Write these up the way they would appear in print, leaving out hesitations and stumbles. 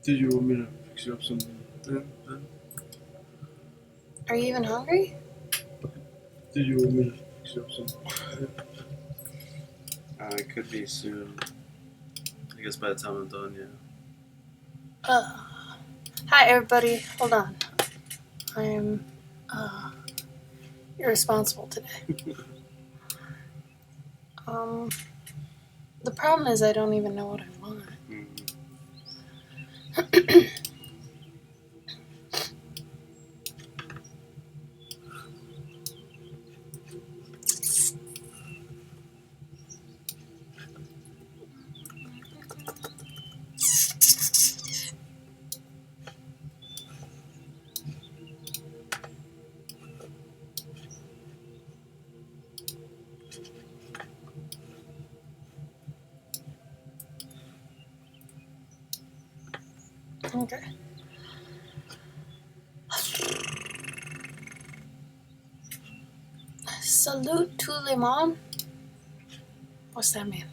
Did you want me to fix you up something then? Are you even hungry? Did you want me to fix you up something? It could be soon. I guess by the time I'm done, yeah. Hi everybody. Hold on. I'm irresponsible today. The problem is I don't even know what I want. Okay. Salute to le monde. What's that mean?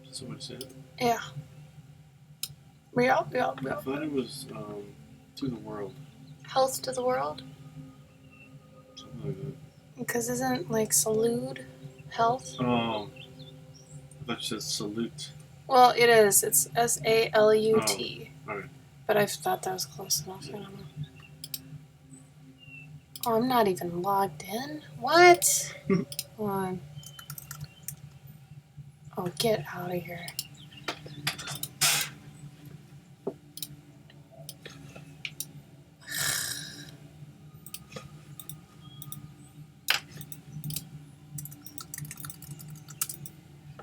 That's what I said. Yeah. Yep. I thought it was to the world. Health to the world? Something like that. Because isn't like salute health? Oh. I thought you said salute. Well, it is. It's SALUT. Oh, alright. But I thought that was close enough. I don't know. Oh, I'm not even logged in? What? Hold on. Oh, get out of here.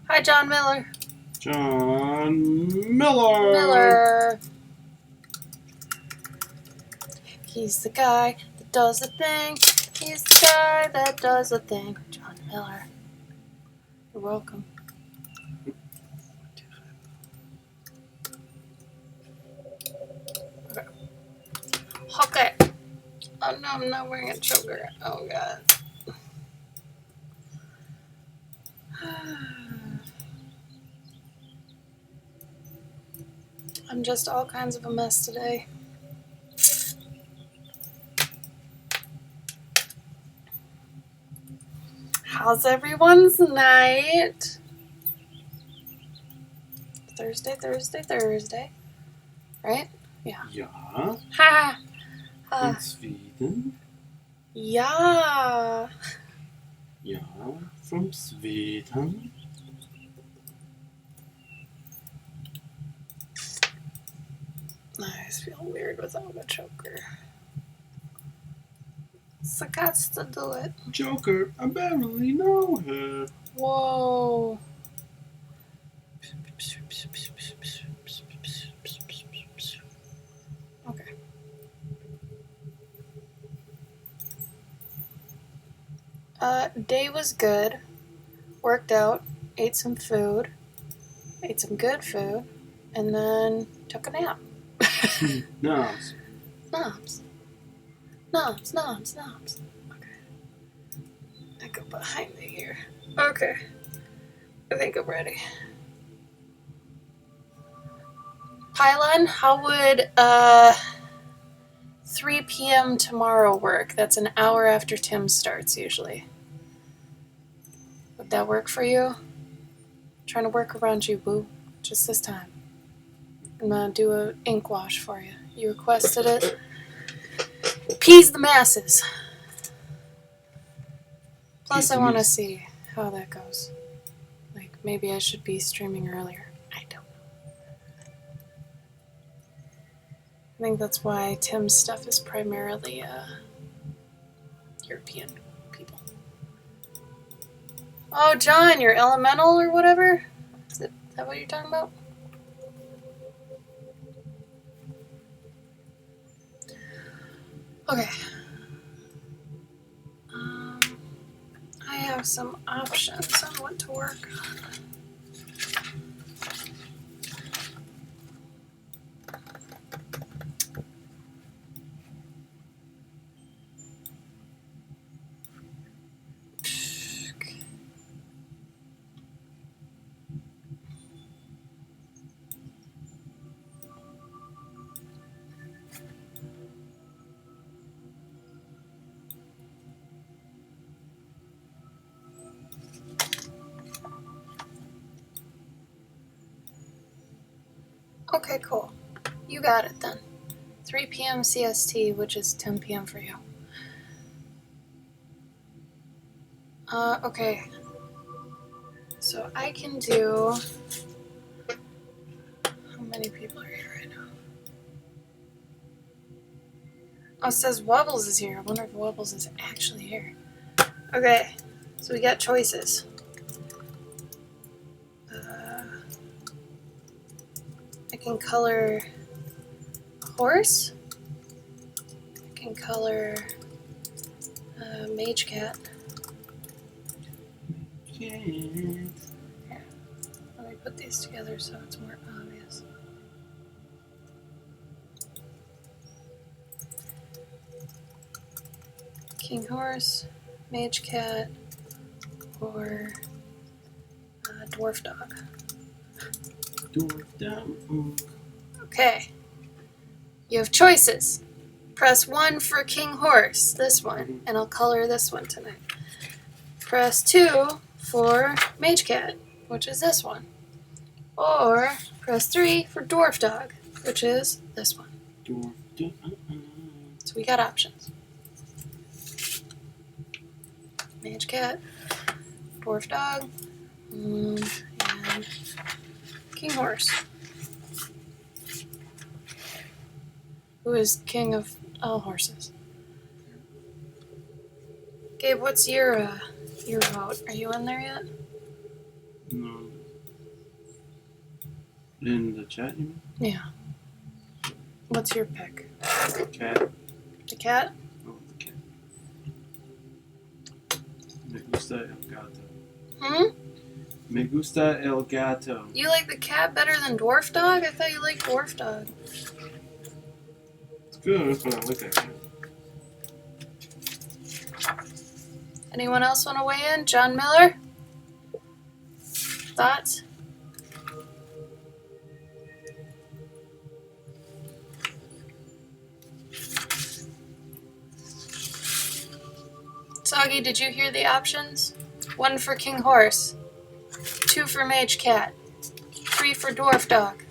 Hi, John Miller. John Miller. Miller. He's the guy that does the thing. He's the guy that does the thing. John Miller. You're welcome. Okay. Oh no, I'm not wearing a choker. Oh god. I'm just all kinds of a mess today. How's everyone's night? Thursday. Right? Yeah. Ja. Ha! In Sweden. Yeah. Ja, from Sweden. I just feel weird without a choker. So I got to do it. Joker, I barely know her. Whoa. Okay. Day was good. Worked out. Ate some food. Ate some good food. And then took a nap. Noms. Okay. I go behind the ear. Okay. I think I'm ready. Pylon, how would 3 p.m. tomorrow work? That's an hour after Tim starts usually. Would that work for you? I'm trying to work around you, boo. Just this time. I'm gonna do an ink wash for you. You requested it. Appease the masses. Plus, I want to see how that goes. Like, maybe I should be streaming earlier. I don't know. I think that's why Tim's stuff is primarily European people. Oh, John, you're elemental or whatever? Is that what you're talking about? Okay. I have some options on what to work on. Okay, cool. You got it then. 3 p.m. CST, which is 10 p.m. for you. Okay. So I can do... How many people are here right now? Oh, it says Wobbles is here. I wonder if Wobbles is actually here. Okay, so we got choices. I can color a horse. I can color a mage cat. Here, let me put these together so it's more obvious. King horse, mage cat, or dwarf dog. Dwarf dog. Okay. You have choices. Press 1 for king horse, this one, and I'll color this one tonight. Press 2 for mage cat, which is this one. Or press 3 for dwarf dog, which is this one. Dwarf dog. So we got options. Mage cat, dwarf dog, and king horse. Who is king of all horses? Gabe, what's your vote? Are you in there yet? No. In the chat, you mean? Yeah. What's your pick? Cat. The cat? Oh, the cat. Me gusta el gato. Me gusta el gato. You like the cat better than dwarf dog? I thought you liked dwarf dog. It's good, but I like that cat. Anyone else want to weigh in? John Miller? Thoughts? Soggy, did you hear the options? 1 for king horse, 2 for mage cat, 3 for dwarf dog.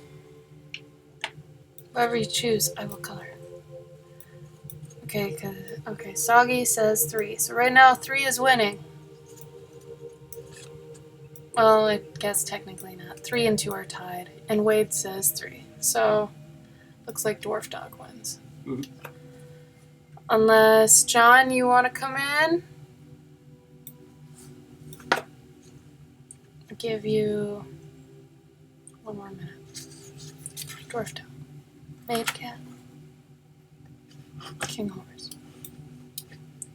Whatever you choose, I will color. Okay, Soggy says 3. So right now 3 is winning. Well, I guess technically not. 3 and 2 are tied, and Wade says 3. So looks like dwarf dog wins. Mm-hmm. Unless, John, you want to come in? I'll give you 1 more minute. Dwarf dog. Mage cat. King horse.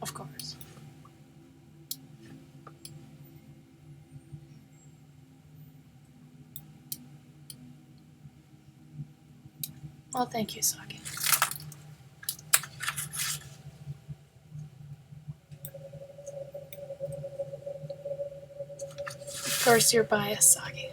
Of course. Well, thank you, Saki. Of course, you're biased, Saki.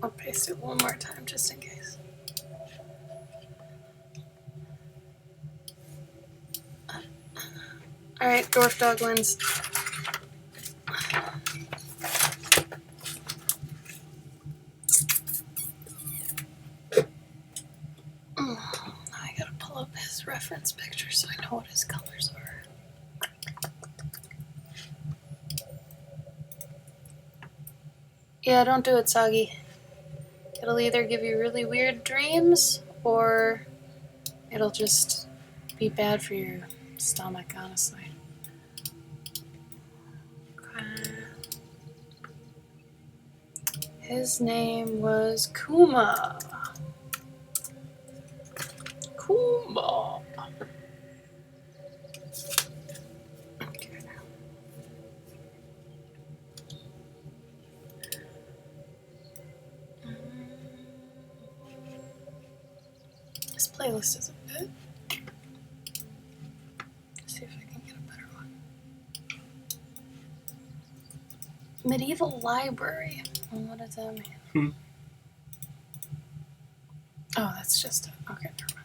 I'll paste it one more time just in case. Alright, dwarf dog wins. Now I gotta pull up his reference picture so I know what his colors are. Yeah, don't do it, Soggy. It'll either give you really weird dreams or it'll just be bad for your stomach, honestly. Okay. His name was Kuma. Kuma. Okay. This playlist is a bit. Let's see if I can get a better one. Medieval library. Well, what does that mean? Oh, that's just it. Okay, never mind.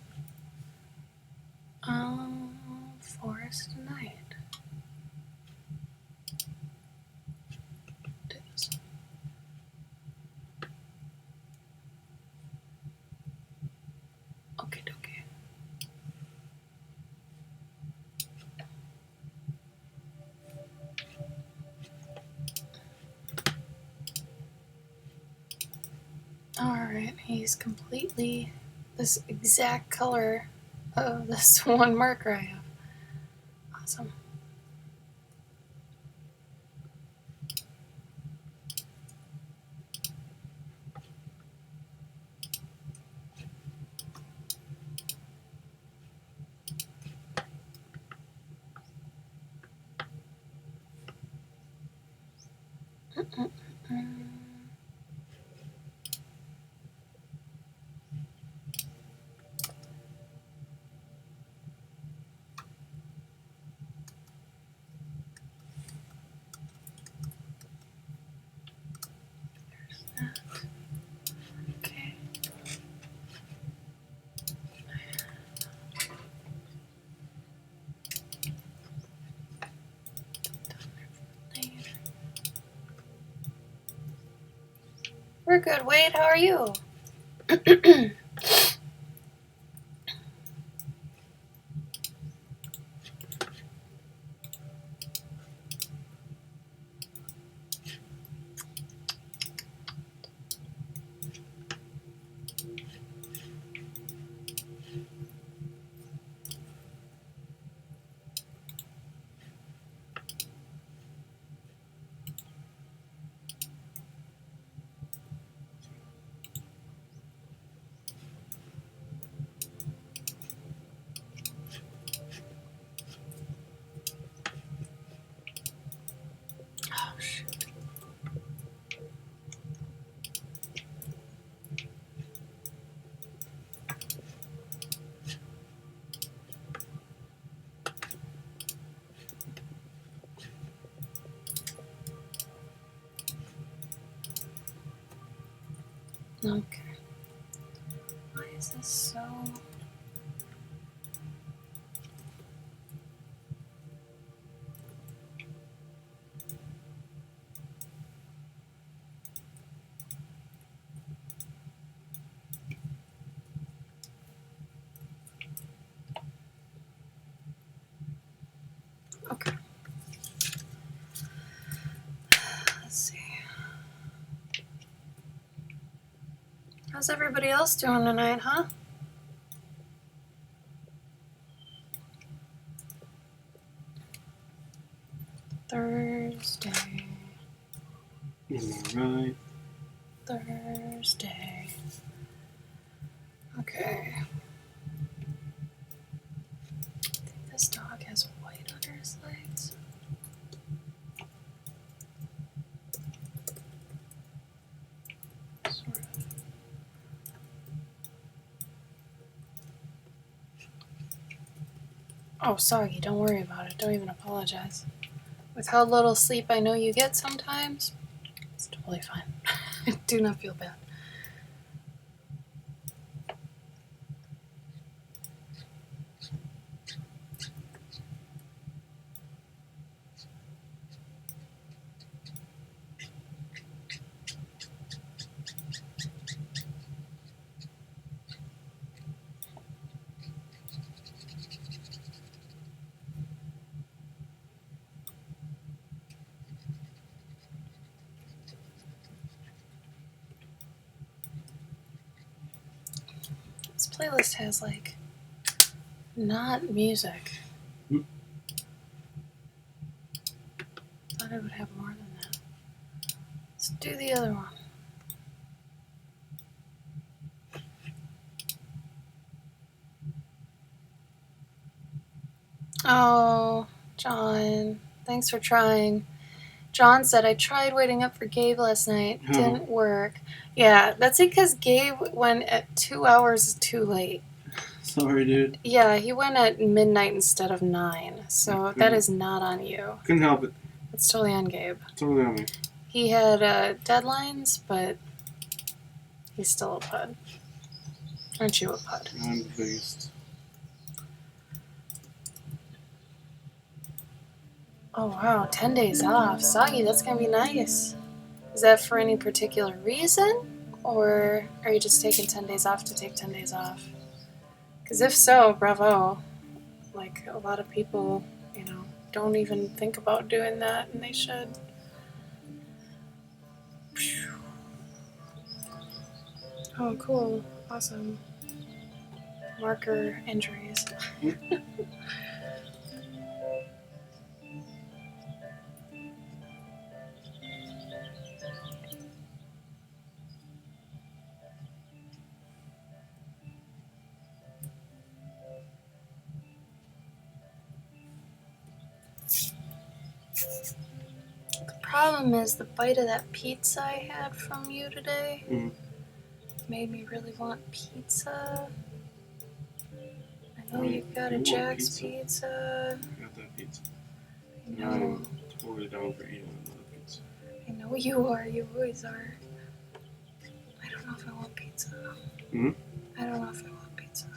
Forest night. Do this. Okay, okay. Alright, he's completely this exact color of this one marker I have. Awesome. Okay. We're good, Wade. How are you? Oh, shoot. Okay. Why is this so... Okay. Let's see. How's everybody else doing tonight, huh? Thursday. Right. Thursday. Okay. I think this dog has white under his legs. Sort of. Oh, Soggy, don't worry about it. Don't even apologize. With how little sleep I know you get sometimes, it's totally fine. Do not feel bad. This playlist has, like, not music. Thought it would have more than that. Let's do the other one. Oh, John, thanks for trying. John said, I tried waiting up for Gabe last night. Didn't work. Yeah, that's because Gabe went at 2 hours too late. Sorry, dude. Yeah, he went at midnight instead of 9, so that is not on you. Couldn't help it. It's totally on Gabe. Totally on me. He had deadlines, but he's still a pud. Aren't you a pud? I'm the biggest. Oh wow, 10 days off. Soggy, that's gonna be nice. Is that for any particular reason? Or are you just taking 10 days off to take 10 days off? Because if so, bravo. Like, a lot of people, don't even think about doing that, and they should. Oh, cool. Awesome. Marker injuries. The problem is the bite of that pizza I had from you today made me really want pizza. I know you got a Jack's pizza. I got that pizza. I know. I'm totally down for eating another pizza. I know you are. You always are. I don't know if I want pizza. I don't know if I want pizza.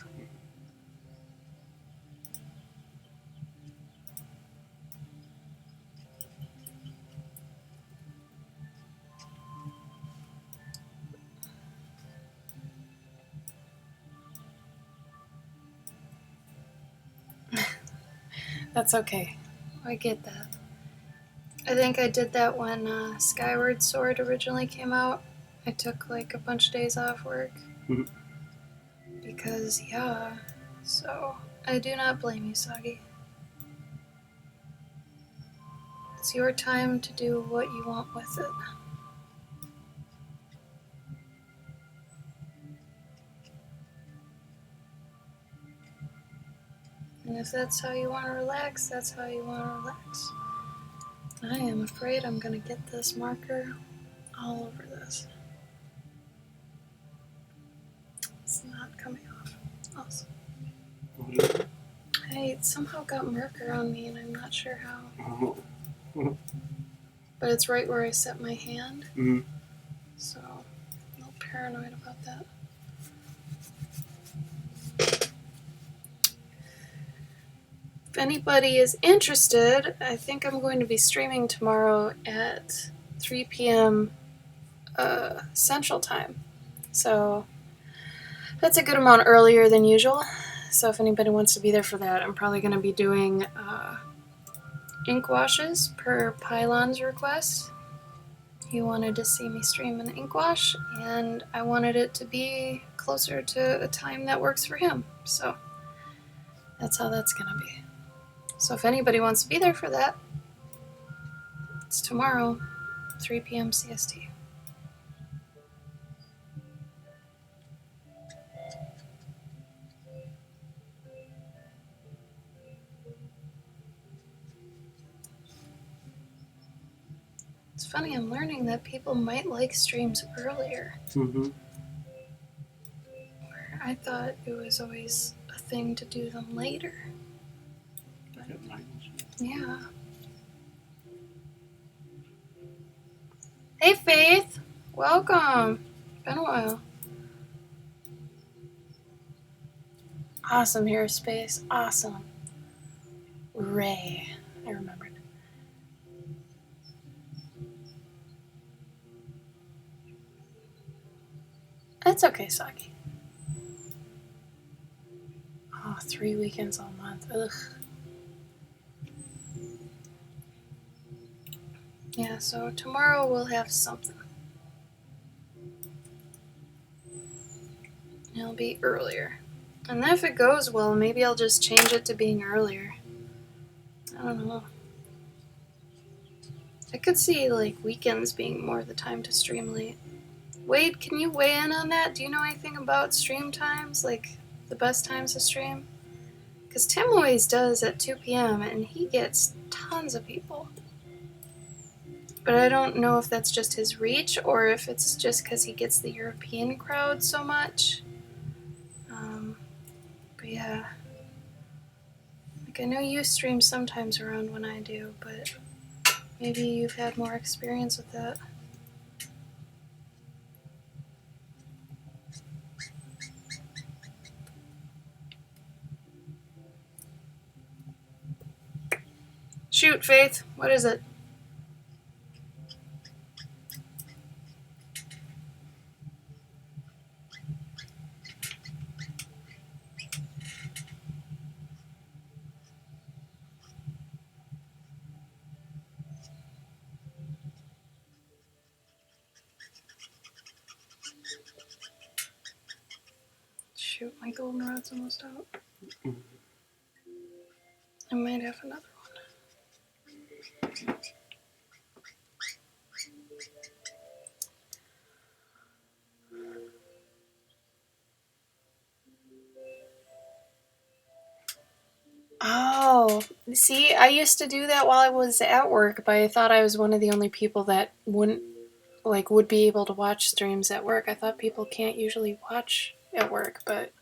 That's okay. I get that. I think I did that when Skyward Sword originally came out. I took like a bunch of days off work. Because, yeah. So, I do not blame you, Soggy. It's your time to do what you want with it. And if that's how you want to relax, that's how you want to relax. I am afraid I'm going to get this marker all over this. It's not coming off. Awesome. I somehow got marker on me and I'm not sure how. But it's right where I set my hand. So, I'm a little paranoid about that. If anybody is interested, I think I'm going to be streaming tomorrow at 3 p.m. Central Time. So that's a good amount earlier than usual. So if anybody wants to be there for that, I'm probably going to be doing ink washes per Pylon's request. He wanted to see me stream an ink wash, and I wanted it to be closer to a time that works for him. So that's how that's going to be. So if anybody wants to be there for that, it's tomorrow, 3 p.m. CST. It's funny, I'm learning that people might like streams earlier. Where I thought it was always a thing to do them later. But, yeah. Hey, Faith. Welcome. Been a while. Awesome here, Space. Awesome. Ray. I remembered. That's okay, Saki. Oh, 3 weekends all month. Ugh. Yeah, so tomorrow we'll have something. It'll be earlier. And then if it goes well, maybe I'll just change it to being earlier. I don't know. I could see, like, weekends being more the time to stream late. Wade, can you weigh in on that? Do you know anything about stream times? Like, the best times to stream? Because Tim always does at 2 p.m. and he gets tons of people. But I don't know if that's just his reach or if it's just because he gets the European crowd so much. But yeah. Like, I know you stream sometimes around when I do, but Maybe you've had more experience with that. Shoot, Faith. What is it? Shoot, my goldenrod's almost out. I might have another one. Oh, see, I used to do that while I was at work, but I thought I was one of the only people that would be able to watch streams at work. I thought people can't usually watch at work, but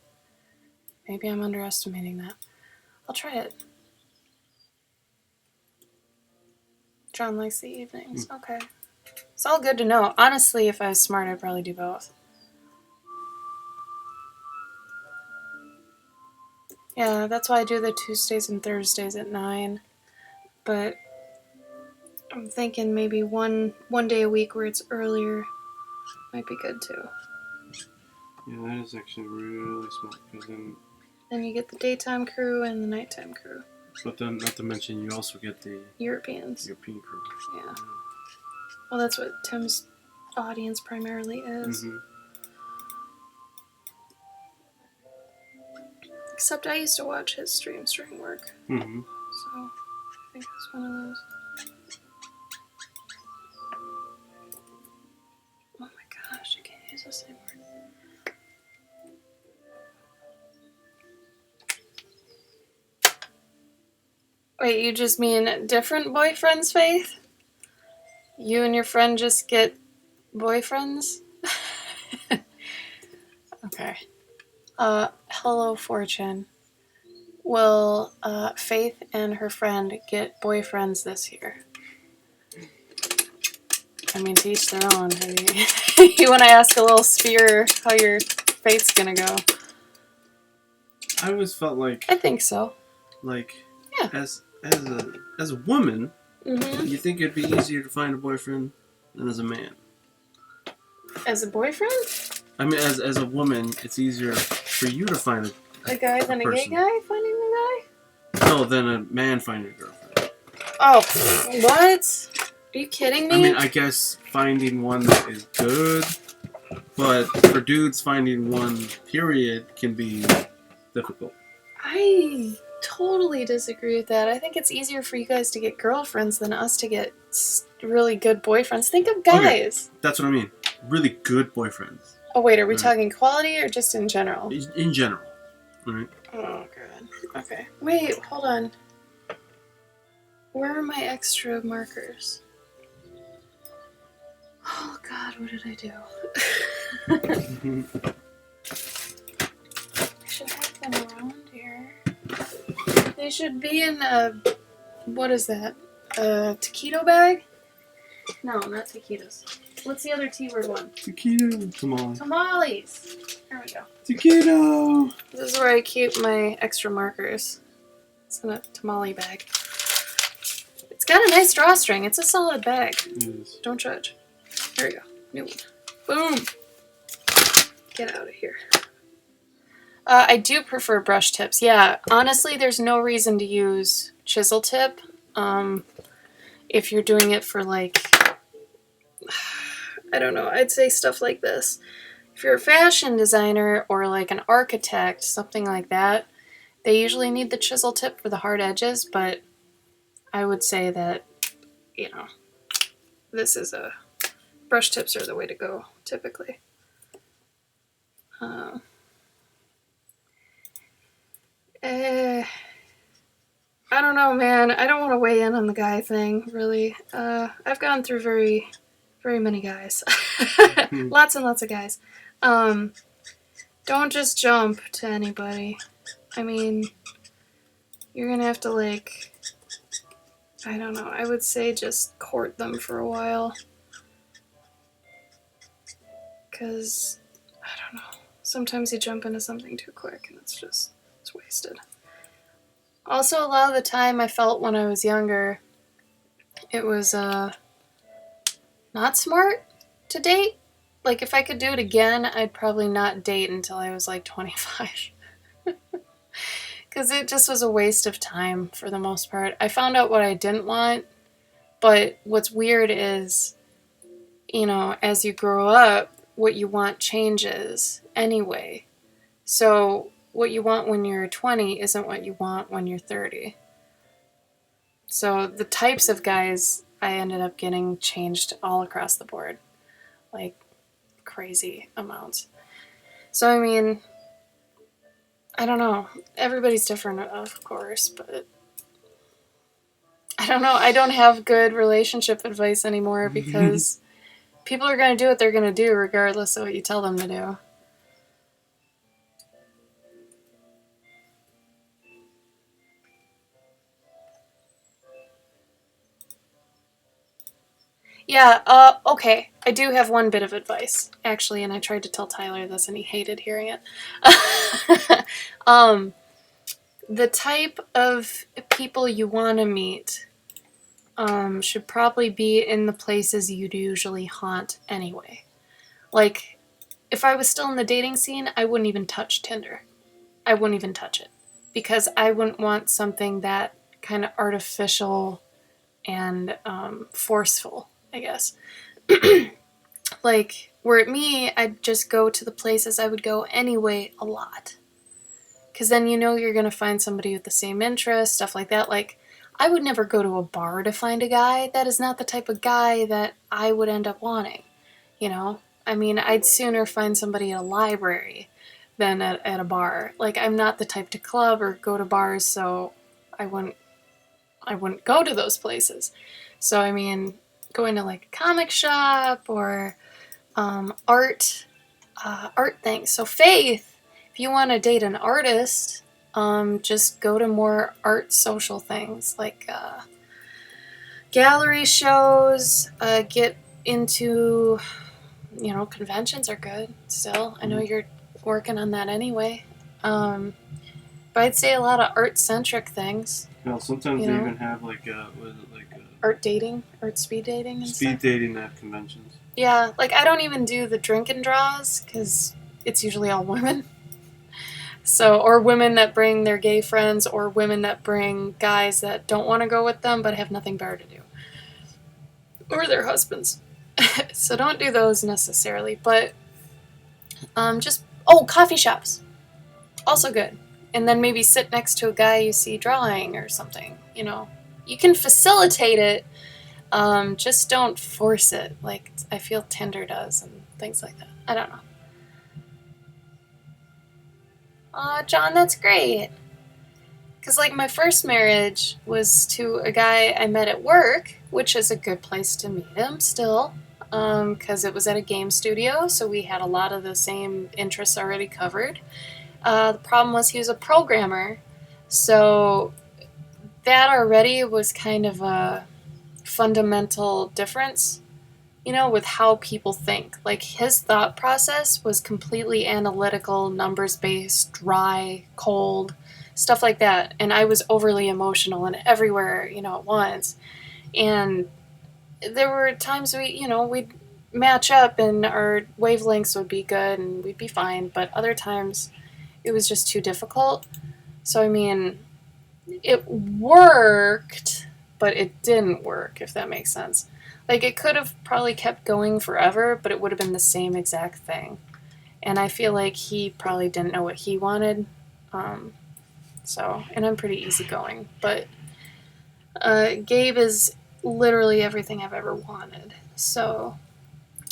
maybe I'm underestimating that. I'll try it. John likes the evenings. Okay. It's all good to know. Honestly, if I was smart, I'd probably do both. Yeah, that's why I do the Tuesdays and Thursdays at 9. But I'm thinking maybe one day a week where it's earlier might be good too. Yeah, that is actually really smart, because then you get the daytime crew and the nighttime crew. But then, not to mention, you also get the European crew. Yeah. Well, that's what Tim's audience primarily is. Mm-hmm. Except I used to watch his streams during work. Mm-hmm. So I think it's one of those. Oh my gosh, I can't use this anymore. Wait, you just mean different boyfriends, Faith? You and your friend just get boyfriends? Okay. Hello, Fortune. Will Faith and her friend get boyfriends this year? I mean, to each their own. You want to ask a little sphere how your Faith's gonna go? I always felt like... I think so. Like, yeah. As a woman, mm-hmm. You think it'd be easier to find a boyfriend than as a man? As a boyfriend? I mean, as a woman, it's easier for you to find a guy than a gay guy finding a guy? No, than a man finding a girlfriend. Oh, what? Are you kidding me? I mean, I guess finding one that is good, but for dudes, finding one, period, can be difficult. I totally disagree with that. I think it's easier for you guys to get girlfriends than us to get really good boyfriends. Think of guys. Okay, that's what I mean. Really good boyfriends. Oh, wait, are we talking quality or just in general? In general. Right? Oh, God. Okay. Wait, hold on. Where are my extra markers? Oh, God, what did I do? I should have them around here. They should be in a... What is that? A taquito bag? No, not taquitos. What's the other T-word one? Taquito. Tamales. Tamales. There we go. Taquito. This is where I keep my extra markers. It's in a tamale bag. It's got a nice drawstring. It's a solid bag. It is. Don't judge. There we go. New one. Boom. Get out of here. I do prefer brush tips. Yeah, honestly, there's no reason to use chisel tip. If you're doing it for like... I don't know, I'd say stuff like this. If you're a fashion designer or like an architect, something like that, they usually need the chisel tip for the hard edges, but I would say that, you know, this is a... brush tips are the way to go, typically. I don't know, man. I don't want to weigh in on the guy thing, really. I've gone through very, very many guys. Lots and lots of guys. Don't just jump to anybody. I mean, you're gonna have to, like, I don't know. I would say just court them for a while. Because, I don't know. Sometimes you jump into something too quick and it's wasted. Also, a lot of the time I felt when I was younger, it was not smart to date. Like, if I could do it again, I'd probably not date until I was like 25. Because it just was a waste of time for the most part. I found out what I didn't want, but what's weird is, you know, as you grow up, what you want changes anyway. So what you want when you're 20 isn't what you want when you're 30. So the types of guys I ended up getting changed all across the board. Like, crazy amounts. So, I mean, I don't know. Everybody's different, of course, but I don't know. I don't have good relationship advice anymore because people are going to do what they're going to do regardless of what you tell them to do. Yeah, okay. I do have one bit of advice, actually, and I tried to tell Tyler this and he hated hearing it. The type of people you want to meet should probably be in the places you'd usually haunt anyway. Like, if I was still in the dating scene, I wouldn't even touch Tinder. I wouldn't even touch it. Because I wouldn't want something that kind of artificial and forceful, I guess. Like, were it me, I'd just go to the places I would go anyway a lot. Because then you know you're going to find somebody with the same interests, stuff like that. Like, I would never go to a bar to find a guy. That is not the type of guy that I would end up wanting, you know? I mean, I'd sooner find somebody at a library than at a bar. Like, I'm not the type to club or go to bars, so I wouldn't go to those places. So, I mean, going to like a comic shop or art things. So Faith, if you want to date an artist, just go to more art social things like gallery shows. Get into, you know, conventions are good still. I know you're working on that anyway. But I'd say a lot of art-centric things. Well, sometimes they even have like what is it, like art dating, art speed dating and speed stuff. dating at conventions. Yeah, like I don't even do the drink and draws because it's usually all women. So, or women that bring their gay friends, or women that bring guys that don't want to go with them but have nothing better to do, or their husbands. So don't do those necessarily, but just coffee shops, also good. And then maybe sit next to a guy you see drawing or something. You know, you can facilitate it. Just don't force it like I feel Tinder does and things like that. I don't know. Aw, John, that's great. Because, like, my first marriage was to a guy I met at work, which is a good place to meet him still, because it was at a game studio, so we had a lot of the same interests already covered. The problem was he was a programmer, so that already was kind of a fundamental difference, you know, with how people think. Like, his thought process was completely analytical, numbers-based, dry, cold, stuff like that. And I was overly emotional and everywhere, you know, at once. And there were times we'd match up and our wavelengths would be good and we'd be fine. But other times it was just too difficult. So, I mean, it worked, but it didn't work, if that makes sense. Like, it could have probably kept going forever, but it would have been the same exact thing. And I feel like he probably didn't know what he wanted. And I'm pretty easygoing. But Gabe is literally everything I've ever wanted. So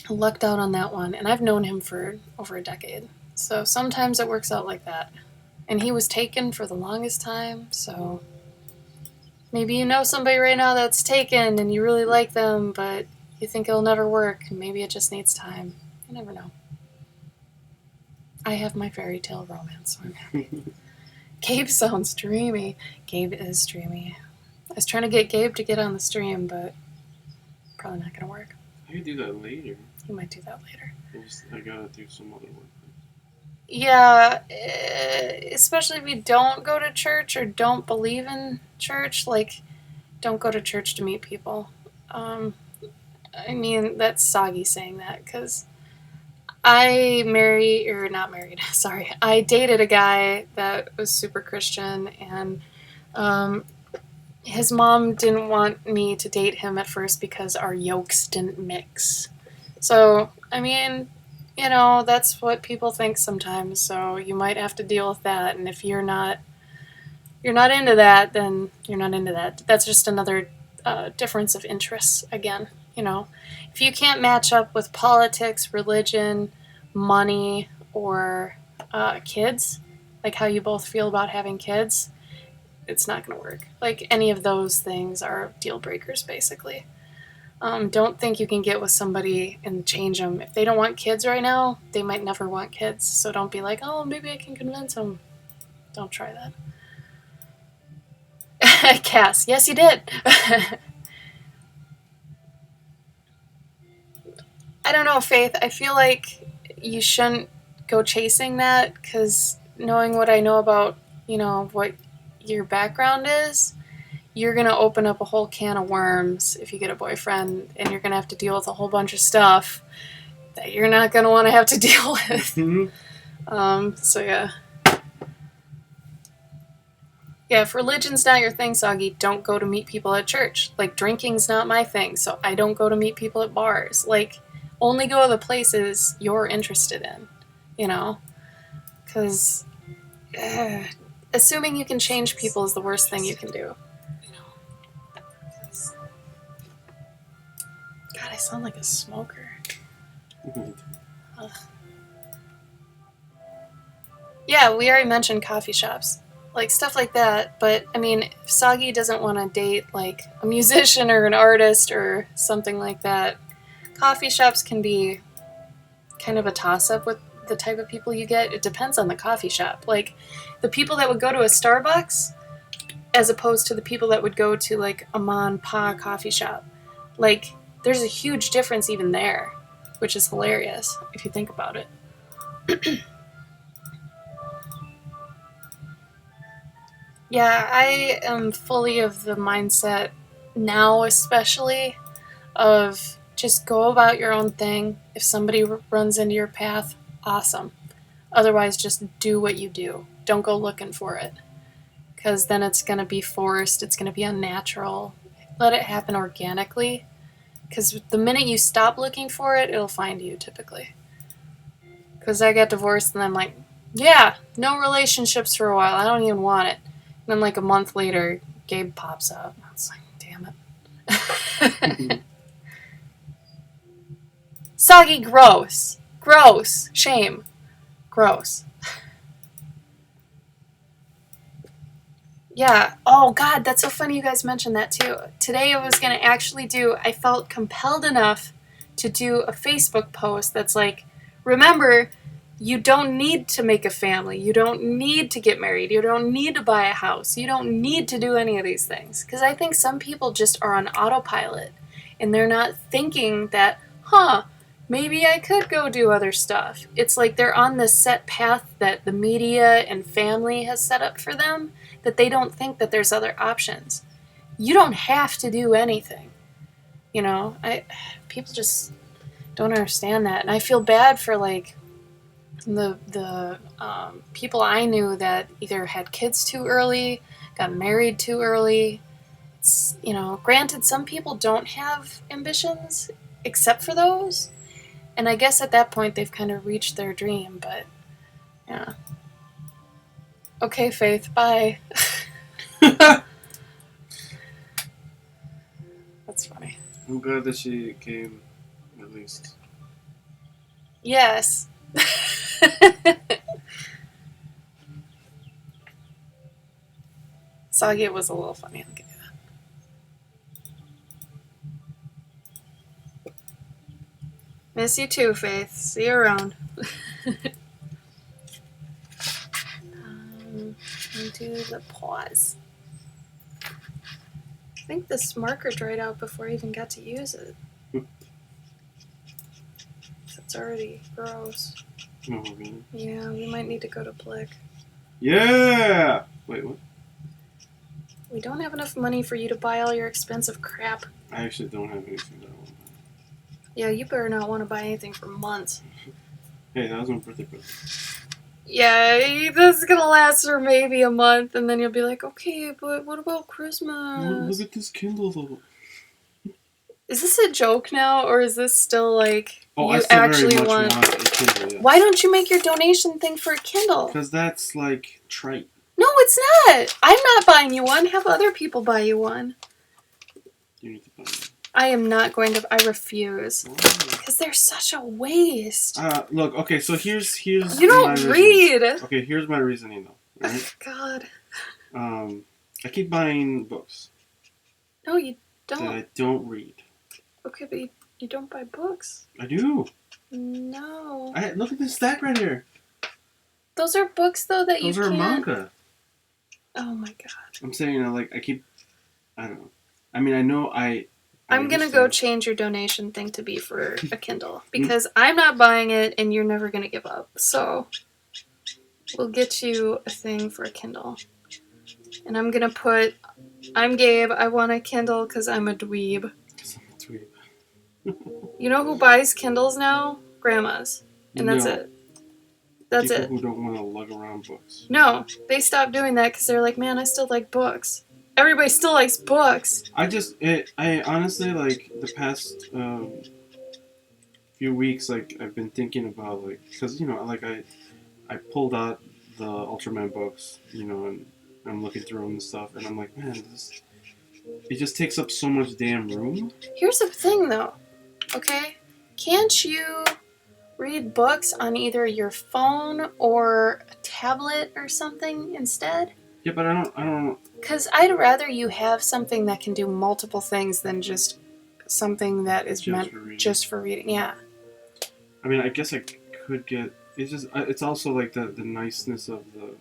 I lucked out on that one. And I've known him for over a decade. So sometimes it works out like that. And he was taken for the longest time, so maybe you know somebody right now that's taken and you really like them, but you think it'll never work. Maybe it just needs time. You never know. I have my fairy tale romance, so I'm happy. Gabe sounds dreamy. Gabe is dreamy. was trying to get Gabe to get on the stream, but probably not gonna work. I could do that later. You might do that later. I gotta do some other work. Yeah, especially if you don't go to church or don't believe in church. Like, don't go to church to meet people. I mean, that's Soggy saying that, because I dated a guy that was super Christian, and his mom didn't want me to date him at first because our yolks didn't mix. So, I mean, you know, that's what people think sometimes, so you might have to deal with that, and if you're not into that, then you're not into that. That's just another difference of interests again, you know. If you can't match up with politics, religion, money, or kids, like how you both feel about having kids, it's not going to work. Like, any of those things are deal breakers, basically. Don't think you can get with somebody and change them. If they don't want kids right now, they might never want kids. So don't be like, oh, maybe I can convince them. Don't try that. Cass, yes, you did. I don't know, Faith. I feel like you shouldn't go chasing that, because knowing what I know about, you know, what your background is, you're going to open up a whole can of worms if you get a boyfriend, and you're going to have to deal with a whole bunch of stuff that you're not going to want to have to deal with. So, yeah. Yeah, if religion's not your thing, Soggy, don't go to meet people at church. Like, drinking's not my thing, so I don't go to meet people at bars. Like, only go to the places you're interested in, you know? Because assuming you can change people is the worst thing you can do. God, I sound like a smoker. Yeah, we already mentioned coffee shops. Like, stuff like that. But, I mean, if Soggy doesn't want to date, like, a musician or an artist or something like that, coffee shops can be kind of a toss-up with the type of people you get. It depends on the coffee shop. Like, the people that would go to a Starbucks as opposed to the people that would go to, like, a ma-and-pa coffee shop. Like, there's a huge difference even there, which is hilarious if you think about it. Yeah, I am fully of the mindset now, especially, of just go about your own thing. If somebody runs into your path, awesome. Otherwise, just do what you do. Don't go looking for it, because then it's going to be forced. It's going to be unnatural. Let it happen organically, because the minute you stop looking for it, it'll find you, typically. Because I got divorced, and I'm like, yeah, no relationships for a while. I don't even want it. And then, like, a month later, Gabe pops up. I was like, damn it. Soggy, gross. Gross. Shame. Gross. Yeah. Oh, God, that's so funny you guys mentioned that, too. Today I was going to actually I felt compelled enough to do a Facebook post that's like, remember, you don't need to make a family. You don't need to get married. You don't need to buy a house. You don't need to do any of these things. Because I think some people just are on autopilot, and they're not thinking that, maybe I could go do other stuff. It's like they're on this set path that the media and family has set up for them, that they don't think that there's other options. You don't have to do anything. You know, people just don't understand that. And I feel bad for, like, the people I knew that either had kids too early, got married too early. It's, you know, granted, some people don't have ambitions except for those, and I guess at that point they've kind of reached their dream, but yeah. Okay, Faith, bye. That's funny. I'm glad that she came, at least. Yes. Soggy was a little funny, I'll give you that. Miss you too, Faith. See you around. Into the pause. think this marker dried out before I even got to use it. It's already gross. Oh, really? Yeah, we might need to go to Blick. Yeah! Wait, what? We don't have enough money for you to buy all your expensive crap. I actually don't have anything that I want. Yeah, you better not want to buy anything for months. Hey, that was my birthday present. Yeah, this is gonna last for maybe a month, and then you'll be like, okay, but what about Christmas? Look at this Kindle, though. Is this a joke now, or is this still like Oh, you I still actually very much want want a Kindle, yes. Why don't you make your donation thing for a Kindle? Because that's, like, trite. No, it's not. I'm not buying you one. Have other people buy you one. You need to buy one. I am not going to. I refuse. Because they're such a waste. Look, okay, so here's You don't read. Okay, here's my reasoning, though. Right? God. I keep buying books. No, you that don't. I don't read. Okay, but you don't buy books. I do. No. Look at this stack right here. Those are books, though, that Those you are can't... manga. Oh, my God. I'm saying, I don't know. I mean, I know I'm going to go change your donation thing to be for a Kindle. Because I'm not buying it, and you're never going to give up. So, we'll get you a thing for a Kindle. And I'm going to put... I'm Gabe. I want a Kindle because I'm a dweeb. You know who buys Kindles now? Grandmas. And that's it. That's People it. who don't want to lug around books. No, they stopped doing that because they're like, man, I still like books. Everybody still likes books. I honestly, like, the past few weeks, like, I've been thinking about, like, because, you know, like, I pulled out the Ultraman books, you know, and I'm looking through them and stuff, and I'm like, man, it just takes up so much damn room. Here's the thing, though, okay? Can't you read books on either your phone or a tablet or something instead? Yeah, but I don't... Because I'd rather you have something that can do multiple things than just something that is meant just for reading. Yeah. I mean, I guess I could get... It's also, like, the niceness of the...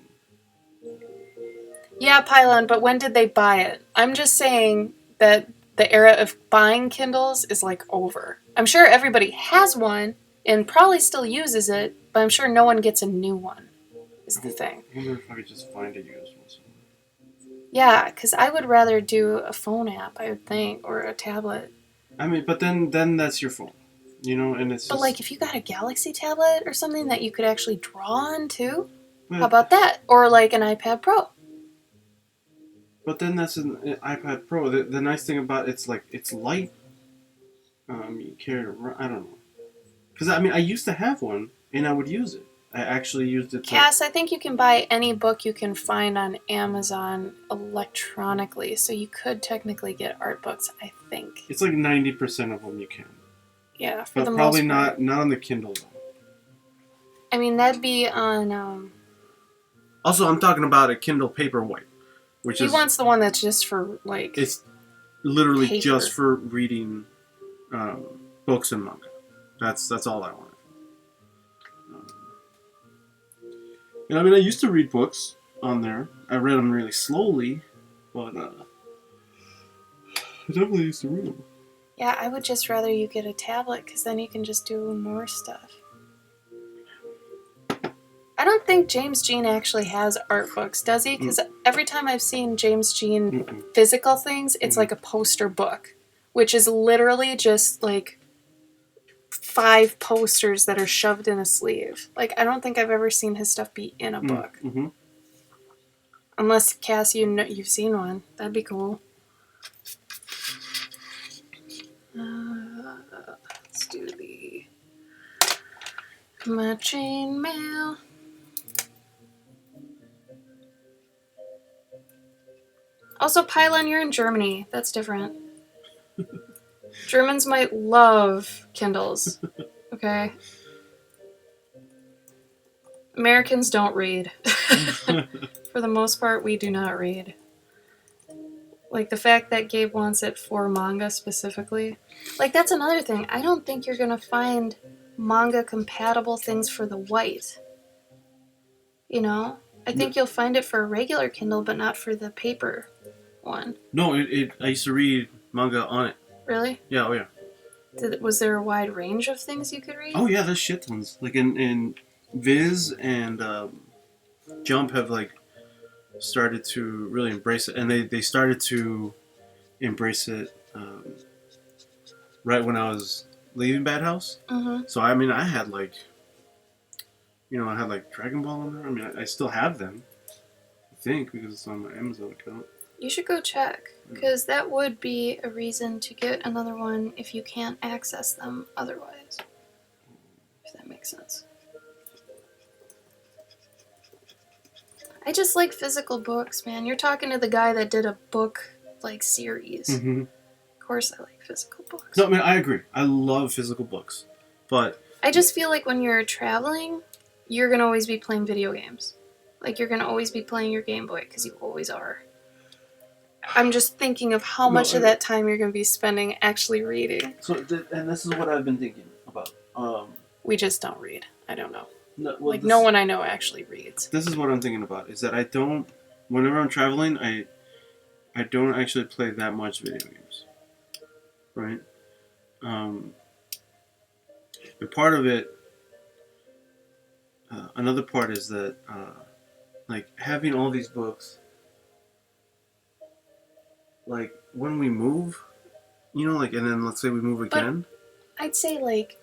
Yeah, Pylon, but when did they buy it? I'm just saying that the era of buying Kindles is, like, over. I'm sure everybody has one and probably still uses it, but I'm sure no one gets a new one, is the thing. I wonder if I could just find a used one somewhere. Yeah, because I would rather do a phone app, I would think, or a tablet. I mean, but then that's your phone, you know, and it's But, just... like, if you got a Galaxy tablet or something that you could actually draw on, too, But, how about that? Or, like, an iPad Pro. But then that's an iPad Pro. The nice thing about it's, like, it's light. You carry it around. I don't know. Because, I mean, I used to have one, and I would use it. I actually used it to... Cass, I think you can buy any book you can find on Amazon electronically, so you could technically get art books, I think. It's like 90% of them you can. Yeah, for the But probably most part. not on the Kindle, though. I mean, that'd be on... Also, I'm talking about a Kindle Paperwhite, which He is... wants the one that's just for, like... It's literally paper. just for reading books and manga. That's all I want. I mean, I used to read books on there. I read them really slowly, but I definitely used to read them. Yeah, I would just rather you get a tablet, because then you can just do more stuff. I don't think James Jean actually has art books, does he? Because every time I've seen James Jean physical things, it's like a poster book, which is literally just, like, 5 posters that are shoved in a sleeve. Like, I don't think I've ever seen his stuff be in a book. Mm-hmm. Unless, Cass, you've seen one. That'd be cool. Let's do my chain mail. Also, Pylon, you're in Germany. That's different. Germans might love Kindles. Okay? Americans don't read. For the most part, we do not read. Like, the fact that Gabe wants it for manga specifically. Like, that's another thing. I don't think you're gonna find manga-compatible things for the white. You know? I think you'll find it for a regular Kindle, but not for the paper one. No, I used to read manga on it. Really? Yeah, oh yeah. Was there a wide range of things you could read? Oh yeah, there's shit tons. Like in Viz and Jump have like started to really embrace it, and they started to embrace it right when I was leaving Bad House. Mm-hmm. So I mean, I had like, I had like Dragon Ball on there. I mean, I still have them. I think because it's on my Amazon account. You should go check, because that would be a reason to get another one if you can't access them otherwise. If that makes sense. I just like physical books, man. You're talking to the guy that did a book, like, series. Mm-hmm. Of course I like physical books. No, I mean, I agree. I love physical books. But I just feel like when you're traveling, you're going to always be playing video games. Like, you're going to always be playing your Game Boy, because you always are. I'm just thinking of how much of that time you're going to be spending actually reading. So, and this is what I've been thinking about. We just don't read. I don't know. No, no one I know actually reads. This is what I'm thinking about, is that I don't, whenever I'm traveling, I don't actually play that much video games. Right? And part of it, another part is that, like, having all these books, like, when we move, like, and then let's say we move again. I'd say, like,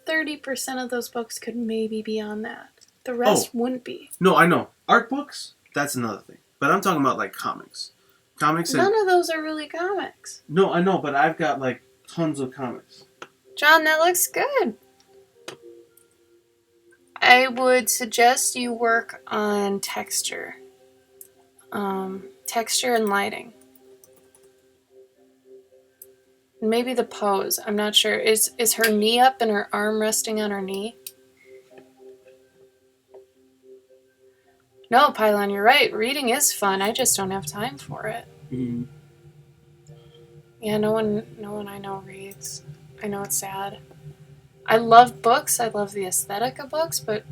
30% of those books could maybe be on that. The rest wouldn't be. No, I know. Art books, that's another thing. But I'm talking about, like, comics. None of those are really comics. No, I know, but I've got, like, tons of comics. John, that looks good. I would suggest you work on texture. Texture and lighting. Maybe the pose. I'm not sure. Is her knee up and her arm resting on her knee? No, Pylon, you're right. Reading is fun. I just don't have time for it. Mm-hmm. Yeah, no one I know reads. I know it's sad. I love books. I love the aesthetic of books, but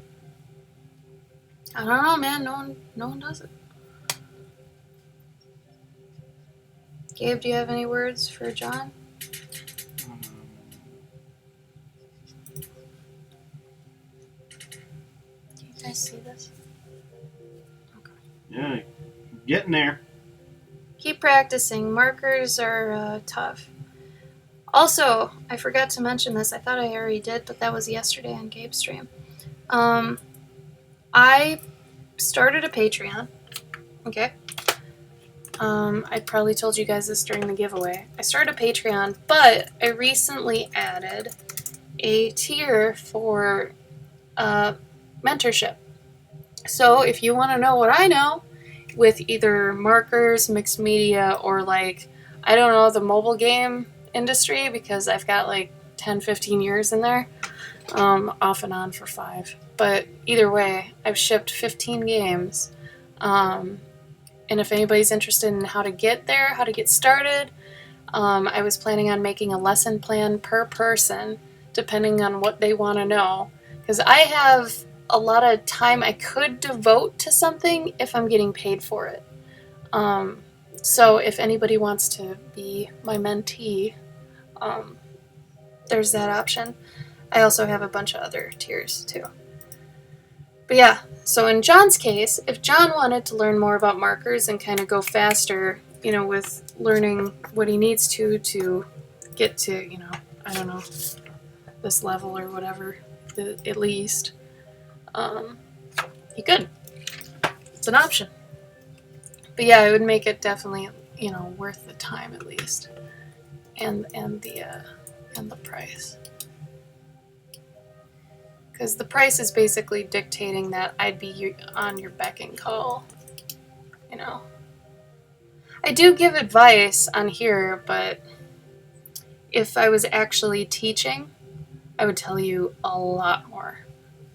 I don't know, man. No one does it. Gabe, do you have any words for John? Do you guys see this? Okay. Yeah, getting there. Keep practicing. Markers are tough. Also, I forgot to mention this. I thought I already did, but that was yesterday on Gabe's stream. I started a Patreon. Okay. I probably told you guys this during the giveaway. I started a Patreon, but I recently added a tier for mentorship. So if you want to know what I know with either markers, mixed media, or like, I don't know, the mobile game industry, because I've got like 10-15 years in there, off and on for 5. But either way, I've shipped 15 games. And if anybody's interested in how to get there, how to get started, I was planning on making a lesson plan per person, depending on what they want to know. Because I have a lot of time I could devote to something if I'm getting paid for it. So if anybody wants to be my mentee, there's that option. I also have a bunch of other tiers too. But yeah, so in John's case, if John wanted to learn more about markers and kind of go faster, with learning what he needs to get to, I don't know, this level or whatever, at least, he could. It's an option. But yeah, it would make it definitely, worth the time at least, and the price. Because the price is basically dictating that I'd be on your beck and call, I do give advice on here, but if I was actually teaching, I would tell you a lot more.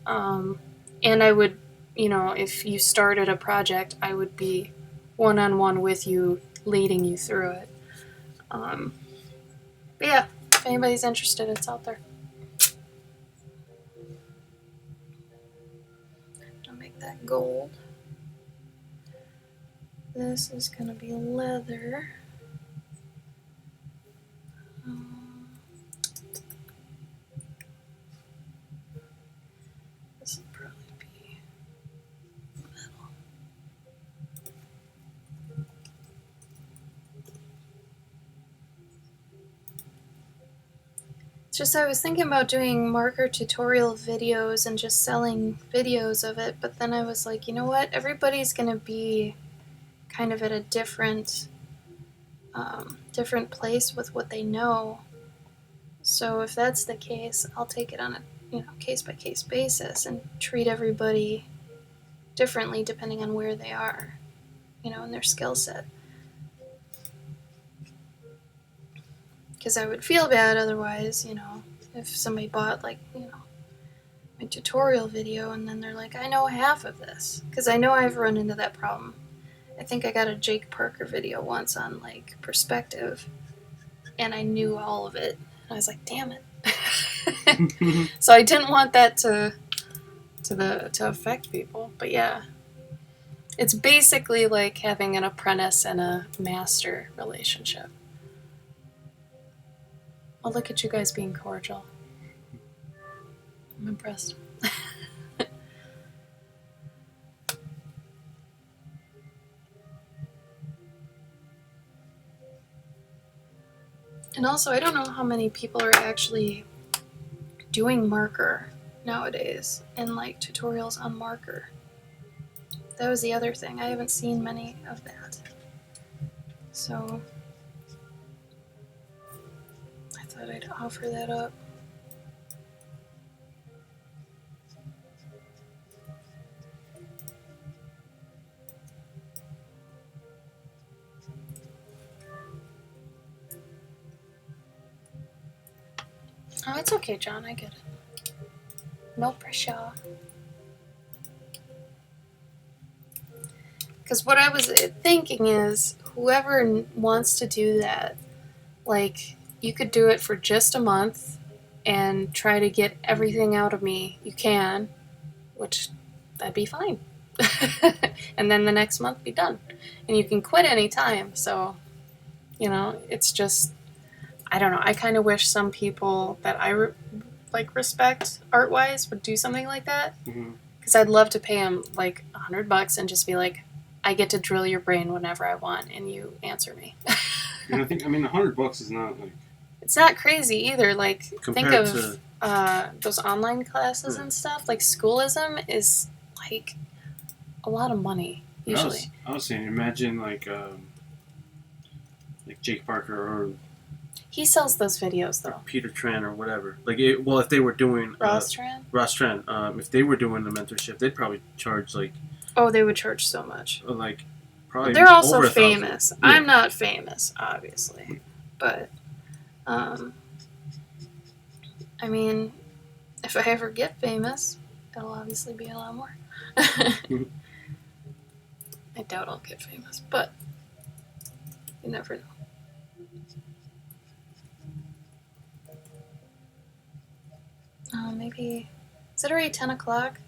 And I would, if you started a project, I would be one-on-one with you, leading you through it. But yeah, if anybody's interested, it's out there. I'll make that gold. This is going to be leather. This will probably be metal. It's just I was thinking about doing marker tutorial videos and just selling videos of it, but then I was like, you know what? Everybody's going to be kind of at a different place with what they know. So if that's the case, I'll take it on a case-by-case basis and treat everybody differently depending on where they are, in their skill set. Because I would feel bad otherwise, if somebody bought, my tutorial video and then they're like, I know half of this. Because I know I've run into that problem. I think I got a Jake Parker video once on, perspective, and I knew all of it. And I was like, damn it. So I didn't want that to affect people. But yeah. It's basically like having an apprentice and a master relationship. Oh, look at you guys being cordial. I'm impressed. And also, I don't know how many people are actually doing marker nowadays and tutorials on marker. That was the other thing. I haven't seen many of that. So I thought I'd offer that up. Oh, it's okay, John. I get it. No pressure. Because what I was thinking is, whoever wants to do that, you could do it for just a month and try to get everything out of me you can, which that'd be fine. And then the next month be done. And you can quit any time. So, it's just, I don't know. I kind of wish some people that I respect art-wise would do something like that. Because I'd love to pay them $100 and just be like, I get to drill your brain whenever I want, and you answer me. And I think, $100 is not It's not crazy either. Think of to, those online classes and stuff. Schoolism is a lot of money usually. I was saying, imagine like Jake Parker or he sells those videos though. Peter Tran or whatever. If they were doing Ross Tran. If they were doing the mentorship, they'd probably charge Oh, they would charge so much. Probably. They're also over famous. Yeah. I'm not famous, obviously, but if I ever get famous, it'll obviously be a lot more. I doubt I'll get famous, but you never know. Maybe, is it already 10 o'clock?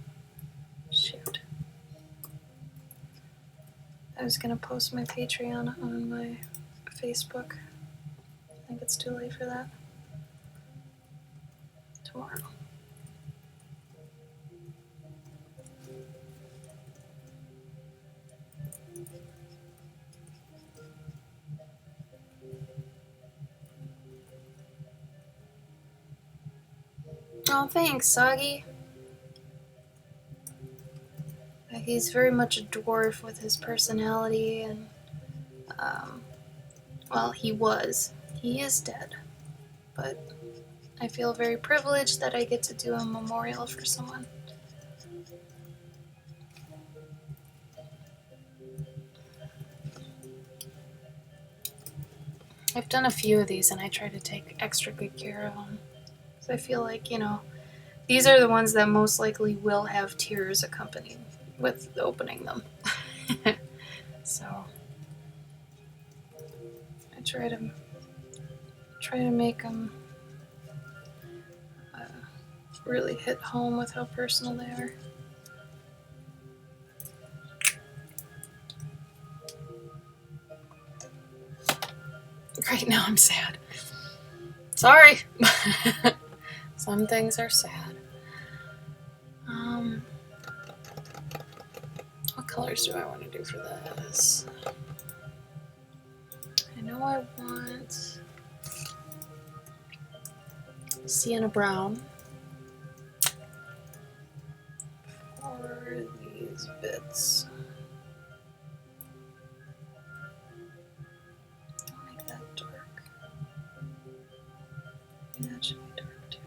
Shoot. I was going to post my Patreon on my Facebook. I think it's too late for that. Tomorrow. Oh, thanks, Soggy. He's very much a dwarf with his personality, and, he was. He is dead. But I feel very privileged that I get to do a memorial for someone. I've done a few of these, and I try to take extra good care of them. So I feel like, these are the ones that most likely will have tears accompanied with opening them. So I try to make them really hit home with how personal they are. Right now I'm sad. Sorry. Some things are sad. What colors do I want to do for this? I know I want sienna brown for these bits. I'll make that dark. Maybe that should be dark too.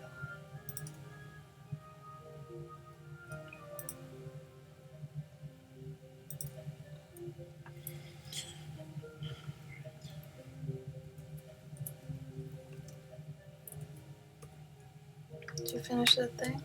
Did you finish that thing?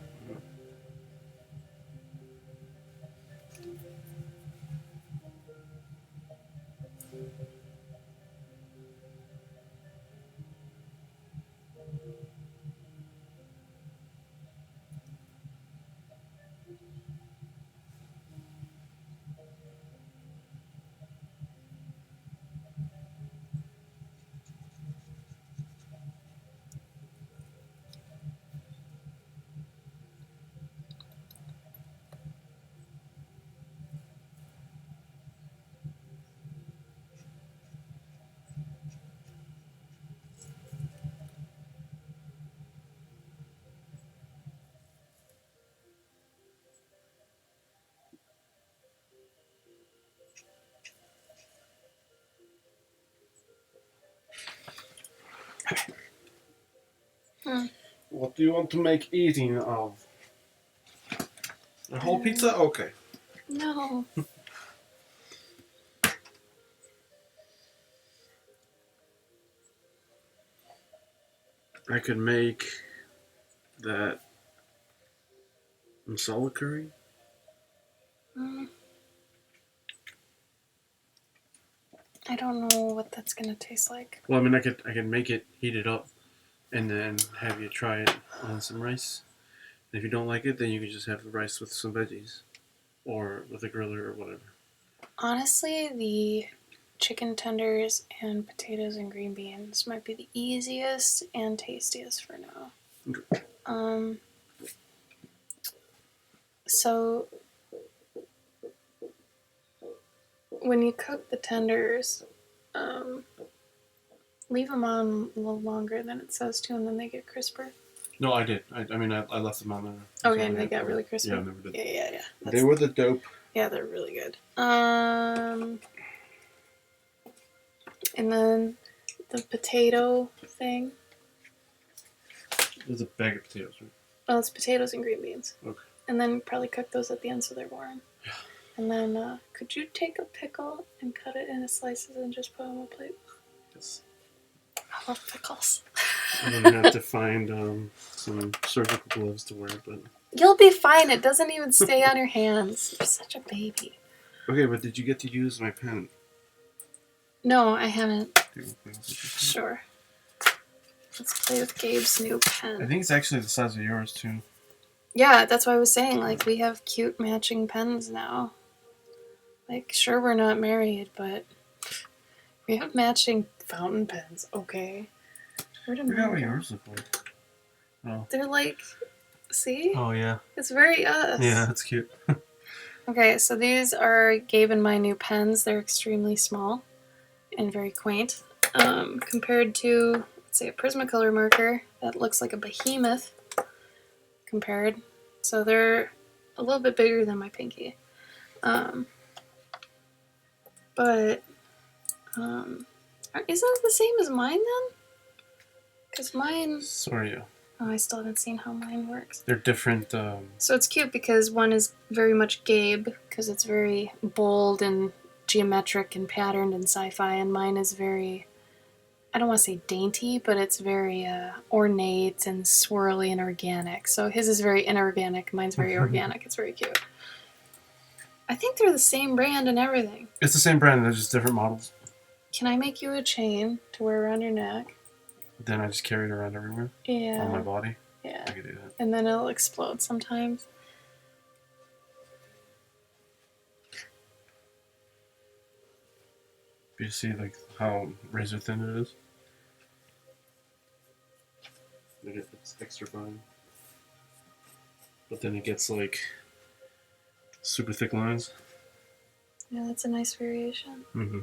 What do you want to make eating of? A whole pizza? Okay. No. I could make that masala curry. I don't know what that's gonna taste like. Well, I mean, I could make it, heat it up, and then have you try it on some rice. And if you don't like it, then you can just have the rice with some veggies, or with a griller or whatever. Honestly, the chicken tenders and potatoes and green beans might be the easiest and tastiest for now. Okay. So when you cook the tenders, leave them on a little longer than it says to, and then they get crisper. No, I did. I left them on there. Okay, and they got really crispy. Yeah, I never did. Yeah. They were the dope. Yeah, they're really good. And then the potato thing. There's a bag of potatoes, right? Oh, it's potatoes and green beans. Okay. And then probably cook those at the end so they're warm. Yeah. And then, could you take a pickle and cut it into slices and just put it on a plate? Yes. I love pickles. I'm gonna have to find some surgical gloves to wear, but. You'll be fine. It doesn't even stay on your hands. You're such a baby. Okay, but did you get to use my pen? No, I haven't. Okay, Sure. Let's play with Gabe's new pen. I think it's actually the size of yours too. Yeah, that's why I was saying, like, we have cute matching pens now. Like, sure, we're not married, but we have matching fountain pens. Okay. I forgot what yours look like. Oh. They're like, see? Oh, yeah. It's very us. Yeah, that's cute. Okay, so these are Gabe and my new pens. They're extremely small and very quaint. Compared to, let's say, a Prismacolor marker that looks like a behemoth compared. So they're a little bit bigger than my pinky. But isn't it the same as mine then? Because mine... Sorry, yeah. Oh, I still haven't seen how mine works. They're different. So it's cute because one is very much Gabe, because it's very bold and geometric and patterned and sci-fi, and mine is very, I don't want to say dainty, but it's very ornate and swirly and organic. So his is very inorganic, mine's very organic. It's very cute. I think they're the same brand and everything. It's the same brand, they're just different models. Can I make you a chain to wear around your neck? Then I just carry it around everywhere? Yeah. On my body? Yeah. I could do that. And then it'll explode sometimes. Do you see like how razor thin it is? Like if it's extra fine. But then it gets like super thick lines. Yeah, that's a nice variation. Mm-hmm.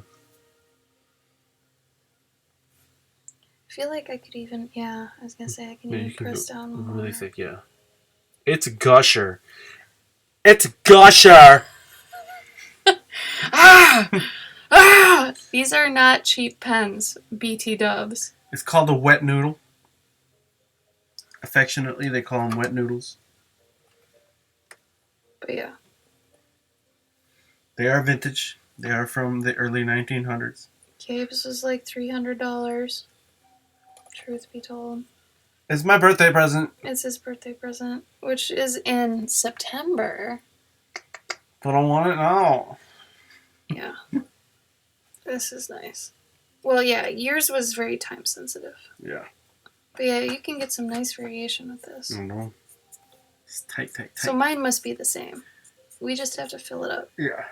I feel like I could even, I was gonna say I can even press down more. Really thick, yeah. It's a gusher. It's a gusher! Ah! Ah! These are not cheap pens, BT dubs. It's called a wet noodle. Affectionately, they call them wet noodles. But yeah. They are vintage. They are from the early 1900s. Gabe's was like $300. Truth be told. It's my birthday present. It's his birthday present, which is in September. But I want it now. Yeah. This is nice. Well, yeah, yours was very time sensitive. Yeah. But yeah, you can get some nice variation with this. I don't know. It's tight. So mine must be the same. We just have to fill it up. Yeah.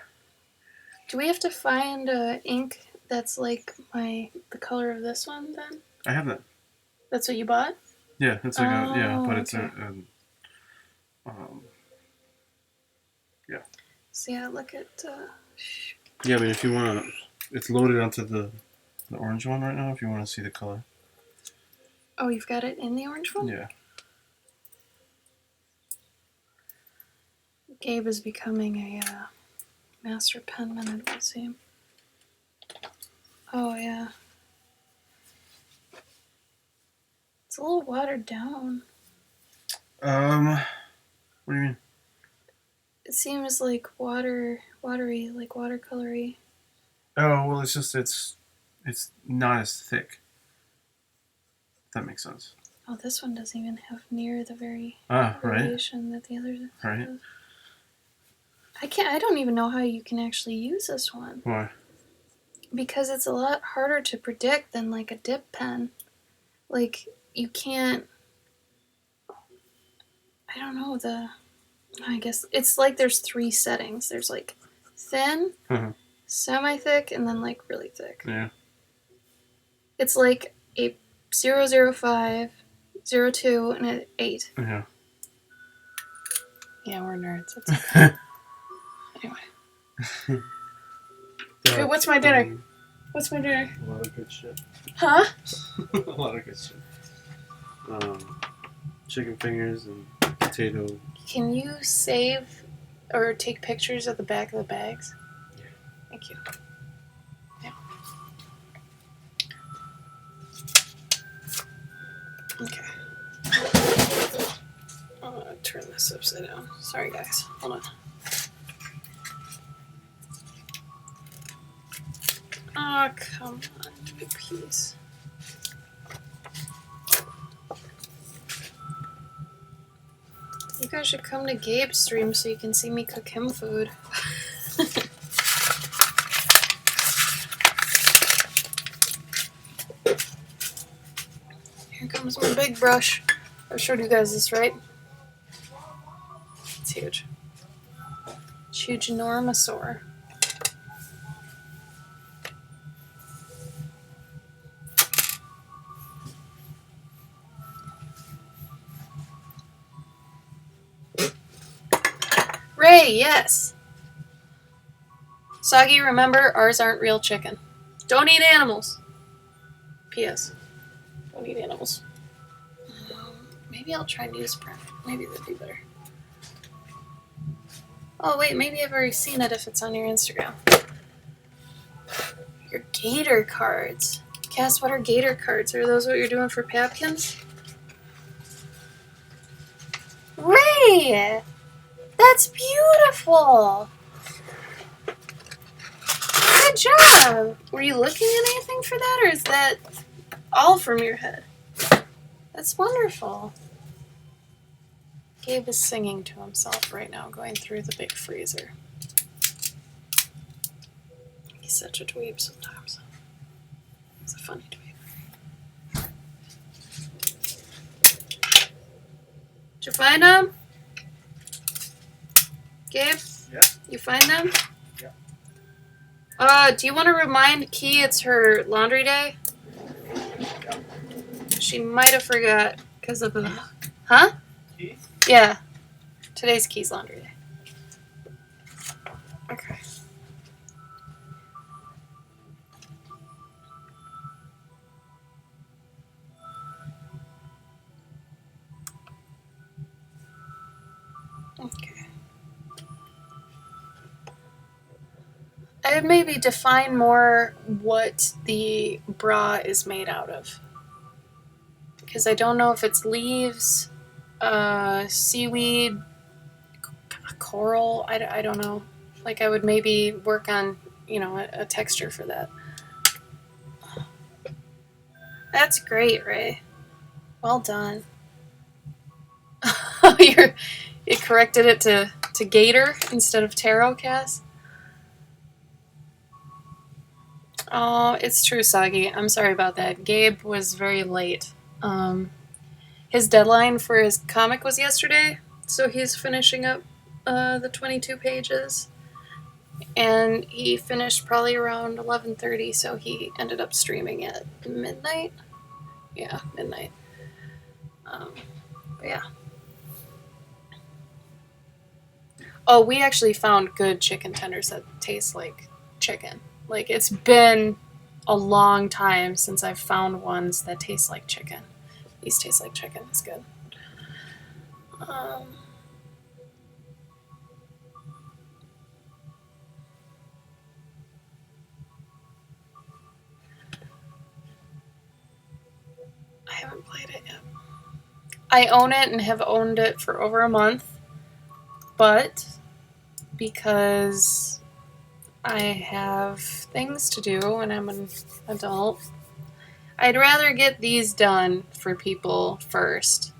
Do we have to find ink that's like the color of this one then? I have that. That's what you bought? Yeah, it's like but it's okay. yeah. So yeah, look at. Yeah, but if you want to, it's loaded onto the orange one right now. If you want to see the color. Oh, you've got it in the orange one? Yeah. Gabe is becoming a master penman, it would seem. Oh, yeah. It's a little watered down. What do you mean? It seems like watery, like watercolory. Oh, well, it's just, it's not as thick. If that makes sense. Oh, this one doesn't even have near the right. variation that the others have. Right. I don't even know how you can actually use this one. Why? Because it's a lot harder to predict than like a dip pen. Like, you can't, I don't know, I guess it's like there's 3 settings. There's like thin, semi-thick, and then like really thick. Yeah. It's like a 005, 02, and an 8. Yeah. Yeah, we're nerds. That's okay. Anyway. Hey, what's my dinner? What's my dinner? A lot of good shit. Huh? A lot of good shit. Chicken fingers and potato. Can you save or take pictures of the back of the bags? Yeah. Thank you. Yeah. Okay. I'm gonna turn this upside down. Sorry, guys. Hold on. Oh, come on, big piece. You guys should come to Gabe's stream so you can see me cook him food. Here comes my big brush. I've showed you guys this, right? It's huge. It's huge, enormosaur. Ray, yes. Soggy, remember, ours aren't real chicken. Don't eat animals. P.S. Don't eat animals. Maybe I'll try newsprint. Maybe that'd be better. Oh, wait, maybe I've already seen it if it's on your Instagram. Your gator cards. Cass, what are gator cards? Are those what you're doing for Papkins? Ray! That's beautiful! Good job! Were you looking at anything for that, or is that all from your head? That's wonderful. Gabe is singing to himself right now, going through the big freezer. He's such a dweeb sometimes. He's a funny dweeb. Did you find them? Gabe? Yeah. You find them? Yeah. Do you want to remind Key it's her laundry day? Yeah. She might have forgot. Because of the... Huh? Yeah. Today's Keys laundry day. Okay. Okay. I would maybe define more what the bra is made out of. Because I don't know if it's leaves, seaweed, coral, I don't know. Like, I would maybe work on, a texture for that. That's great, Ray. Well done. You corrected it to gator instead of tarot, Cass? Oh, it's true, Sagi. I'm sorry about that. Gabe was very late. His deadline for his comic was yesterday, so he's finishing up the 22 pages. And he finished probably around 11:30, so he ended up streaming at midnight. Yeah, midnight. But yeah. Oh, we actually found good chicken tenders that taste like chicken. Like, it's been a long time since I've found ones that taste like chicken. These taste like chicken. It's good. I haven't played it yet. I own it and have owned it for over a month, but because I have things to do when I'm an adult, I'd rather get these done for people first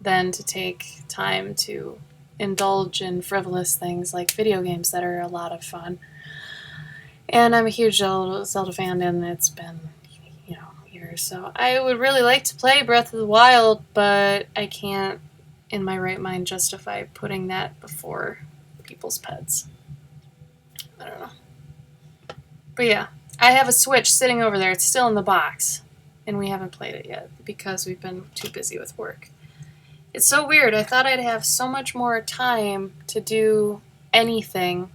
than to take time to indulge in frivolous things like video games that are a lot of fun. And I'm a huge Zelda fan, and it's been, years. So I would really like to play Breath of the Wild, but I can't, in my right mind, justify putting that before people's pets. I don't know. But yeah, I have a Switch sitting over there. It's still in the box, and we haven't played it yet because we've been too busy with work. It's so weird. I thought I'd have so much more time to do anything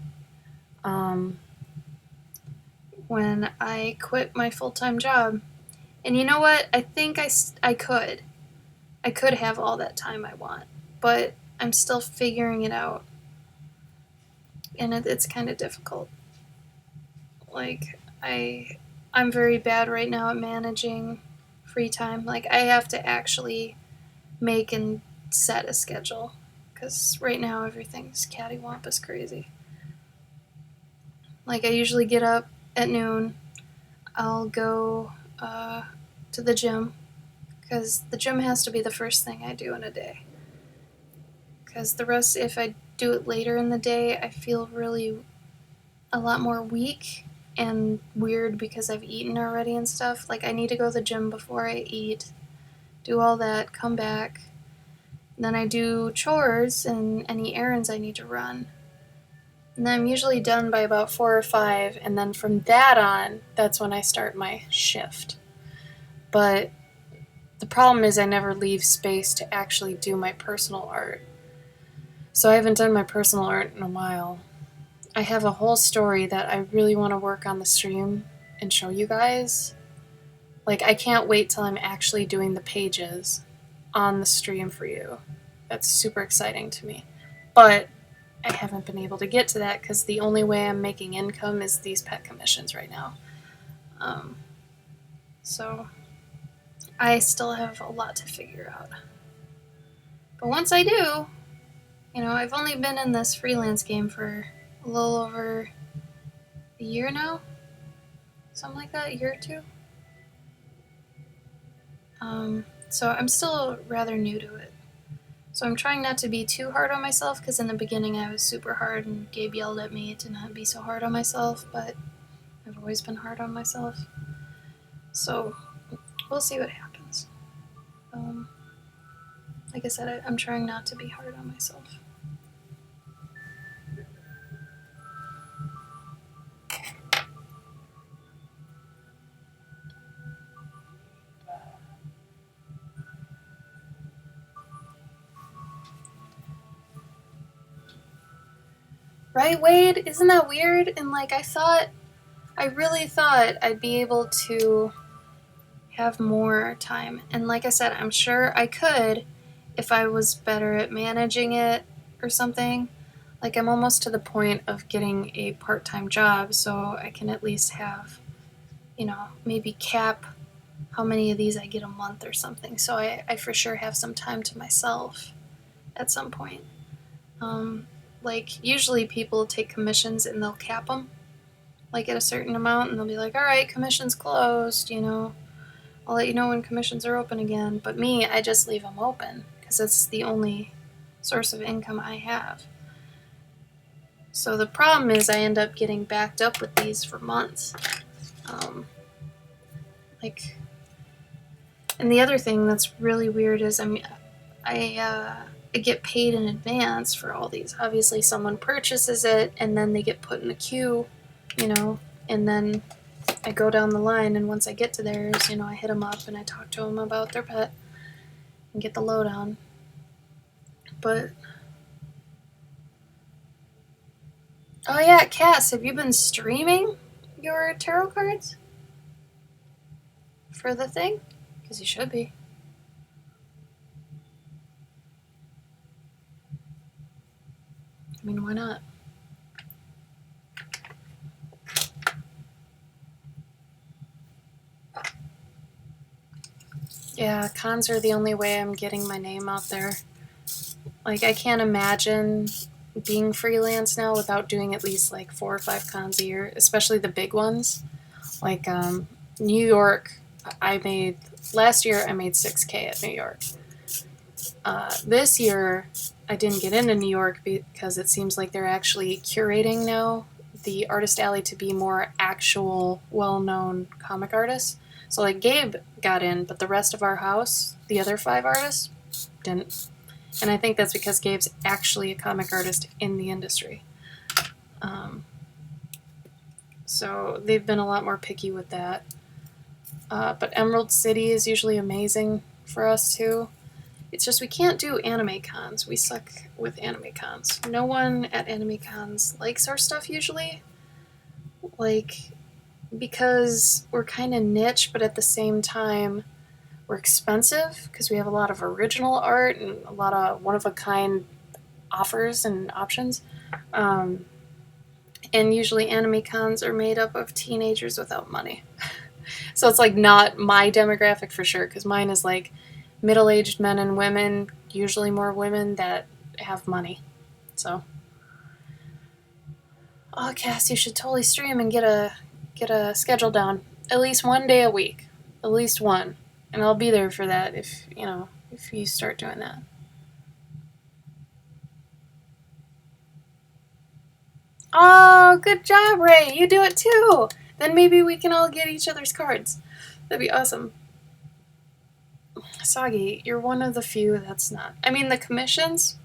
when I quit my full-time job. And you know what? I think I could. I could have all that time I want, but I'm still figuring it out. And it's kind of difficult. Like, I'm very bad right now at managing free time. Like, I have to actually make and set a schedule, because right now everything's cattywampus crazy. Like, I usually get up at noon. I'll go to the gym, because the gym has to be the first thing I do in a day. Because the rest, if I do it later in the day, I feel really a lot more weak and weird because I've eaten already and stuff. Like, I need to go to the gym before I eat, do all that, come back. Then I do chores and any errands I need to run. And then I'm usually done by about 4 or 5, and then from that on, that's when I start my shift. But the problem is I never leave space to actually do my personal art. So I haven't done my personal art in a while. I have a whole story that I really want to work on the stream and show you guys. Like, I can't wait till I'm actually doing the pages on the stream for you. That's super exciting to me. But I haven't been able to get to that because the only way I'm making income is these pet commissions right now. So I still have a lot to figure out. But once I do, I've only been in this freelance game for a little over a year now. Something like that, a year or two. So I'm still rather new to it. So I'm trying not to be too hard on myself, because in the beginning I was super hard and Gabe yelled at me to not be so hard on myself, but I've always been hard on myself. So we'll see what happens. Like I said, I'm trying not to be hard on myself. Right, Wade? Isn't that weird? And like, I really thought I'd be able to have more time. And like I said, I'm sure I could if I was better at managing it or something. Like, I'm almost to the point of getting a part time job so I can at least have, maybe cap how many of these I get a month or something. So I for sure have some time to myself at some point. Um, like, usually people take commissions and they'll cap them, like, at a certain amount, and they'll be like, all right, commission's closed, I'll let you know when commissions are open again. But me, I just leave them open because it's the only source of income I have. So the problem is I end up getting backed up with these for months. Um, like, and the other thing that's really weird is I get paid in advance for all these. Obviously, someone purchases it and then they get put in a queue, and then I go down the line, and once I get to theirs, I hit them up and I talk to them about their pet and get the lowdown. But oh yeah, Cass, have you been streaming your tarot cards for the thing? Because you should be. I mean, why not? Yeah, cons are the only way I'm getting my name out there. Like, I can't imagine being freelance now without doing at least like 4 or 5 cons a year, especially the big ones. Like New York, last year I made 6K at New York. This year I didn't get into New York because it seems like they're actually curating now the Artist Alley to be more actual, well-known comic artists. So like Gabe got in, but the rest of our house, the other 5 artists, didn't. And I think that's because Gabe's actually a comic artist in the industry. So they've been a lot more picky with that. But Emerald City is usually amazing for us too. It's just we can't do anime cons. We suck with anime cons. No one at anime cons likes our stuff usually. Like, because we're kind of niche, but at the same time, we're expensive because we have a lot of original art and a lot of one-of-a-kind offers and options. And usually anime cons are made up of teenagers without money. So it's like not my demographic for sure, because mine is like middle-aged men and women, usually more women that have money. So, oh, Cass, you should totally stream and get a schedule down. At least one day a week, at least one, and I'll be there for that if you start doing that. Oh, good job, Ray. You do it too. Then maybe we can all get each other's cards. That'd be awesome. Sagi, you're one of the few that's not. I mean, the commissions,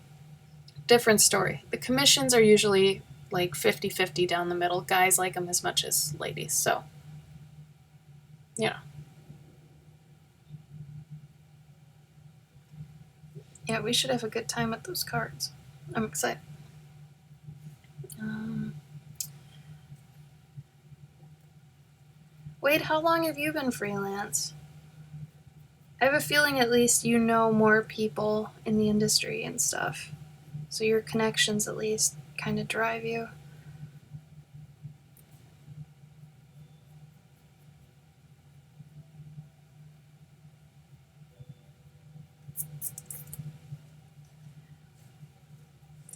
different story. The commissions are usually like 50-50 down the middle. Guys like them as much as ladies, so, yeah. Yeah, we should have a good time with those cards. I'm excited. Wade, how long have you been freelance? I have a feeling at least you know more people in the industry and stuff. So your connections at least kind of drive you.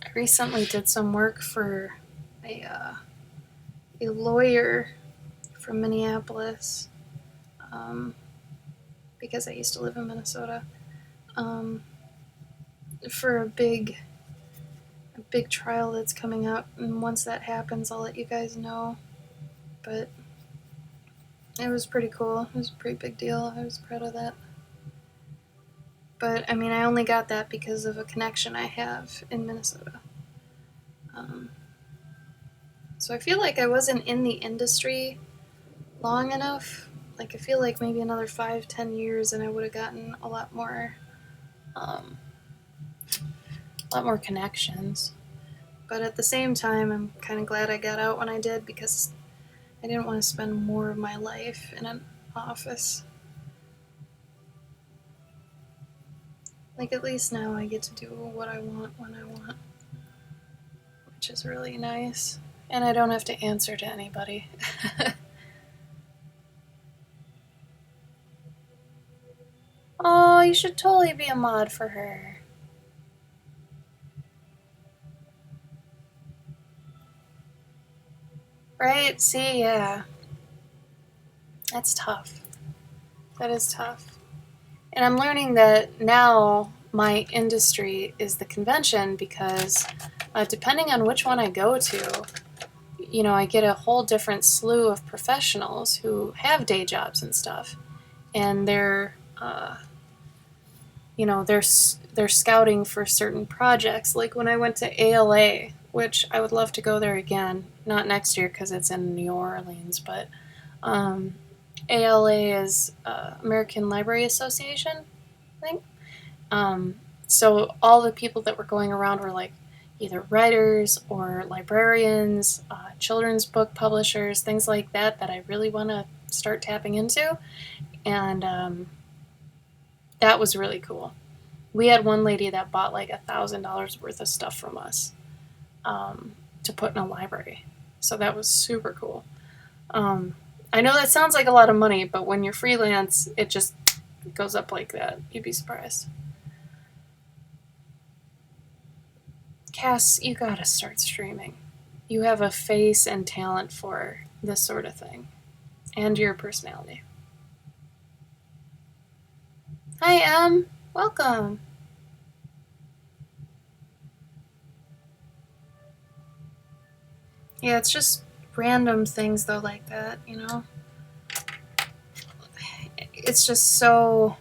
I recently did some work for a lawyer from Minneapolis, because I used to live in Minnesota, for a big trial that's coming up. And once that happens, I'll let you guys know. But it was pretty cool. It was a pretty big deal. I was proud of that. But I mean, I only got that because of a connection I have in Minnesota. So I feel like I wasn't in the industry long enough. Like, I feel like maybe another 5-10 years and I would have gotten a lot more connections. But at the same time, I'm kind of glad I got out when I did because I didn't want to spend more of my life in an office. Like, at least now I get to do what I want when I want, which is really nice. And I don't have to answer to anybody. Oh, you should totally be a mod for her. Right? See, yeah. That's tough. That is tough. And I'm learning that now my industry is the convention because depending on which one I go to, I get a whole different slew of professionals who have day jobs and stuff. And they're scouting for certain projects. Like when I went to ALA, which I would love to go there again, not next year because it's in New Orleans, but ALA is American Library Association, I think. So all the people that were going around were like either writers or librarians, children's book publishers, things like that I really want to start tapping into. And that was really cool. We had one lady that bought like $1,000 worth of stuff from us to put in a library. So that was super cool. I know that sounds like a lot of money, but when you're freelance, it just goes up like that. You'd be surprised. Cass, you gotta start streaming. You have a face and talent for this sort of thing. And your personality. Hi, Em. Welcome. Yeah, it's just random things, though, like that, It's just so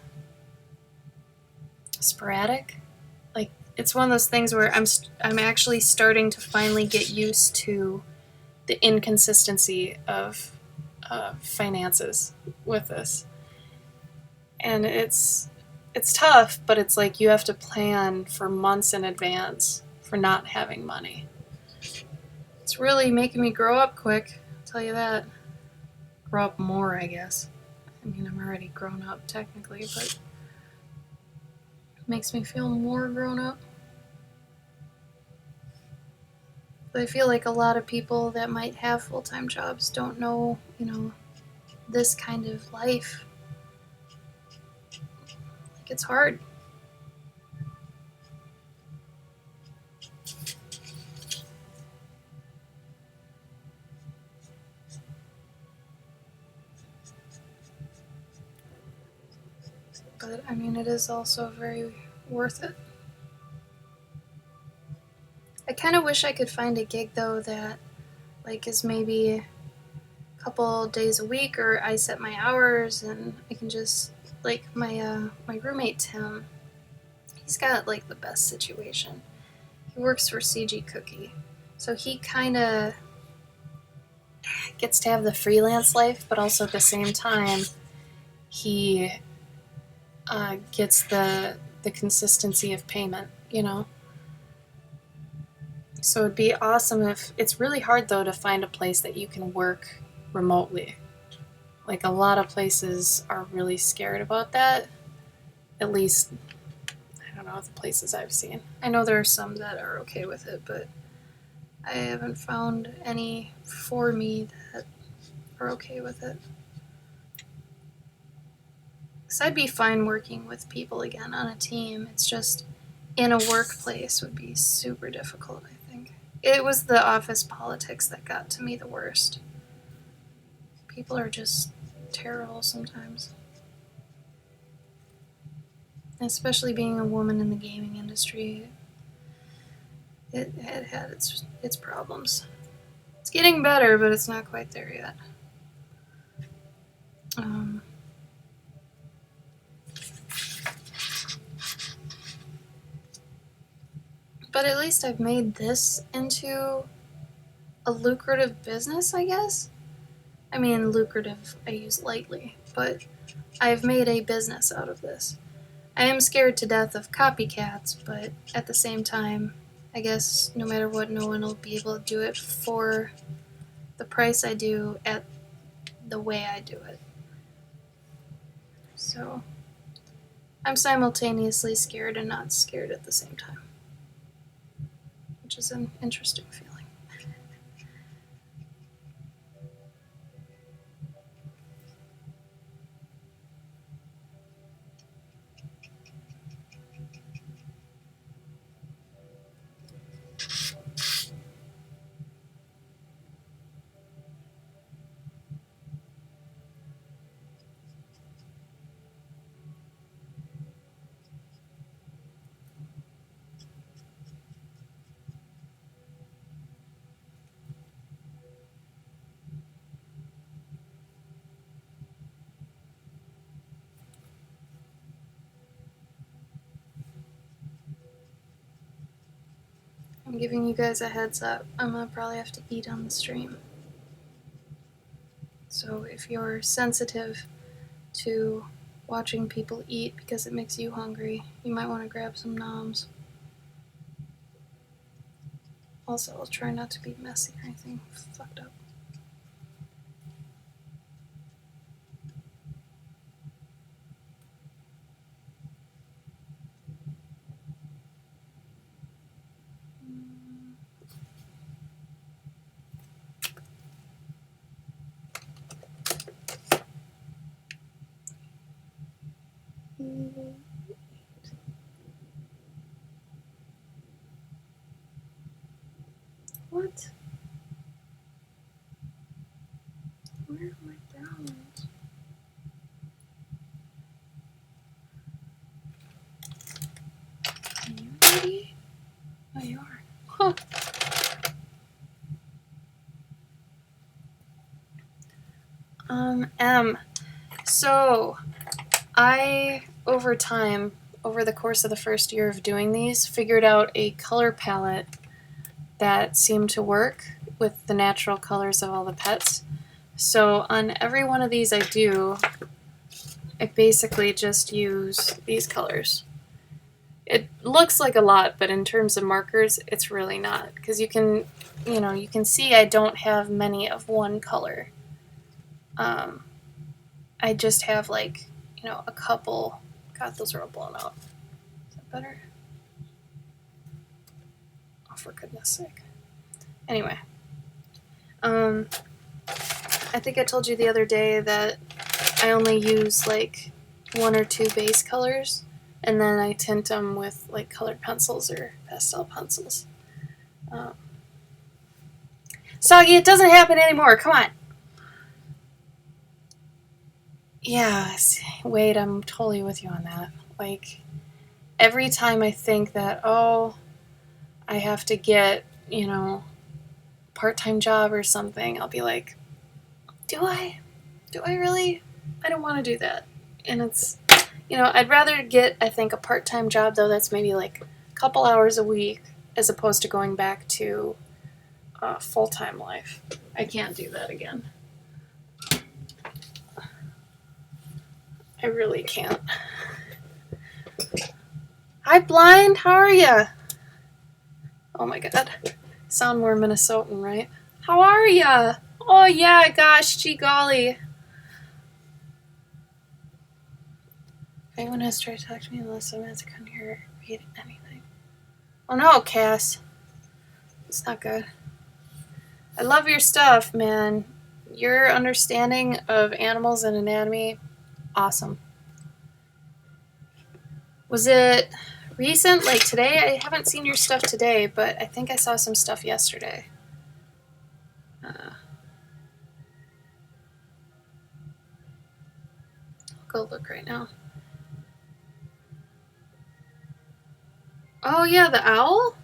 sporadic. Like, it's one of those things where I'm actually starting to finally get used to the inconsistency of finances with this. And it's tough, but it's like you have to plan for months in advance for not having money. It's really making me grow up quick, I'll tell you that. Grow up more, I guess. I mean, I'm already grown up technically, but it makes me feel more grown up. But I feel like a lot of people that might have full-time jobs don't know, this kind of life. Like, it's hard. But, I mean, it is also very worth it. I kind of wish I could find a gig, though, that, like, is maybe a couple days a week, or I set my hours, and I can just, like, my roommate, Tim, he's got, like, the best situation. He works for CG Cookie, so he kind of gets to have the freelance life, but also at the same time, he gets the consistency of payment, So it'd be awesome if... It's really hard, though, to find a place that you can work remotely. Like, a lot of places are really scared about that. At least, I don't know, the places I've seen. I know there are some that are okay with it, but I haven't found any for me that are okay with it. Because I'd be fine working with people again on a team. It's just in a workplace would be super difficult, I think. It was the office politics that got to me the worst. People are just terrible sometimes. Especially being a woman in the gaming industry, it had its problems. It's getting better, but it's not quite there yet. But at least I've made this into a lucrative business, I guess. I mean, lucrative I use lightly, but I've made a business out of this. I am scared to death of copycats, but at the same time, I guess no matter what, no one will be able to do it for the price I do at the way I do it. So I'm simultaneously scared and not scared at the same time, which is an interesting feeling. I'm giving you guys a heads up. I'm gonna probably have to eat on the stream. So if you're sensitive to watching people eat because it makes you hungry, you might want to grab some noms. Also, I'll try not to be messy or anything fucked up. What? Where are my browns? Are you ready? Oh, you are. Huh. So I, over time, over the course of the first year of doing these, figured out a color palette that seemed to work with the natural colors of all the pets. So on every one of these I do, I basically just use these colors. It looks like a lot, but in terms of markers, it's really not. Because you can see I don't have many of one color. I just have a couple. God, those are all blown out. Is that better? Oh, for goodness sake. Anyway. I think I told you the other day that I only use one or two base colors, and then I tint them with colored pencils or pastel pencils. Soggy, it doesn't happen anymore. Come on. Yeah, wait, I'm totally with you on that. Every time I think that, I have to get, a part-time job or something, I'll be like, do I? Do I really? I don't want to do that. And it's, I'd rather get, I think, a part-time job, though, that's maybe a couple hours a week, as opposed to going back to full-time life. I can't do that again. I really can't. Hi, Blind. How are ya? Oh my god. Sound more Minnesotan, right? How are ya? Oh yeah, gosh, gee golly. If anyone has tried to talk to me the last 7 minutes, I couldn't hear or read anything. Oh no, Cass. It's not good. I love your stuff, man. Your understanding of animals and anatomy, awesome. Was it recent, today? I haven't seen your stuff today, but I think I saw some stuff yesterday. I'll go look right now. Oh yeah, the owl?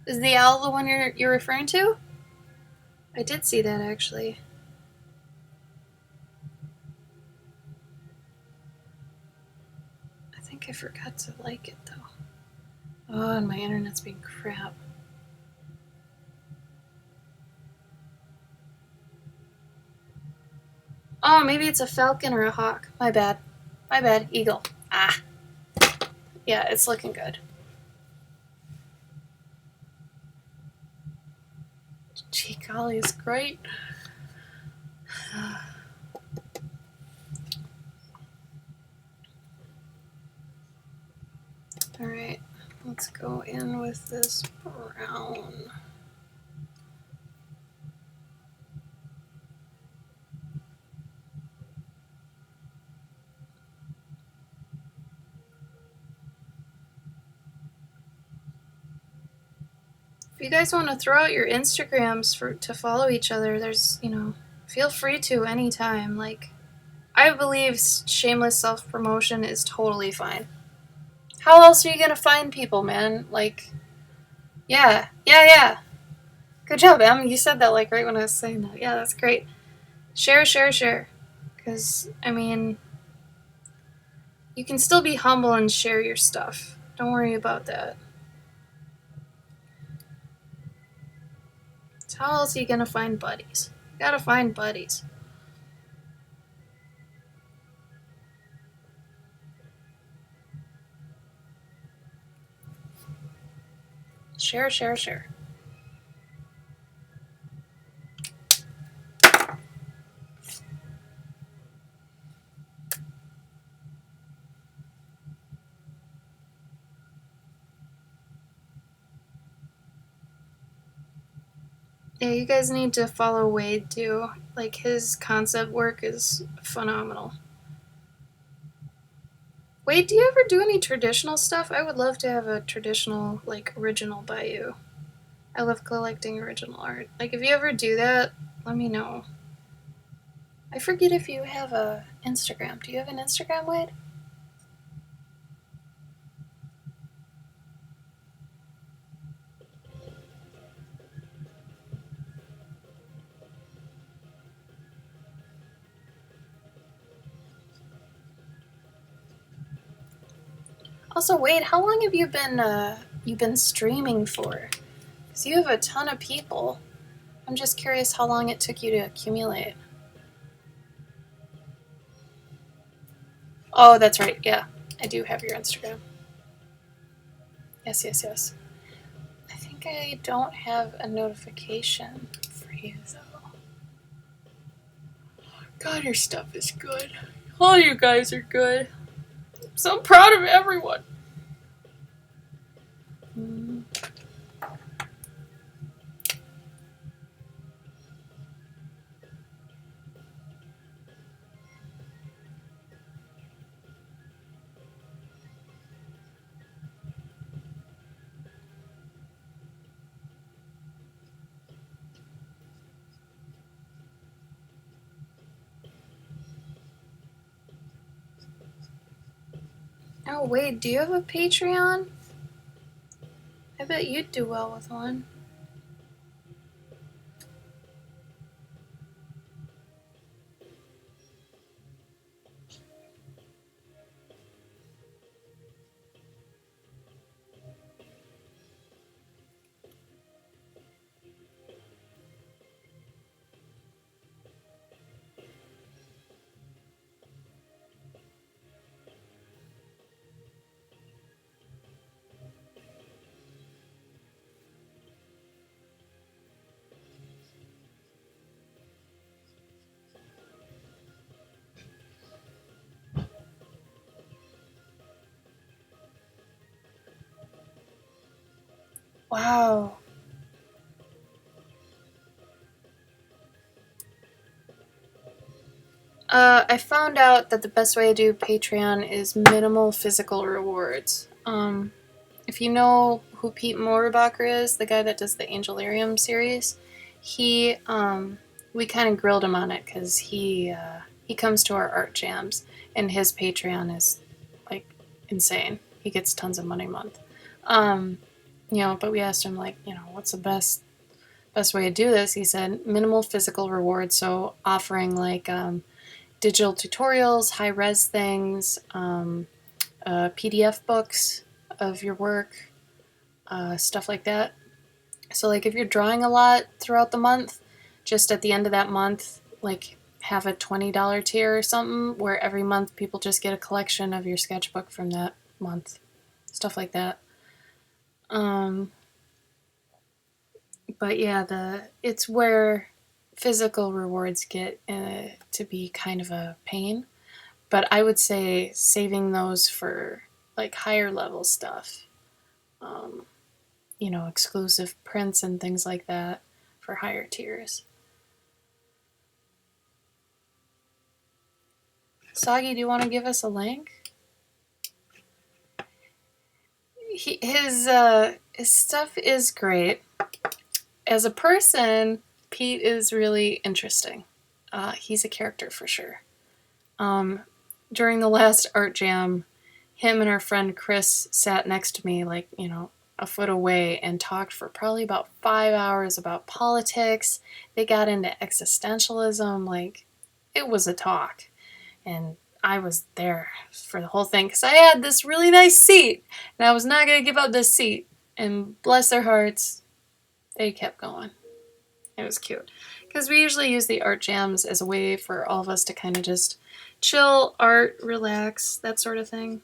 Is the owl the one you're referring to? I did see that, actually. I think I forgot to like it, though. Oh, and my internet's being crap. Oh, maybe it's a falcon or a hawk. My bad. My bad. Eagle. Ah. Yeah, it's looking good. golly, it's great. Alright, let's go in with this brown. If you guys want to throw out your Instagrams to follow each other, there's, feel free to anytime. Like, I believe shameless self-promotion is totally fine. How else are you gonna find people, man? Like, yeah. Good job, Em. You said that, like, right when I was saying that. Yeah, that's great. Share. Because, you can still be humble and share your stuff. Don't worry about that. So how else are you gonna find buddies? You gotta find buddies. Share. Yeah, you guys need to follow Wade too. Like, his concept work is phenomenal. Wade, do you ever do any traditional stuff? I would love to have a traditional, like, original by you. I love collecting original art. Like, if you ever do that, let me know. I forget if you have a Instagram. Do you have an Instagram, Wade? Also, Wade, how long have you been streaming for? Because you have a ton of people. I'm just curious how long it took you to accumulate. Oh, that's right. Yeah, I do have your Instagram. Yes. I think I don't have a notification for you, though. God, your stuff is good. All you guys are good. I'm so proud of everyone. Oh, Wade, do you have a Patreon? I bet you'd do well with one. Wow. I found out that the best way to do Patreon is minimal physical rewards. If you know who Pete Morabacher is, the guy that does the Angelarium series, we kind of grilled him on it because he comes to our art jams, and his Patreon is, like, insane. He gets tons of money a month. But we asked him, like, what's the best way to do this? He said minimal physical rewards, so offering, like, digital tutorials, high-res things, PDF books of your work, stuff like that. So, like, if you're drawing a lot throughout the month, just at the end of that month, like, have a $20 tier or something where every month people just get a collection of your sketchbook from that month. Stuff like that. But yeah, it's where physical rewards get to be kind of a pain. But I would say saving those for like higher level stuff, um, exclusive prints and things like that for higher tiers. Sagi, do you want to give us a link? His stuff is great. As a person, Pete is really interesting. He's a character for sure. Um, During the last art jam, him and our friend Chris sat next to me, like, a foot away, and talked for probably about 5 hours about politics. They got into existentialism. Like, it was a talk. And I was there for the whole thing because I had this really nice seat, and I was not going to give up this seat. And bless their hearts, they kept going. It was cute. Because we usually use the art jams as a way for all of us to kind of just chill, art, relax, that sort of thing.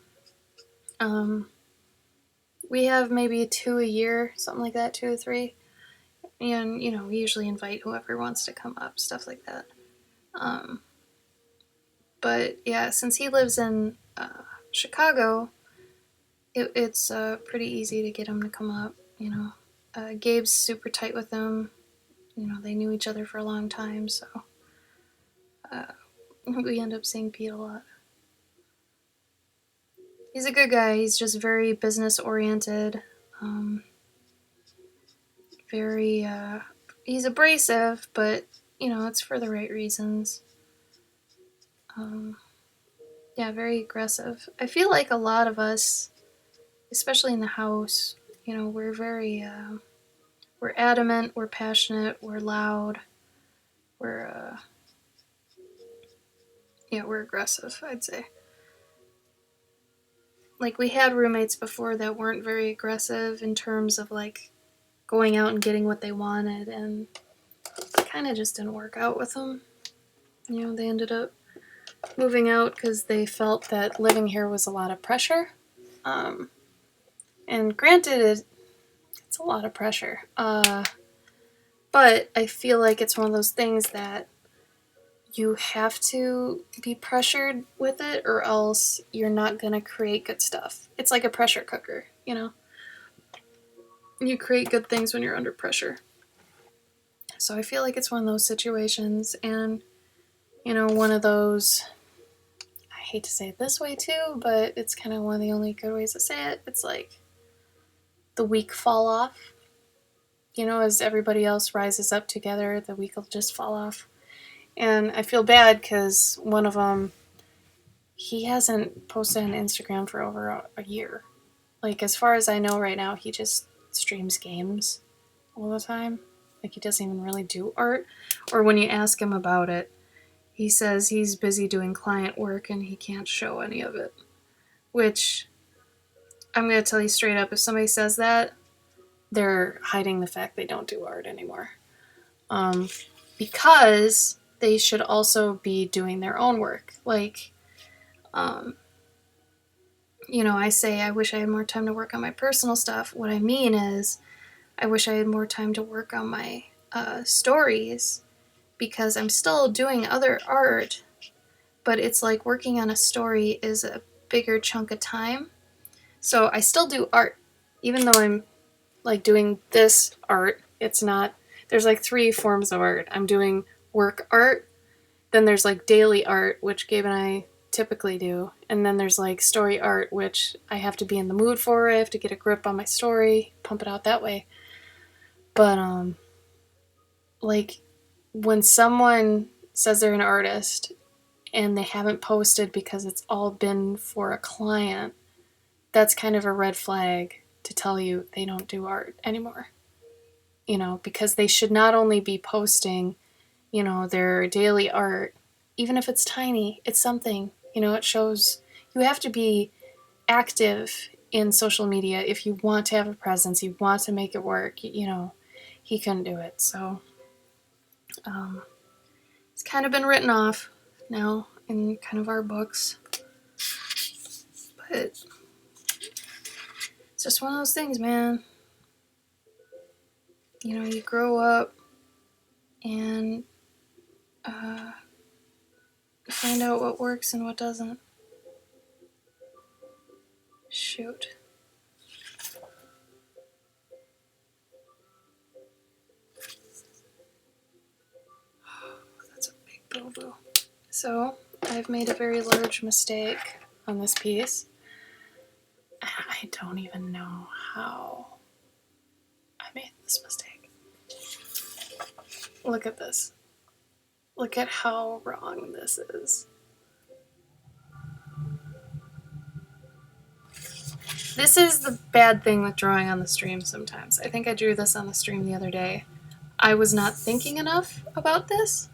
We have maybe 2 a year, something like that, 2 or 3. And, we usually invite whoever wants to come up, stuff like that. But yeah, since he lives in Chicago, it's pretty easy to get him to come up, Gabe's super tight with him. They knew each other for a long time, so we end up seeing Pete a lot. He's a good guy. He's just very business oriented. Very, he's abrasive, but it's for the right reasons. Yeah, very aggressive. I feel like a lot of us, especially in the house, we're very, we're adamant, we're passionate, we're loud, we're, we're aggressive, I'd say. Like, we had roommates before that weren't very aggressive in terms of, like, going out and getting what they wanted, and it kind of just didn't work out with them. They ended up moving out because they felt that living here was a lot of pressure. And granted, it's a lot of pressure. But I feel like it's one of those things that you have to be pressured with it, or else you're not going to create good stuff. It's like a pressure cooker, You create good things when you're under pressure. So I feel like it's one of those situations, and, one of those, I hate to say it this way too, but it's kind of one of the only good ways to say it. It's like the week fall off. As everybody else rises up together, the week will just fall off. And I feel bad because one of them, he hasn't posted on Instagram for over a year. Like, as far as I know right now, he just streams games all the time. Like, he doesn't even really do art. Or when you ask him about it, he says he's busy doing client work and he can't show any of it. Which, I'm going to tell you straight up, if somebody says that, they're hiding the fact they don't do art anymore. Because they should also be doing their own work. Like, I say I wish I had more time to work on my personal stuff. What I mean is, I wish I had more time to work on my stories, because I'm still doing other art, but it's like working on a story is a bigger chunk of time. So I still do art, even though I'm like doing this art. It's not, there's like 3 forms of art. I'm doing work art, then there's like daily art, which Gabe and I typically do, and then there's like story art, which I have to be in the mood for. I have to get a grip on my story, pump it out that way. But like, when someone says they're an artist and they haven't posted because it's all been for a client, that's kind of a red flag to tell you they don't do art anymore. Because they should not only be posting, their daily art, even if it's tiny, it's something. It shows you have to be active in social media if you want to have a presence, you want to make it work. He couldn't do it. So it's kind of been written off now in kind of our books. But it's just one of those things, man. you grow up and find out what works and what doesn't. Shoot. That's a big boo-boo. So, I've made a very large mistake on this piece. I don't even know how I made this mistake. Look at this. Look at how wrong this is. This is the bad thing with drawing on the stream sometimes. I think I drew this on the stream the other day. I was not thinking enough about this,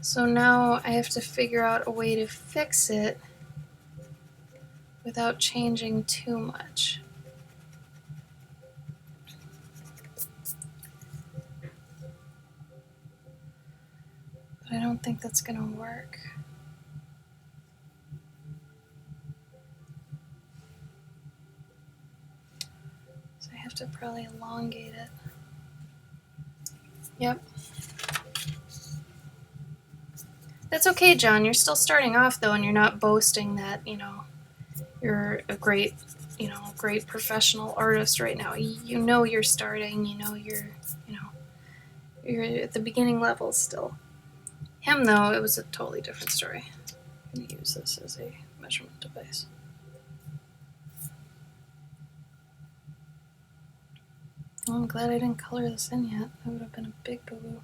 so now I have to figure out a way to fix it without changing too much. But I don't think that's gonna work. So I have to probably elongate it. Yep. That's okay, John. You're still starting off though, and you're not boasting that, you're a great, great professional artist right now. You know you're starting, you're at the beginning levels still. Him though, it was a totally different story. I'm gonna use this as a measurement device. Well, I'm glad I didn't color this in yet. That would have been a big boo-boo.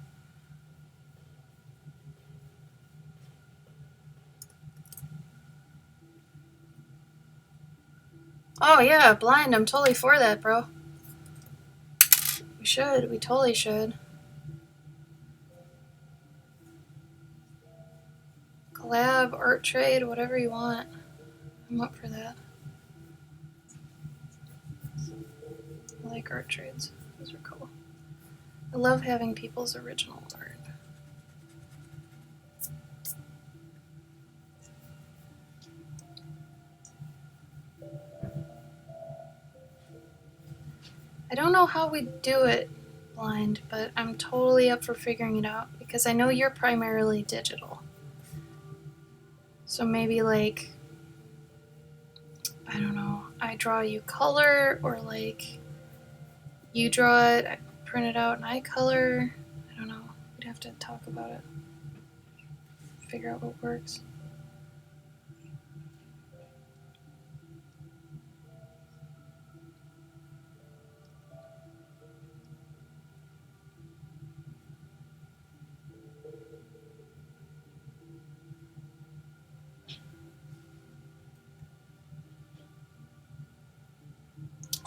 Oh yeah, blind. I'm totally for that, bro. We should. We totally should. Collab, art trade, whatever you want. I'm up for that. I like art trades. Those are cool. I love having people's original art. I don't know how we do it blind, but I'm totally up for figuring it out because I know you're primarily digital. So maybe like, I don't know, I draw you color, or like you draw it, I print it out and I color. I don't know. We'd have to talk about it. Figure out what works.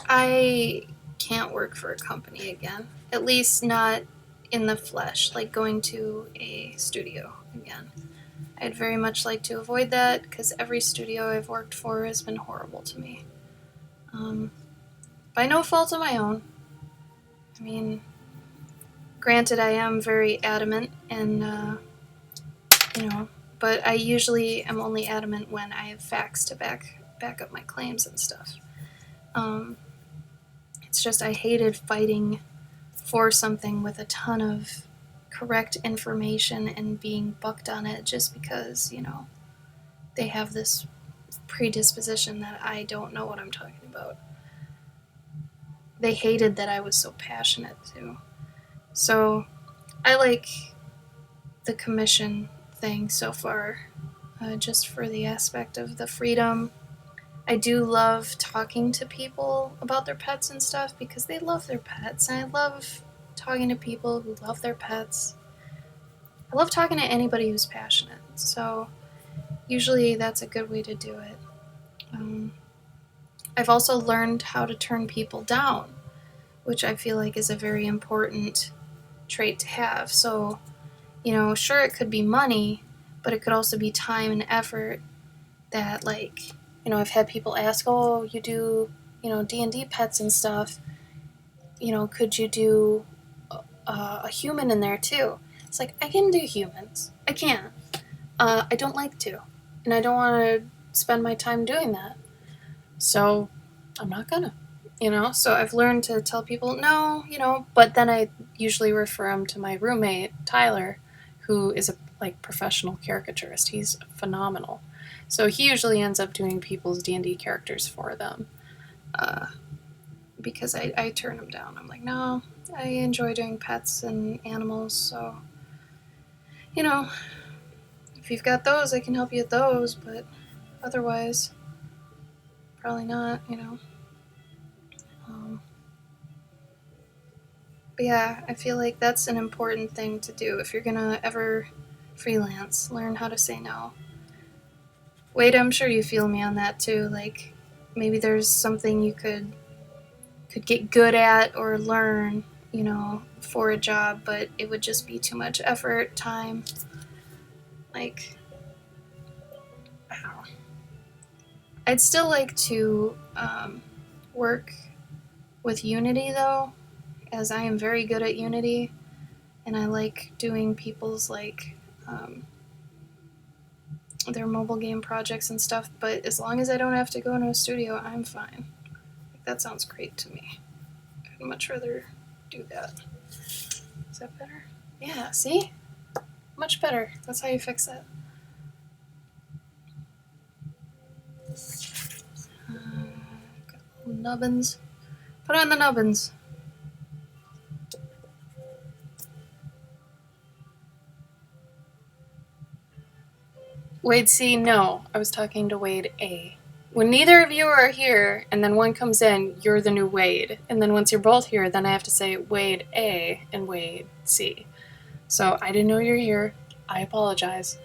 I can't work for a company again. At least not in the flesh, like going to a studio again. I'd very much like to avoid that because every studio I've worked for has been horrible to me. By no fault of my own. I mean, granted, I am very adamant and, but I usually am only adamant when I have facts to back up my claims and stuff. It's just I hated fighting for something with a ton of correct information and being bucked on it just because, they have this predisposition that I don't know what I'm talking about. They hated that I was so passionate too. So I like the commission thing so far, just for the aspect of the freedom. I do love talking to people about their pets and stuff because they love their pets, and I love talking to people who love their pets. I love talking to anybody who's passionate, so usually that's a good way to do it. I've also learned how to turn people down, which I feel like is a very important trait to have. So, sure, it could be money, but it could also be time and effort that, like, I've had people ask, oh, you do, D&D pets and stuff, could you do a human in there too? It's like, I can do humans. I can. I don't like to, and I don't want to spend my time doing that. So I'm not gonna. So I've learned to tell people no, but then I usually refer them to my roommate, Tyler, who is a professional caricaturist. He's phenomenal. So he usually ends up doing people's D&D characters for them. Because I turn them down. I'm like, no, I enjoy doing pets and animals, so, if you've got those, I can help you with those, but otherwise, probably not. Um, but yeah, I feel like that's an important thing to do. If you're gonna ever freelance, learn how to say no. Wade, I'm sure you feel me on that too. Like, maybe there's something you could get good at or learn, for a job, but it would just be too much effort, time. Like, I don't know. I'd still like to work with Unity though, as I am very good at Unity, and I like doing people's their mobile game projects and stuff. But as long as I don't have to go into a studio, I'm fine. That sounds great to me. I'd much rather do that. Is that better? Yeah. See, much better. That's how you fix it. Got little nubbins. Put on the nubbins. Wade C, no. I was talking to Wade A. When neither of you are here, and then one comes in, you're the new Wade. And then once you're both here, then I have to say Wade A and Wade C. So I didn't know you're here. I apologize.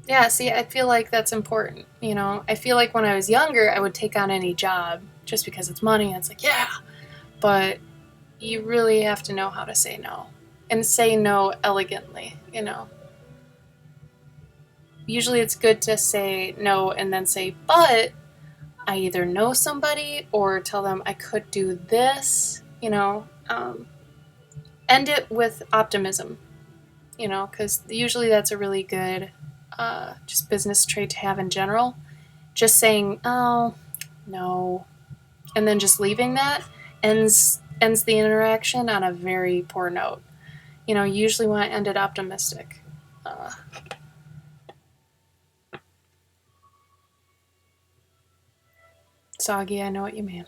Yeah, see, I feel like that's important. I feel like when I was younger, I would take on any job just because it's money. And it's like, yeah. But you really have to know how to say no. And say no elegantly. Usually it's good to say no and then say, but I either know somebody or tell them I could do this. End it with optimism, because usually that's a really good just business trait to have in general. Just saying, oh, no, and then just leaving that ends the interaction on a very poor note. You usually want to end it optimistic. Soggy, I know what you mean.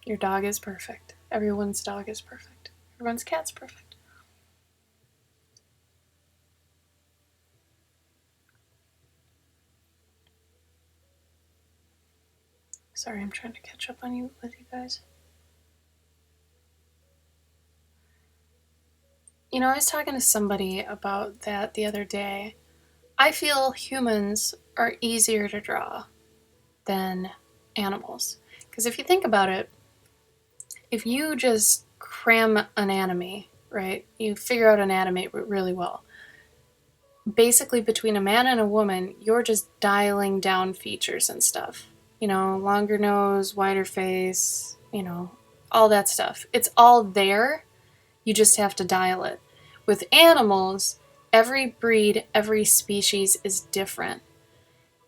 Your dog is perfect. Everyone's dog is perfect. Everyone's cat's perfect. Sorry, I'm trying to catch up on you with you guys. I was talking to somebody about that the other day. I feel humans are easier to draw than animals. Because if you think about it, if you just cram anatomy, right, you figure out anatomy really well. Basically, between a man and a woman, you're just dialing down features and stuff. Longer nose, wider face, all that stuff. It's all there. You just have to dial it. With animals, every breed, every species is different.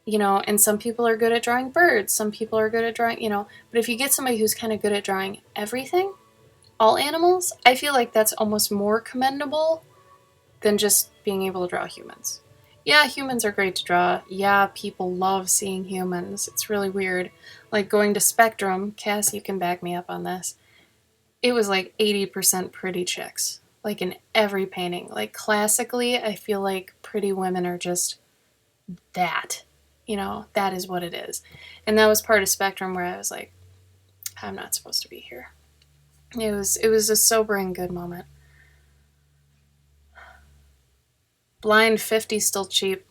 And some people are good at drawing birds, some people are good at drawing, but if you get somebody who's kind of good at drawing everything, all animals, I feel like that's almost more commendable than just being able to draw humans. Yeah, humans are great to draw. Yeah, people love seeing humans. It's really weird. Like going to Spectrum, Cass, you can back me up on this. It was like 80% pretty chicks, like in every painting. Like classically, I feel like pretty women are just that. That is what it is. And that was part of Spectrum where I was like, I'm not supposed to be here. It was a sobering good moment. Blind 50 still cheap.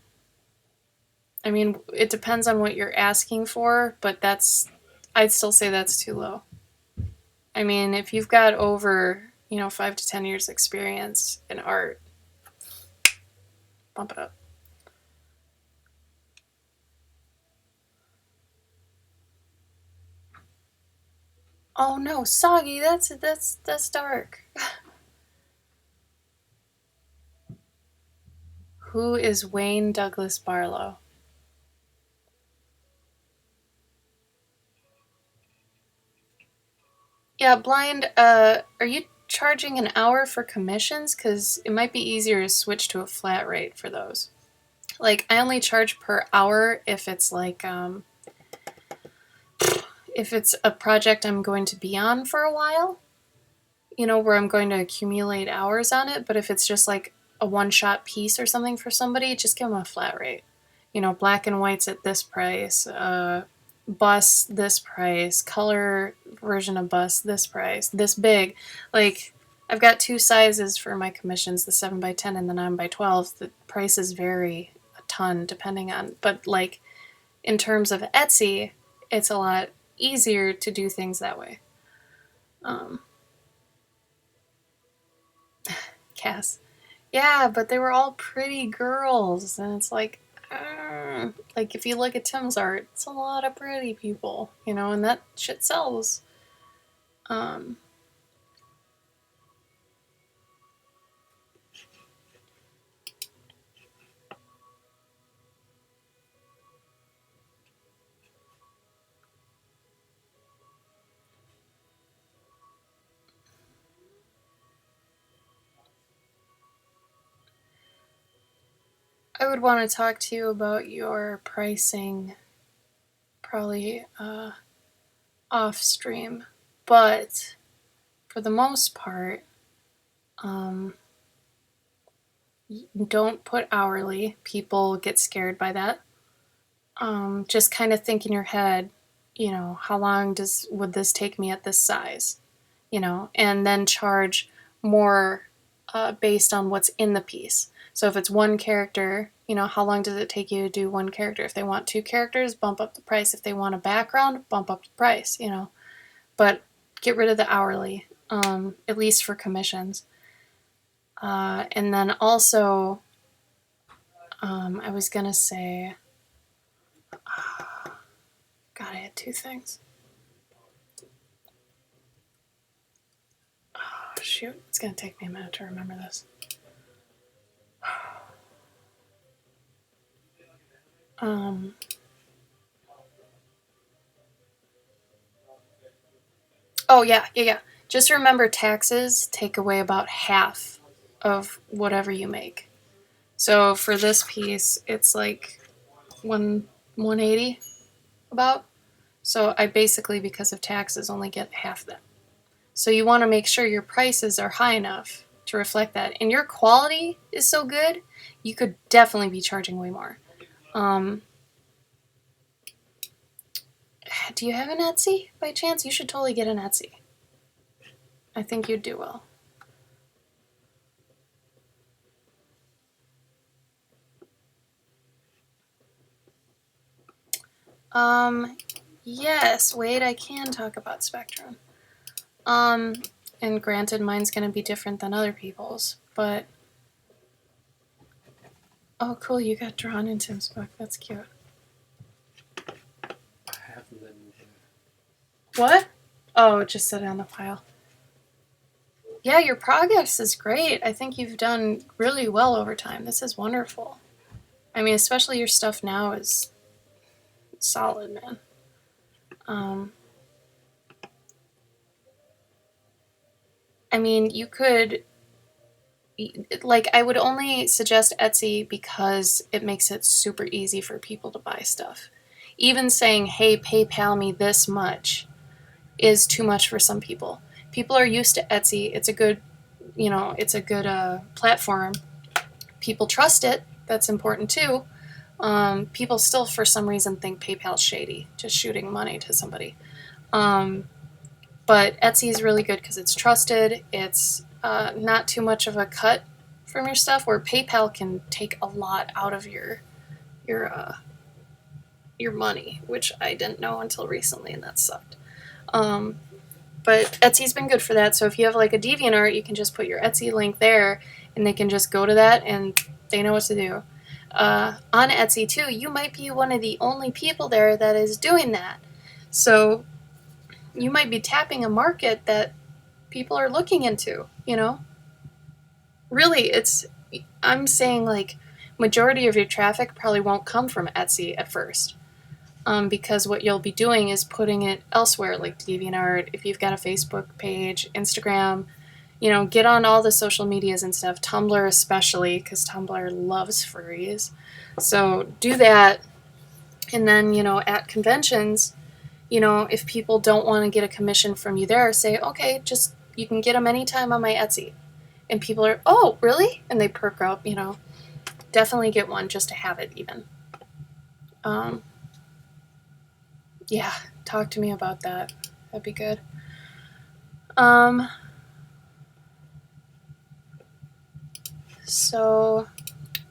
I mean, it depends on what you're asking for, but I'd still say that's too low. I mean, if you've got over, 5 to 10 years experience in art, bump it up. Oh no, Soggy, that's dark. Who is Wayne Douglas Barlow? Yeah, Blind, are you charging an hour for commissions? Because it might be easier to switch to a flat rate for those. Like, I only charge per hour if it's like, if it's a project I'm going to be on for a while, you know, where I'm going to accumulate hours on it. But if it's just like a one-shot piece or something for somebody, just give them a flat rate. You know, black and white's at this price, bus this price, color version of bus this price, this big. Like, I've got two sizes for my commissions, the 7x10 and the 9x12. The prices vary a ton depending on, but like in terms of Etsy, it's a lot easier to do things that way. Um, Cass. Yeah, but they were all pretty girls, and it's like if you look at Tim's art, it's a lot of pretty people, you know, and that shit sells. Um, I would want to talk to you about your pricing, probably off stream, but for the most part, um, don't put hourly. People get scared by that. Just kind of think in your head, you know, how long would this take me at this size, you know, and then charge more based on what's in the piece. So if it's one character, you know, how long does it take you to do one character? If they want two characters, bump up the price. If they want a background, bump up the price, you know. But get rid of the hourly, at least for commissions. And then also, I was going to say, God, I had two things. Oh, shoot. It's going to take me a minute to remember this. Oh, yeah. Just remember taxes take away about half of whatever you make. So for this piece, it's like 180 about. So I basically, because of taxes, only get half that. So you want to make sure your prices are high enough to reflect that. And your quality is so good, you could definitely be charging way more. Do you have an Etsy by chance? You should totally get an Etsy. I think you'd do well. Yes, wait, I can talk about Spectrum. And granted, mine's gonna be different than other people's, but... Oh, cool, you got drawn in Tim's book. That's cute. I have them. What? Oh, just set it on the pile. Yeah, your progress is great. I think you've done really well over time. This is wonderful. I mean, especially your stuff now is solid, man. I mean, you could, like, I would only suggest Etsy because it makes it super easy for people to buy stuff. Even saying, hey, PayPal me this much is too much for some people. People are used to Etsy. It's a good, you know, it's a good platform. People trust it. That's important too. People still, for some reason, think PayPal's shady, just shooting money to somebody. But Etsy is really good because it's trusted. It's not too much of a cut from your stuff, where PayPal can take a lot out of your money, which I didn't know until recently, and that sucked. But Etsy's been good for that. So if you have like a DeviantArt, you can just put your Etsy link there, and they can just go to that, and they know what to do. On Etsy too, you might be one of the only people there that is doing that. So you might be tapping a market that people are looking into, you know? Really, I'm saying like majority of your traffic probably won't come from Etsy at first. because what you'll be doing is putting it elsewhere, like DeviantArt, if you've got a Facebook page, Instagram, get on all the social medias and stuff, Tumblr especially, because Tumblr loves furries. So do that, and then, at conventions, if people don't want to get a commission from you there, say, okay, just, you can get them anytime on my Etsy. And people are, oh, really? And they perk up, definitely get one just to have it even. Yeah, talk to me about that. That'd be good. So,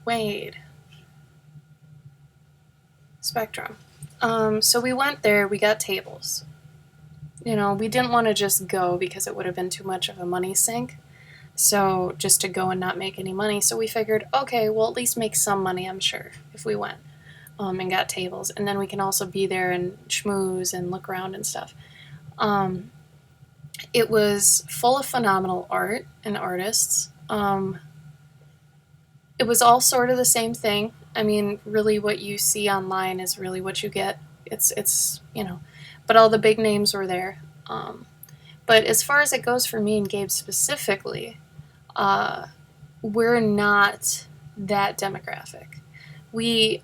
Wade. Spectrum. So we went there, we got tables. We didn't want to just go because it would have been too much of a money sink. So just to go and not make any money. So we figured, okay, we'll at least make some money, I'm sure, if we went and got tables. And then we can also be there and schmooze and look around and stuff. It was full of phenomenal art and artists. It was all sort of the same thing. I mean, really what you see online is really what you get. It's but all the big names were there. But as far as it goes for me and Gabe specifically, we're not that demographic.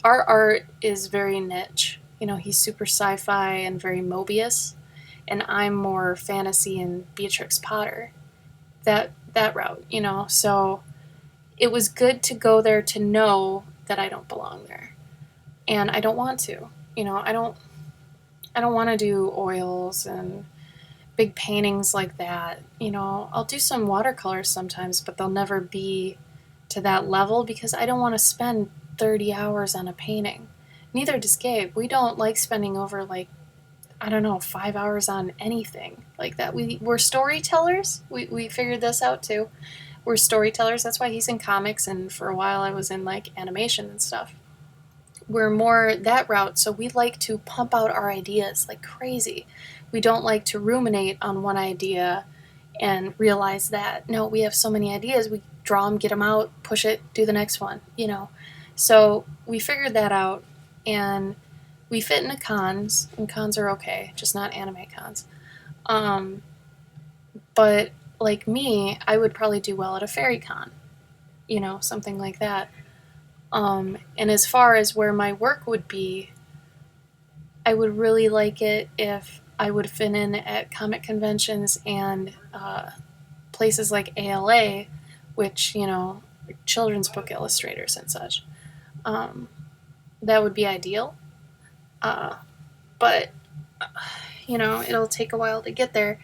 Our art is very niche. He's super sci-fi and very Mobius, and I'm more fantasy and Beatrix Potter. That route, So it was good to go there to know that I don't belong there, and I don't want to. I don't want to do oils and big paintings like that. I'll do some watercolors sometimes, but they'll never be to that level because I don't want to spend 30 hours on a painting. Neither does Gabe. We don't like spending over 5 hours on anything like that. We're storytellers. We figured this out too. We're storytellers. That's why he's in comics, and for a while I was in animation and stuff. We're more that route, so we like to pump out our ideas like crazy. We don't like to ruminate on one idea and realize that, no, we have so many ideas, we draw them, get them out, push it, do the next one, So we figured that out, and we fit into cons, and cons are okay, just not anime cons. But like me, I would probably do well at a fairy con, something like that. And as far as where my work would be, I would really like it if I would fit in at comic conventions and places like ALA, which, children's book illustrators and such. That would be ideal. But, it'll take a while to get there.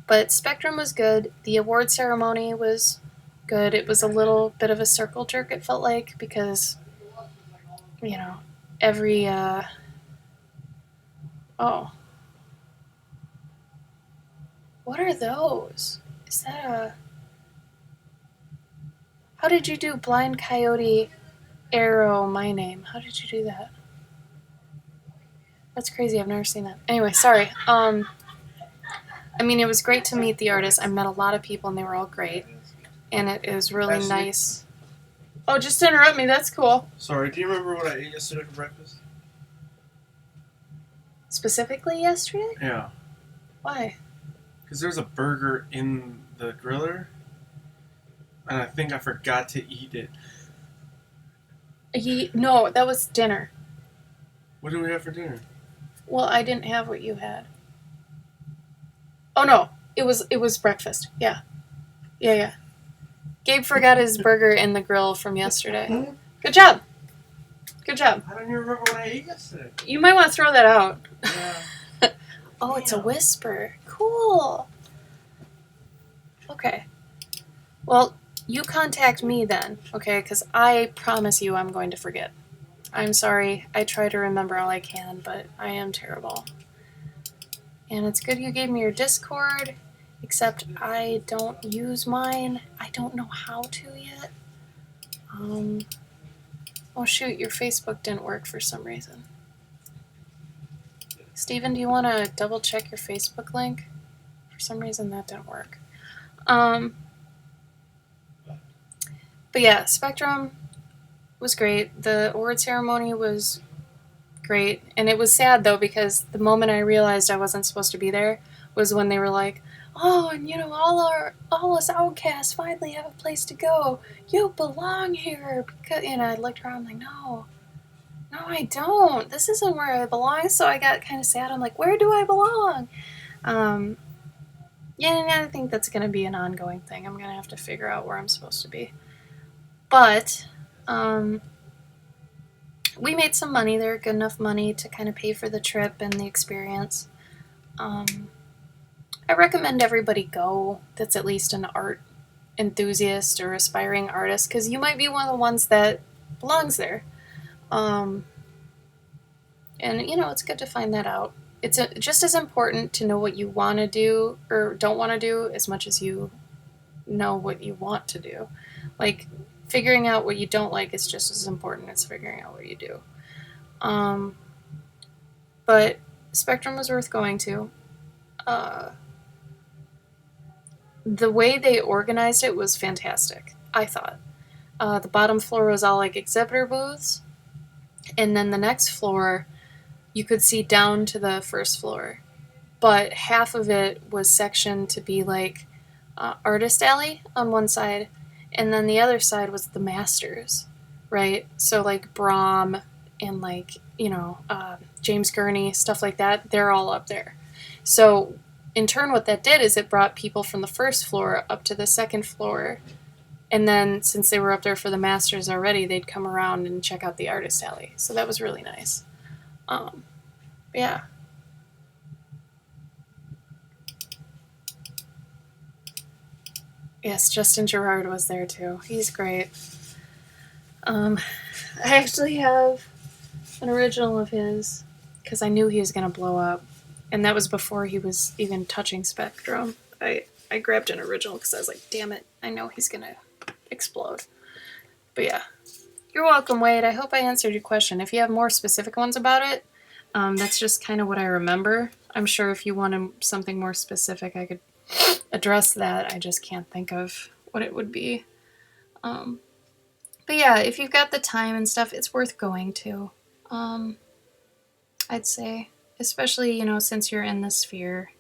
But Spectrum was good. The award ceremony was good. It was a little bit of a circle jerk, it felt like, because, every... Oh. What are those? Is that a... How did you do Blind Coyote Arrow My Name? How did you do that? That's crazy. I've never seen that. Anyway, sorry. It was great to meet the artists. I met a lot of people, and they were all great. And it was really nice. Oh, just interrupt me. That's cool. Sorry, do you remember what I ate yesterday for breakfast? Specifically yesterday? Yeah. Why? Because there's a burger in the griller, and I think I forgot to eat it. No, that was dinner. What did we have for dinner? Well, I didn't have what you had. Oh no, it was breakfast. Yeah. Gabe forgot his burger in the grill from yesterday. Good job. I don't even remember what I ate yesterday. You might want to throw that out. Yeah. Oh, it's a whisper. Cool. Okay. Well, you contact me then, okay? Because I promise you I'm going to forget. I'm sorry. I try to remember all I can, but I am terrible. And it's good you gave me your Discord, except I don't use mine. I don't know how to yet. Oh shoot, your Facebook didn't work for some reason. Steven, do you want to double check your Facebook link? For some reason that didn't work. But yeah, Spectrum was great. The award ceremony was great. And it was sad, though, because the moment I realized I wasn't supposed to be there was when they were like, oh, and all us outcasts finally have a place to go. You belong here. Because, I looked around like, no, I don't. This isn't where I belong. So I got kind of sad. I'm like, where do I belong? Yeah, and I think that's going to be an ongoing thing. I'm going to have to figure out where I'm supposed to be. But we made some money there, good enough money to kind of pay for the trip and the experience. I recommend everybody go that's at least an art enthusiast or aspiring artist, because you might be one of the ones that belongs there. And, it's good to find that out. It's just as important to know what you want to do or don't want to do as much as you know what you want to do. Like, figuring out what you don't like is just as important as figuring out what you do. But Spectrum was worth going to. The way they organized it was fantastic, I thought. The bottom floor was all like exhibitor booths, and then the next floor you could see down to the first floor, but half of it was sectioned to be like artist alley on one side, and then the other side was the masters, right? So like Brahm and like James Gurney, stuff like that, they're all up there. So in turn, what that did is it brought people from the first floor up to the second floor, and then since they were up there for the masters already, they'd come around and check out the artist alley. So that was really nice. Yeah. Yes, Justin Gerard was there too. He's great. I actually have an original of his because I knew he was going to blow up, and that was before he was even touching Spectrum. I grabbed an original because I was like, damn it, I know he's going to explode. But yeah. You're welcome, Wade. I hope I answered your question. If you have more specific ones about it, that's just kind of what I remember. I'm sure if you wanted something more specific, I could address that. I just can't think of what it would be. But yeah, if you've got the time and stuff, it's worth going to. I'd say, especially, since you're in the sphere,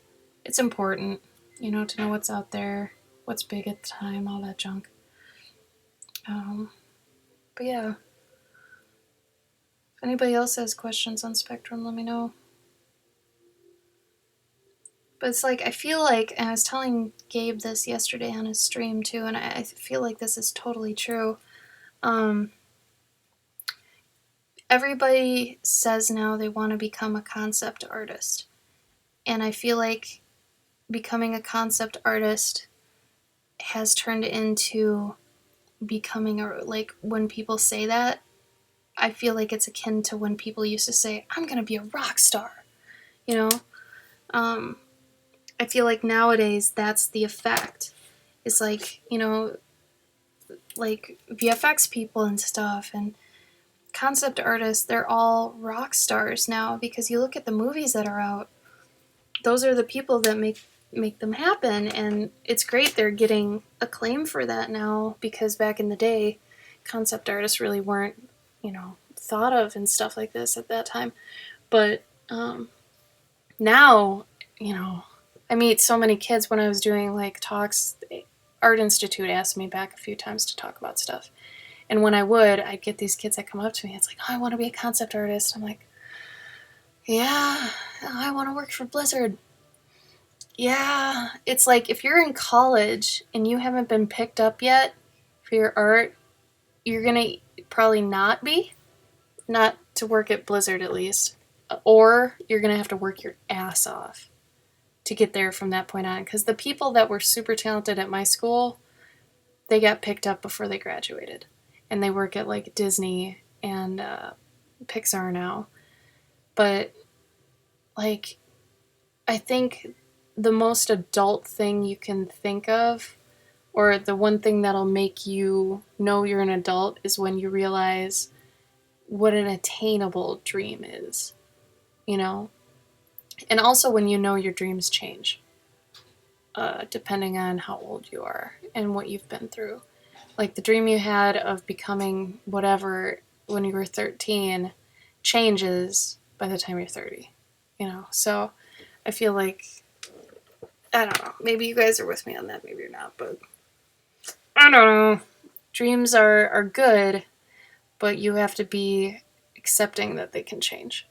it's important, to know what's out there, what's big at the time, all that junk. But yeah. If anybody else has questions on Spectrum, let me know. But it's like, I feel like, and I was telling Gabe this yesterday on his stream too, and I feel like this is totally true. Everybody says now they want to become a concept artist. And I feel like becoming a concept artist has turned into becoming like when people say that, I feel like it's akin to when people used to say, I'm going to be a rock star. I feel like nowadays that's the effect. It's like, like VFX people and stuff and concept artists, they're all rock stars now because you look at the movies that are out. Those are the people that make them happen, and it's great they're getting acclaim for that now because back in the day, concept artists really weren't, thought of and stuff like this at that time. But now, I meet so many kids when I was doing like talks. Art Institute asked me back a few times to talk about stuff. And when I would, I'd get these kids that come up to me. It's like, oh, I want to be a concept artist. I'm like, yeah, I want to work for Blizzard. Yeah. It's like if you're in college and you haven't been picked up yet for your art, you're going to probably not to work at Blizzard at least. Or you're going to have to work your ass off to get there from that point on. Because the people that were super talented at my school, they got picked up before they graduated. And they work at like Disney and Pixar now. But like, I think the most adult thing you can think of, or the one thing that'll make you know you're an adult, is when you realize what an attainable dream is, And also when you know your dreams change, depending on how old you are and what you've been through. Like the dream you had of becoming whatever when you were 13 changes by the time you're 30, So I feel like, I don't know, maybe you guys are with me on that, maybe you're not, but I don't know. Dreams are good, but you have to be accepting that they can change,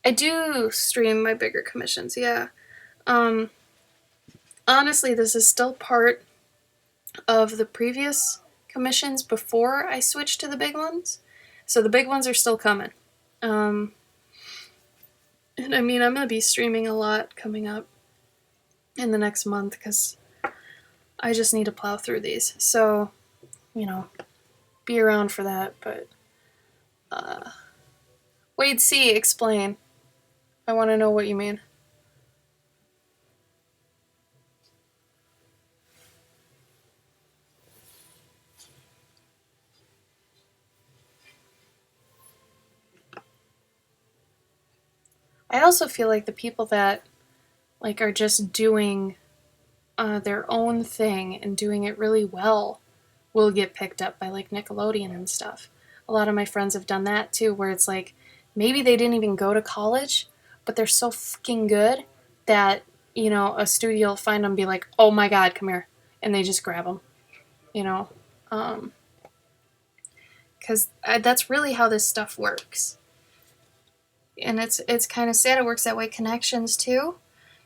I do stream my bigger commissions, yeah. Honestly, this is still part of the previous commissions before I switched to the big ones. So the big ones are still coming. And I mean, I'm going to be streaming a lot coming up in the next month because I just need to plow through these. So, be around for that. But, Wade C, explain. I want to know what you mean. I also feel like the people that are just doing their own thing and doing it really well will get picked up by Nickelodeon and stuff. A lot of my friends have done that too, where it's maybe they didn't even go to college, but they're so fucking good that a studio will find them and be like, oh my god, come here, and they just grab them, because that's really how this stuff works. And it's kind of sad it works that way. Connections too,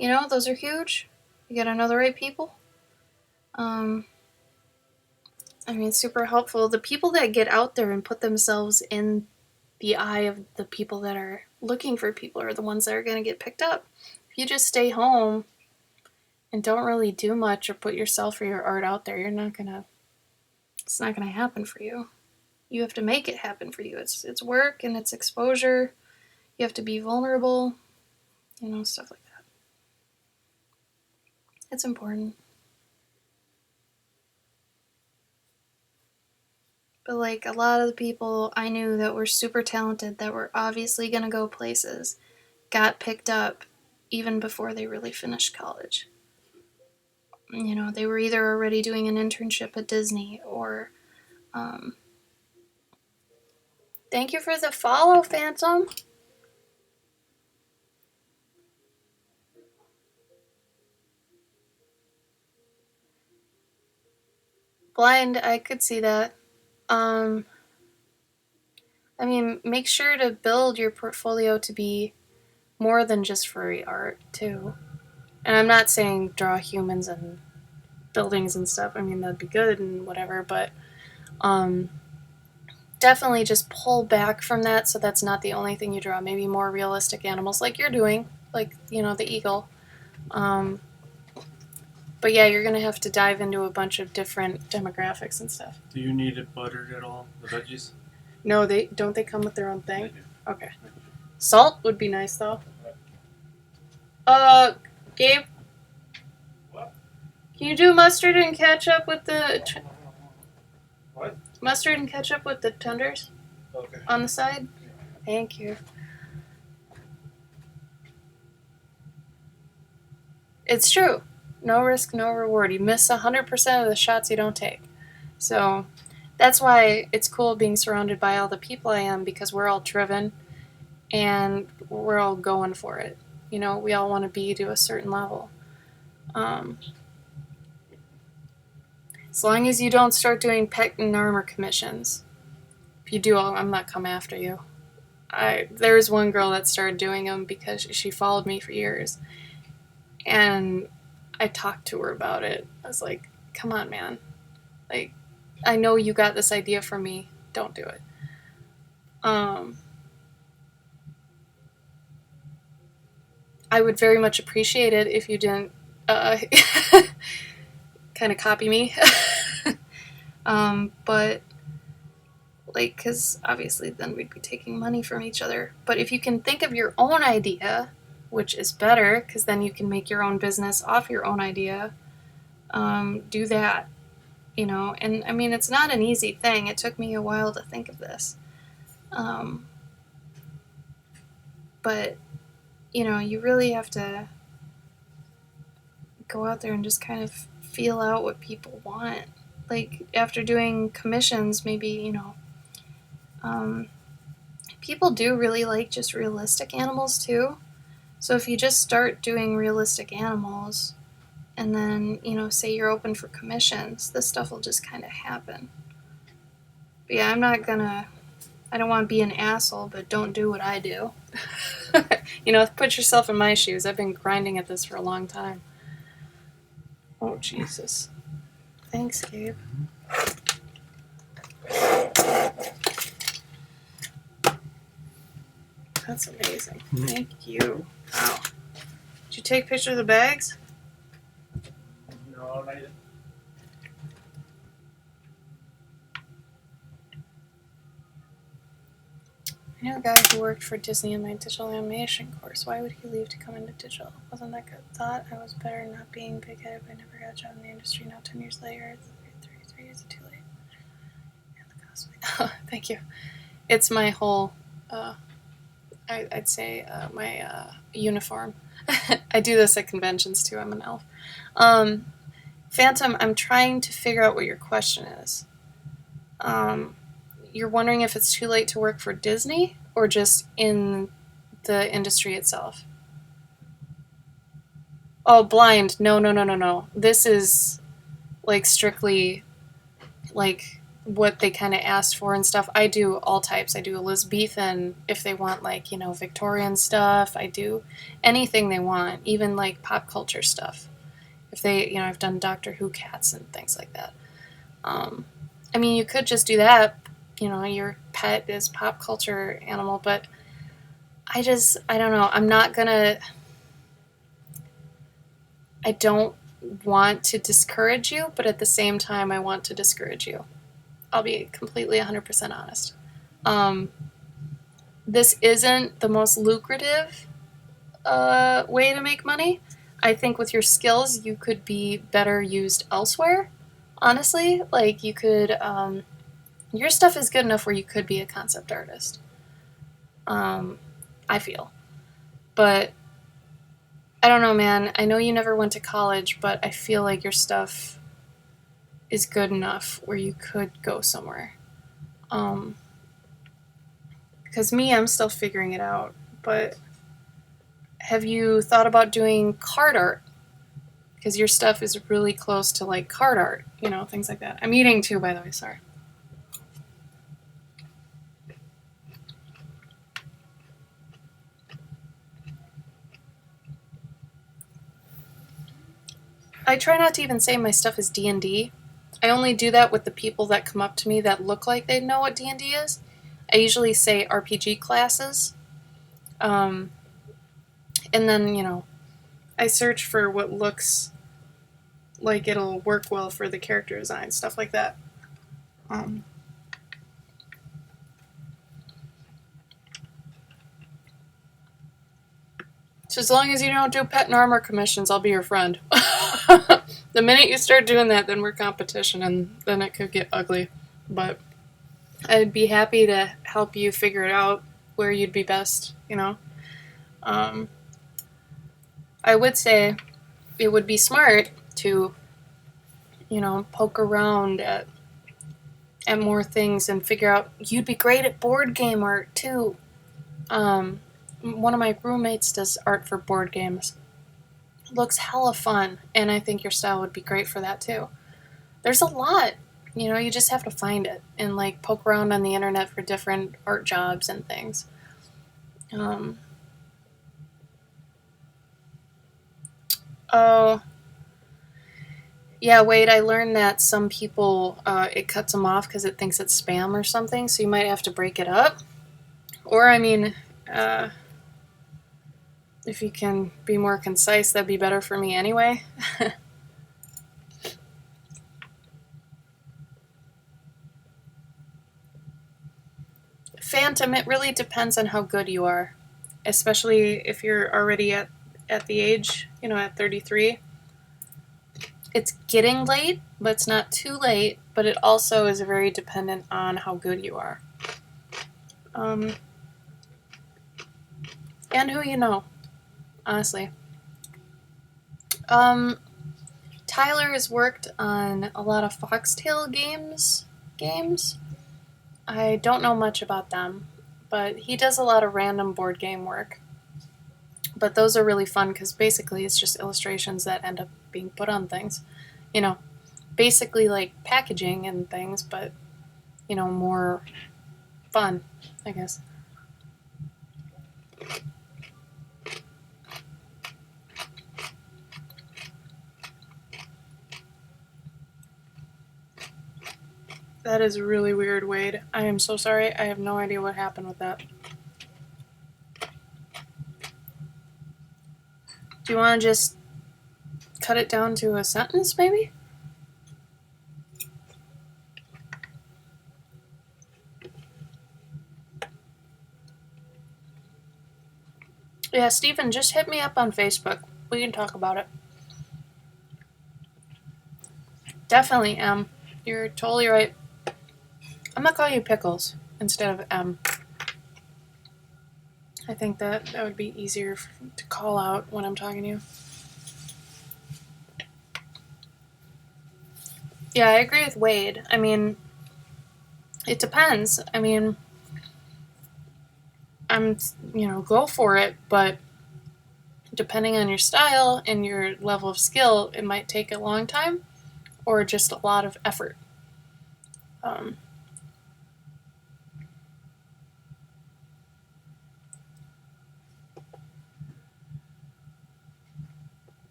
those are huge. You gotta know the right people. Super helpful. The people that get out there and put themselves in the eye of the people that are looking for people are the ones that are going to get picked up. If you just stay home and don't really do much or put yourself or your art out there, it's not going to happen for you. You have to make it happen for you. It's work and it's exposure. You have to be vulnerable, stuff like that. It's important. But a lot of the people I knew that were super talented, that were obviously going to go places, got picked up even before they really finished college. They were either already doing an internship at Disney or... Thank you for the follow, Phantom. Blind, I could see that. Make sure to build your portfolio to be more than just furry art, too. And I'm not saying draw humans and buildings and stuff. That'd be good and whatever, but definitely just pull back from that so that's not the only thing you draw. Maybe more realistic animals like you're doing, the eagle. But yeah, you're going to have to dive into a bunch of different demographics and stuff. Do you need it buttered at all, the veggies? No, they come with their own thing? They do. Okay. Salt would be nice, though. Gabe? What? Can you do mustard and ketchup with the... What? Mustard and ketchup with the tenders? Okay. On the side? Thank you. It's true. No risk, no reward. You miss 100% of the shots you don't take. So that's why it's cool being surrounded by all the people I am, because we're all driven and we're all going for it. We all want to be to a certain level. As long as you don't start doing pet and armor commissions. If you do, I'm not coming after you. There's one girl that started doing them because she followed me for years. And I talked to her about it. I was like, come on, man. I know you got this idea from me. Don't do it. I would very much appreciate it if you didn't kind of copy me. But, because obviously then we'd be taking money from each other. But if you can think of your own idea, which is better, because then you can make your own business off your own idea, do that. And it's not an easy thing. It took me a while to think of this. But, you really have to go out there and just kind of feel out what people want. After doing commissions, maybe, People do really like just realistic animals too. So if you just start doing realistic animals and then, say you're open for commissions, this stuff will just kind of happen. But yeah, I don't want to be an asshole, but don't do what I do. Put yourself in my shoes. I've been grinding at this for a long time. Oh, Jesus. Thanks, Gabe. That's amazing. Thank you. Wow. Did you take pictures of the bags? No, not yet. I knew a guy who worked for Disney in my digital animation course. Why would he leave to come into digital? Wasn't that good? Thought I was better not being big-headed, but I never got a job in the industry. Now 10 years later, it's 33 years too late. And the cosplay. Thank you. It's my whole, I'd say, my uniform. I do this at conventions too. I'm an elf. Phantom, I'm trying to figure out what your question is. You're wondering if it's too late to work for Disney or just in the industry itself? Oh, blind. No. This is like strictly like what they kind of asked for and stuff. I do all types. I do Elizabethan if they want like, Victorian stuff. I do anything they want, even like pop culture stuff. If they, I've done Doctor Who cats and things like that. I mean, you could just do that. Your pet is pop culture animal, but I don't know. I don't want to discourage you, but at the same time, I want to discourage you. I'll be completely 100% honest. This isn't the most lucrative way to make money. I think with your skills, you could be better used elsewhere. Honestly, like you could, your stuff is good enough where you could be a concept artist. I feel. But I don't know, man. I know you never went to college, but I feel like your stuff is good enough where you could go somewhere. Because me, I'm still figuring it out. But have you thought about doing card art? Because your stuff is really close to like card art, things like that. I'm eating too, by the way, sorry. I try not to even say my stuff is D&D. I only do that with the people that come up to me that look like they know what D&D is. I usually say RPG classes. And then, I search for what looks like it'll work well for the character design, stuff like that. So as long as you don't do pet and armor commissions, I'll be your friend. The minute you start doing that, then we're competition, and then it could get ugly. But I'd be happy to help you figure it out where you'd be best, I would say it would be smart to, poke around at more things and figure out you'd be great at board game art too. One of my roommates does art for board games. It looks hella fun, and I think your style would be great for that too. There's a lot, you just have to find it and like poke around on the internet for different art jobs and things. Oh, yeah, wait, I learned that some people, it cuts them off because it thinks it's spam or something, so you might have to break it up. Or, if you can be more concise, that'd be better for me anyway. Phantom, it really depends on how good you are, especially if you're already at the age, at 33. It's getting late, but it's not too late, but it also is very dependent on how good you are. And who you know, honestly. Tyler has worked on a lot of Foxtail games. I don't know much about them, but he does a lot of random board game work. But those are really fun because basically it's just illustrations that end up being put on things. You know, basically like packaging and things, but, you know, more fun, I guess. That is really weird, Wade. I am so sorry. I have no idea what happened with that. Do you want to just cut it down to a sentence, maybe? Yeah, Stephen, just hit me up on Facebook. We can talk about it. Definitely M. You're totally right. I'm gonna call you Pickles instead of M. I think that would be easier to call out when I'm talking to you. Yeah, I agree with Wade. I mean, it depends. I mean, go for it, but depending on your style and your level of skill, it might take a long time or just a lot of effort.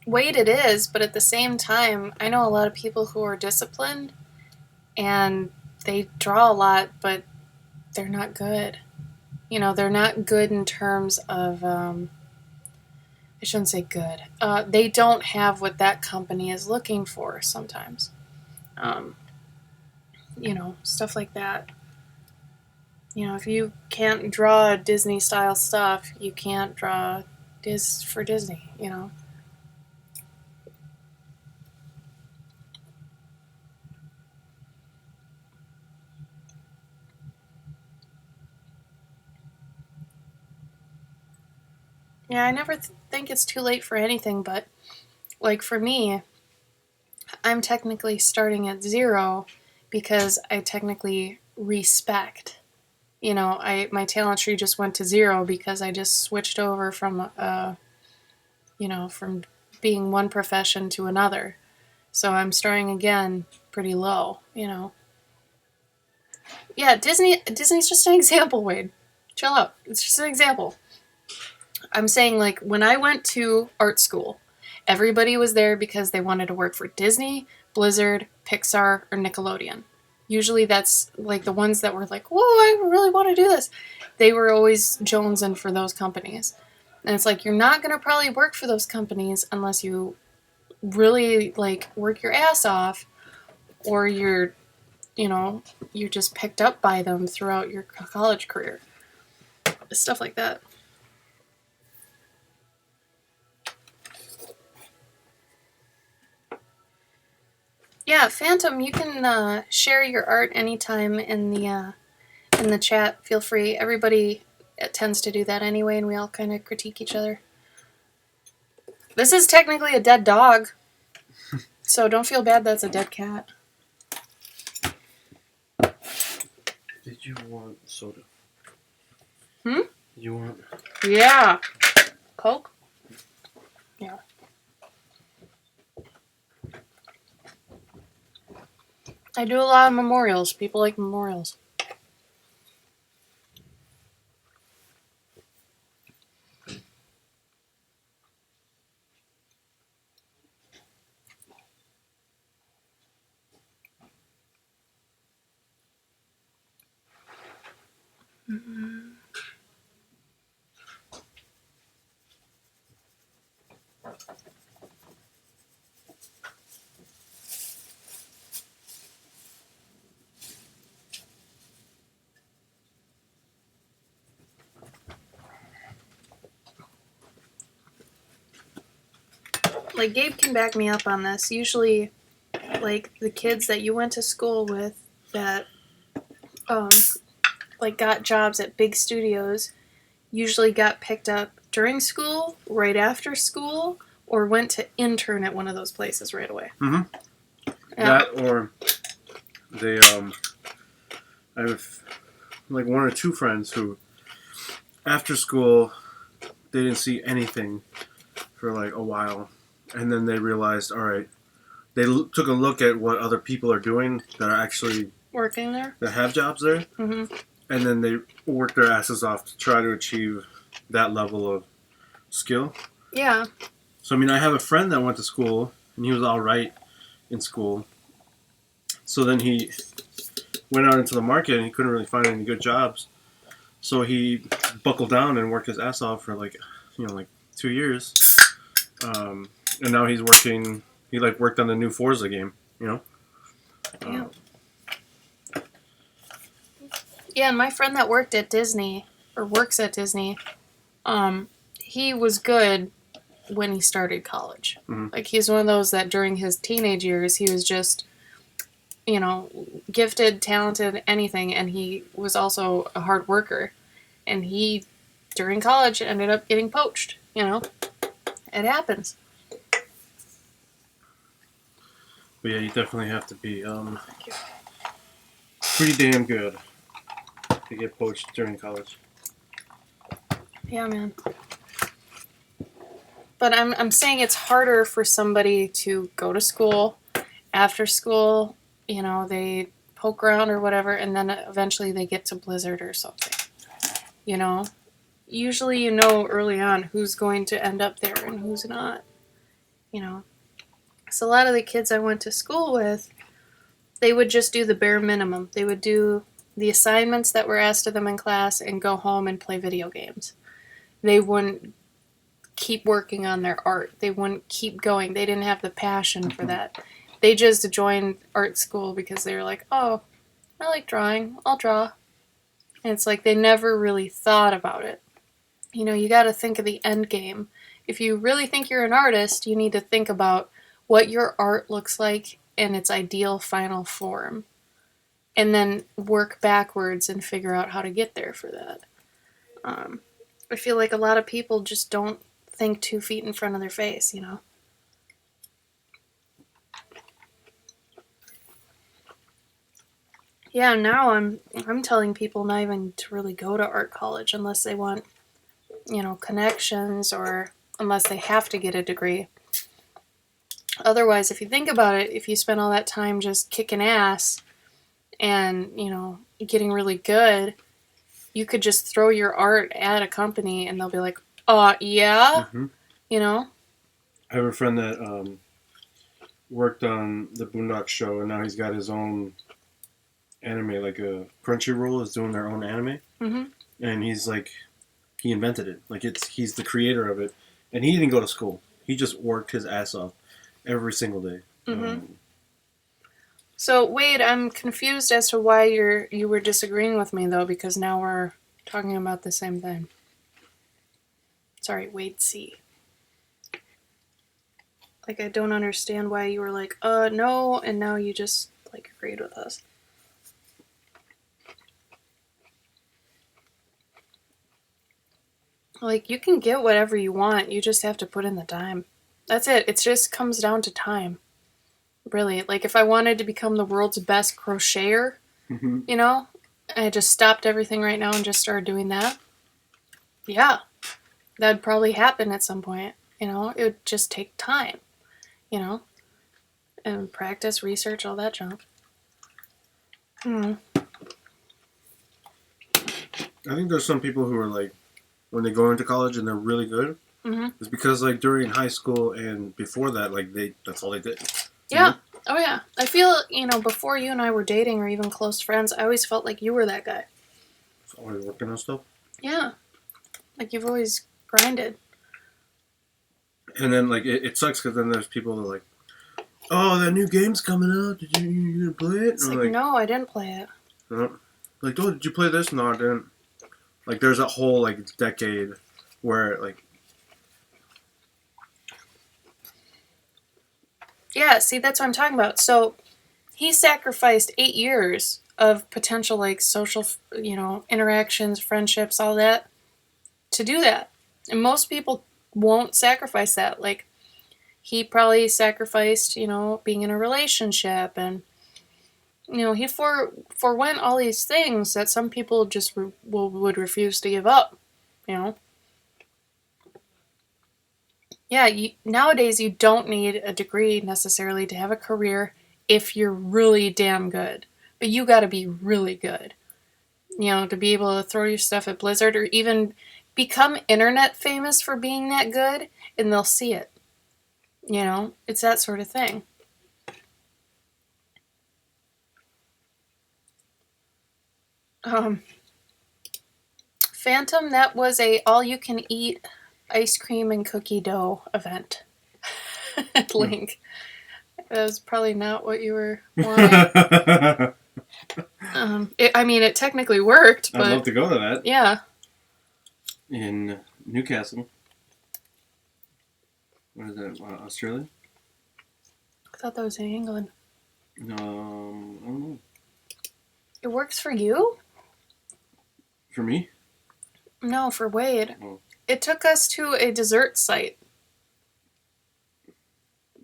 Wade, it is, but at the same time, I know a lot of people who are disciplined and they draw a lot, but they're not good. You know, they're not good in terms of, I shouldn't say good. They don't have what that company is looking for sometimes. You know, stuff like that. You know, if you can't draw Disney style stuff, you can't draw for Disney, you know. Yeah, I never think it's too late for anything, but like for me, I'm technically starting at 0 because I technically respect. You know, my talent tree just went to 0 because I just switched over from from being one profession to another. So I'm starting again pretty low, you know. Yeah, Disney's just an example, Wade. Chill out. It's just an example. I'm saying, like, when I went to art school, everybody was there because they wanted to work for Disney, Blizzard, Pixar, or Nickelodeon. Usually that's like the ones that were like, whoa, I really want to do this. They were always jonesing for those companies. And it's like, you're not going to probably work for those companies unless you really, like, work your ass off or you're just picked up by them throughout your college career. Stuff like that. Yeah, Phantom, you can share your art anytime in the chat. Feel free. Everybody tends to do that anyway, and we all kind of critique each other. This is technically a dead dog, so don't feel bad that's a dead cat. Did you want soda? Hmm? You want? Yeah. Coke? Yeah. I do a lot of memorials. People like memorials. Mm-hmm. Like, Gabe can back me up on this. Usually, like, the kids that you went to school with that, like, got jobs at big studios usually got picked up during school, right after school, or went to intern at one of those places right away. Mm-hmm. Yeah. That or they I have like one or two friends who after school they didn't see anything for like a while, and then they realized, all right, they took a look at what other people are doing that are actually Working there. that have jobs there, Mm-hmm. and then they worked their asses off to try to achieve that level of skill. Yeah. So I mean, I have a friend that went to school and he was all right in school. So then he went out into the market and he couldn't really find any good jobs. So he buckled down and worked his ass off for like 2 years. And now he's working. He like worked on the new Forza game. Yeah. Yeah, and my friend that worked at Disney or works at Disney, he was good when he started college. Mm-hmm. Like he's one of those that during his teenage years he was just, gifted, talented, anything, and he was also a hard worker. And he during college ended up getting poached. It happens. But yeah, you definitely have to be pretty damn good to get poached during college. Yeah, man. But I'm saying it's harder for somebody to go to school, after school, they poke around or whatever, and then eventually they get to Blizzard or something. Usually you know early on who's going to end up there and who's not. So a lot of the kids I went to school with, they would just do the bare minimum. They would do the assignments that were asked of them in class and go home and play video games. They wouldn't keep working on their art. They wouldn't keep going. They didn't have the passion for that. They just joined art school because they were like, oh, I like drawing. I'll draw. And it's like they never really thought about it. You got to think of the end game. If you really think you're an artist, you need to think about what your art looks like in its ideal final form. And then work backwards and figure out how to get there for that. I feel like a lot of people just don't think 2 feet in front of their face, Yeah, now I'm telling people not even to really go to art college unless they want, connections or unless they have to get a degree. Otherwise, if you think about it, if you spend all that time just kicking ass and, getting really good, you could just throw your art at a company and they'll be like, yeah, Mm-hmm. I have a friend that worked on the Boondock show, and now he's got his own anime, like a Crunchyroll is doing their own anime, and he's like, he invented it. Like he's the creator of it, and he didn't go to school. He just worked his ass off every single day. So Wade, I'm confused as to why you were disagreeing with me though, because now we're talking about the same thing. Sorry, Wade C. Like I don't understand why you were like, no, and now you just like agreed with us. Like you can get whatever you want, you just have to put in the time. That's it. It just comes down to time. Really, like if I wanted to become the world's best crocheter, I just stopped everything right now and just started doing that. Yeah, that'd probably happen at some point. It would just take time, and practice, research, all that junk. I think there's some people who are like, when they go into college and they're really good, it's because like during high school and before that, like that's all they did. Yeah. Oh, yeah. I feel, before you and I were dating or even close friends, I always felt like you were that guy. So always working on stuff? Yeah. Like, you've always grinded. And then, like, it sucks because then there's people that are like, oh, that new game's coming out. Did you gonna play it? It's like, no, I didn't play it. Like, oh, did you play this? No, I didn't. Like, there's a whole, like, decade where, like... Yeah, see, that's what I'm talking about. So, he sacrificed 8 years of potential, like, social, interactions, friendships, all that, to do that. And most people won't sacrifice that. Like, he probably sacrificed, being in a relationship, and he forewent all these things that some people just would refuse to give up. Yeah, nowadays you don't need a degree necessarily to have a career if you're really damn good. But you got to be really good, to be able to throw your stuff at Blizzard or even become internet famous for being that good, and they'll see it. It's that sort of thing. Phantom, that was a all-you-can-eat ice cream and cookie dough event. Link. That was probably not what you were wanting. It technically worked, but... I'd love to go to that. Yeah. In Newcastle. What is that, Australia? I thought that was in England. I don't know. It works for you? For me? No, for Wade. Oh. It took us to a dessert site.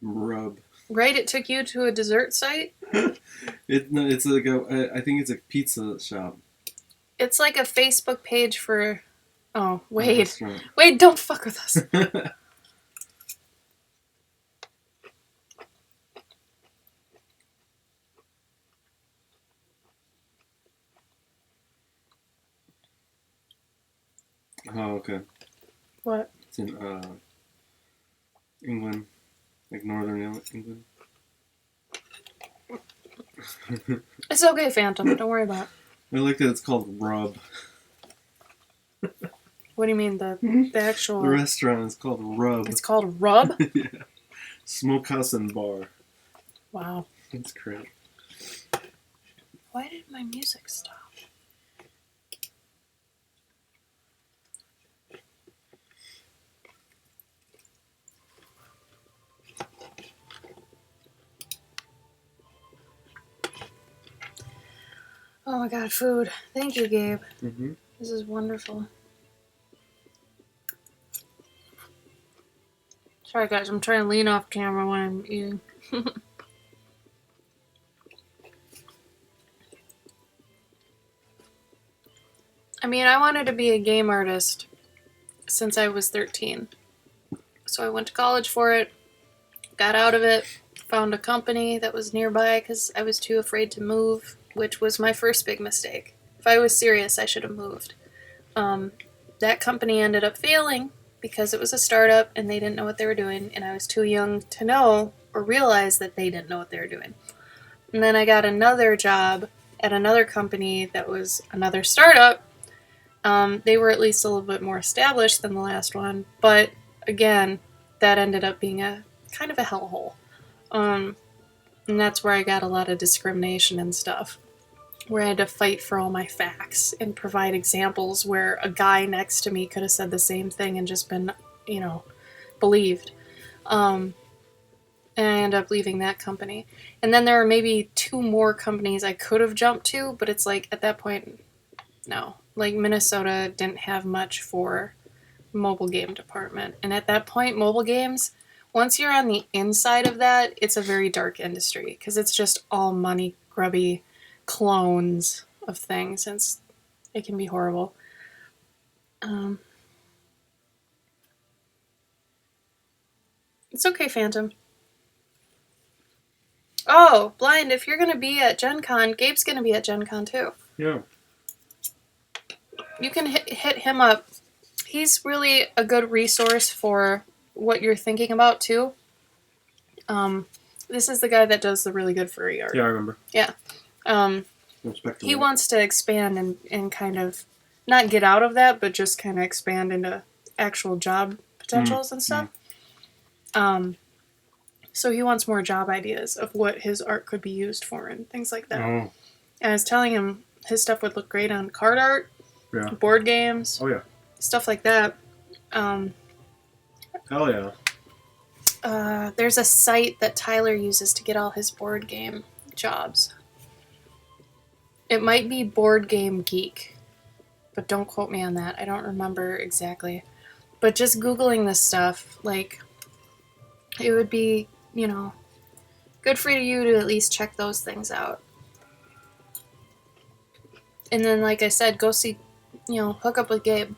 Rub. Right? It took you to a dessert site? It's like I think it's a pizza shop. It's like a Facebook page for... Oh, Wade. Right. Wade, don't fuck with us. Oh, okay. What? It's in England, like northern England. It's okay, Phantom. Don't worry about it. I like that it's called Rub. What do you mean, the actual... The restaurant is called Rub. It's called Rub? Yeah. Smokehouse and Bar. Wow. That's great. Why did my music stop? Oh my god, food. Thank you, Gabe. Mm-hmm. This is wonderful. Sorry, guys. I'm trying to lean off camera when I'm eating. I wanted to be a game artist since I was 13. So I went to college for it, got out of it, found a company that was nearby because I was too afraid to move, which was my first big mistake. If I was serious, I should have moved. That company ended up failing because it was a startup and they didn't know what they were doing, and I was too young to know or realize that they didn't know what they were doing. And then I got another job at another company that was another startup. They were at least a little bit more established than the last one, but again, that ended up being a kind of a hellhole. And that's where I got a lot of discrimination and stuff, where I had to fight for all my facts and provide examples where a guy next to me could have said the same thing and just been, believed. And I ended up leaving that company. And then there are maybe 2 more companies I could have jumped to, but it's like, at that point, no. Like, Minnesota didn't have much for mobile game department. And at that point, mobile games, once you're on the inside of that, it's a very dark industry because it's just all money grubby clones of things, and it can be horrible. It's okay, Phantom. Oh, Blind, if you're going to be at Gen Con, Gabe's going to be at Gen Con too. Yeah. You can hit him up. He's really a good resource for what you're thinking about too. This is the guy that does the really good furry art. Yeah, I remember. Yeah. He wants to expand and kind of not get out of that, but just kind of expand into actual job potentials and stuff. So he wants more job ideas of what his art could be used for and things like that. Oh. And I was telling him his stuff would look great on card art, board games, stuff like that. Hell yeah. There's a site that Tyler uses to get all his board game jobs. It might be Board Game Geek, but don't quote me on that. I don't remember exactly. But just Googling this stuff, like, it would be, good for you to at least check those things out. And then, like I said, go see, hook up with Gabe.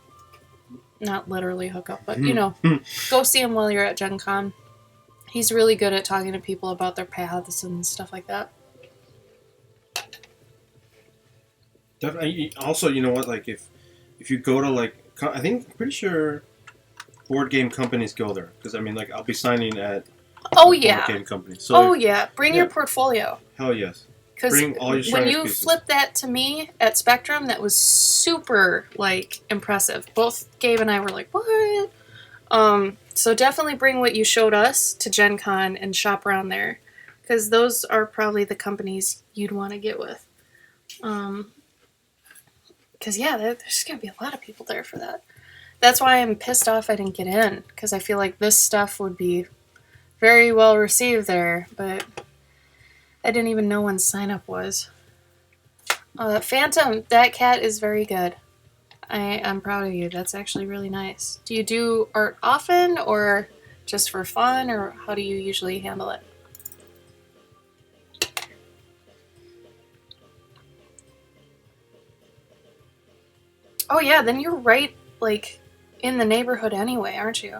Not literally hook up, but, go see him while you're at Gen Con. He's really good at talking to people about their paths and stuff like that. Definitely. Also, you know what? Like, if you go to, like, I'm pretty sure board game companies go there. Because, I mean, like, I'll be signing at board game company. So, Bring your portfolio. Hell yes. Because when you flipped that to me at Spectrum, that was super, like, impressive. Both Gabe and I were like, what? So definitely bring what you showed us to Gen Con and shop around there. Because those are probably the companies you'd want to get with. Because, there's going to be a lot of people there for that. That's why I'm pissed off I didn't get in. Because I feel like this stuff would be very well received there. But I didn't even know when sign-up was. Phantom, that cat is very good. I'm proud of you. That's actually really nice. Do you do art often, or just for fun, or how do you usually handle it? Oh yeah, then you're right, like, in the neighborhood anyway, aren't you?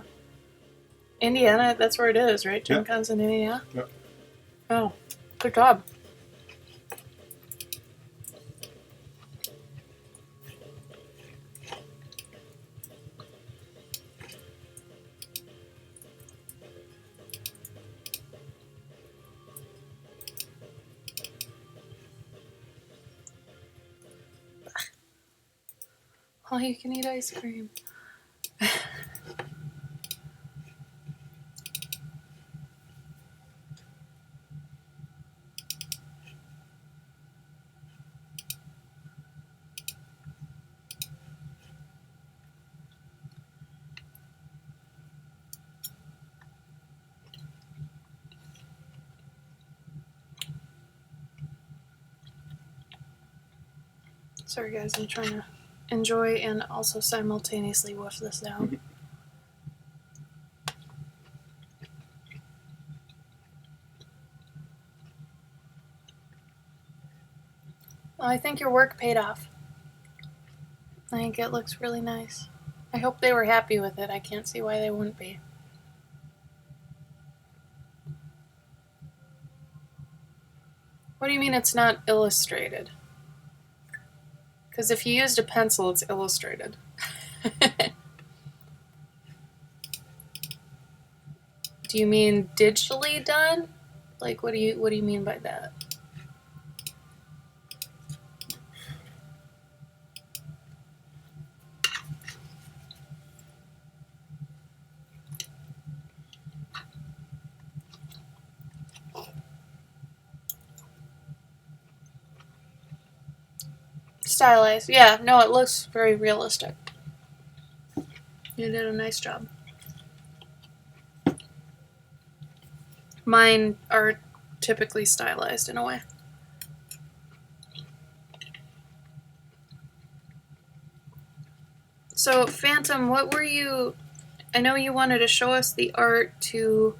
Indiana, that's where it is, right? Gen Con's in Indiana? Yep. Oh, good job. Oh, you can eat ice cream. Sorry guys, I'm trying to enjoy and also simultaneously wolf this down. Well, I think your work paid off. I think it looks really nice. I hope they were happy with it. I can't see why they wouldn't be. What do you mean it's not illustrated? Because if you used a pencil, it's illustrated. Do you mean digitally done? Like, what do you mean by that? Stylized. Yeah, no, it looks very realistic. You did a nice job. Mine are typically stylized in a way. So, Phantom, what were you... I know you wanted to show us the art to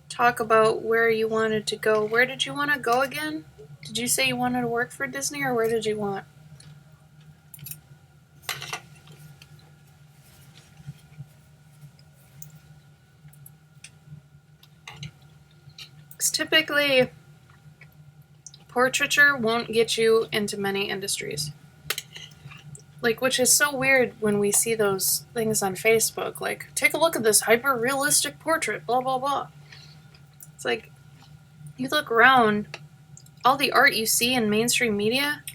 talk about where you wanted to go. Where did you want to go again? Did you say you wanted to work for Disney, or where did you want? Because typically, portraiture won't get you into many industries. Like, which is so weird when we see those things on Facebook. Like, take a look at this hyper-realistic portrait, blah, blah, blah. It's like, you look around, all the art you see in mainstream media,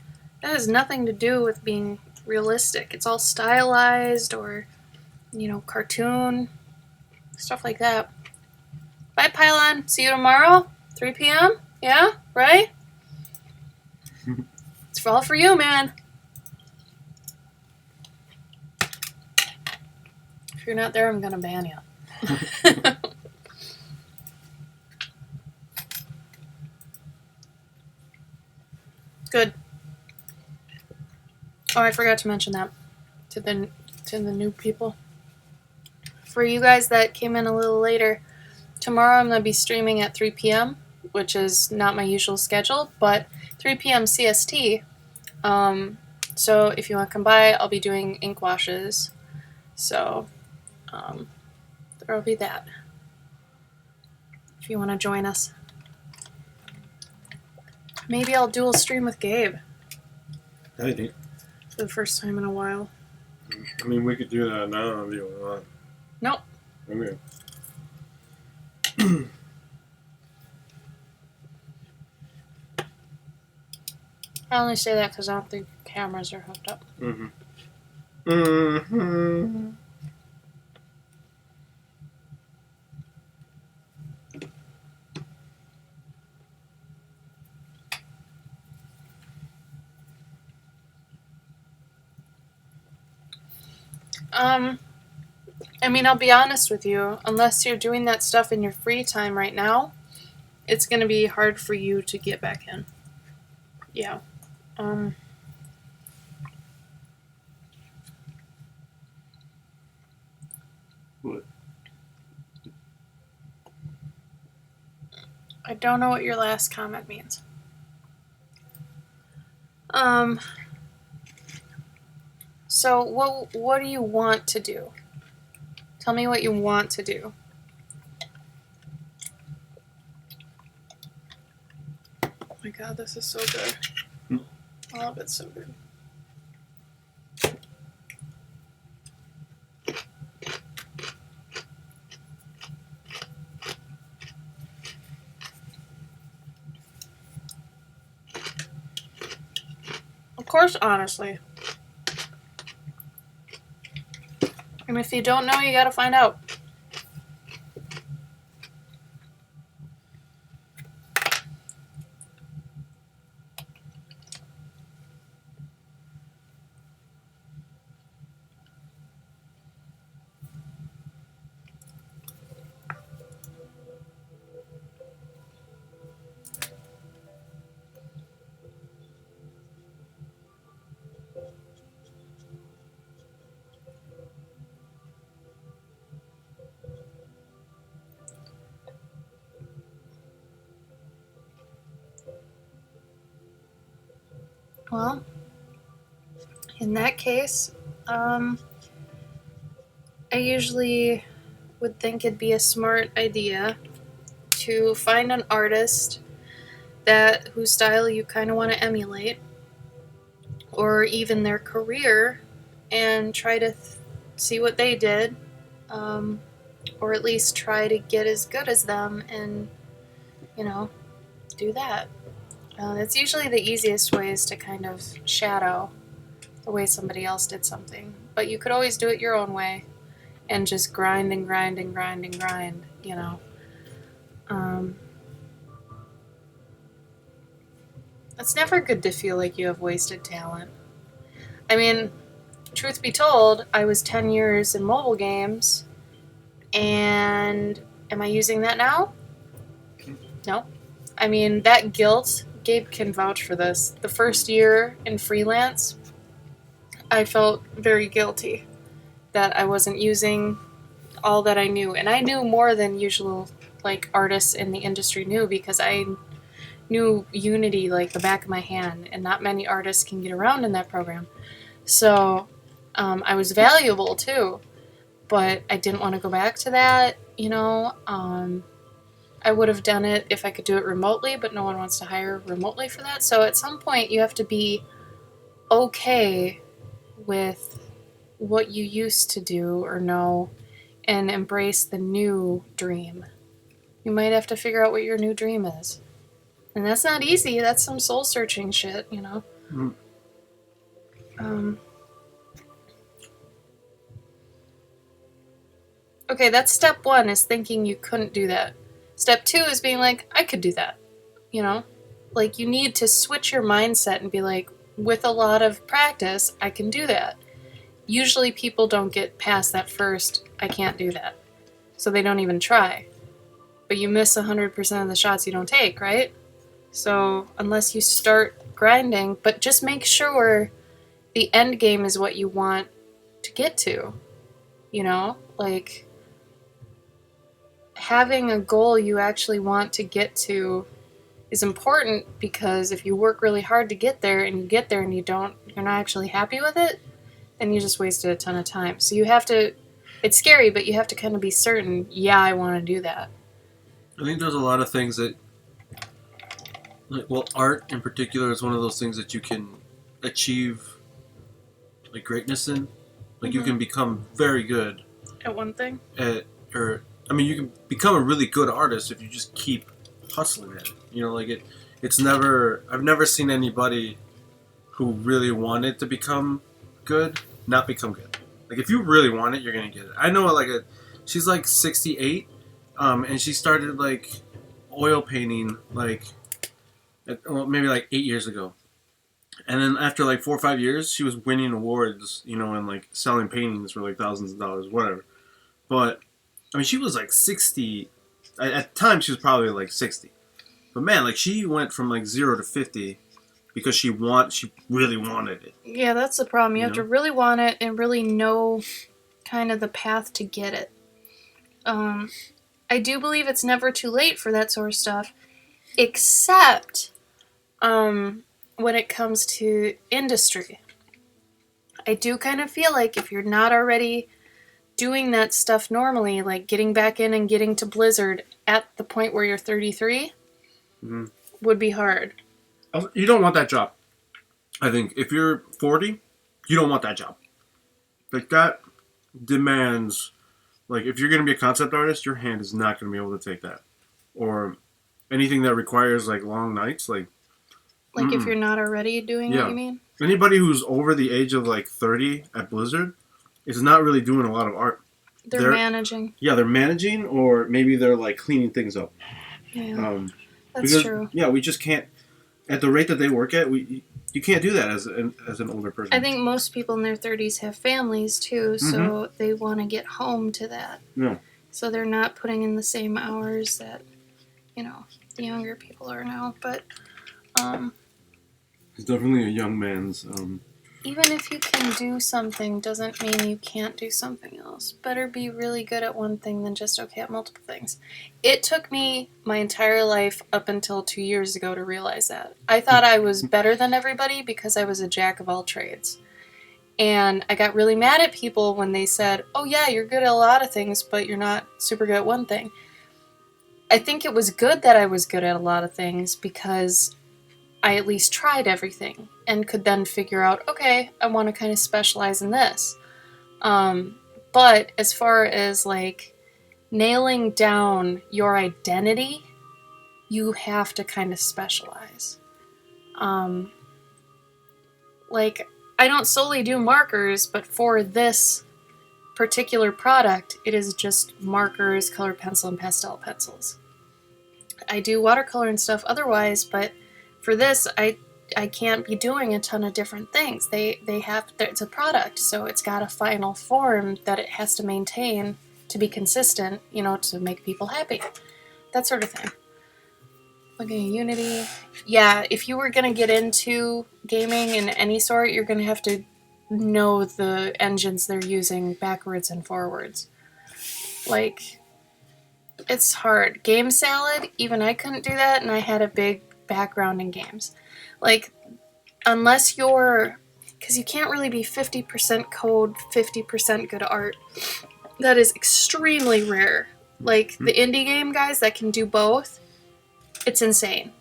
that has nothing to do with being realistic. It's all stylized or, cartoon, stuff like that. Bye, Pylon. See you tomorrow, 3 p.m.? Yeah? Right? It's all for you, man. If you're not there, I'm gonna ban you. Good. Oh, I forgot to mention that to the new people. For you guys that came in a little later, tomorrow I'm going to be streaming at 3 p.m., which is not my usual schedule, but 3 p.m. CST. So if you want to come by, I'll be doing ink washes. So there'll be that. If you want to join us. Maybe I'll dual stream with Gabe. I think. For the first time in a while. I mean, we could do that now if you want. Nope. Okay. I only say that because I don't think cameras are hooked up. Mm-hmm. Mm-hmm. I mean, I'll be honest with you. Unless you're doing that stuff in your free time right now, it's going to be hard for you to get back in. Yeah. What? I don't know what your last comment means. So what do you want to do? Tell me what you want to do. Oh my god, this is so good. All of it's so good. Of course, honestly. And if you don't know, you gotta find out. Well, in that case, I usually would think it'd be a smart idea to find an artist whose style you kind of want to emulate, or even their career, and try to see what they did, or at least try to get as good as them and, do that. It's usually the easiest ways to kind of shadow the way somebody else did something. But you could always do it your own way and just grind and grind and grind and grind, It's never good to feel like you have wasted talent. I mean, truth be told, I was 10 years in mobile games, and am I using that now? No. I mean, that guilt, Gabe can vouch for this. The first year in freelance, I felt very guilty that I wasn't using all that I knew. And I knew more than usual, artists in the industry knew, because I knew Unity like the back of my hand, and not many artists can get around in that program. So I was valuable too, but I didn't want to go back to that, I would have done it if I could do it remotely, but no one wants to hire remotely for that. So at some point you have to be okay with what you used to do or know and embrace the new dream. You might have to figure out what your new dream is. And that's not easy. That's some soul-searching shit, Okay, that's step one, is thinking you couldn't do that. Step two is being like, I could do that. You need to switch your mindset and be like, with a lot of practice, I can do that. Usually people don't get past that first, I can't do that. So they don't even try. But you miss 100% of the shots you don't take, right? So unless you start grinding, but just make sure the end game is what you want to get to. having a goal you actually want to get to is important, because if you work really hard to get there and you get there and you're not actually happy with it, then you just wasted a ton of time. So you have to, it's scary, but you have to kind of be certain, yeah, I want to do that. I think there's a lot of things that, like, well, art in particular is one of those things that you can achieve, like, greatness in. Like, you can become very good at one thing. You can become a really good artist if you just keep hustling at it. You know, like, it's never, I've never seen anybody who really wanted to become good not become good. Like, if you really want it, you're gonna get it. I know, like, she's like 68, and she started, like, oil painting, like, maybe like 8 years ago. And then after like 4 or 5 years, she was winning awards, you know, and like selling paintings for like thousands of dollars, whatever. But I mean, she was like 60. At the time, she was probably like 60. But man, like, she went from like 0 to 50 because she really wanted it. Yeah, that's the problem. You have to really want it and really know kind of the path to get it. I do believe it's never too late for that sort of stuff, except when it comes to industry. I do kind of feel like if you're not already doing that stuff normally, like getting back in and getting to Blizzard at the point where you're 33, would be hard. You don't want that job. I think if you're 40, you don't want that job. Like, that demands, like, if you're going to be a concept artist, your hand is not going to be able to take that. Or anything that requires, like, long nights, like... Like, if you're not already doing it, you mean? Anybody who's over the age of, like, 30 at Blizzard is not really doing a lot of art. They're managing. Yeah, they're managing, or maybe they're, like, cleaning things up. Yeah, that's true. Yeah, we just can't... At the rate that they work at, you can't do that as an older person. I think most people in their 30s have families, too, so they want to get home to that. Yeah. So they're not putting in the same hours that, the younger people are now. But, it's definitely a young man's... Even if you can do something doesn't mean you can't do something else. Better be really good at one thing than just okay at multiple things. It took me my entire life up until 2 years ago to realize that. I thought I was better than everybody because I was a jack of all trades. And I got really mad at people when they said, oh yeah, you're good at a lot of things, but you're not super good at one thing. I think it was good that I was good at a lot of things because I at least tried everything and could then figure out, okay, I want to kind of specialize in this. But as far as, like, nailing down your identity, you have to kind of specialize. Like, I don't solely do markers, but for this particular product, it is just markers, colored pencil, and pastel pencils. I do watercolor and stuff otherwise, but for this, I can't be doing a ton of different things. It's a product, so it's got a final form that it has to maintain to be consistent, to make people happy. That sort of thing. Looking at Unity. Yeah, if you were going to get into gaming in any sort, you're going to have to know the engines they're using backwards and forwards. Like, it's hard. Game Salad, even I couldn't do that, and I had a big background in games. Like, unless because you can't really be 50% code, 50% good art. That is extremely rare. Like, the indie game guys that can do both, it's insane.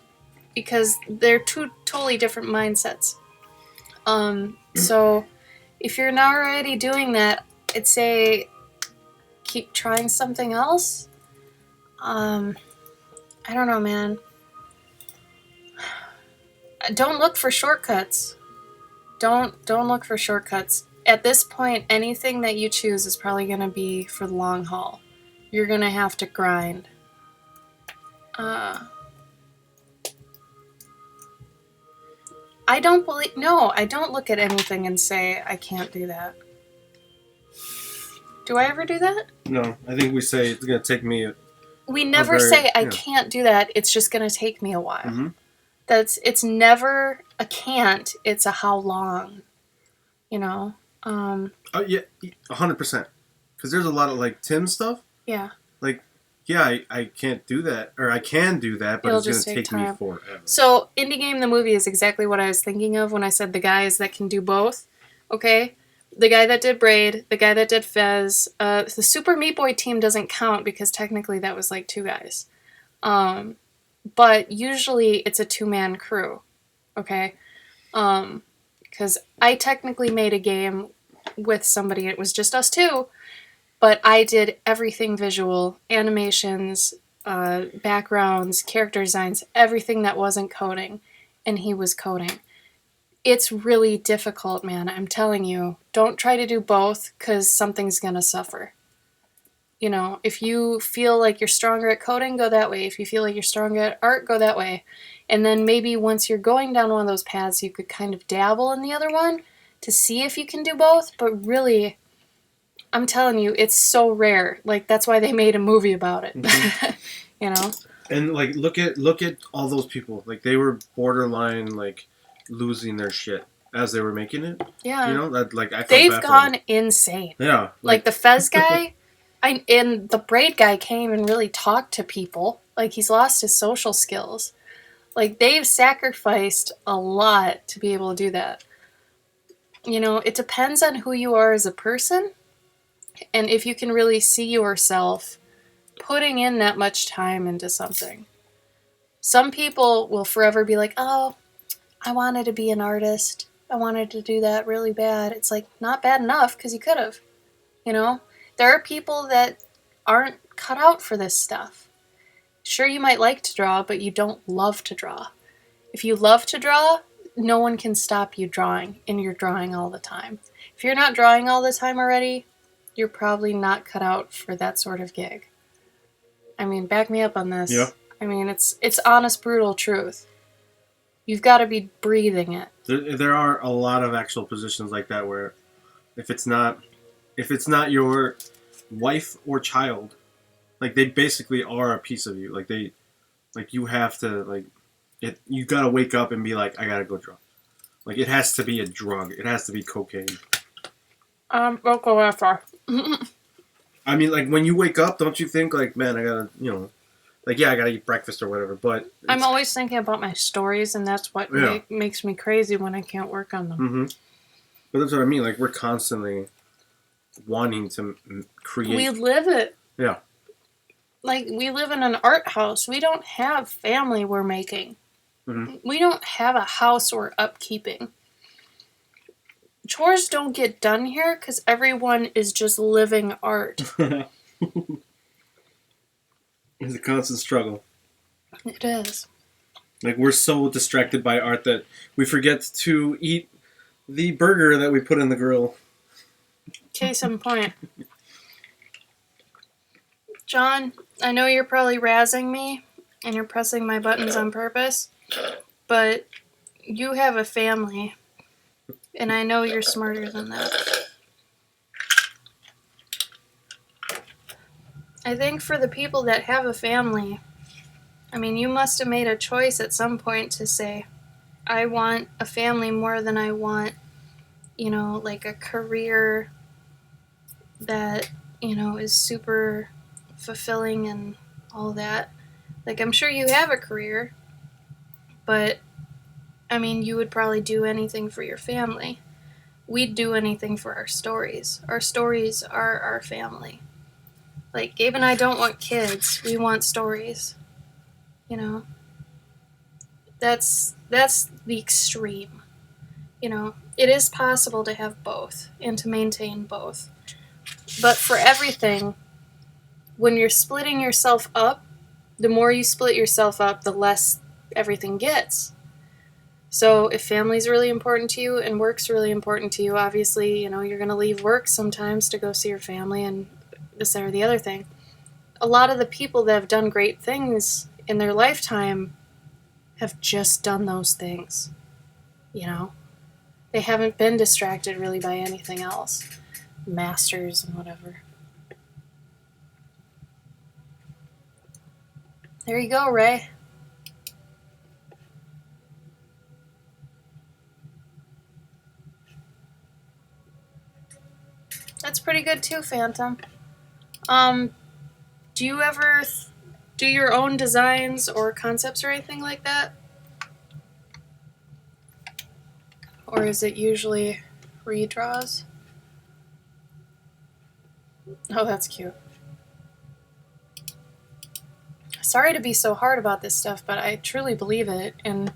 Because they're two totally different mindsets. So, if you're not already doing that, I'd say keep trying something else. I don't know, man. Don't look for shortcuts. Don't look for shortcuts. At this point, anything that you choose is probably going to be for the long haul. You're going to have to grind. I don't look at anything and say, I can't do that. Do I ever do that? No, I think we say it's going to take me We never say, I can't do that, it's just going to take me a while. Mm-hmm. It's never a can't, it's a how long, Oh, yeah, 100%. Because there's a lot of, like, Tim stuff. Yeah. Like, yeah, I can't do that, or I can do that, but It'll it's going just to take take me time. forever. So, Indie Game the movie is exactly what I was thinking of when I said the guys that can do both. Okay? The guy that did Braid, the guy that did Fez. The Super Meat Boy team doesn't count because technically that was like 2 guys. But usually it's a 2-man crew. Okay? Because I technically made a game with somebody. It was just us 2. But I did everything visual, animations, backgrounds, character designs, everything that wasn't coding, and he was coding. It's really difficult, man. I'm telling you. Don't try to do both because something's going to suffer. You know, if you feel like you're stronger at coding, go that way. If you feel like you're stronger at art, go that way. And then maybe once you're going down one of those paths, you could kind of dabble in the other one to see if you can do both. But really, I'm telling you, it's so rare. Like, that's why they made a movie about it. Mm-hmm. You know? And like, look at all those people. Like, they were borderline like losing their shit as they were making it. Yeah. You know, that like I felt They've bad for gone them. insane. Yeah. Like the Fez guy, and the Braid guy came and really talked to people. Like, he's lost his social skills. Like, they've sacrificed a lot to be able to do that. You know, it depends on who you are as a person, and if you can really see yourself putting in that much time into something. Some people will forever be like, oh, I wanted to be an artist. I wanted to do that really bad. It's like, not bad enough because you could have. You know? There are people that aren't cut out for this stuff. Sure, you might like to draw, but you don't love to draw. If you love to draw, no one can stop you drawing, and you're drawing all the time. If you're not drawing all the time already, you're probably not cut out for that sort of gig. I mean, back me up on this. Yeah. I mean, it's honest, brutal truth. You've got to be breathing it. There are a lot of actual positions like that where if it's not your wife or child, like, they basically are a piece of you. Like you have to, like, you gotta wake up and be like, I gotta go draw. Like, it has to be a drug. It has to be cocaine. Don't go that far. I mean, like, when you wake up, don't you think, like, man, I gotta, you know, like, yeah, I gotta eat breakfast or whatever, but I'm always thinking about my stories, and that's what makes me crazy when I can't work on them. Mm-hmm. But that's what I mean. Like, we're constantly wanting to create. We live it. Yeah. Like, we live in an art house. We don't have family we're making. Mm-hmm. We don't have a house we're upkeeping. Chores don't get done here because everyone is just living art. It's a constant struggle. It is. Like, we're so distracted by art that we forget to eat the burger that we put in the grill. Case in point. John, I know you're probably razzing me and you're pressing my buttons on purpose, but you have a family, and I know you're smarter than that. I think for the people that have a family, I mean, you must have made a choice at some point to say, I want a family more than I want, you know, like a career that, you know, is super fulfilling and all that. Like, I'm sure you have a career, but, I mean, you would probably do anything for your family. We'd do anything for our stories. Our stories are our family. Like, Gabe and I don't want kids. We want stories. You know? That's the extreme. You know? It is possible to have both and to maintain both. But for everything, when you're splitting yourself up, the more you split yourself up, the less everything gets. So if family's really important to you and work's really important to you, obviously, you know, you're going to leave work sometimes to go see your family and this, that, or the other thing. A lot of the people that have done great things in their lifetime have just done those things. You know? They haven't been distracted really by anything else. Masters and whatever. There you go, Ray. That's pretty good too, Phantom. Do you ever do your own designs or concepts or anything like that? Or is it usually redraws? Oh, that's cute. Sorry to be so hard about this stuff, but I truly believe it. And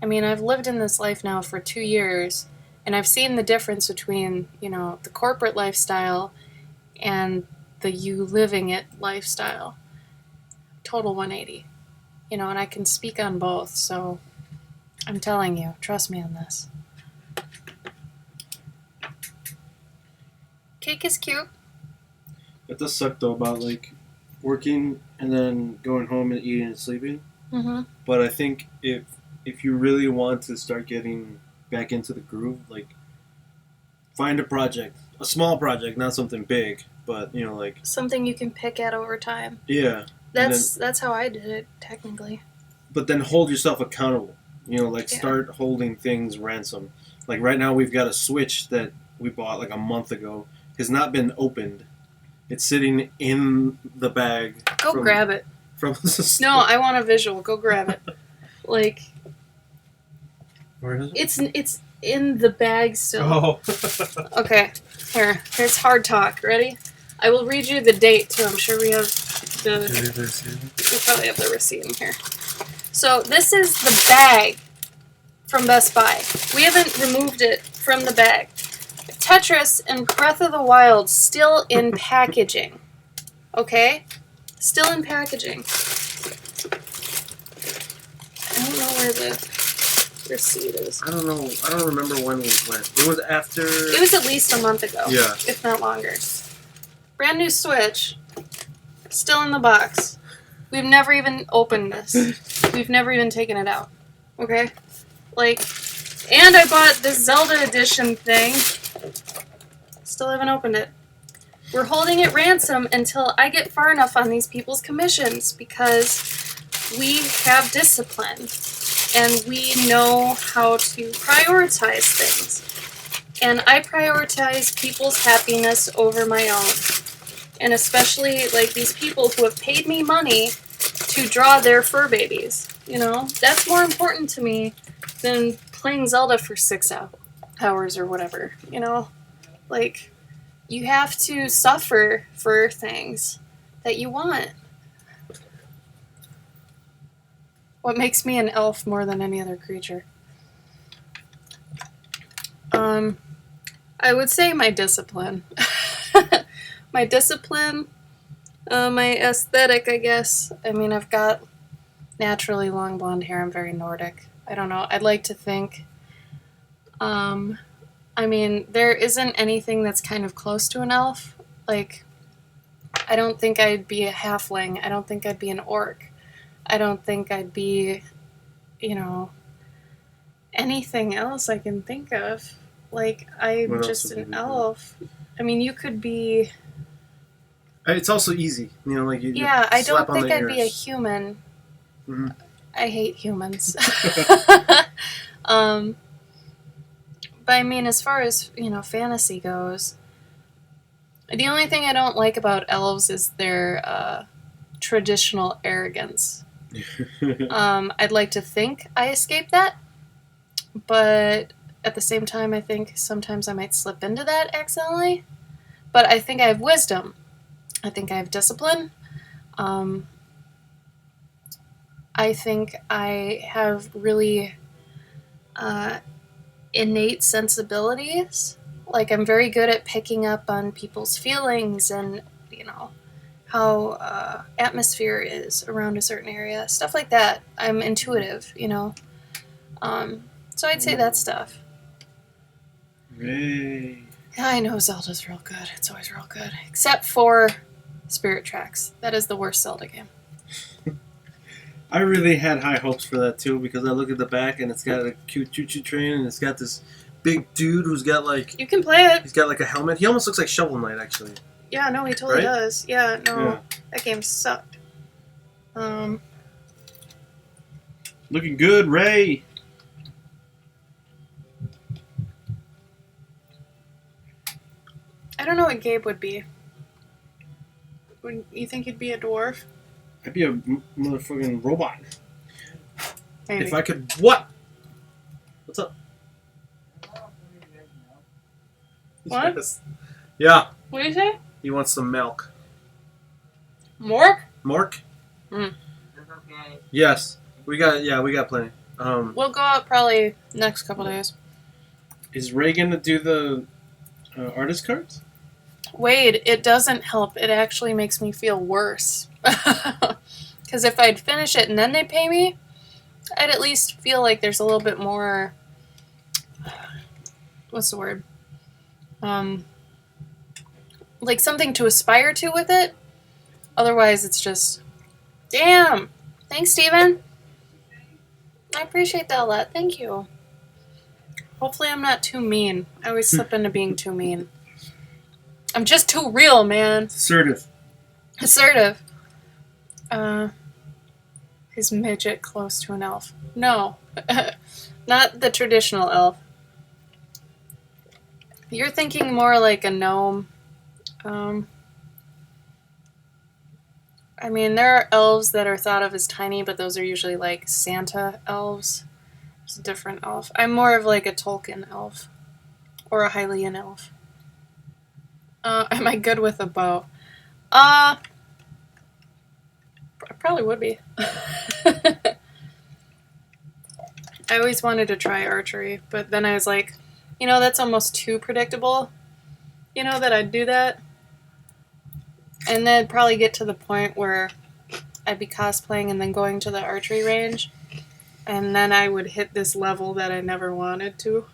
I mean, I've lived in this life now for 2 years, and I've seen the difference between, you know, the corporate lifestyle and the you living it lifestyle. Total 180. You know, and I can speak on both, so I'm telling you, trust me on this. Cake is cute. It does suck though about like working and then going home and eating and sleeping. Mm-hmm. But I think if you really want to start getting back into the groove, like find a project, a small project, not something big, but you know, like Something you can pick at over time. yeah. That's how I did it, technically. But then hold yourself accountable. You know, like start holding things ransom. Like right now, we've got a Switch that we bought like a month ago. Has not been opened. It's sitting in the bag. Go grab it. From No, I want a visual. Go grab it. Like, where is it? it's in the bag still. Oh. Okay, here's hard talk. Ready? I will read you the date too. I'm sure we have we probably have the receipt in here. So this is the bag from Best Buy. We haven't removed it from the bag. Tetris and Breath of the Wild still in packaging. Okay? Still in packaging. I don't know where the receipt is. I don't know. I don't remember when we went. It was after. It was at least a month ago. Yeah. If not longer. Brand new Switch. Still in the box. We've never even opened this. We've never even taken it out. Okay? Like, and I bought this Zelda edition thing. Still haven't opened it. We're holding it ransom until I get far enough on these people's commissions because we have discipline and we know how to prioritize things. And I prioritize people's happiness over my own. And especially like these people who have paid me money to draw their fur babies. You know, that's more important to me than playing Zelda for 6 hours or whatever. You know, like you have to suffer for things that you want. What makes me an elf more than any other creature? I would say my discipline. My discipline, my aesthetic, I guess. I mean, I've got naturally long blonde hair. I'm very Nordic. I don't know. I'd like to think. I mean, there isn't anything that's kind of close to an elf. Like, I don't think I'd be a halfling. I don't think I'd be an orc. I don't think I'd be, you know, anything else I can think of. Like, I'm just an elf. I mean, you could be... It's also easy, you know, like you. Yeah, I don't think I'd be a human. Mm-hmm. I hate humans. But I mean, as far as, you know, fantasy goes, the only thing I don't like about elves is their traditional arrogance. I'd like to think I escape that, but at the same time, I think sometimes I might slip into that accidentally. But I think I have wisdom. I think I have discipline. I think I have really innate sensibilities. Like, I'm very good at picking up on people's feelings and, you know, how atmosphere is around a certain area. Stuff like that. I'm intuitive, you know. So I'd say that stuff. Ray. Yeah, I know Zelda's real good. It's always real good. Except for Spirit Tracks. That is the worst Zelda game. I really had high hopes for that too because I look at the back and it's got a cute choo-choo train and it's got this big dude who's got like... You can play it. He's got like a helmet. He almost looks like Shovel Knight actually. Yeah, no, he totally does. Yeah, no, Yeah. That game sucked. Looking good, Ray. I don't know what Gabe would be. You think you'd be a dwarf? I'd be a motherfucking robot. Maybe. If I could... What? What's up? What? Yes. Yeah. What do you say? He wants some milk. Mork? Mork? Mm. Yes. We got plenty. We'll go out probably next couple days. Is Ray gonna do the artist cards? Wade, it doesn't help. It actually makes me feel worse. Because if I'd finish it and then they pay me, I'd at least feel like there's a little bit more... What's the word? Like something to aspire to with it. Otherwise, it's just... Damn! Thanks, Steven. I appreciate that a lot. Thank you. Hopefully I'm not too mean. I always slip into being too mean. I'm just too real, man. Assertive. Is midget close to an elf? No. Not the traditional elf. You're thinking more like a gnome. I mean, there are elves that are thought of as tiny, but those are usually like Santa elves. It's a different elf. I'm more of like a Tolkien elf. Or a Hylian elf. Am I good with a bow? I probably would be. I always wanted to try archery, but then I was like, that's almost too predictable. That I'd do that. And then probably get to the point where I'd be cosplaying and then going to the archery range. And then I would hit this level that I never wanted to.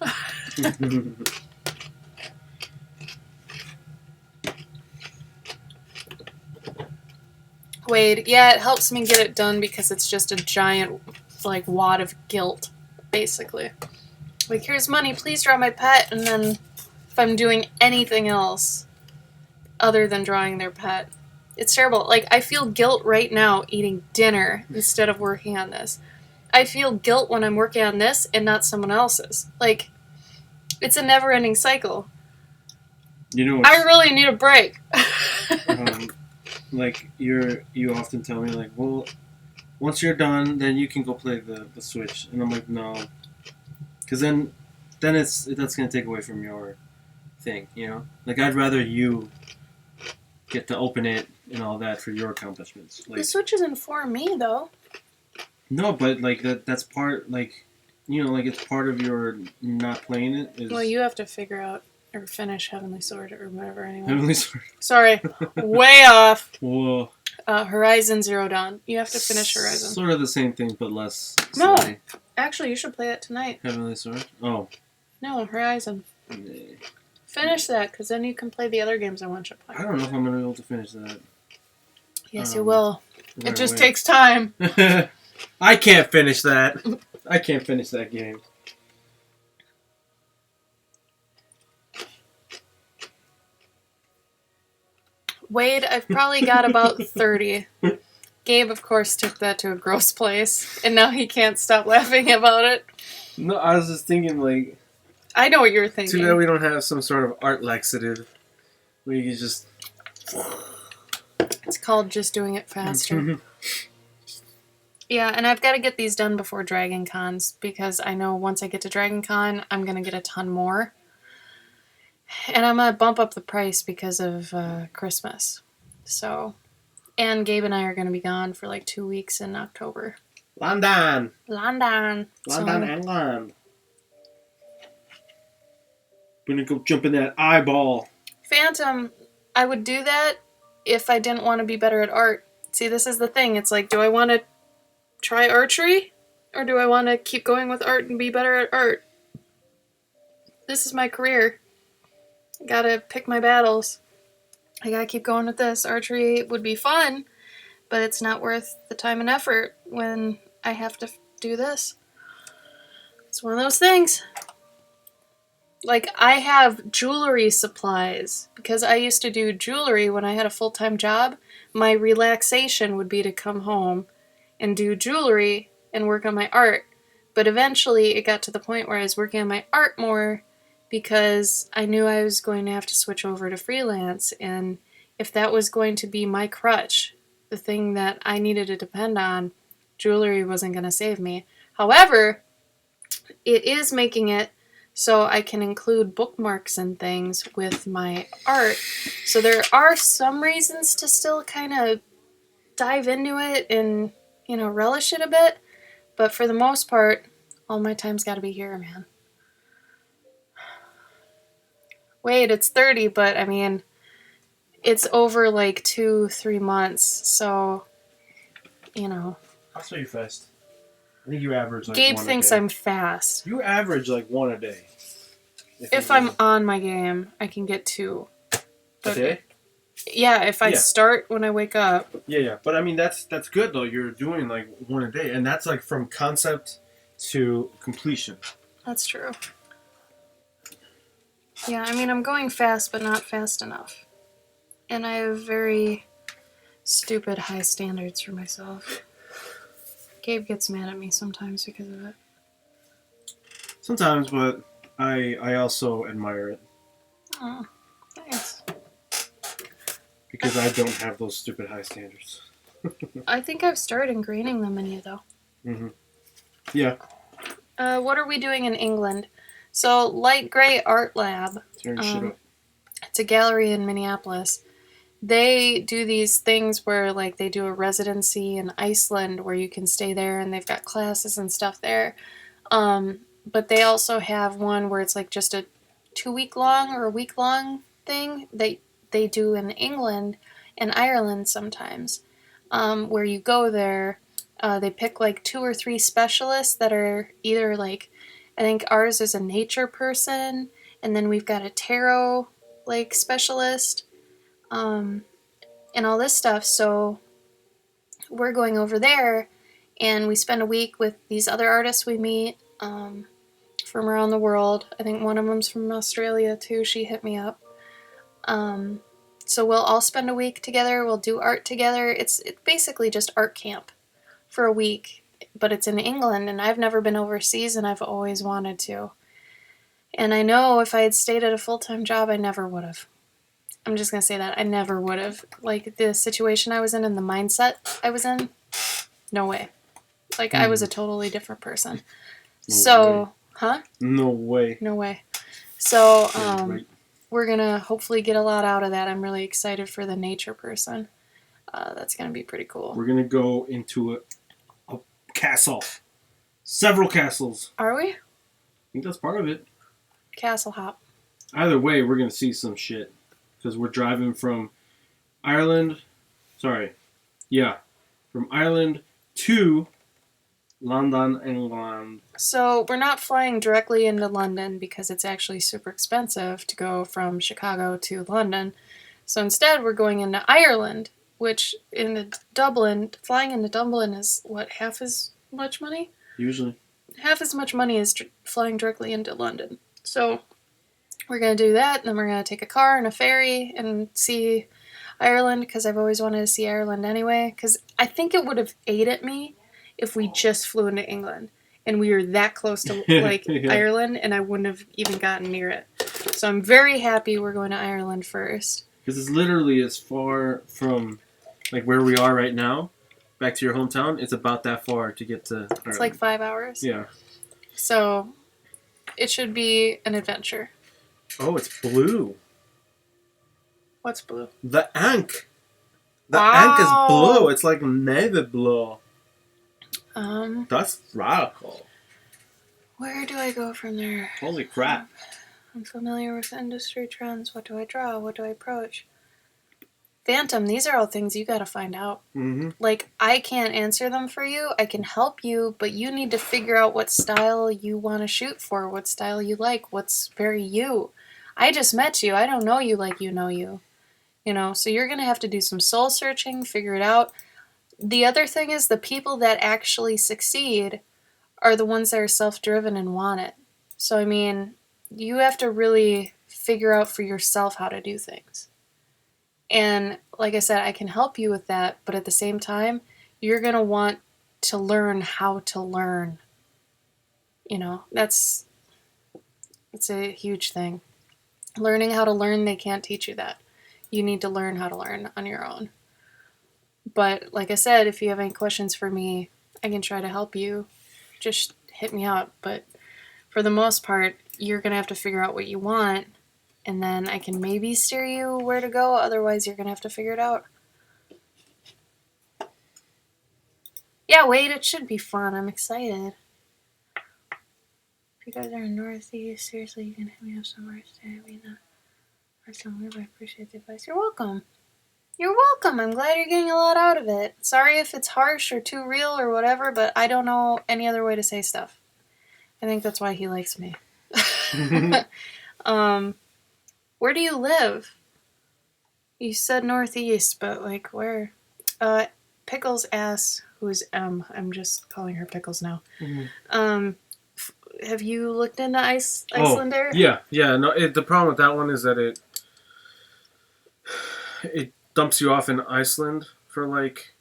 Wade, yeah, it helps me get it done because it's just a giant, wad of guilt, basically. Like, here's money, please draw my pet, and then if I'm doing anything else other than drawing their pet, it's terrible. Like, I feel guilt right now eating dinner instead of working on this. I feel guilt when I'm working on this and not someone else's. Like, it's a never-ending cycle. I really need a break. You often tell me, like, well, once you're done, then you can go play the Switch. And I'm like, no. Because then that's going to take away from your thing, Like, I'd rather you get to open it and all that for your accomplishments. Like, the Switch isn't for me, though. No, but, that's part, it's part of your not playing it. Well, you have to figure out or finish Heavenly Sword or whatever, anyway. Heavenly Sword. Sorry. Way off. Whoa. Horizon Zero Dawn. You have to finish Horizon. Sort of the same thing, but less. No. Actually, you should play it tonight. Heavenly Sword? Oh. No, Horizon. Finish that, because then you can play the other games I want you to play. I don't know if I'm going to be able to finish that. Yes, you will. It just takes time. I can't finish that. I can't finish that game. Wade, I've probably got about 30. Gabe, of course, took that to a gross place, and now he can't stop laughing about it. No, I was just thinking, I know what you're thinking. Too bad we don't have some sort of art laxative where you can just... It's called just doing it faster. Yeah, and I've got to get these done before Dragon Cons, because I know once I get to Dragon Con, I'm going to get a ton more. And I'm going to bump up the price because of Christmas. So, and Gabe and I are going to be gone for 2 weeks in October. London, England. Gonna go jump in that eyeball. Phantom, I would do that if I didn't want to be better at art. See, this is the thing. It's do I want to try archery? Or do I want to keep going with art and be better at art? This is my career. I gotta pick my battles. I gotta keep going with this. Archery would be fun, but it's not worth the time and effort when I have to do this. It's one of those things. I have jewelry supplies because I used to do jewelry when I had a full-time job. My relaxation would be to come home and do jewelry and work on my art. But eventually it got to the point where I was working on my art more because I knew I was going to have to switch over to freelance, and if that was going to be my crutch, the thing that I needed to depend on, jewelry wasn't going to save me. However, it is making it so I can include bookmarks and things with my art. So there are some reasons to still kind of dive into it and, relish it a bit. But for the most part, all my time's got to be here, man. Wait, it's 30, but I mean, it's over like 2-3 months. So, I'll show you fast. I think you average like Gabe one thinks a day. I'm fast. You average like one a day. If I'm on my game, I can get 2. A day? Yeah, if I start when I wake up. Yeah. But I mean, that's good though. You're doing like one a day, and that's like from concept to completion. That's true. Yeah, I mean, I'm going fast, but not fast enough. And I have very stupid high standards for myself. Gabe gets mad at me sometimes because of it. Sometimes, but I also admire it. Oh, thanks. Because I don't have those stupid high standards. I think I've started ingraining them in you, though. Mm-hmm. Yeah. What are we doing in England? So, Light Gray Art Lab. Turn shit up. It's a gallery in Minneapolis. They do these things where, like, they do a residency in Iceland where you can stay there and they've got classes and stuff there. But they also have one where it's like just a 2-week-long or a week-long thing that they do in England and Ireland sometimes, where you go there. They pick like 2 or 3 specialists that are either like, I think ours is a nature person, and then we've got a tarot like specialist, and all this stuff. So we're going over there, and we spend a week with these other artists we meet from around the world. I think one of them's from Australia too. She hit me up. So we'll all spend a week together. We'll do art together. It's basically just art camp for a week, but it's in England, and I've never been overseas, and I've always wanted to. And I know if I had stayed at a full-time job, I never would have. I'm just going to say that. I never would have. Like, the situation I was in and the mindset I was in, no way. Like, I was a totally different person. No way. No way. So, we're going to hopefully get a lot out of that. I'm really excited for the nature person. That's going to be pretty cool. We're going to go into a castle. Several castles. Are we? I think that's part of it. Castle hop. Either way, we're going to see some shit. Because we're driving from Ireland. From Ireland to London, England. So we're not flying directly into London because it's actually super expensive to go from Chicago to London. So instead, we're going into Ireland, which flying into Dublin is what, half as much money? Usually. Half as much money as flying directly into London. So we're going to do that, and then we're going to take a car and a ferry and see Ireland, because I've always wanted to see Ireland anyway, because I think it would have aided me if we just flew into England and we were that close to Yeah. Ireland, and I wouldn't have even gotten near it. So I'm very happy we're going to Ireland first. Because it's literally as far from like where we are right now back to your hometown. It's about that far to get to Ireland. It's like 5 hours. Yeah. So it should be an adventure. Oh, it's blue. What's blue? The ink. The Wow. ink is blue. It's like navy blue. That's radical. Where do I go from there? Holy crap. I'm familiar with industry trends. What do I draw? What do I approach? Phantom, these are all things you gotta find out. Mm-hmm. Like, I can't answer them for you. I can help you, but you need to figure out what style you want to shoot for, what style you like, what's very you. I just met you. I don't know you like you know you. So you're going to have to do some soul searching, figure it out. The other thing is the people that actually succeed are the ones that are self-driven and want it. So, I mean, you have to really figure out for yourself how to do things. And like I said, I can help you with that, but at the same time, you're going to want to learn how to learn. It's a huge thing. Learning how to learn, they can't teach you that. you need to learn how to learn on your own. But like I said, if you have any questions for me, I can try to help you. Just hit me up. But for the most part, you're going to have to figure out what you want, and then I can maybe steer you where to go. Otherwise, you're going to have to figure it out. Yeah, wait, it should be fun. I'm excited. If you guys are in Northeast, seriously, you can hit me up somewhere. Stay with me. I appreciate the advice. You're welcome. You're welcome. I'm glad you're getting a lot out of it. Sorry if it's harsh or too real or whatever, but I don't know any other way to say stuff. I think that's why he likes me. Where do you live? You said Northeast, but like where? Pickles asks, who's M? I'm just calling her Pickles now. Mm-hmm. Have you looked into Iceland Air? Yeah. No, the problem with that one is that it dumps you off in Iceland for like,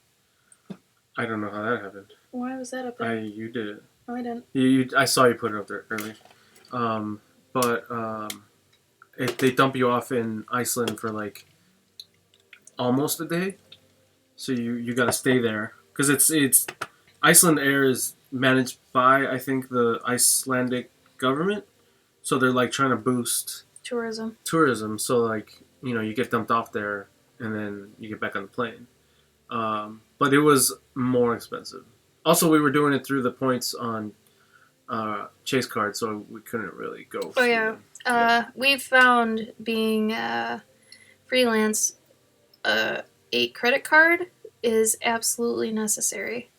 I don't know how that happened. Why was that up there? You did it. No, I didn't. I saw you put it up there earlier. They dump you off in Iceland for like almost a day, so you got to stay there because it's Iceland Air is managed by, I think, the Icelandic government, so they're like trying to boost tourism. So like, you know, you get dumped off there and then you get back on the plane, but it was more expensive. Also, we were doing it through the points on Chase card, so we couldn't really go. Oh yeah. We've found being freelance, a credit card is absolutely necessary.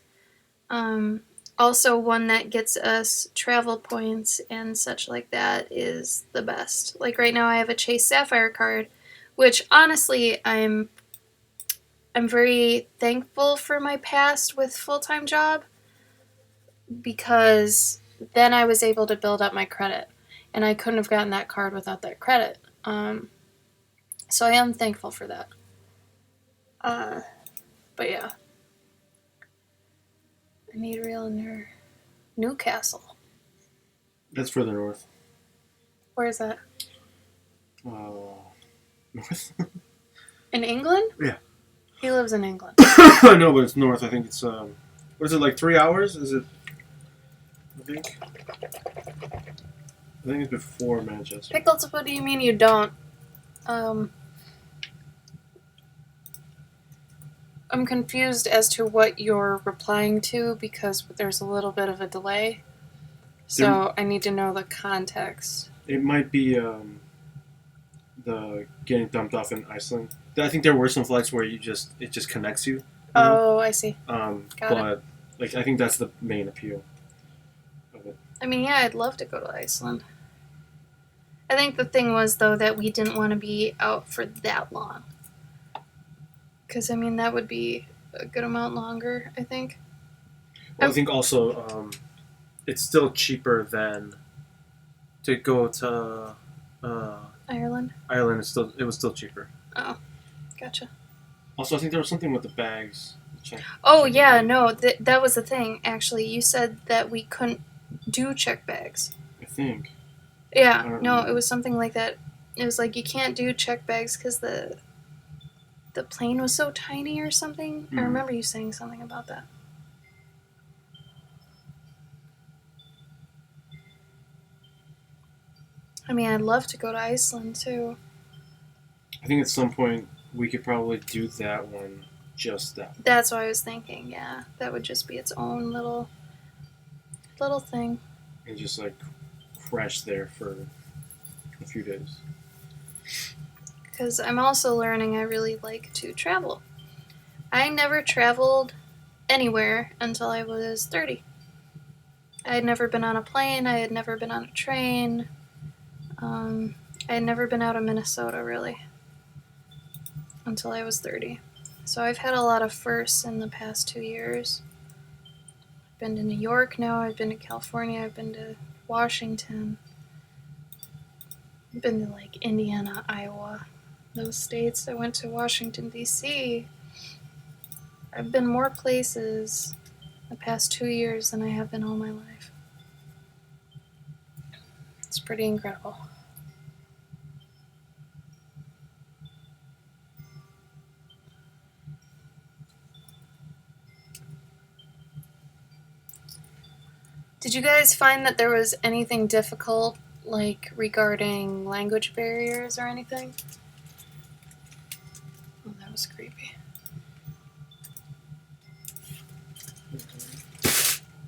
Also, one that gets us travel points and such like that is the best. Like right now, I have a Chase Sapphire card, which honestly, I'm very thankful for my past with full-time job, because then I was able to build up my credit, and I couldn't have gotten that card without that credit. So I am thankful for that. But yeah. I need real near Newcastle. That's further north. Where is that? North. In England? Yeah. He lives in England. I know, but it's north. I think it's what is it, like 3 hours? Is it? I think it's before Manchester. Pickles, what do you mean you don't? I'm confused as to what you're replying to because there's a little bit of a delay. So I need to know the context. It might be the getting dumped off in Iceland. I think there were some flights where it just connects you. Oh, I see. But like I think that's the main appeal of it. I mean, yeah, I'd love to go to Iceland. I think the thing was, though, that we didn't want to be out for that long. Because, I mean, that would be a good amount longer, I think. Well, I think also it's still cheaper than to go to Ireland. Ireland. It was still cheaper. Oh, gotcha. Also, I think there was something with the bags. Yeah, no, that was the thing, actually. You said that we couldn't do check bags. I think. Yeah, no, it was something like that. It was like you can't do check bags because the plane was so tiny or something. I remember you saying something about that. I mean, I'd love to go to Iceland, too. I think at some point we could probably do that one, just that one. That's what I was thinking, yeah. That would just be its own little thing. And just, like, crash there for a few days. Because I'm also learning I really like to travel. I never traveled anywhere until I was 30. I had never been on a plane. I had never been on a train. I had never been out of Minnesota, really, until I was 30. So I've had a lot of firsts in the past 2 years. I've been to New York now. I've been to California. I've been to Washington. I've been to, like, Indiana, Iowa. Those states. I went to Washington, D.C. I've been more places the past 2 years than I have been all my life. It's pretty incredible. Did you guys find that there was anything difficult, like regarding language barriers or anything? Oh, that was creepy.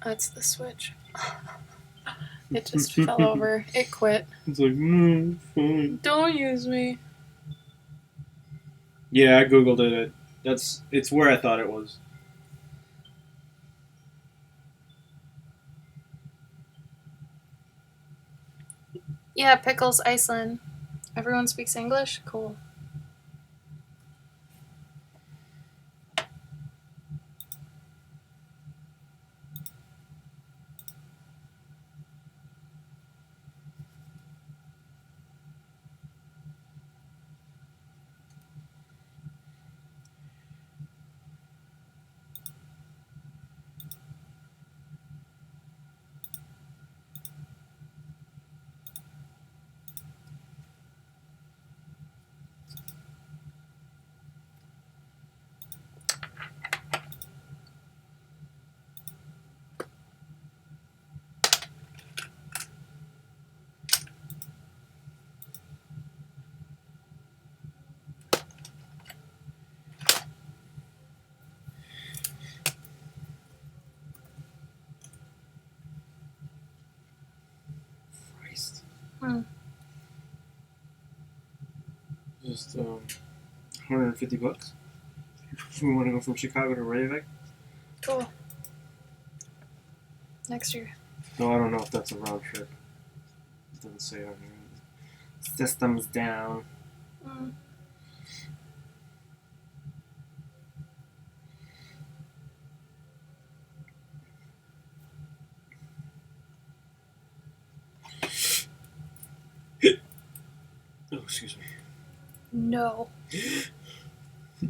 That's the switch. It just fell over. It quit. It's like, no, fine. Don't use me. Yeah, I googled it. It's where I thought it was. Yeah, Pickles, Iceland. Everyone speaks English? Cool. Christ. Just $150. If we want to go from Chicago to Reykjavik. Cool. Next year. No, I don't know if that's a round trip. It doesn't say on here. Systems down. Oh, excuse me. No. Oh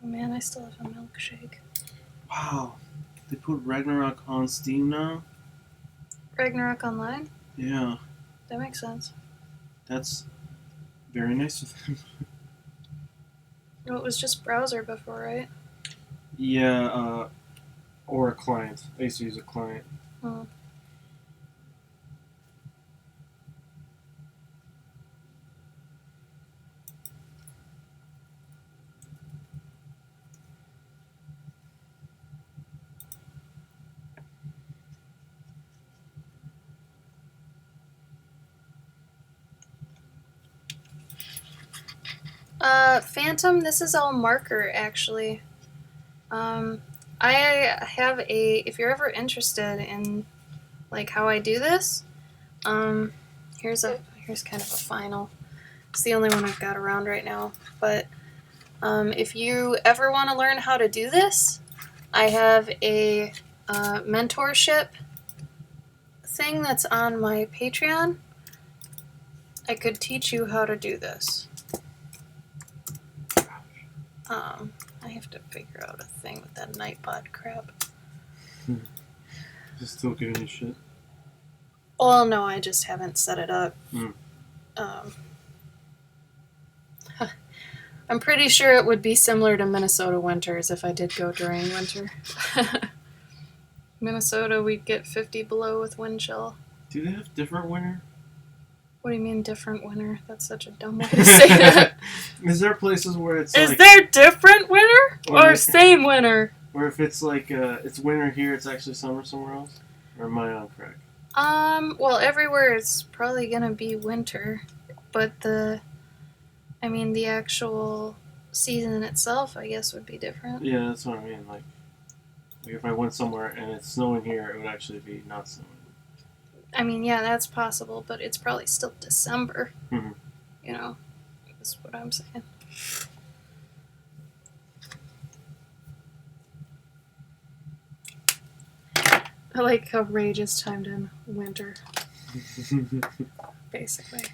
man, I still have a milkshake. Wow. They put Ragnarok on Steam now? Ragnarok Online? Yeah. That makes sense. That's very nice of them. No, it was just browser before, right? Yeah, or a client. I used to use a client. Oh. Phantom, this is all marker, actually. I have if you're ever interested in, like, how I do this, here's kind of a final. It's the only one I've got around right now, but, if you ever want to learn how to do this, I have a, mentorship thing that's on my Patreon. I could teach you how to do this. I have to figure out a thing with that Nightbot crap. Is it still giving you shit? Well, no, I just haven't set it up. I'm pretty sure it would be similar to Minnesota winters if I did go during winter. Minnesota, we'd get 50 below with wind chill. Do they have different winter? What do you mean different winter? That's such a dumb way to say that. Is there places where it's Is like... there different winter? Or same winter? Or if it's like, it's winter here, it's actually summer somewhere else? Or am I on crack? Well, everywhere it's probably gonna be winter. But the actual season itself, I guess, would be different. Yeah, that's what I mean. Like if I went somewhere and it's snowing here, it would actually be not snowing. I mean, yeah, that's possible, but it's probably still December. Mm-hmm. You know, that's what I'm saying. I like how rage is timed in winter. Basically.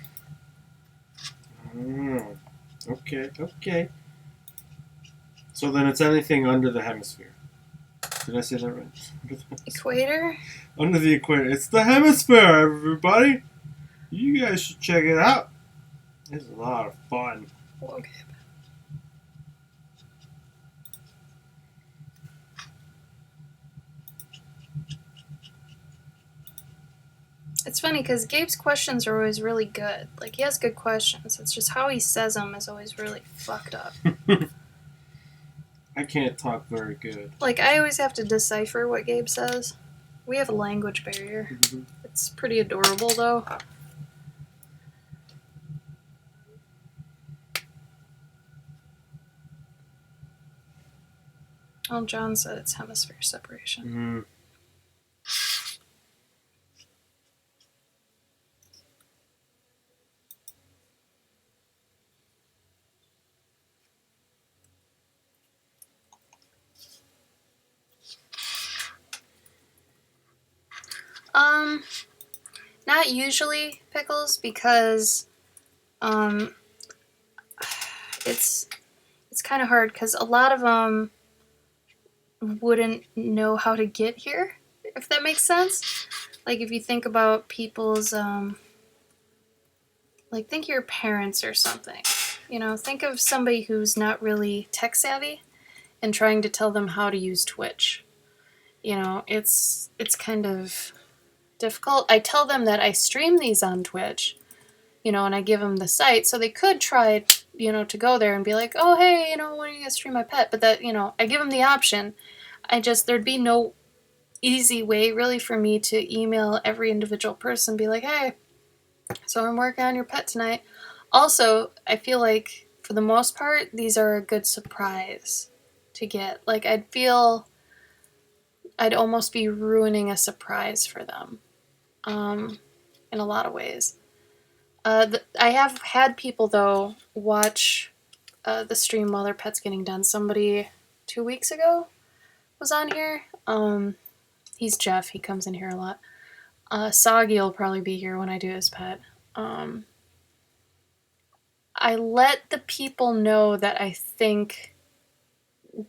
Okay. So then it's anything under the hemisphere. Did I say that right? Equator? Under the equator. It's the hemisphere, everybody! You guys should check it out. It's a lot of fun. Okay. It's funny because Gabe's questions are always really good. Like, he has good questions. It's just how he says them is always really fucked up. I can't talk very good. Like, I always have to decipher what Gabe says. We have a language barrier. Mm-hmm. It's pretty adorable, though. Oh, John said it's hemisphere separation. Not usually pickles because, it's kind of hard because a lot of them wouldn't know how to get here, if that makes sense. Like, if you think about people's, like, think of your parents or something. You know, think of somebody who's not really tech savvy and trying to tell them how to use Twitch. You know, it's kind of difficult. I tell them that I stream these on Twitch, you know, and I give them the site so they could try, you know, to go there and be like, oh, hey, you know, when are you going to stream my pet? But that, you know, I give them the option. There'd be no easy way really for me to email every individual person and be like, hey, so I'm working on your pet tonight. Also, I feel like for the most part, these are a good surprise to get. Like, I'd feel I'd almost be ruining a surprise for them, in a lot of ways. I have had people, though, watch the stream while their pet's getting done. Somebody 2 weeks ago was on here. He's Jeff. He comes in here a lot. Soggy will probably be here when I do his pet. I let the people know that I think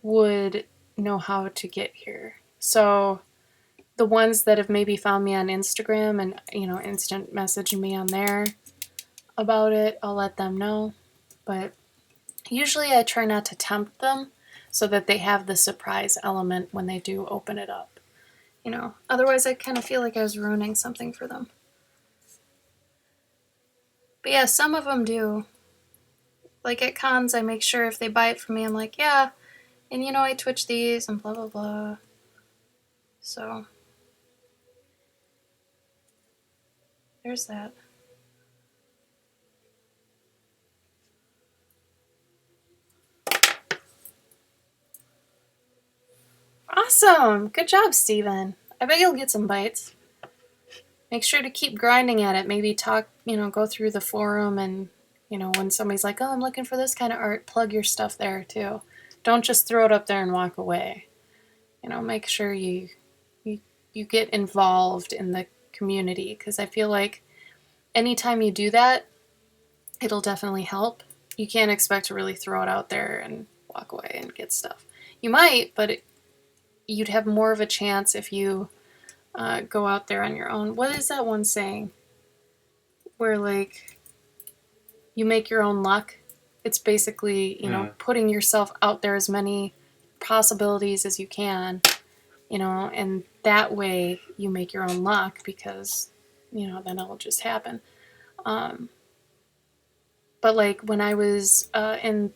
would know how to get here. So the ones that have maybe found me on Instagram and, you know, instant message me on there about it, I'll let them know. But usually I try not to tempt them so that they have the surprise element when they do open it up. You know, otherwise I kind of feel like I was ruining something for them. But yeah, some of them do. Like at cons, I make sure if they buy it from me, I'm like, yeah, and you know, I Twitch these and blah, blah, blah. So, there's that. Awesome! Good job, Steven. I bet you'll get some bites. Make sure to keep grinding at it. Maybe talk, you know, go through the forum and, you know, when somebody's like, oh, I'm looking for this kind of art, plug your stuff there too. Don't just throw it up there and walk away. You know, make sure you get involved in the community, because I feel like anytime you do that, it'll definitely help. You can't expect to really throw it out there and walk away and get stuff. You might, but you'd have more of a chance if you go out there on your own. What is that one saying? Where, like, you make your own luck. It's basically, you know, putting yourself out there as many possibilities as you can, you know, and that way you make your own luck because, you know, then it'll just happen. But like when I was in,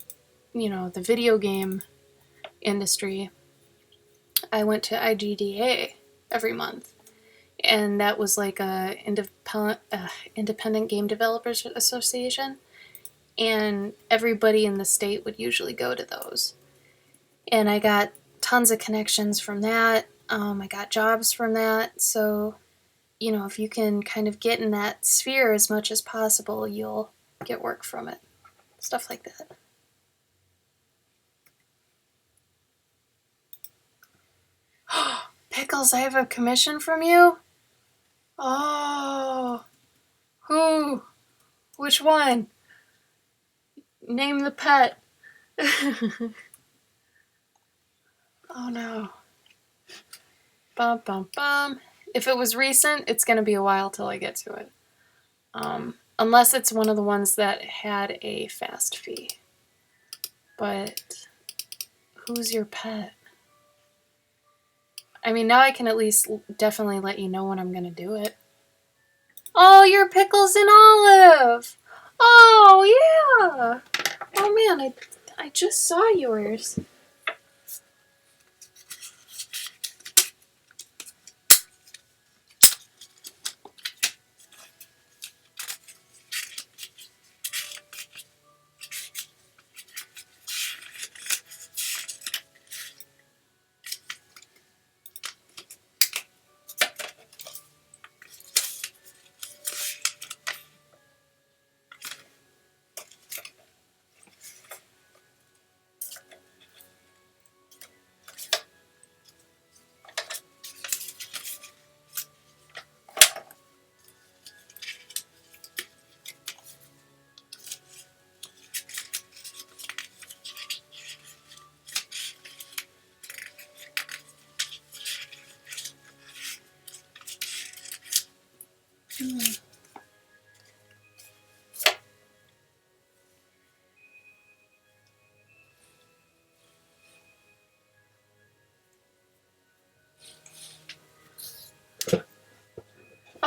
you know, the video game industry, I went to IGDA every month. And that was like a independent game developers association. And everybody in the state would usually go to those. And I got tons of connections from that. I got jobs from that. So, you know, if you can kind of get in that sphere as much as possible, you'll get work from it. Stuff like that. Pickles, I have a commission from you? Oh. Who? Which one? Name the pet. Oh no. Bum bum bum. If it was recent, it's going to be a while till I get to it. Unless it's one of the ones that had a fast fee. But who's your pet? I mean, now I can at least definitely let you know when I'm going to do it. Oh, your pickles and olive. Oh, yeah. Oh, man, I just saw yours.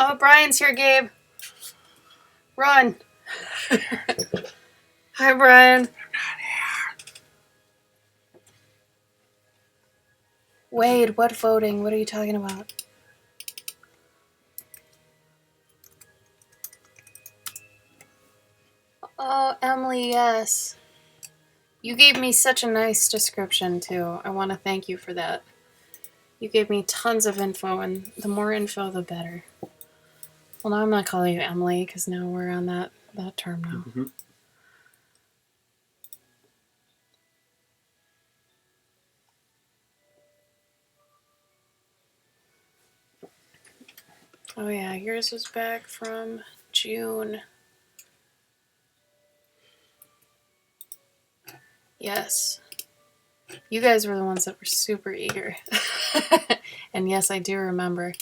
Oh, Brian's here, Gabe. Run. Hi, Brian. Wade, what voting? What are you talking about? Oh, Emily, yes. You gave me such a nice description, too. I want to thank you for that. You gave me tons of info, and the more info, the better. Well, now I'm going to call you Emily, because now we're on that term now. Mm-hmm. Oh, yeah, yours was back from June. Yes. You guys were the ones that were super eager. And yes, I do remember.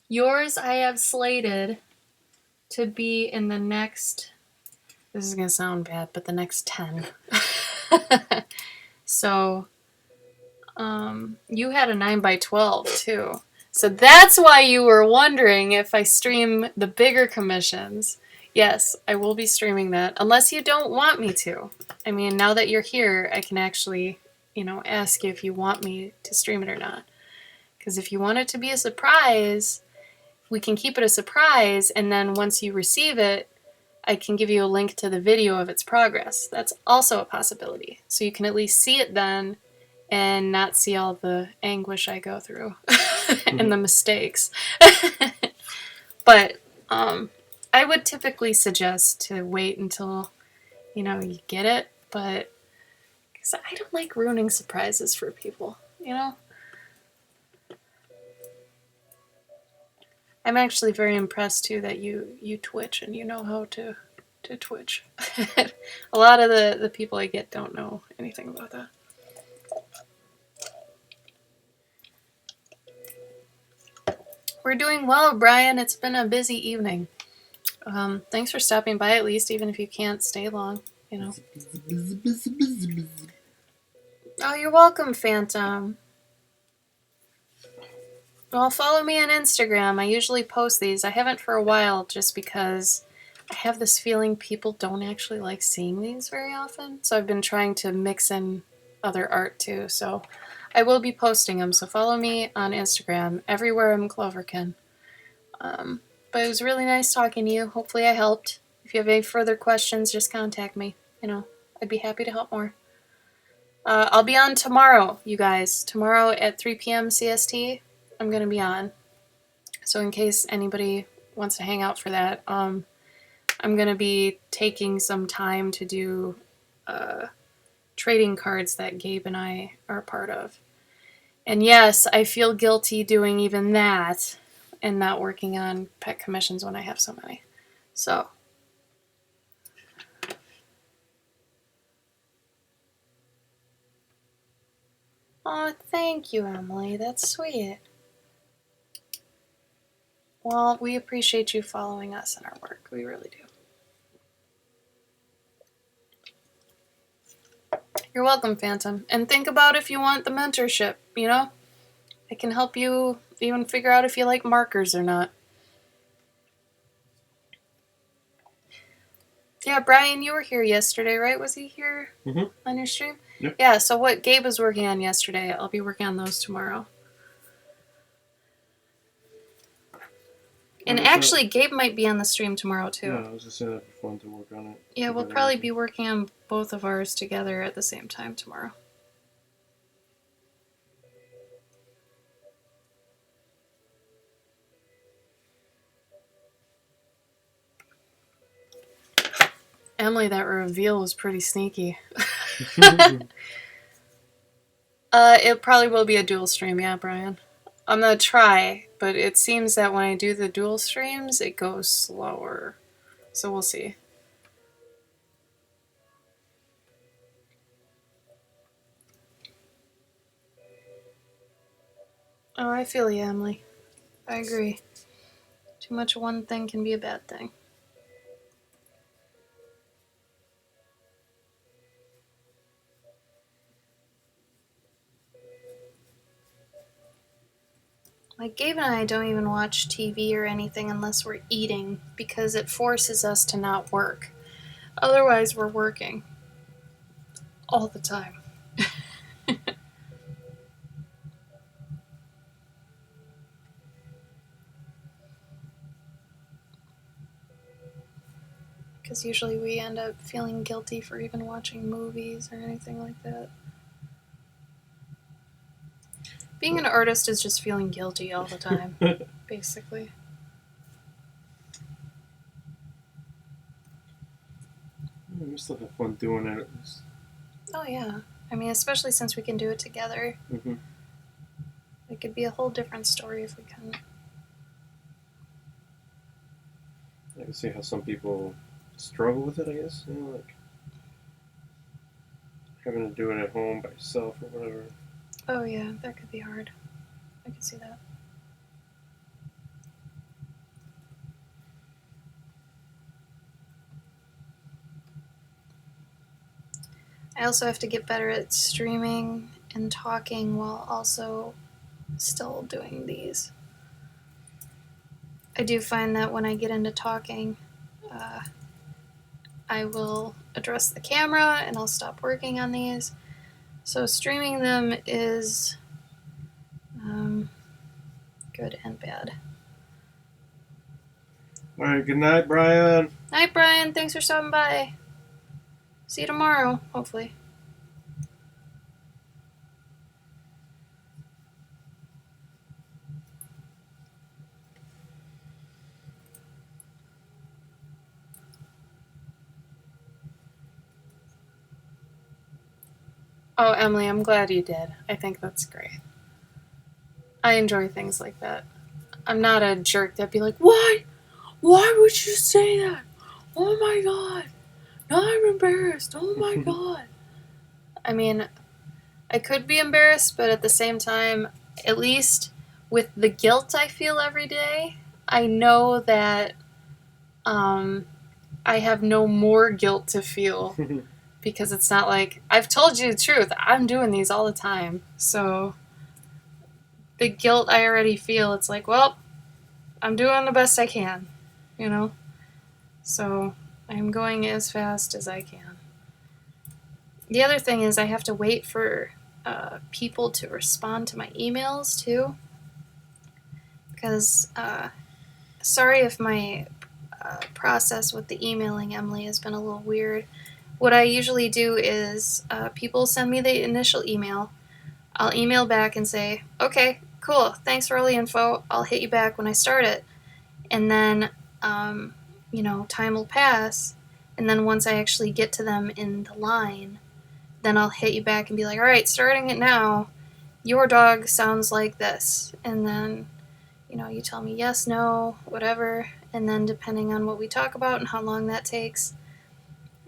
Yours I have slated to be in the next, this is going to sound bad, but the next 10. So, you had a 9x12 too. So that's why you were wondering if I stream the bigger commissions. Yes, I will be streaming that, unless you don't want me to. I mean, now that you're here, I can actually, ask you if you want me to stream it or not. Because if you want it to be a surprise, we can keep it a surprise, and then once you receive it, I can give you a link to the video of its progress. That's also a possibility. So you can at least see it then and not see all the anguish I go through and the mistakes. But I would typically suggest to wait until, you get it, but because I don't like ruining surprises for people, I'm actually very impressed too that you Twitch and you know how to Twitch. A lot of the people I get don't know anything about that. We're doing well, Brian. It's been a busy evening. Thanks for stopping by at least, even if you can't stay long, Oh, you're welcome, Phantom. Well, follow me on Instagram. I usually post these. I haven't for a while just because I have this feeling people don't actually like seeing these very often. So I've been trying to mix in other art too. So I will be posting them. So follow me on Instagram. Everywhere I'm Cloverkin. But it was really nice talking to you. Hopefully I helped. If you have any further questions, just contact me. I'd be happy to help more. I'll be on tomorrow, you guys. Tomorrow at 3 p.m. CST, I'm going to be on. So in case anybody wants to hang out for that, I'm going to be taking some time to do trading cards that Gabe and I are a part of. And yes, I feel guilty doing even that and not working on pet commissions when I have so many. So. Oh, thank you, Emily. That's sweet. Well, we appreciate you following us in our work. We really do. You're welcome, Phantom. And think about if you want the mentorship, I can help you even figure out if you like markers or not. Yeah, Brian, you were here yesterday, right? Was he here on your stream? Yep. Yeah, so what Gabe was working on yesterday, I'll be working on those tomorrow. And actually, Gabe might be on the stream tomorrow, too. Yeah, I was just saying that'd be fun to work on it. Yeah, we'll probably be working on both of ours together at the same time tomorrow. Emily, that reveal was pretty sneaky. It probably will be a dual stream, yeah, Brian. I'm gonna try, but it seems that when I do the dual streams, it goes slower. So we'll see. Oh, I feel you, Emily. I agree. Too much of one thing can be a bad thing. Like, Gabe and I don't even watch TV or anything unless we're eating, because it forces us to not work. Otherwise, we're working. All the time. Because usually we end up feeling guilty for even watching movies or anything like that. Being an artist is just feeling guilty all the time, basically. We still have fun doing it. Oh, yeah. I mean, especially since we can do it together. Mm-hmm. It could be a whole different story if we couldn't. I can see how some people struggle with it, I guess. You know, like having to do it at home by yourself or whatever. Oh, yeah, that could be hard. I could see that. I also have to get better at streaming and talking while also still doing these. I do find that when I get into talking, I will address the camera and I'll stop working on these. So streaming them is good and bad. All right, good night, Brian. Night, Brian. Thanks for stopping by. See you tomorrow, hopefully. Oh, Emily, I'm glad you did. I think that's great. I enjoy things like that. I'm not a jerk that'd be like, "Why? Why would you say that? Oh my god. Now I'm embarrassed. Oh my god." I mean, I could be embarrassed, but at the same time, at least with the guilt I feel every day, I know that I have no more guilt to feel because it's not like, I've told you the truth, I'm doing these all the time. So the guilt I already feel, it's like, well, I'm doing the best I can, you know? So I'm going as fast as I can. The other thing is I have to wait for people to respond to my emails too. Because, sorry if my process with the emailing Emily has been a little weird. What I usually do is people send me the initial email. I'll email back and say, okay, cool, thanks for all the info. I'll hit you back when I start it. And then, time will pass. And then once I actually get to them in the line, then I'll hit you back and be like, all right, starting it now, your dog sounds like this. And then, you tell me yes, no, whatever. And then depending on what we talk about and how long that takes,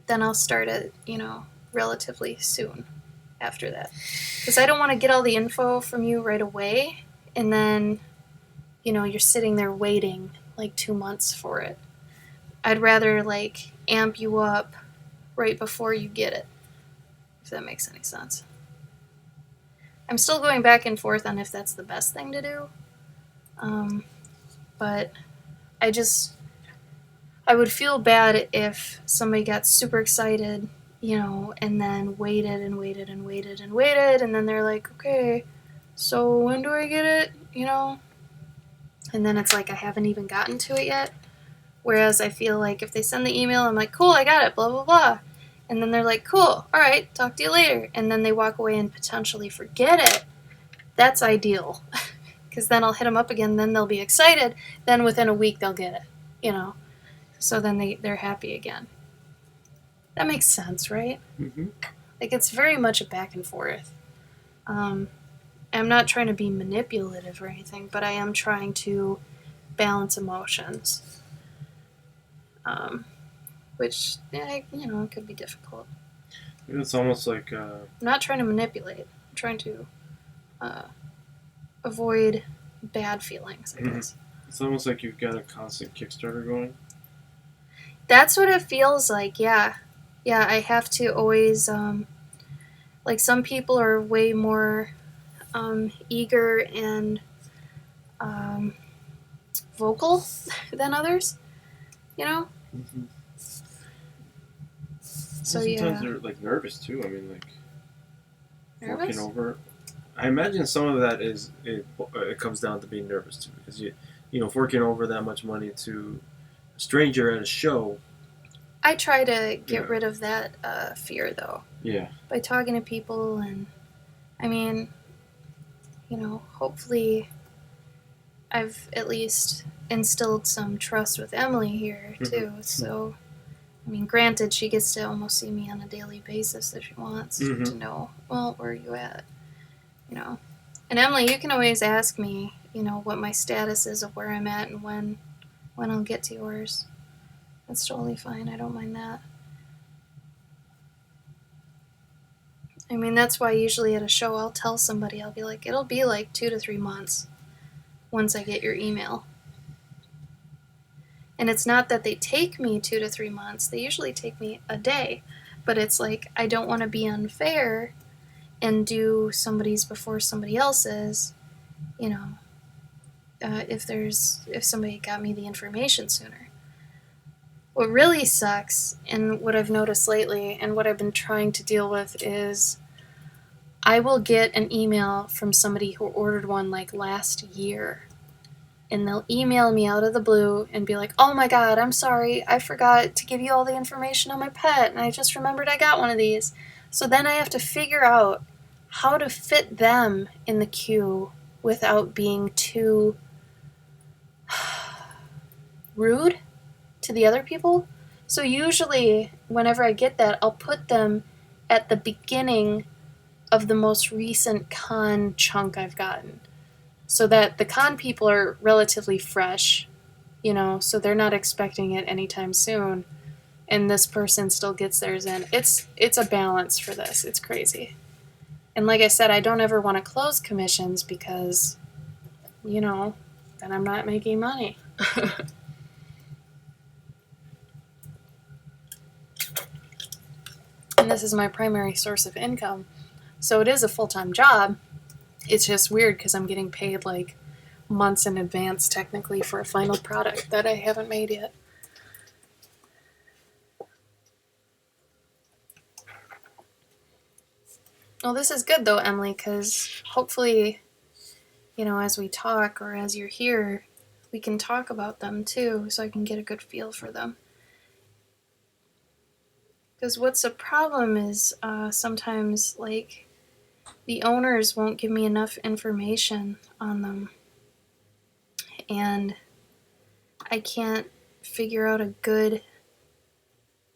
then I'll start it, relatively soon after that. Because I don't want to get all the info from you right away. And then, you're sitting there waiting like 2 months for it. I'd rather amp you up right before you get it, if that makes any sense. I'm still going back and forth on if that's the best thing to do. But I would feel bad if somebody got super excited, and then waited and waited and waited and waited, and then they're like, okay, so when do I get it, And then it's like I haven't even gotten to it yet. Whereas I feel like if they send the email, I'm like, cool, I got it, blah, blah, blah. And then they're like, cool, all right, talk to you later. And then they walk away and potentially forget it. That's ideal. Because then I'll hit them up again, then they'll be excited. Then within a week, they'll get it, So then they're happy again. That makes sense, right? Mm-hmm. Like, it's very much a back and forth. I'm not trying to be manipulative or anything, but I am trying to balance emotions. Which, it could be difficult. It's almost like... I'm not trying to manipulate. I'm trying to avoid bad feelings, I guess. It's almost like you've got a constant Kickstarter going. That's what it feels like, yeah. Yeah, I have to always... like, some people are way more eager and vocal than others, Mm-hmm. So sometimes they're like nervous too. I mean, like nervous? forking over. I imagine some of that is it comes down to being nervous too, because forking over that much money to a stranger at a show. I try to get rid of that fear though. Yeah. By talking to people, and I mean, hopefully I've at least instilled some trust with Emily here too. Mm-hmm. So, I mean, granted, she gets to almost see me on a daily basis if she wants to know, well, where are you at? And Emily, you can always ask me, what my status is of where I'm at and when I'll get to yours. That's totally fine. I don't mind that. I mean, that's why usually at a show I'll tell somebody, I'll be like, it'll be like 2 to 3 months once I get your email. And it's not that they take me 2 to 3 months. They usually take me a day. But it's like, I don't want to be unfair and do somebody's before somebody else's, if somebody got me the information sooner. What really sucks, and what I've noticed lately, and what I've been trying to deal with, is I will get an email from somebody who ordered one like last year. And they'll email me out of the blue and be like, oh my god, I'm sorry, I forgot to give you all the information on my pet, and I just remembered I got one of these. So then I have to figure out how to fit them in the queue without being too rude to the other people. So usually, whenever I get that, I'll put them at the beginning of the most recent con chunk I've gotten. So that the con people are relatively fresh, so they're not expecting it anytime soon. And this person still gets theirs in. It's a balance for this. It's crazy. And like I said, I don't ever want to close commissions because, then I'm not making money. And this is my primary source of income. So it is a full-time job. It's just weird because I'm getting paid like months in advance technically for a final product that I haven't made yet. Well, this is good though, Emily, because hopefully, as we talk or as you're here, we can talk about them too, so I can get a good feel for them. Because what's a problem is sometimes, like, the owners won't give me enough information on them. And I can't figure out a good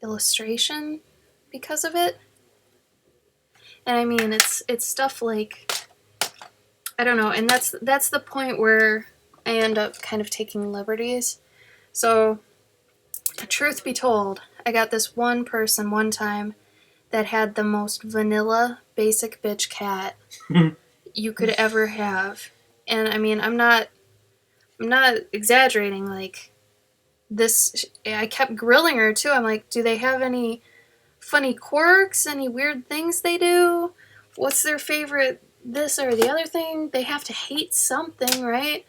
illustration because of it. And I mean, it's stuff like, I don't know, and that's the point where I end up kind of taking liberties. So, truth be told, I got this one person one time that had the most vanilla basic bitch cat you could ever have. And I mean, I'm not exaggerating. Like, this, I kept grilling her too. I'm like, do they have any funny quirks, any weird things they do? What's their favorite this or the other thing? They have to hate something, right?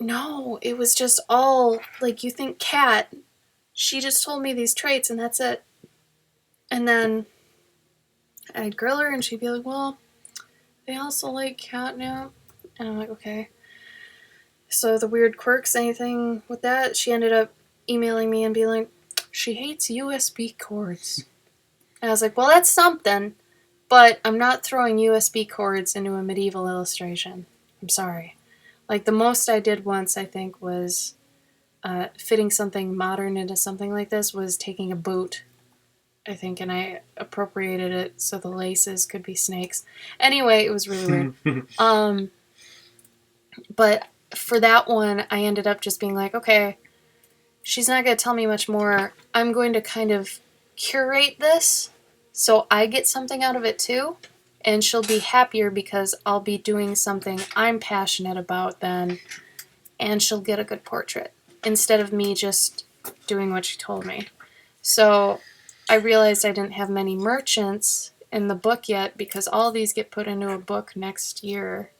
No, it was just all, like, you think cat. She just told me these traits and that's it. And then I'd grill her and she'd be like, well, they also like catnip. And I'm like, okay. So the weird quirks, anything with that, she ended up emailing me and being like, she hates USB cords. And I was like, well, that's something, but I'm not throwing USB cords into a medieval illustration. I'm sorry. Like, the most I did once, I think, was fitting something modern into something like this was taking a boot, I think, and I appropriated it so the laces could be snakes. Anyway, it was really weird. But for that one, I ended up just being like, okay, she's not going to tell me much more. I'm going to kind of curate this so I get something out of it too. And she'll be happier because I'll be doing something I'm passionate about then, and she'll get a good portrait instead of me just doing what she told me. So I realized I didn't have many merchants in the book yet because all these get put into a book next year.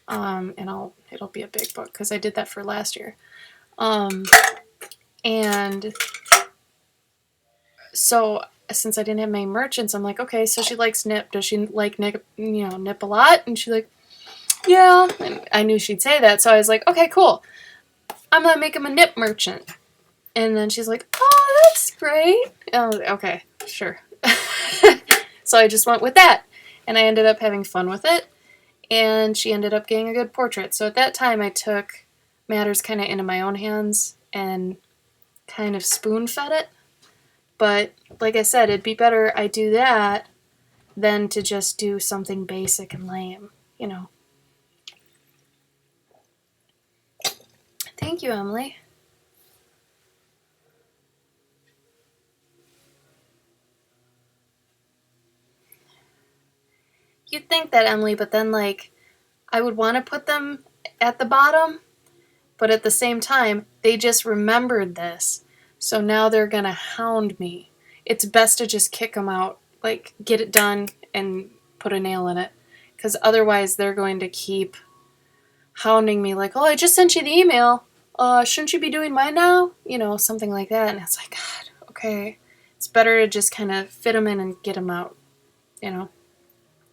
And it'll be a big book because I did that for last year. And so since I didn't have many merchants, I'm like, okay, so she likes nip. Does she like nip a lot? And she's like, yeah. And I knew she'd say that, so I was like, okay, cool. I'm gonna make him a nip merchant. And then she's like, oh, that's great. Oh, okay, sure. So I just went with that, and I ended up having fun with it, and she ended up getting a good portrait. So at that time, I took matters kind of into my own hands and kind of spoon-fed it. But like I said, it'd be better I do that than to just do something basic and lame, you know. Thank you, Emily. You'd think that, Emily, but then, like, I would want to put them at the bottom, but at the same time, they just remembered this. So now they're going to hound me. It's best to just kick them out, like, get it done and put a nail in it. Because otherwise they're going to keep hounding me like, oh, I just sent you the email. Shouldn't you be doing mine now? You know, something like that. And it's like, God, okay. It's better to just kind of fit them in and get them out, you know.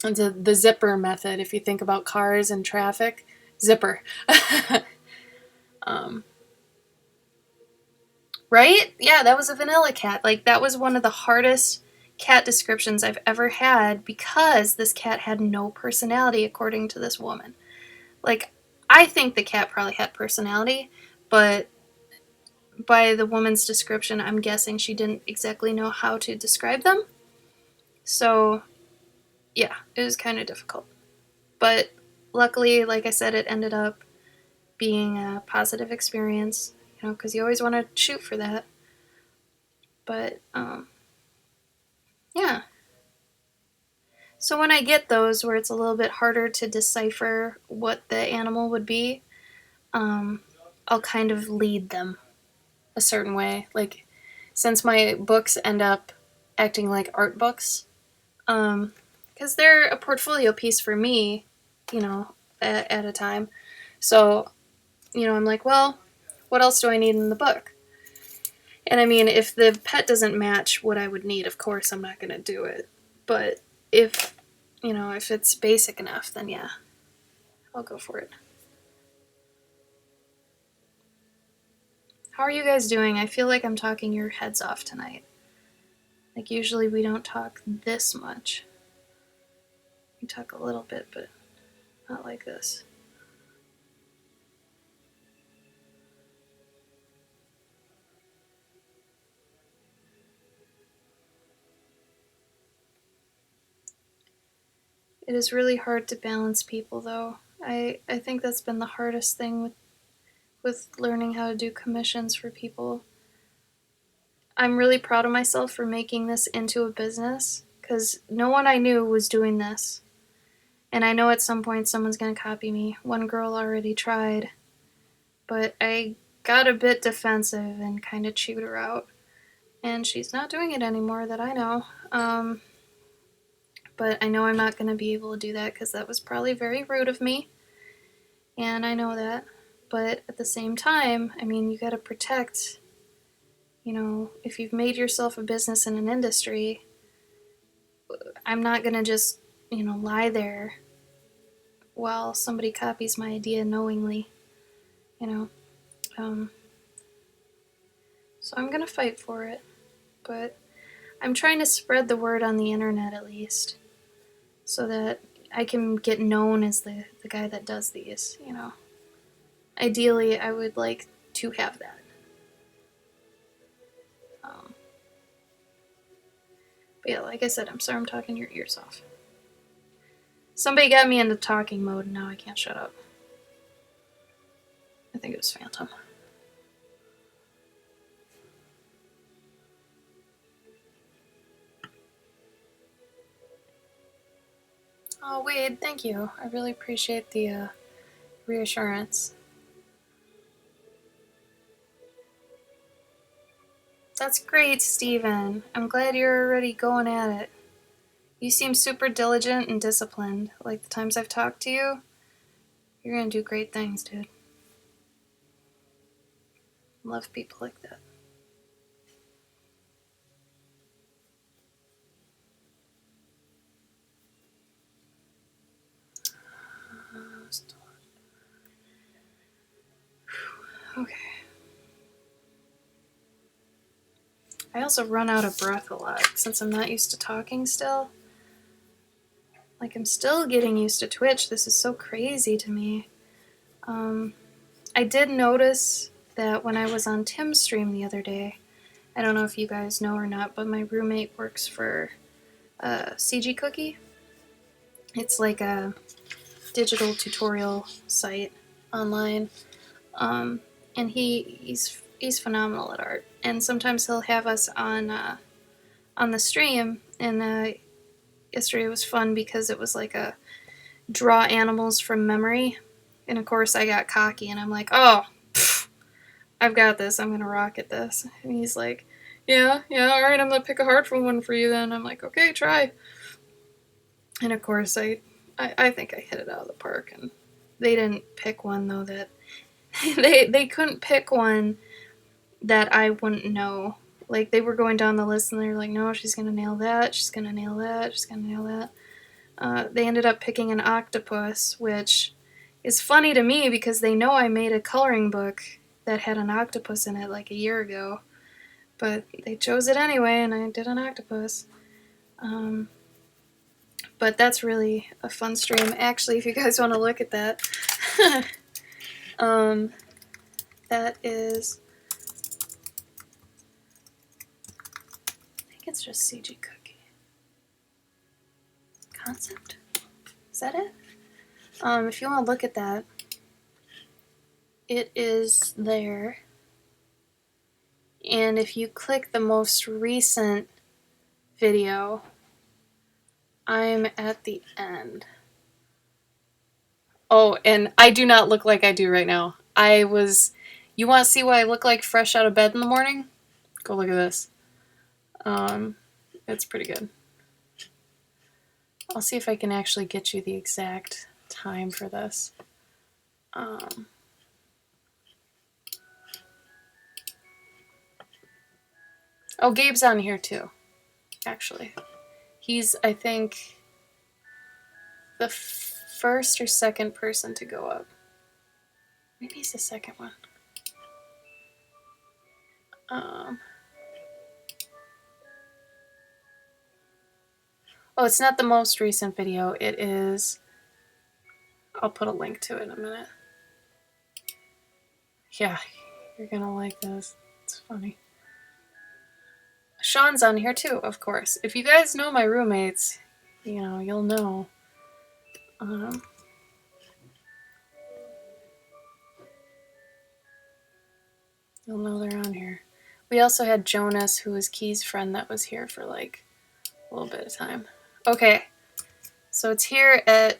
It's the zipper method. If you think about cars and traffic, zipper. Right? Yeah, that was a vanilla cat. Like, that was one of the hardest cat descriptions I've ever had because this cat had no personality, according to this woman. Like, I think the cat probably had personality, but by the woman's description, I'm guessing she didn't exactly know how to describe them. So, yeah, it was kind of difficult. But luckily, like I said, it ended up being a positive experience, you know, because you always want to shoot for that. But, yeah. So when I get those where it's a little bit harder to decipher what the animal would be, I'll kind of lead them a certain way. Like, since my books end up acting like art books, because they're a portfolio piece for me, you know, at a time. So, you know, I'm like, well, what else do I need in the book? And I mean, if the pet doesn't match what I would need, of course I'm not going to do it. But if, you know, if it's basic enough, then yeah, I'll go for it. How are you guys doing? I feel like I'm talking your heads off tonight. Like, usually we don't talk this much. We talk a little bit, but not like this. It is really hard to balance people, though. I think that's been the hardest thing with learning how to do commissions for people. I'm really proud of myself for making this into a business, because no one I knew was doing this. And I know at some point someone's going to copy me. One girl already tried. But I got a bit defensive and kind of chewed her out. And she's not doing it anymore that I know. But I know I'm not going to be able to do that because that was probably very rude of me. And I know that. but at the same time, I mean, you got to protect, if you've made yourself a business in an industry, I'm not going to just, lie there while somebody copies my idea knowingly, you know. So I'm going to fight for it, but I'm trying to spread the word on the internet at least, so that I can get known as the guy that does these, Ideally, I would like to have that. But yeah, like I said, I'm sorry I'm talking your ears off. Somebody got me into talking mode and now I can't shut up. I think it was Phantom. Oh, Wade, thank you. I really appreciate the reassurance. That's great, Steven. I'm glad you're already going at it. You seem super diligent and disciplined. Like the times I've talked to you, you're gonna do great things, dude. Love people like that. Okay. I also run out of breath a lot since I'm not used to talking still. Like, I'm still getting used to Twitch. This is so crazy to me. I did notice that when I was on Tim's stream the other day, I don't know if you guys know or not, but my roommate works for CG Cookie. It's like a digital tutorial site online. And he's phenomenal at art. And sometimes he'll have us on the stream. And yesterday was fun because it was like a draw animals from memory. And of course I got cocky and I'm like, oh, I've got this. I'm gonna rock at this. And he's like, yeah, all right. I'm gonna pick a hard one for you then. I'm like, okay, try. And of course I think I hit it out of the park. And they didn't pick one though that they couldn't pick one that I wouldn't know. Like, they were going down the list and they were like, no, she's gonna nail that, she's gonna nail that, she's gonna nail that. They ended up picking an octopus, which is funny to me because they know I made a coloring book that had an octopus in it like a year ago. But they chose it anyway and I did an octopus. But that's really a fun stream. Actually, if you guys want to look at that. That is... I think it's just CG Cookie. Concept? Is that it? If you want to look at that, it is there. And if you click the most recent video, I'm at the end. Oh, and I do not look like I do right now. You want to see what I look like fresh out of bed in the morning? Go look at this. It's pretty good. I'll see if I can actually get you the exact time for this. Oh, Gabe's on here too, actually. He's, I think, the first or second person to go up. Maybe he's the second one. Oh, it's not the most recent video. It is... I'll put a link to it in a minute. Yeah, you're gonna like this. It's funny. Sean's on here too, of course. If you guys know my roommates, you'll know. You'll know they're on here. We also had Jonas, who was Key's friend, that was here for like a little bit of time. Okay, so it's here at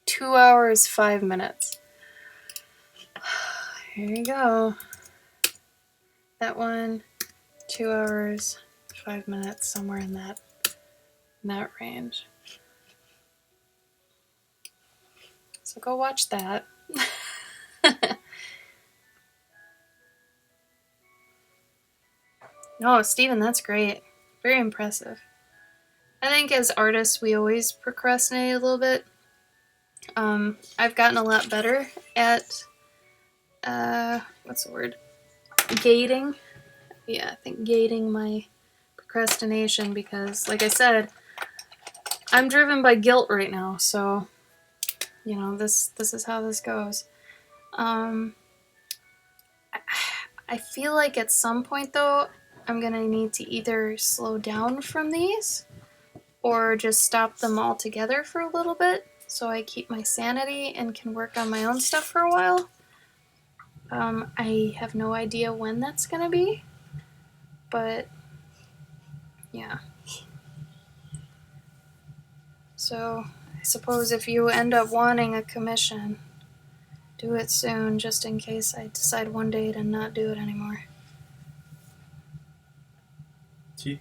2 hours, 5 minutes. Here you go. That one, 2 hours, 5 minutes, somewhere in that range. So go watch that. No, Steven, that's great. Very impressive. I think as artists, we always procrastinate a little bit. I've gotten a lot better at, what's the word? Gating. Yeah, I think gating my procrastination because, like I said, I'm driven by guilt right now, so, you know, this is how this goes. I feel like at some point, though, I'm going to need to either slow down from these or just stop them altogether for a little bit so I keep my sanity and can work on my own stuff for a while. I have no idea when that's going to be, but yeah. So I suppose if you end up wanting a commission, do it soon just in case I decide one day to not do it anymore. Tea?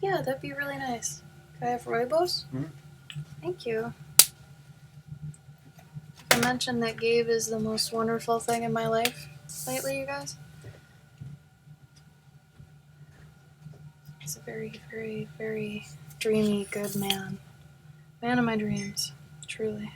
Yeah, that'd be really nice. Can I have rooibos? Mm-hmm. Thank you. I mentioned that Gabe is the most wonderful thing in my life lately, you guys. He's a very, very, very dreamy, good man. Man of my dreams, truly.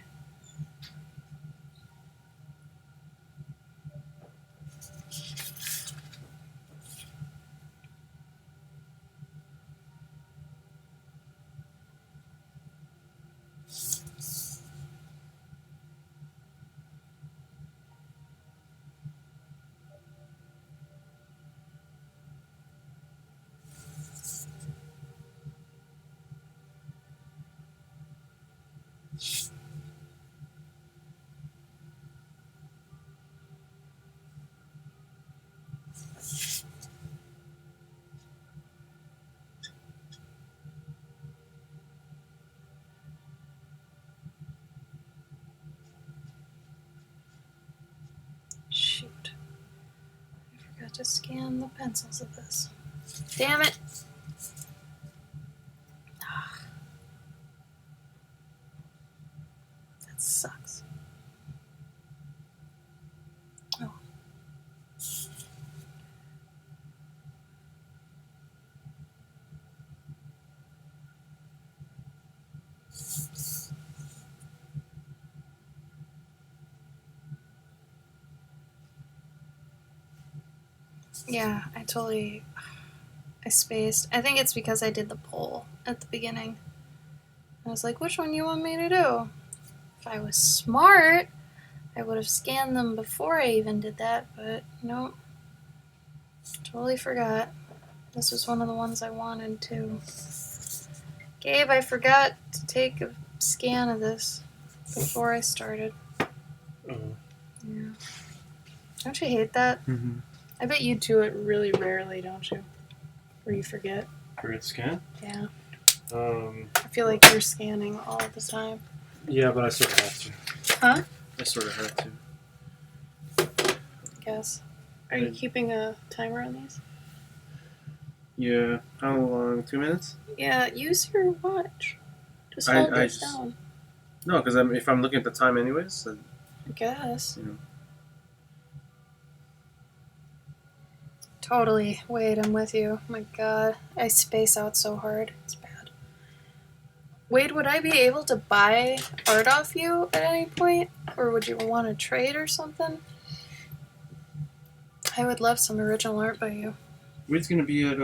Shoot. I forgot to scan the pencils of this. Damn it! That sucks. Oh. Yeah, I spaced. I think it's because I did the poll at the beginning. I was like, which one you want me to do? If I was smart, I would have scanned them before I even did that, but nope. Totally forgot. This was one of the ones I wanted to. Gabe, I forgot to take a scan of this before I started. Oh. Yeah. Don't you hate that? Mm-hmm. I bet you do it really rarely, don't you? Where you forget. Forget scan? Yeah. I feel like you're scanning all the time. Yeah, but I sort of have to. Huh? I sort of have to. Guess. Are you keeping a timer on these? Yeah. How long? 2 minutes? Yeah, use your watch. Just hold this down. No, because if I'm looking at the time anyways, then, I guess. You know. Totally. Wait, I'm with you. My god. I space out so hard. It's bad. Wade, would I be able to buy art off you at any point? Or would you want to trade or something? I would love some original art by you. Wade's going to be at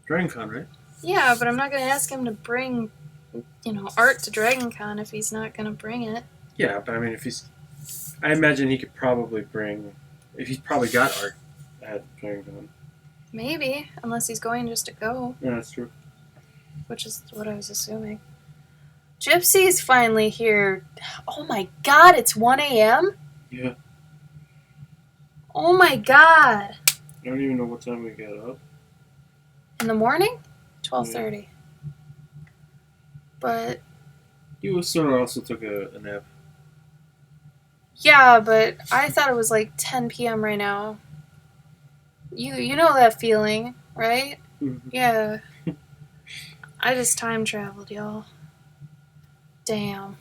DragonCon, right? Yeah, but I'm not going to ask him to bring, art to DragonCon if he's not going to bring it. Yeah, but I mean, I imagine he could probably bring... If he's probably got art at DragonCon. Maybe, unless he's going just to go. Yeah, that's true. Which is what I was assuming. Gypsy's finally here. Oh my god, it's 1 a.m.? Yeah. Oh my god. I don't even know what time we got up. In the morning? 12:30. Yeah. But... You sort of also took a nap. Yeah, but I thought it was like 10 p.m. right now. You know that feeling, right? Mm-hmm. Yeah. I just time traveled, y'all. Damn.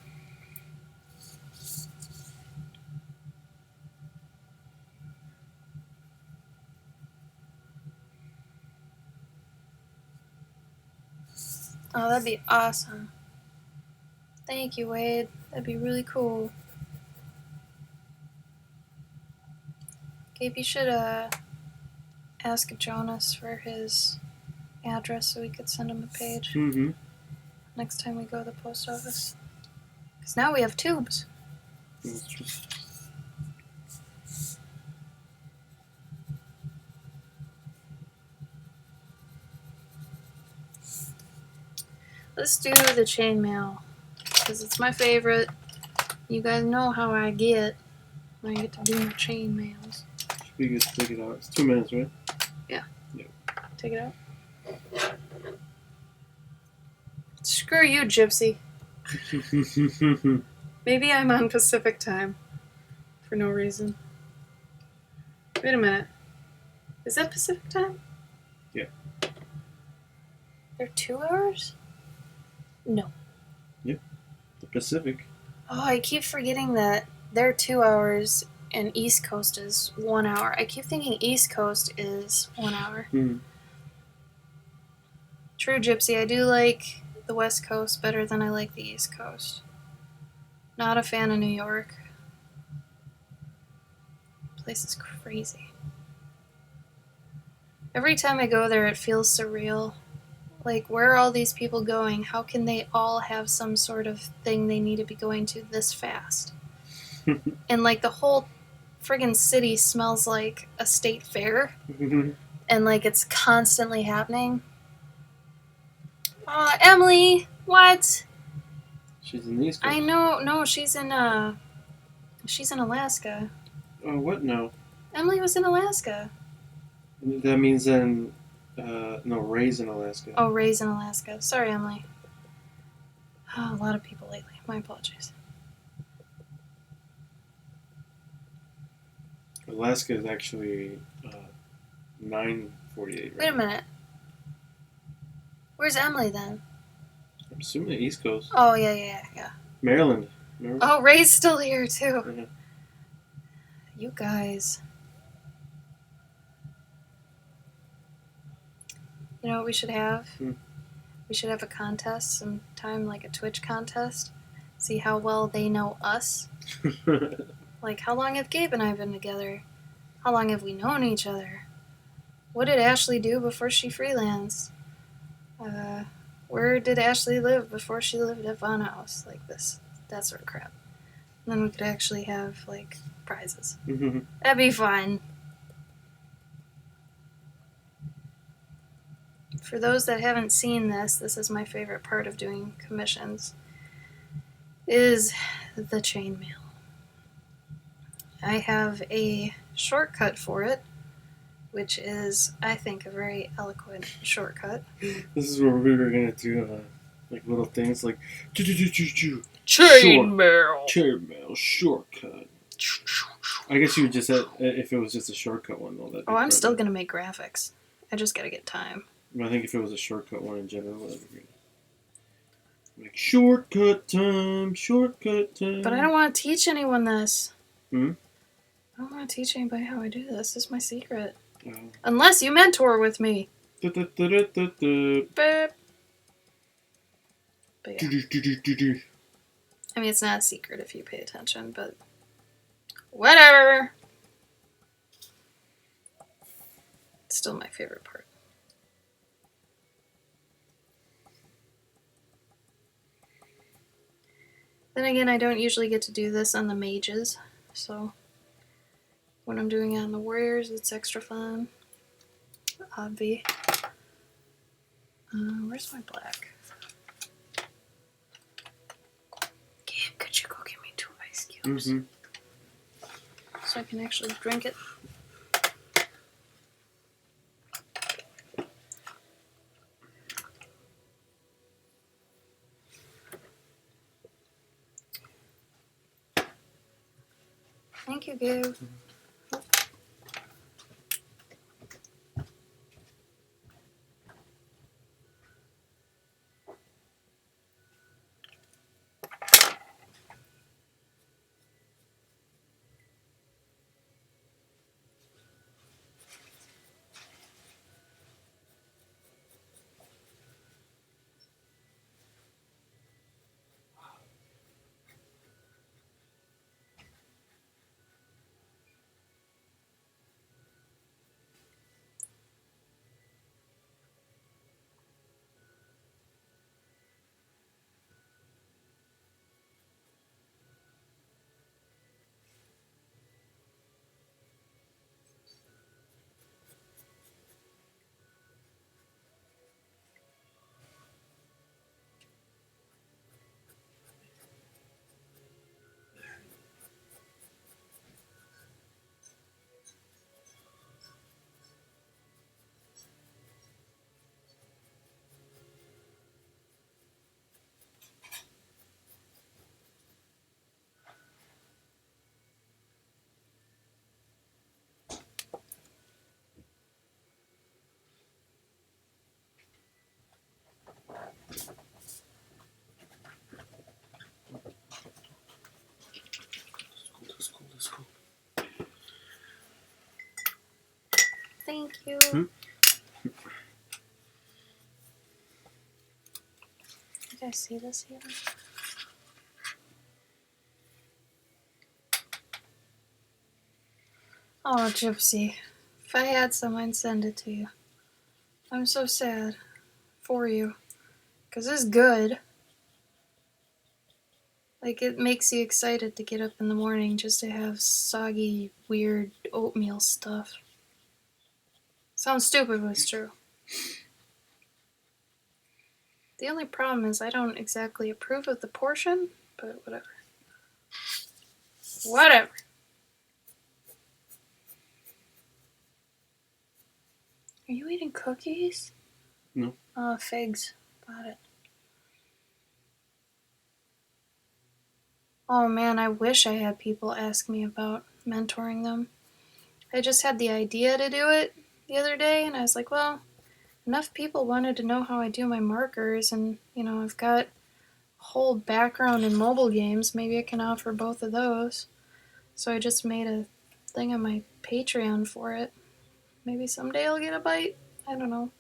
Oh, that'd be awesome. Thank you, Wade. That'd be really cool. Gabe, you should ask Jonas for his address so we could send him a page Mm-hmm. next time we go to the post office. Because now we have tubes. That's true. Let's do the chainmail. Because it's my favorite. You guys know how I get when I get to do my chainmails. Should be good to take it out. It's 2 minutes, right? Take it out. Screw you, Gypsy. Maybe I'm on Pacific time. For no reason. Wait a minute. Is that Pacific time? Yeah. They're 2 hours? No. The Pacific. Oh, I keep forgetting that they're 2 hours and East Coast is 1 hour. I keep thinking East Coast is 1 hour. Mm. True, Gypsy. I do like the West Coast better than I like the East Coast. Not a fan of New York. Place is crazy. Every time I go there, it feels surreal. Like, where are all these people going? How can they all have some sort of thing they need to be going to this fast? And, like, the whole friggin' city smells like a state fair. And, like, it's constantly happening. Oh, Emily! What? She's in the East Coast. I know. No, she's in Alaska. Oh, what? No. Emily was in Alaska. That means then, no, Ray's in Alaska. Oh, Ray's in Alaska. Sorry, Emily. Oh, a lot of people lately. My apologies. Alaska is actually 9:48. Wait a minute. Where's Emily then? I'm assuming the East Coast. Oh, yeah. Maryland. Remember? Oh, Ray's still here, too. Mhm. You guys. You know what we should have? We should have a contest sometime, like a Twitch contest. See how well they know us. Like, how long have Gabe and I been together? How long have we known each other? What did Ashley do before she freelanced? Where did Ashley live before she lived at Von House? Like this, that sort of crap. And then we could actually have, like, prizes. That'd be fun. For those that haven't seen this is my favorite part of doing commissions, is the chainmail. I have a shortcut for it, which is, I think, a very eloquent shortcut. This is where we were gonna do like little things like Chainmail. chainmail shortcut. I guess you would just have, if it was just a shortcut one though. Oh, I'm still gonna make graphics. I just gotta get time. I think if it was a shortcut one in general, that'd be great. Like shortcut time. But I don't want to teach anyone this. Hmm? I don't want to teach anybody how I do this. This is my secret. Oh. Unless you mentor with me. But yeah. I mean, it's not a secret if you pay attention, but whatever. It's still my favorite part. Then again, I don't usually get to do this on the mages, so when I'm doing it on the warriors, it's extra fun. Obvi. Where's my black? Gabe, could you go get me 2 ice cubes? Mm-hmm. So I can actually drink it. Thank you, Gabe. thank you. Did I see this even? Oh, Gypsy. If I had some, I'd send it to you. I'm so sad for you. Because it's good. Like, it makes you excited to get up in the morning just to have soggy, weird oatmeal stuff. Sounds stupid, but it's true. The only problem is I don't exactly approve of the portion, but whatever. Whatever. Are you eating cookies? No. Figs. Got it. Oh man, I wish I had people ask me about mentoring them. I just had the idea to do it the other day, and I was like, well, enough people wanted to know how I do my markers, and, I've got a whole background in mobile games. Maybe I can offer both of those. So I just made a thing on my Patreon for it. Maybe someday I'll get a bite. I don't know.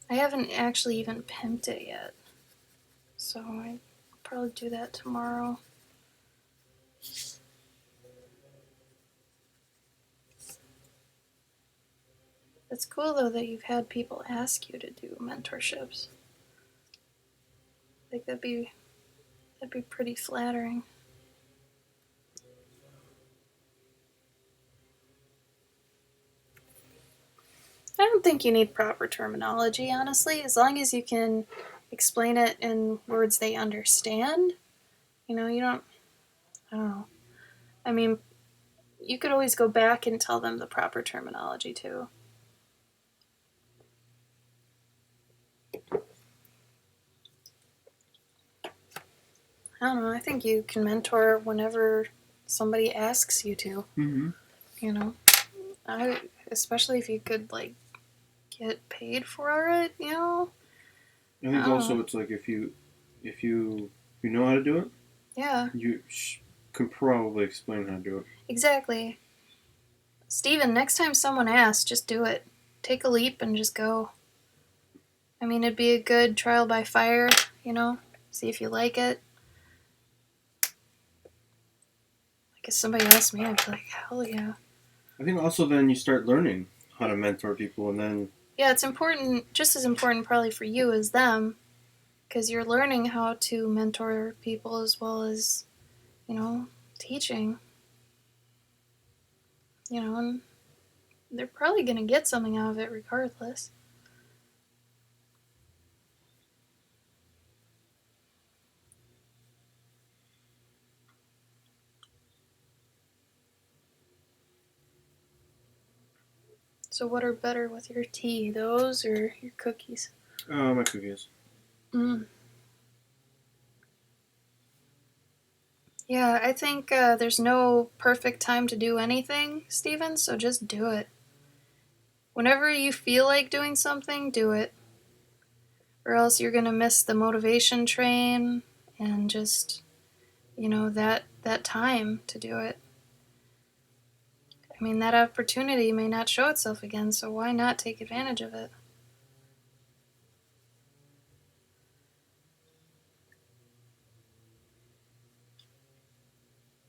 I haven't actually even pimped it yet. So I'll probably do that tomorrow. It's cool though that you've had people ask you to do mentorships. Like that'd be pretty flattering. I don't think you need proper terminology, honestly, as long as you can explain it in words they understand. You don't, I don't know. I mean, you could always go back and tell them the proper terminology too. I don't know, I think you can mentor whenever somebody asks you to. Mm-hmm. Especially if you could, like, get paid for it, I think also it's like if you know how to do it, yeah, you can probably explain how to do it. Exactly. Steven, next time someone asks, just do it. Take a leap and just go. I mean, it'd be a good trial by fire, see if you like it. Like if somebody asked me, I'd be like, hell yeah. I think also then you start learning how to mentor people, and then... Yeah, it's important, just as important probably for you as them, because you're learning how to mentor people as well as, teaching. And they're probably going to get something out of it regardless. So what are better with your tea, those or your cookies? My cookies. Yeah, I think there's no perfect time to do anything, Steven, so just do it. Whenever you feel like doing something, do it. Or else you're going to miss the motivation train and just, that time to do it. I mean, that opportunity may not show itself again, so why not take advantage of it?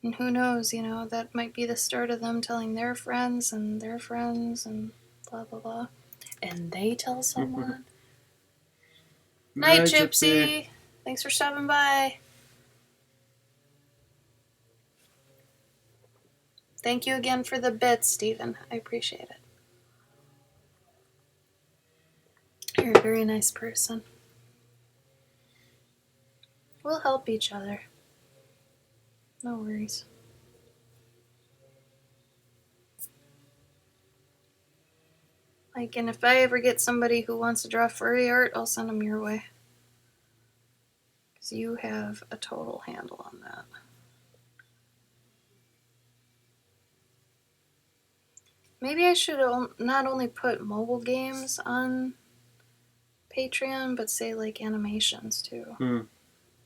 And who knows, that might be the start of them telling their friends and blah, blah, blah. And they tell someone. Night, Gypsy. Thanks for stopping by. Thank you again for the bits, Stephen. I appreciate it. You're a very nice person. We'll help each other. No worries. And if I ever get somebody who wants to draw furry art, I'll send them your way. Because you have a total handle on that. Maybe I should not only put mobile games on Patreon, but say, animations, too.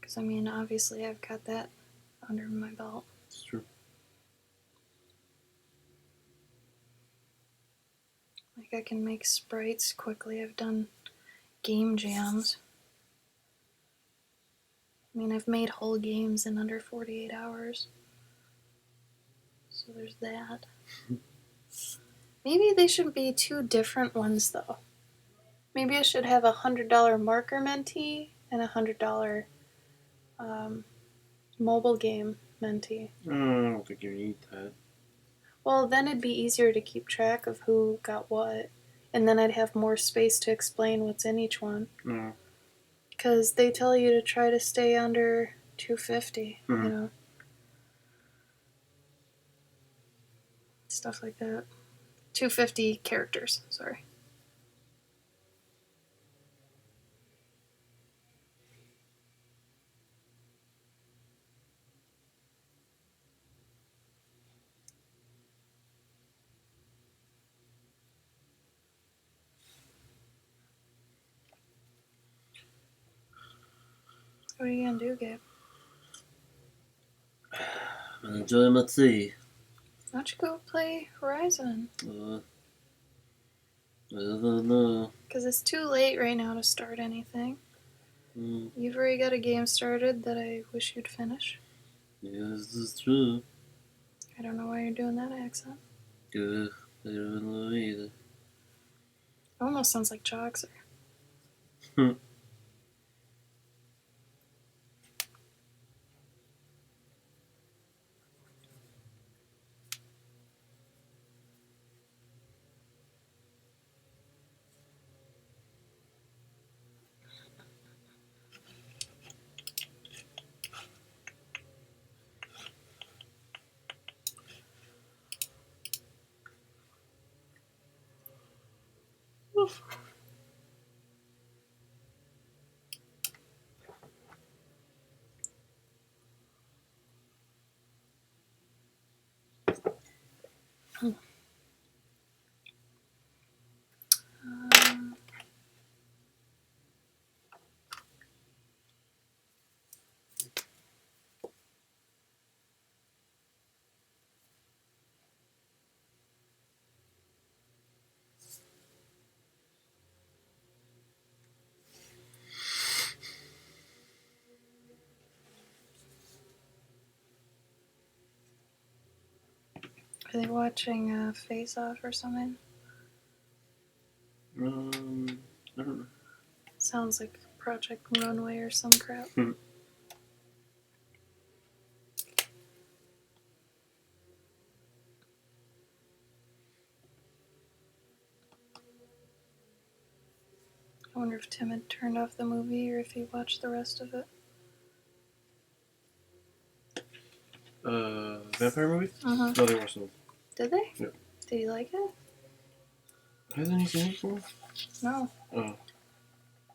Because, obviously I've got that under my belt. It's true. Like I can make sprites quickly. I've done game jams. I mean, I've made whole games in under 48 hours. So there's that. Maybe they should be two different ones, though. Maybe I should have a $100 marker mentee and a $100 mobile game mentee. I don't think you need that. Well, then it'd be easier to keep track of who got what, and then I'd have more space to explain what's in each one. No. Because they tell you to try to stay under 250, Mhm. you know. Stuff like that. 250 characters, sorry. What are you gonna do, Gabe? Enjoy my tea. Why don't you go play Horizon? I don't know. Because it's too late right now to start anything. Mm, You've already got a game started that I wish you'd finish. yes, this is true. I don't know why you're doing that accent. Good. I don't know either. It almost sounds like Joxer. Oof. Are they watching Face Off or something? I don't know. Sounds like Project Runway or some crap. I wonder if Tim had turned off the movie or if he watched the rest of it. Vampire movie? Uh-huh. No, they were some. Did they? Yep. Did he like it? Hasn't he seen it before? No. Oh.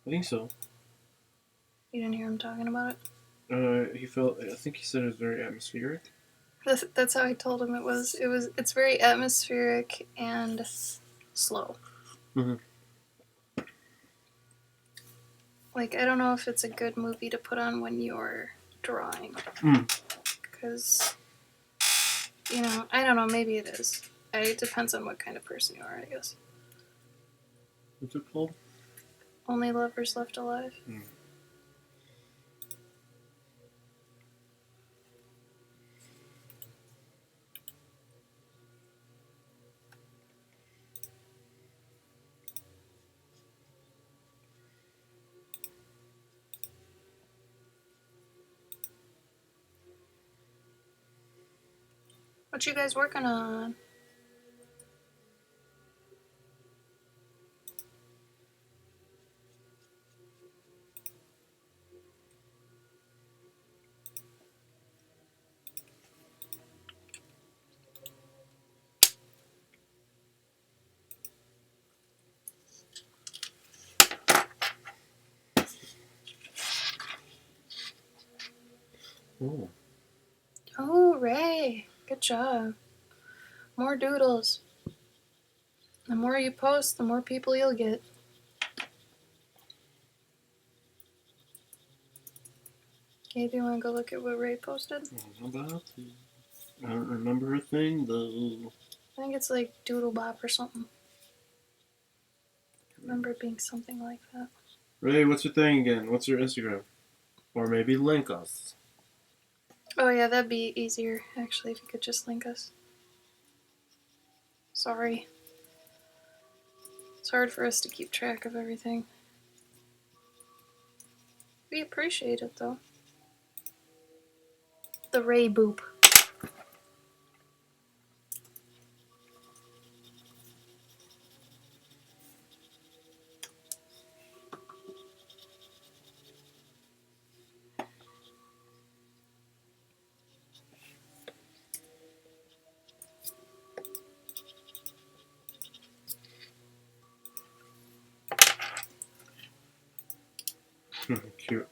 I think so. You didn't hear him talking about it? He felt. I think he said it was very atmospheric. That's how I told him it was. It's very atmospheric and slow. Mhm. Like, I don't know if it's a good movie to put on when you're drawing. Because, you know, I don't know, maybe it is. It depends on what kind of person you are, I guess. What's it called? Only Lovers Left Alive. What you guys working on? Oh. Oh, Ray. Good job. More doodles. The more you post, the more people you'll get. Okay, do you want to go look at what Ray posted? I'm about to. I don't remember a thing though. I think it's like Doodle Bop or something. remember it being something like that. Ray, what's your thing again? What's your Instagram? Or maybe link us. Oh yeah, that'd be easier actually if you could just link us. Sorry. It's hard for us to keep track of everything. We appreciate it though. The Ray Boop. Cute.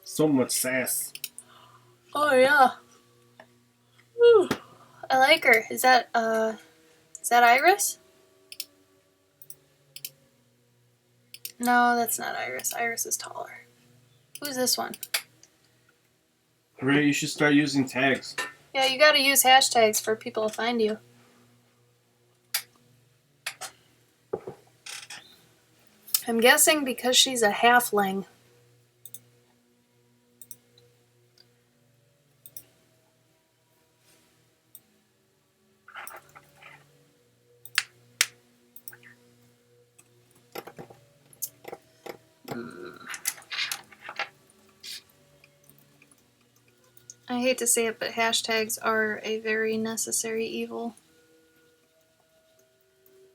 So much sass. Oh yeah. Woo. I like her. Is that Iris? No, that's not Iris. Iris is taller. Who's this one? Ray, you should start using tags. Yeah, you gotta use hashtags for people to find you. I'm guessing because she's a halfling. I hate to say it, but hashtags are a very necessary evil.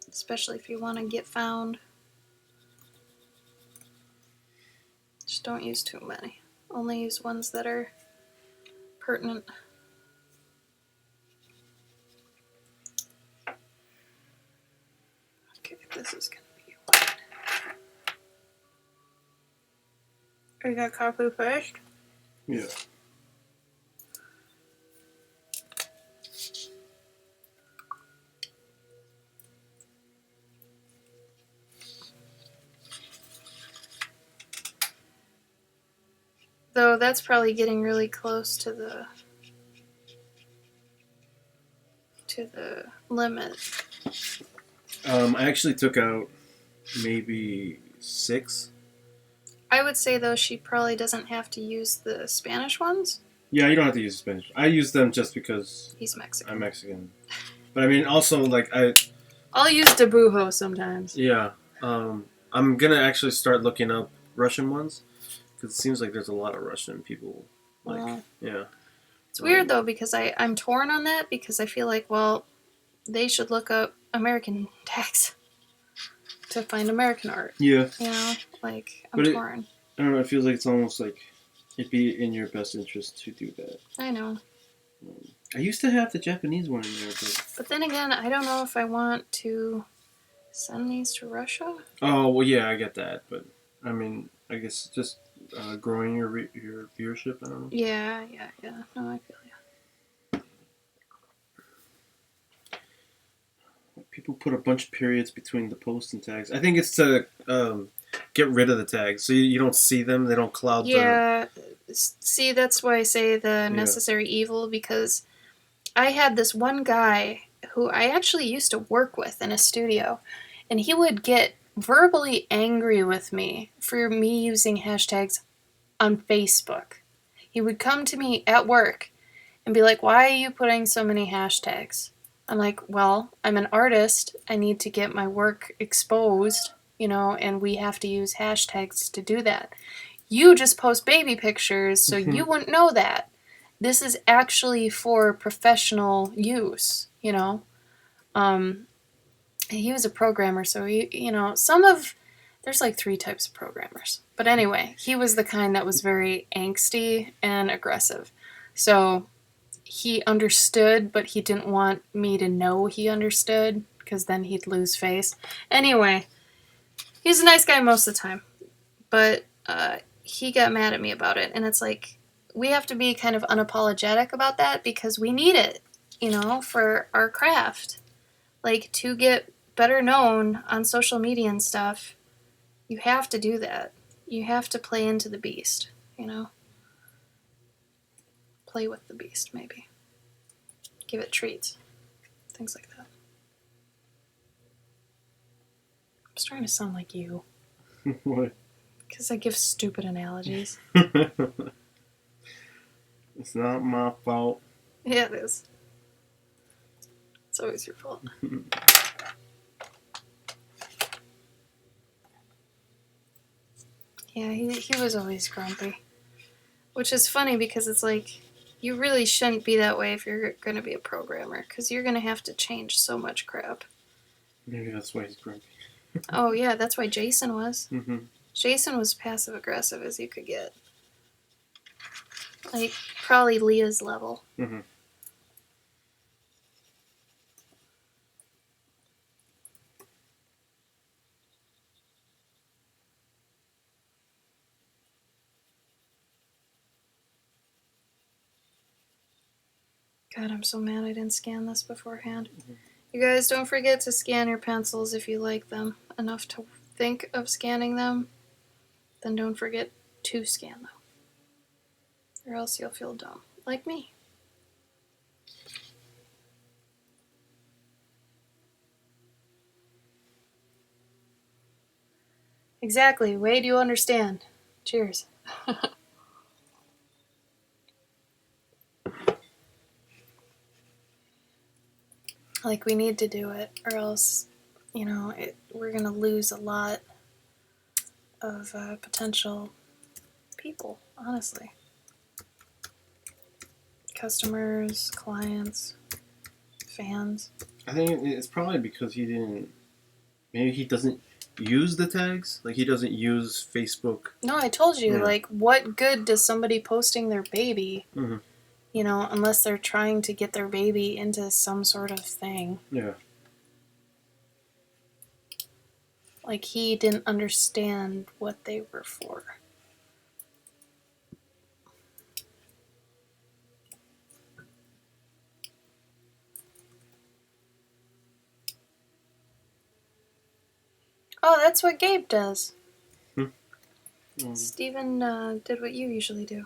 Especially if you want to get found. Just don't use too many. Only use ones that are pertinent. Okay, this is gonna be wide. Are you gonna copy first? Yeah. Though that's probably getting really close to the limit. I actually took out maybe 6. I would say though she probably doesn't have to use the Spanish ones. Yeah, you don't have to use Spanish. I use them just because He's Mexican. I'm Mexican. But I mean, also, like, I'll use Debujo sometimes. yeah. I'm gonna actually start looking up Russian ones. Because it seems like there's a lot of Russian people. Like, Well, yeah. it's weird though because I'm torn on that because I feel like, well, they should look up American tags to find American art. Yeah. You know, like I'm But torn. I don't know. It feels like it's almost like it'd be in your best interest to do that. I know. I used to have the Japanese one in there, But then again, I don't know if I want to send these to Russia. oh well, yeah, I get that, but I mean, I guess just growing your viewership. I don't know. Yeah. No, I feel you. People put a bunch of periods between the posts and tags. I think it's to get rid of the tags, so you don't see them. They don't cloud. Yeah. See, that's why I say the necessary evil because I had this one guy who I actually used to work with in a studio, and he would get verbally angry with me for me using hashtags on Facebook. He would come to me at work and be like, "Why are you putting so many hashtags?" I'm like, "Well, I'm an artist. I need to get my work exposed, you know, and we have to use hashtags to do that. You just post baby pictures, so you wouldn't know that. This is actually for professional use, you know." He was a programmer, so there's like 3 types of programmers. But anyway, he was the kind that was very angsty and aggressive. So he understood, but he didn't want me to know he understood, because then he'd lose face. Anyway, he's a nice guy most of the time. But he got mad at me about it, and it's like, we have to be kind of unapologetic about that, because we need it, you know, for our craft. Like, to get better known on social media and stuff, you have to do that. You have to play into the beast, you know? Play with the beast, maybe. Give it treats. Things like that. trying to sound like you. What? Because I give stupid analogies. It's not my fault. Yeah, it is. It's always your fault. Yeah, he was always grumpy. Which is funny because it's like, you really shouldn't be that way if you're going to be a programmer. Because you're going to have to change so much crap. Maybe that's why he's grumpy. Oh, yeah, that's why Jason was. Mm-hmm. Jason was passive-aggressive as you could get. Like, probably Leah's level. Mm-hmm. God, I'm so mad I didn't scan this beforehand. Mm-hmm. You guys don't forget to scan your pencils if you like them enough to think of scanning them. Then don't forget to scan them. Or else you'll feel dumb. Like me. Exactly. Wade, you understand. Cheers. Like, we need to do it, or else, you know, we're going to lose a lot of potential people, honestly. Customers, clients, fans. I think it's probably because he didn't. Maybe he doesn't use the tags. Like he doesn't use Facebook. No, I told you, Yeah. like, what good does somebody posting their baby, Mm-hmm. you know, unless they're trying to get their baby into some sort of thing? Yeah. Like, he didn't understand what they were for. Oh, that's what Gabe does. Steven did what you usually do.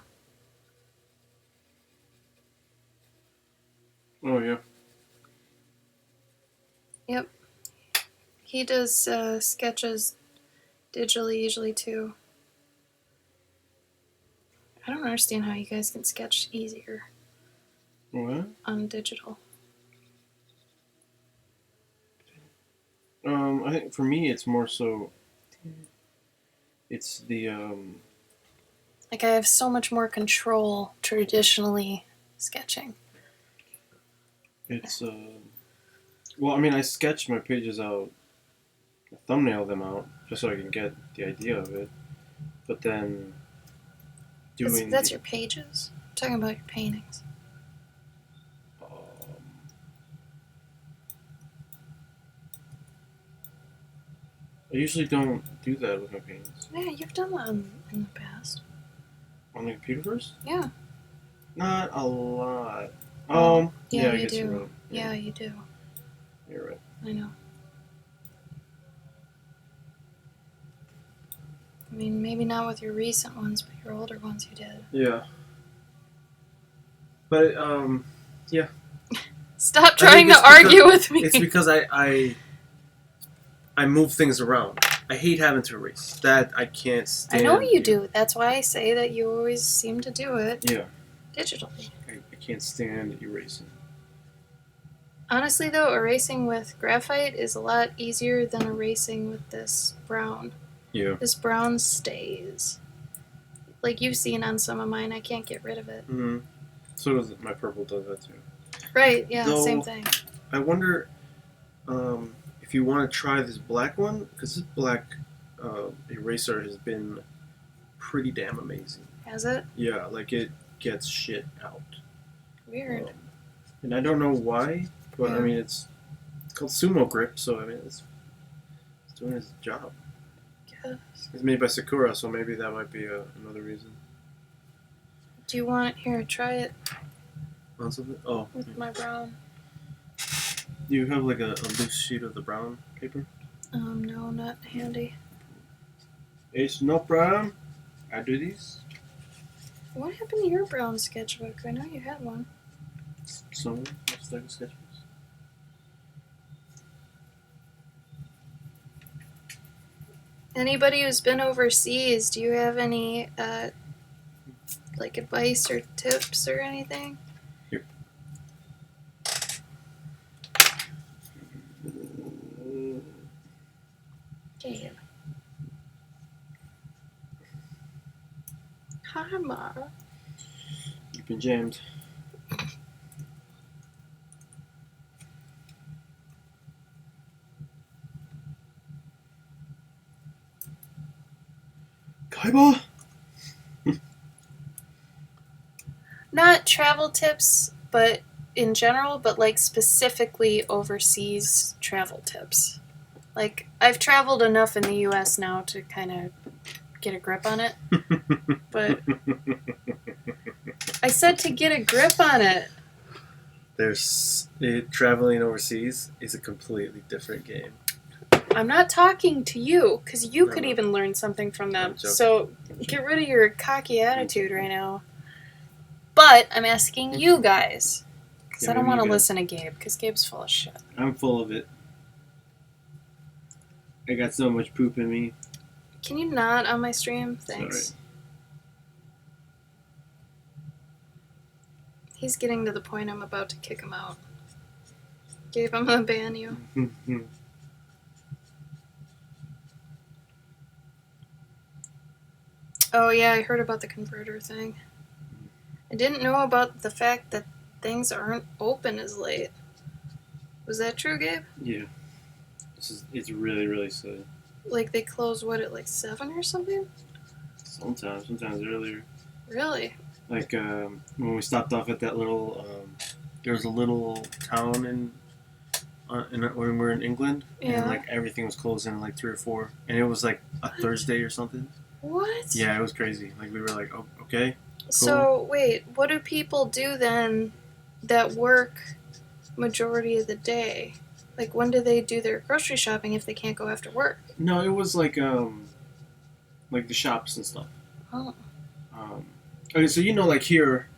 Oh yeah. Yep. He does sketches digitally usually too. I don't understand how you guys can sketch easier What? on digital. I think for me it's more so. It's the Like, I have so much more control traditionally sketching. It's well, I mean, I sketch my pages out, I thumbnail them out, just so I can get the idea of it. But then doing That's your pages? I'm talking about your paintings. I usually don't do that with my paintings. Yeah, you've done that in the past. On the computer first? Yeah. Not a lot. Yeah, I you guess do. you're right. Yeah, you do. You're right. I know. I mean, maybe not with your recent ones, but your older ones you did. Yeah. But yeah. Stop trying to argue with me. It's because I move things around. I hate having to erase. That I can't stand. I know you do. That's why I say that you always seem to do it. Yeah. Digitally. I can't stand erasing. Honestly, though, erasing with graphite is a lot easier than erasing with this brown. Yeah. This brown stays. Like you've seen on some of mine, I can't get rid of it. Mm-hmm. So does my purple does that too. Right, yeah, Though, same thing. I wonder if you want to try this black one, because this black eraser has been pretty damn amazing. Has it? Yeah, like it gets shit out. Weird. And I don't know why, but Yeah. I mean it's called Sumo Grip, so I mean it's doing its job. Yes. It's made by Sakura, so maybe that might be another reason. Do you want here? Try it On something? Oh. with my brown. Do you have like a loose sheet of the brown paper? No, not handy. It's no problem. I do these. What happened to your brown sketchbook? I know you had one. Some like sketchbooks. Anybody who's been overseas, do you have any like advice or tips or anything? Here. Gabe. Hi, Mara. You've been jammed. Kaiba? Not travel tips, but in general, but like specifically overseas travel tips. Like, I've traveled enough in the US now to kind of get a grip on it. But I said to get a grip on it. Traveling overseas is a completely different game. I'm not talking to you, because you No, could no. even learn something from them. I'm joking. So get rid of your cocky attitude right now. But I'm asking you guys, because Yeah, I don't maybe want to you guys. listen to Gabe, because Gabe's full of shit. I'm full of it. I got so much poop in me. Can you not on my stream? Thanks. Sorry. He's getting to the point I'm about to kick him out. Gabe, I'm gonna ban you. Oh yeah, I heard about the converter thing. I didn't know about the fact that things aren't open as late. Was that true, Gabe? Yeah. It's really, really silly. Like they close what at like 7 or something? Sometimes earlier. Really? Like when we stopped off at that little, there was a little town in when we were in England, Yeah. and like everything was closing at like 3 or 4, and it was like a Thursday or something. What? Yeah, it was crazy. Like we were like, oh, okay. So wait, what do people do then that work majority of the day? Like when do they do their grocery shopping if they can't go after work? No, it was like the shops and stuff. Oh. Okay, so like here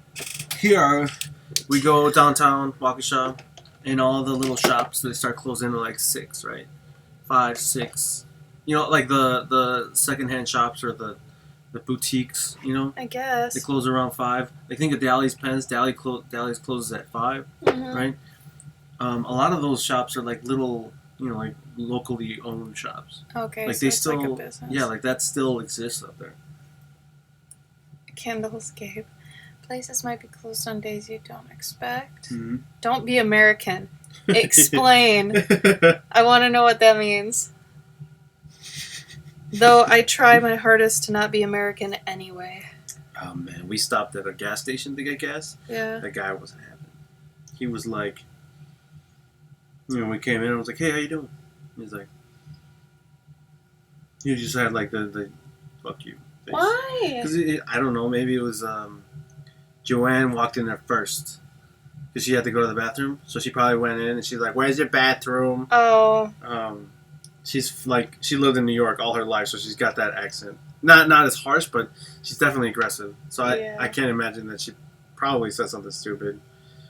we go downtown, Waukesha, and all the little shops they start closing at like 6, right? 5, 6. Like the secondhand shops or the boutiques. I guess. They close around 5. Like think of Dally's Pens. Dally's closes at 5, Mhm. right? A lot of those shops are like little, like locally owned shops. Okay, Like so they it's still, like a business. yeah, like that still exists up there. Candles, Gabe. Places might be closed on days you don't expect. Mm-hmm. Don't be American. Explain. I want to know what that means. Though I try my hardest to not be American anyway. Oh man, we stopped at a gas station to get gas. Yeah. That guy wasn't happy. He was like, we came in and I was like, hey, how you doing? He's like, he just had like the fuck you face. Why? Because I don't know, maybe it was Joanne walked in there first because she had to go to the bathroom, so she probably went in and she's like, where's your bathroom? Oh. She's like, she lived in New York all her life, so she's got that accent. Not as harsh, but she's definitely aggressive. So I can't imagine that she probably said something stupid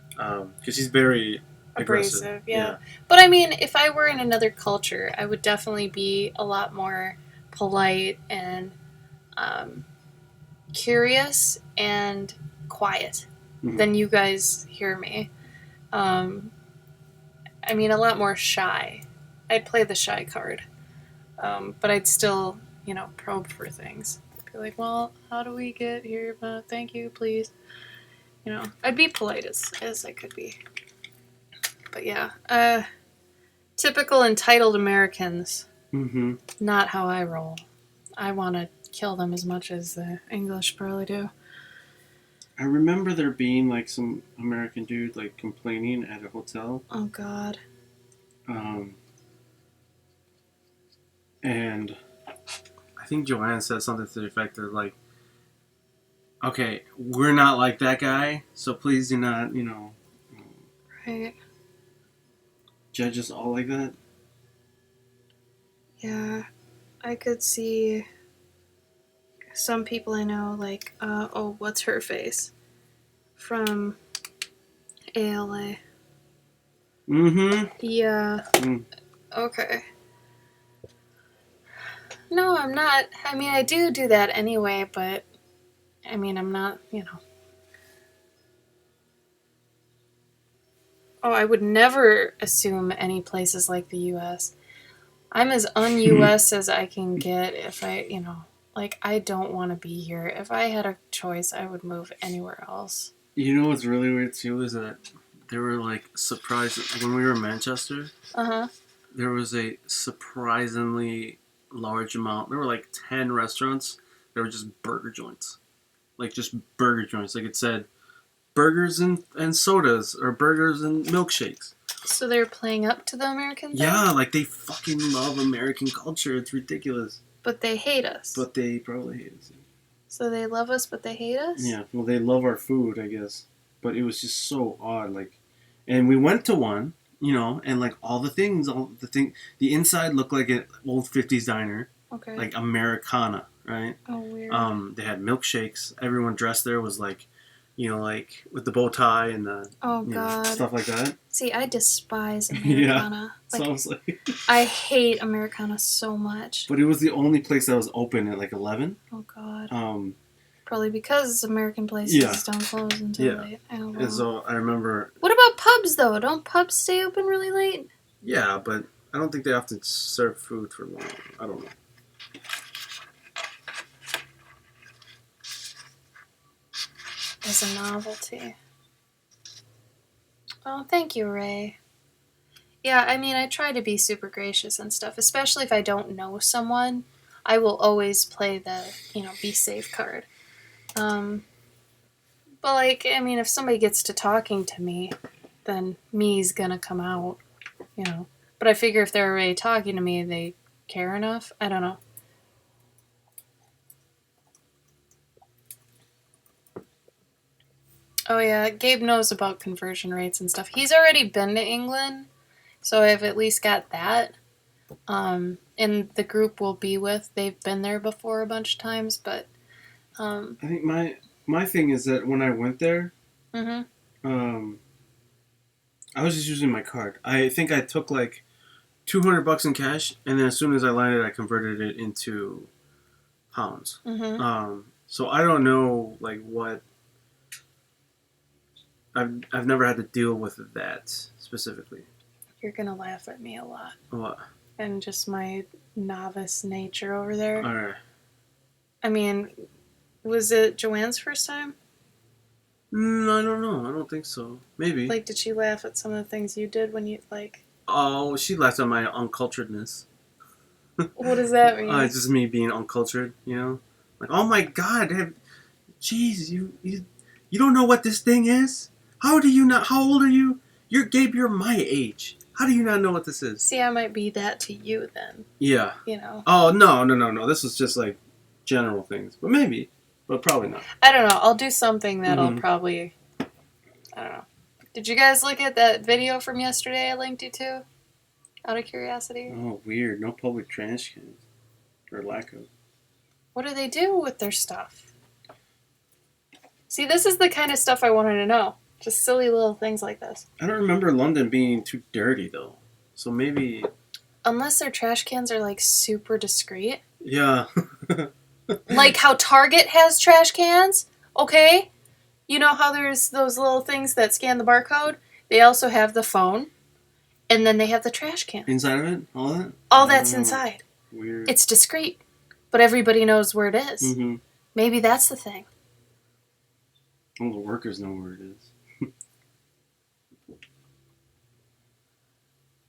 because she's very aggressive. Yeah. But I mean, if I were in another culture, I would definitely be a lot more polite and curious and quiet than you guys hear me. I mean, a lot more shy. I'd play the shy card. But I'd still, probe for things. Be like, well, how do we get here? Thank you, please. I'd be polite as I could be. But yeah, typical entitled Americans. Mm-hmm. Not how I roll. I want to kill them as much as the English probably do. I remember there being like some American dude like complaining at a hotel. Oh God. And I think Joanne said something to the effect of like, okay, we're not like that guy, so please do not, Right. judge us all like that. Yeah, I could see some people I know, like, what's her face? From ALA. Mm-hmm. Yeah. Mm. Okay. No, I'm not. I mean, I do that anyway, but I mean, I'm not, Oh, I would never assume any places like the U.S. I'm as un-U.S. as I can get if like, I don't want to be here. If I had a choice, I would move anywhere else. You know what's really weird too is that there were like surprises when we were in Manchester. Uh-huh. There was a surprisingly large amount. There were like 10 restaurants that were just burger joints, like just burger joints. Like it said, burgers and sodas or burgers and milkshakes. So they're playing up to the American thing? Yeah, like they fucking love American culture. It's ridiculous. But they hate us. But they probably hate us. So they love us, but they hate us? Yeah, well, they love our food, I guess. But it was just so odd. Like, and we went to one, and like the inside looked like an old 50s diner. Okay. Like Americana, right? Oh, weird. They had milkshakes. Everyone dressed there was like, like with the bow tie and the God. stuff like that. See, I despise Americana. Yeah, Like, sounds like. I hate Americana so much. But it was the only place that was open at like 11. Oh God. Probably because American places don't close until late. Oh, well. And so I remember. What about pubs though? Don't pubs stay open really late? Yeah, but I don't think they often serve food for long. I don't know. As a novelty. Oh, thank you, Ray. Yeah, I mean, I try to be super gracious and stuff, especially if I don't know someone. I will always play the, be safe card. But, like, I mean, if somebody gets to talking to me, then me's gonna come out, But I figure if they're already talking to me, they care enough. I don't know. Oh yeah, Gabe knows about conversion rates and stuff. He's already been to England, so I've at least got that. And the group we'll be with, they've been there before a bunch of times, but I think my thing is that when I went there, I was just using my card. I think I took like $200 in cash, and then as soon as I landed, I converted it into pounds. So I don't know like what. I've never had to deal with that specifically. You're gonna laugh at me a lot. What? And just my novice nature over there. All right. I mean, was it Joanne's first time? I don't know. I don't think so. Maybe. Like, did she laugh at some of the things you did when you, like... Oh, she laughed at my unculturedness. What does that mean? It's just me being uncultured, Like, oh my God, jeez, you don't know what this thing is? How do you not? How old are you? Gabe, you're my age. How do you not know what this is? See, I might be that to you then. Yeah. Oh, no. This was just like general things. But maybe. But probably not. I don't know. I'll do something that'll probably... I don't know. Did you guys look at that video from yesterday I linked you to? Out of curiosity? Oh, weird. No public trash cans. Or lack of. What do they do with their stuff? See, this is the kind of stuff I wanted to know. Just silly little things like this. I don't remember London being too dirty, though. So maybe... Unless their trash cans are, like, super discreet. Yeah. Like how Target has trash cans, okay? You know how there's those little things that scan the barcode? They also have the phone, and then they have the trash can. Inside of it? All that? All that's inside. Weird. It's discreet, but everybody knows where it is. Mm-hmm. Maybe that's the thing. All the workers know where it is.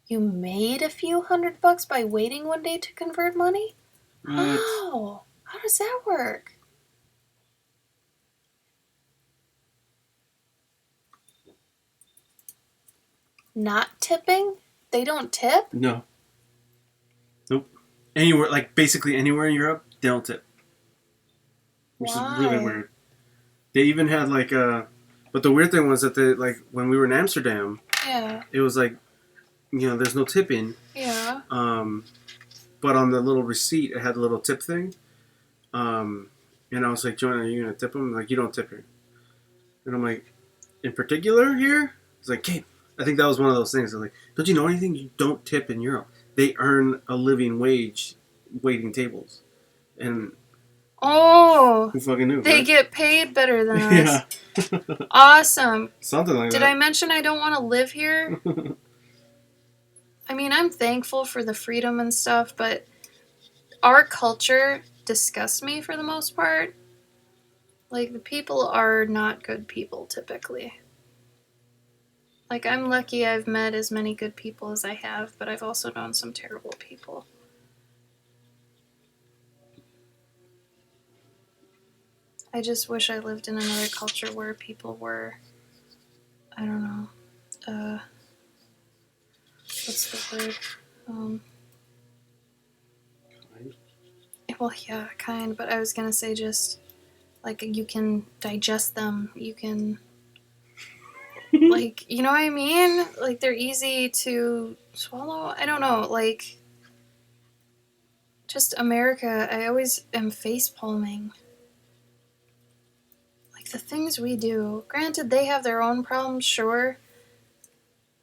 You made a few $100 by waiting one day to convert money? Right. Oh, how does that work? Not tipping? They don't tip? No. Nope. Anywhere, like basically anywhere in Europe, they don't tip. Which is really weird. They even had like but the weird thing was that they, like, when we were in Amsterdam, it was like, there's no tipping. Yeah. But on the little receipt, it had a little tip thing. And I was like, Joanna, are you going to tip them? Like, you don't tip here. And I'm like, in particular here? It's like, Kate, I think that was one of those things. I was like, don't you know anything? You don't tip in Europe. They earn a living wage waiting tables, and Oh, who fucking knew? they Right? get paid better than us. Yeah, Awesome. something like Did that. I mention I don't want to live here? I mean, I'm thankful for the freedom and stuff, but our culture disgusts me for the most part. Like, the people are not good people, typically. Like, I'm lucky I've met as many good people as I have, but I've also known some terrible people. I just wish I lived in another culture where people were, I don't know, what's the word? Well, yeah, kind, but I was gonna say just, like, you can digest them, you can, like, you know what I mean? Like, they're easy to swallow. I don't know, like, just America, I always am face palming. Like, the things we do, granted, they have their own problems, sure,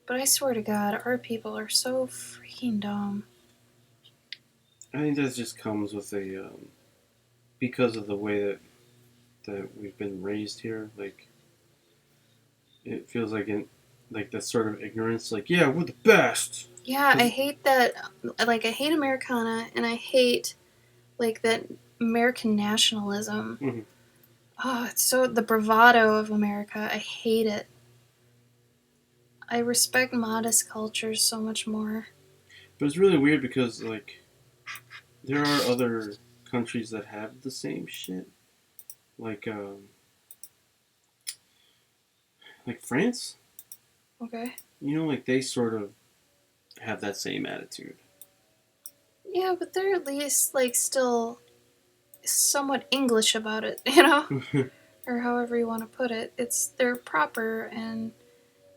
but I swear to God, our people are so freaking dumb. I think that just comes with because of the way that we've been raised here. Like, it feels like that sort of ignorance. Like, yeah, we're the best. Yeah, I hate that. Like, I hate Americana, and I hate, like, that American nationalism. Mhm. Oh, it's so, the bravado of America. I hate it. I respect modest cultures so much more. But it's really weird because, like, there are other countries that have the same shit. Like France. Okay. You know, like, they sort of have that same attitude. Yeah, but they're at least, like, still somewhat English about it, you know? Or however you want to put it. They're proper and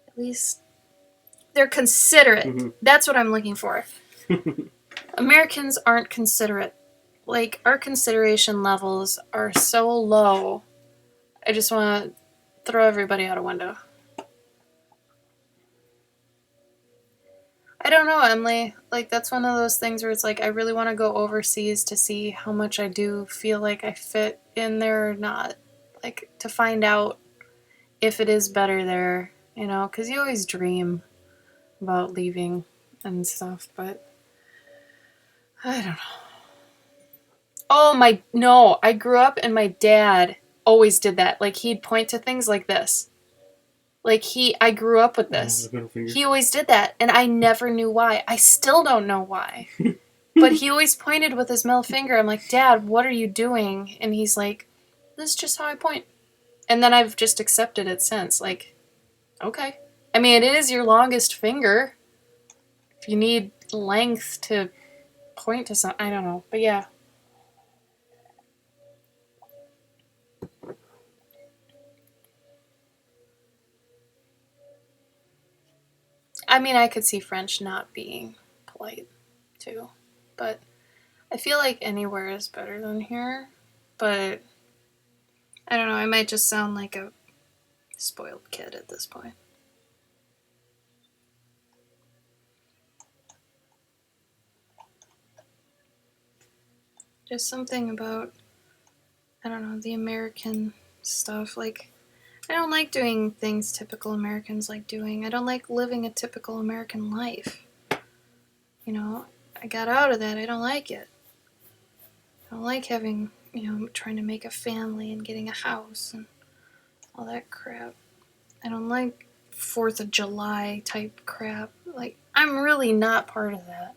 at least they're considerate. Mhm. That's what I'm looking for. Americans aren't considerate. Like, our consideration levels are so low. I just want to throw everybody out a window. I don't know, Emily. Like, that's one of those things where it's like, I really want to go overseas to see how much I do feel like I fit in there or not. Like, to find out if it is better there, you know? Because you always dream about leaving and stuff, but I don't know. Oh, no, I grew up and my dad always did that. Like, he'd point to things like this. Like, I grew up with this. The middle finger. He always did that, and I never knew why. I still don't know why. But he always pointed with his middle finger. I'm like, Dad, what are you doing? And he's like, this is just how I point. And then I've just accepted it since. Like, okay. I mean, it is your longest finger. If you need length to point to something, I don't know. But yeah. I mean, I could see French not being polite, too. But I feel like anywhere is better than here. But I don't know, I might just sound like a spoiled kid at this point. Just something about, I don't know, the American stuff. Like, I don't like doing things typical Americans like doing. I don't like living a typical American life. You know, I got out of that. I don't like it. I don't like having, trying to make a family and getting a house and all that crap. I don't like 4th of July type crap. Like, I'm really not part of that.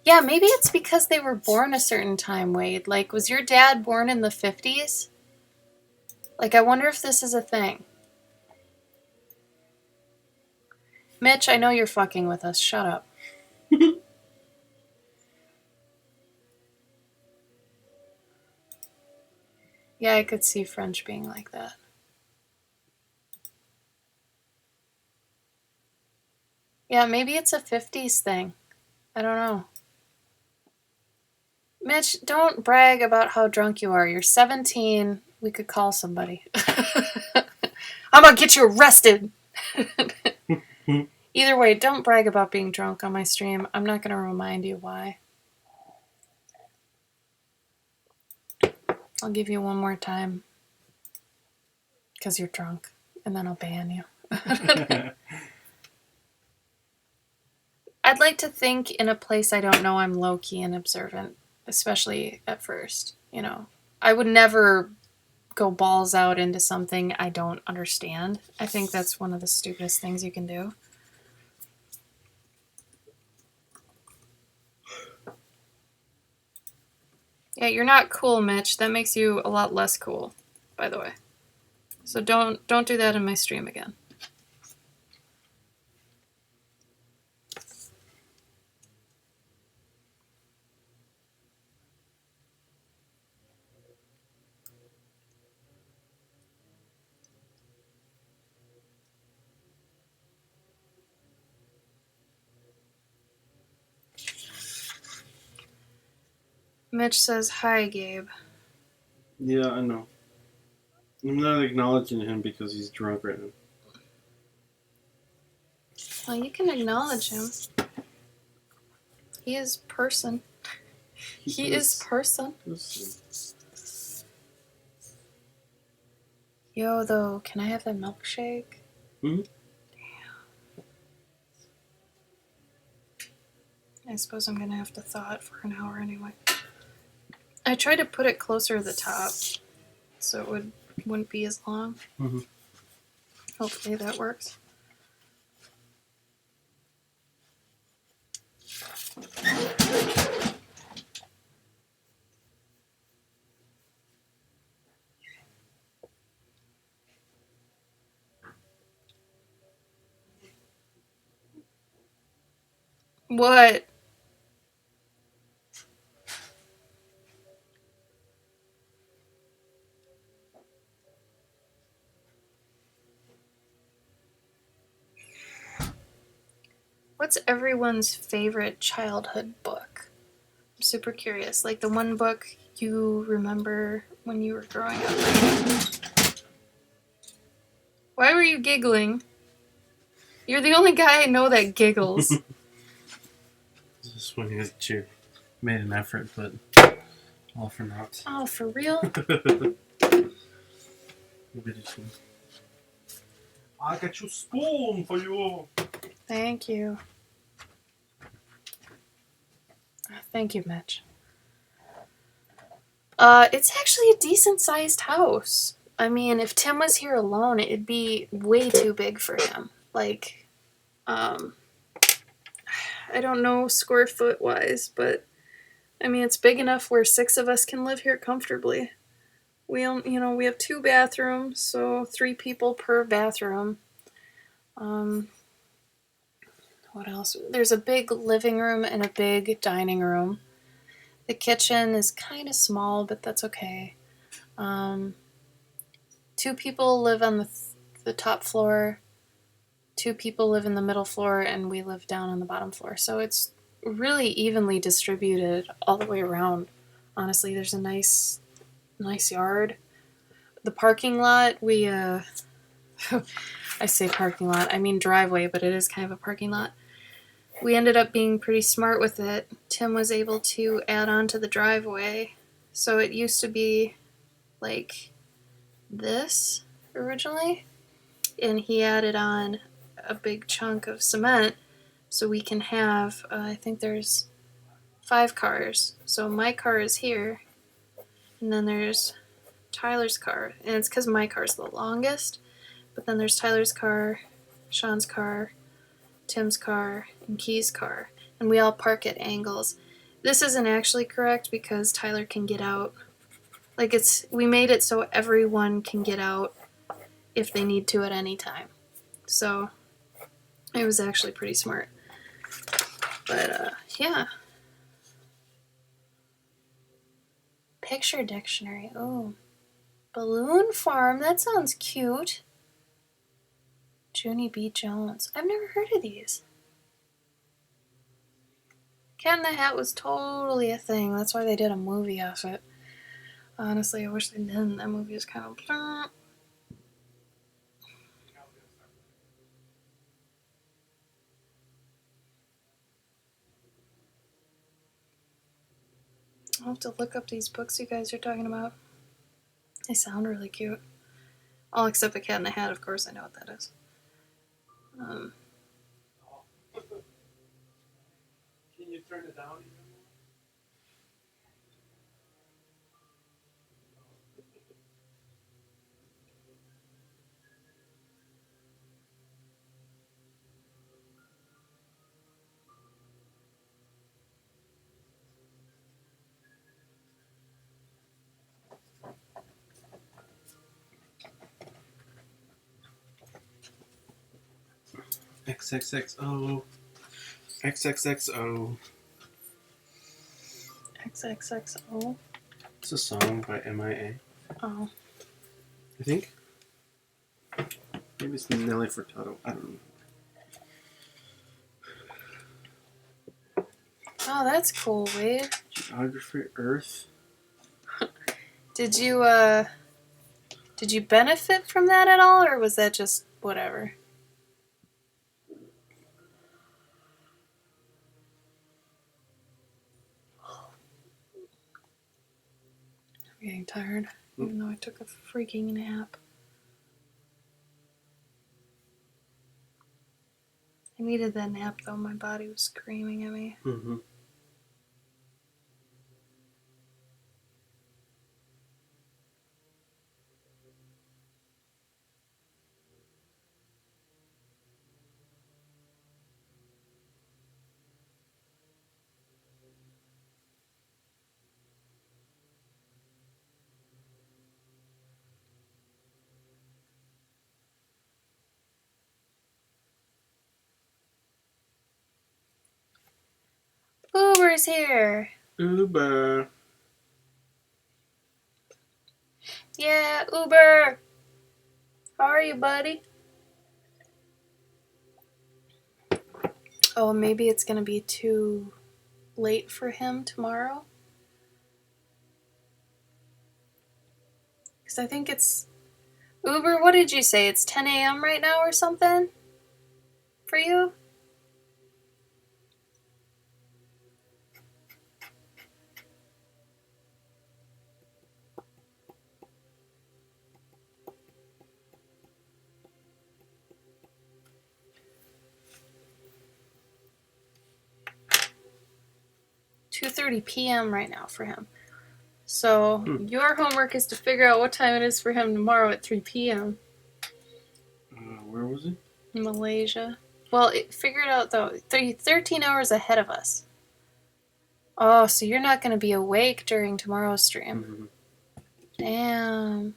Yeah, maybe it's because they were born a certain time, Wade. Like, was your dad born in the 50s? Like, I wonder if this is a thing. Mitch, I know you're fucking with us. Shut up. Yeah, I could see French being like that. Yeah, maybe it's a 50s thing. I don't know. Mitch, don't brag about how drunk you are. You're 17. We could call somebody. I'm gonna get you arrested. Either way, don't brag about being drunk on my stream. I'm not going to remind you why. I'll give you one more time. Because you're drunk. And then I'll ban you. I'd like to think in a place I don't know I'm low-key and observant. Especially at first. You know. I would never go balls out into something I don't understand. I think that's one of the stupidest things you can do. Yeah, you're not cool, Mitch. That makes you a lot less cool, by the way. So don't do that in my stream again. Mitch says, hi, Gabe. Yeah, I know. I'm not acknowledging him because he's drunk right now. Well, you can acknowledge him. He is person. He is person. Yo, though, can I have that milkshake? Mm-hmm. Damn. I suppose I'm going to have to thaw it for an hour anyway. I tried to put it closer to the top so it wouldn't be as long. Mm-hmm. Hopefully that works. What? What's everyone's favorite childhood book? I'm super curious. Like the one book you remember when you were growing up. Why were you giggling? You're the only guy I know that giggles. Just when you made an effort, but all for naught. Oh, for real? I got you spoon for you. Thank you. Thank you, Mitch. It's actually a decent-sized house. I mean, if Tim was here alone, it'd be way too big for him. Like, I don't know square foot-wise, but, I mean, it's big enough where 6 of us can live here comfortably. We have 2 bathrooms, so 3 people per bathroom. What else? There's a big living room and a big dining room. The kitchen is kind of small, but that's okay. 2 people live on the top floor. 2 people live in the middle floor, and we live down on the bottom floor. So it's really evenly distributed all the way around. Honestly, there's a nice yard. The parking lot, I say parking lot, I mean driveway, but it is kind of a parking lot. We ended up being pretty smart with it. Tim was able to add on to the driveway. So it used to be like this originally. And he added on a big chunk of cement so we can have, I think there's 5 cars. So my car is here. And then there's Tyler's car. And it's because my car's the longest. But then there's Tyler's car, Sean's car, Tim's car, and Key's car, and we all park at angles. This isn't actually correct because Tyler can get out. Like we made it so everyone can get out if they need to at any time. So it was actually pretty smart. But yeah. Picture dictionary. Oh. Balloon farm. That sounds cute. Junie B. Jones. I've never heard of these. Cat in the Hat was totally a thing. That's why they did a movie of it. Honestly, I wish they didn't. That movie is kind of... I'll have to look up these books you guys are talking about. They sound really cute. All except the Cat in the Hat, of course. I know what that is. Can you turn it down? XXXO. XXXO. XXXO. It's a song by MIA. Oh. I think. Maybe it's Nelly Furtado. I don't know. Oh, that's cool, Wade. Geography Earth. Did you benefit from that at all, or was that just whatever? I'm getting tired, even though I took a freaking nap. I needed that nap, though. My body was screaming at me. Mm-hmm. Uber's here! Uber. Yeah, Uber! How are you, buddy? Oh, maybe it's gonna be too late for him tomorrow? Because I think it's... Uber, what did you say? It's 10 a.m. right now or something? For you? $2:30 p.m. right now for him. So your homework is to figure out what time it is for him tomorrow at 3 p.m. Where was it? Malaysia. Well, figure it out though. 13 hours ahead of us. Oh, so you're not going to be awake during tomorrow's stream. Mm-hmm. Damn.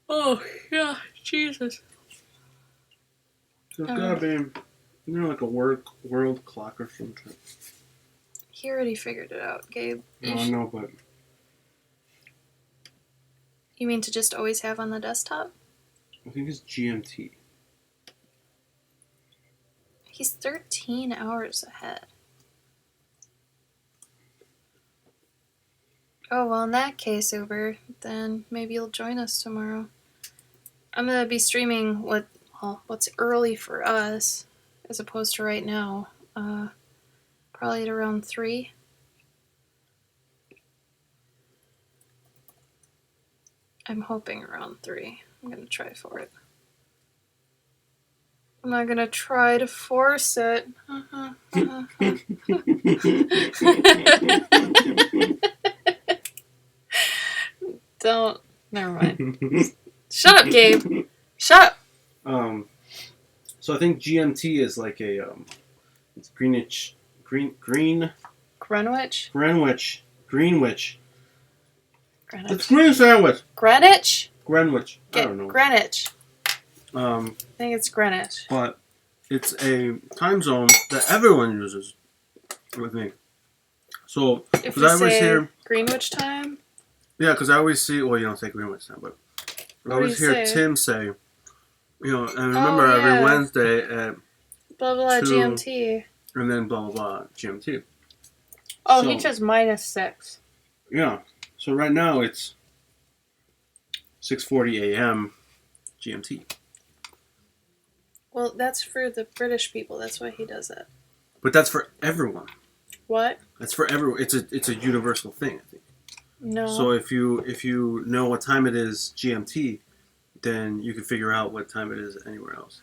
Oh, yeah. Jesus. There's gotta be, like a world clock or something. He already figured it out, Gabe. No, I know, but You mean to just always have on the desktop? I think it's GMT. He's 13 hours ahead. Oh, well, in that case, Uber, then maybe you'll join us tomorrow. I'm going to be streaming what's early for us, as opposed to right now. Probably at around 3. I'm hoping around 3. I'm going to try for it. I'm not going to try to force it. Don't. Never mind. Shut up, Gabe. Shut up. So I think GMT is like a it's Greenwich. Greenwich. Greenwich. Greenwich. It's green sandwich. Greenwich. I don't know. Greenwich. I think it's Greenwich. But it's a time zone that everyone uses with me. So If because you I always say hear Greenwich time. Yeah, because I always see. Well, you don't say Greenwich time, but I always hear Tim say, and remember every Wednesday at blah blah 2, GMT, and then blah blah blah GMT. Oh, so, he chose -6. Yeah. So right now it's 6:40 a.m. GMT. Well, that's for the British people. That's why he does it. But that's for everyone. What? That's for everyone. It's a universal thing, I think. No. So if you know what time it is GMT, then you can figure out what time it is anywhere else.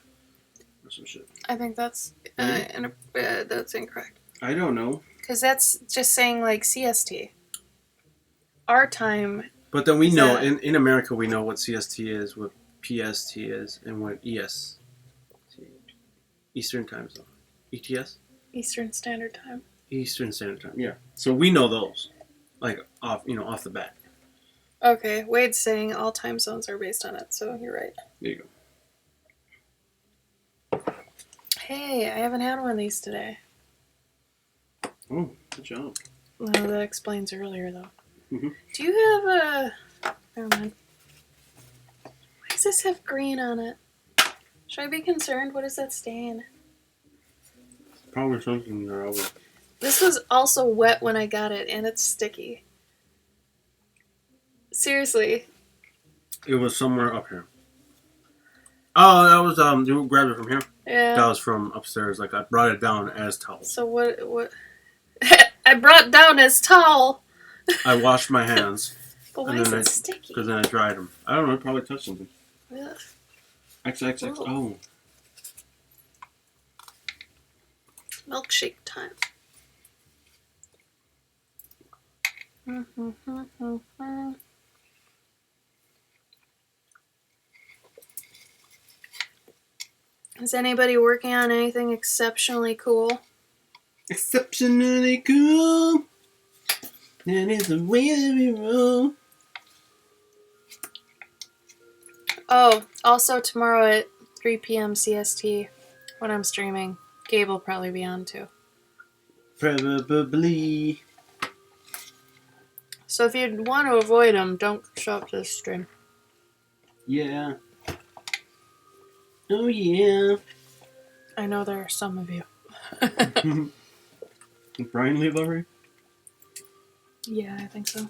Or some shit. I think that's that's incorrect. I don't know. Because that's just saying like CST. Our time. But then we know in America we know what CST is, what PST is, and what EST. Eastern Time Zone. ETS? Eastern Standard Time. Eastern Standard Time. Yeah. So we know those, like off the bat. Okay, Wade's saying all time zones are based on it, so you're right. There you go. Hey, I haven't had one of these today. Oh, good job. Well, that explains earlier, though. Mm-hmm. Do you have a... Never mind. Why does this have green on it? Should I be concerned? What is that stain? Probably something there. This was also wet when I got it, and it's sticky. Seriously. It was somewhere up here. Oh, that was you grabbed it from here? Yeah. That was from upstairs. Like I brought it down as towel. So what I brought down as towel. I washed my hands. But why is it sticky? Because then I dried them. I don't know. I probably touched something. Ugh. XXX. Oh. Milkshake time. Is anybody working on anything exceptionally cool? Exceptionally cool. That is the way that we roll. Oh, also tomorrow at 3 p.m. CST, when I'm streaming, Gabe will probably be on too. Probably. So if you want to avoid him, don't show up to the stream. Yeah. Oh yeah. I know there are some of you. Brian Lee Lovery? Yeah, I think so.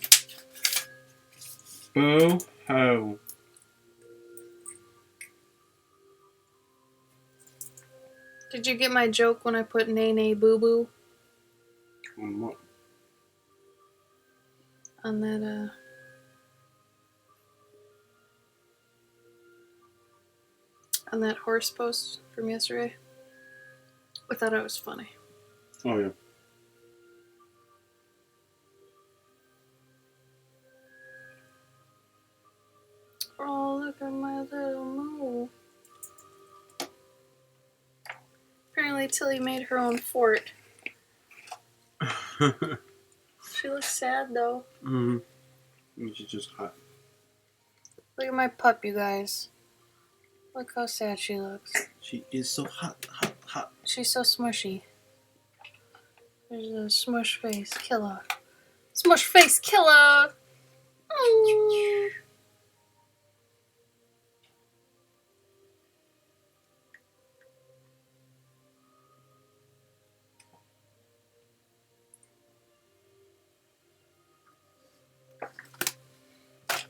Bo ho. Did you get my joke when I put nay nay boo boo On what? on that horse post from yesterday? I thought it was funny. Oh yeah. Oh, look at my little moo. Apparently Tilly made her own fort. She looks sad though. Mm-hmm. She's just hot. Look at my pup, you guys. Look how sad she looks. She is so hot, hot, hot. She's so smushy. There's a smush face killer. Smush face killer! Mm.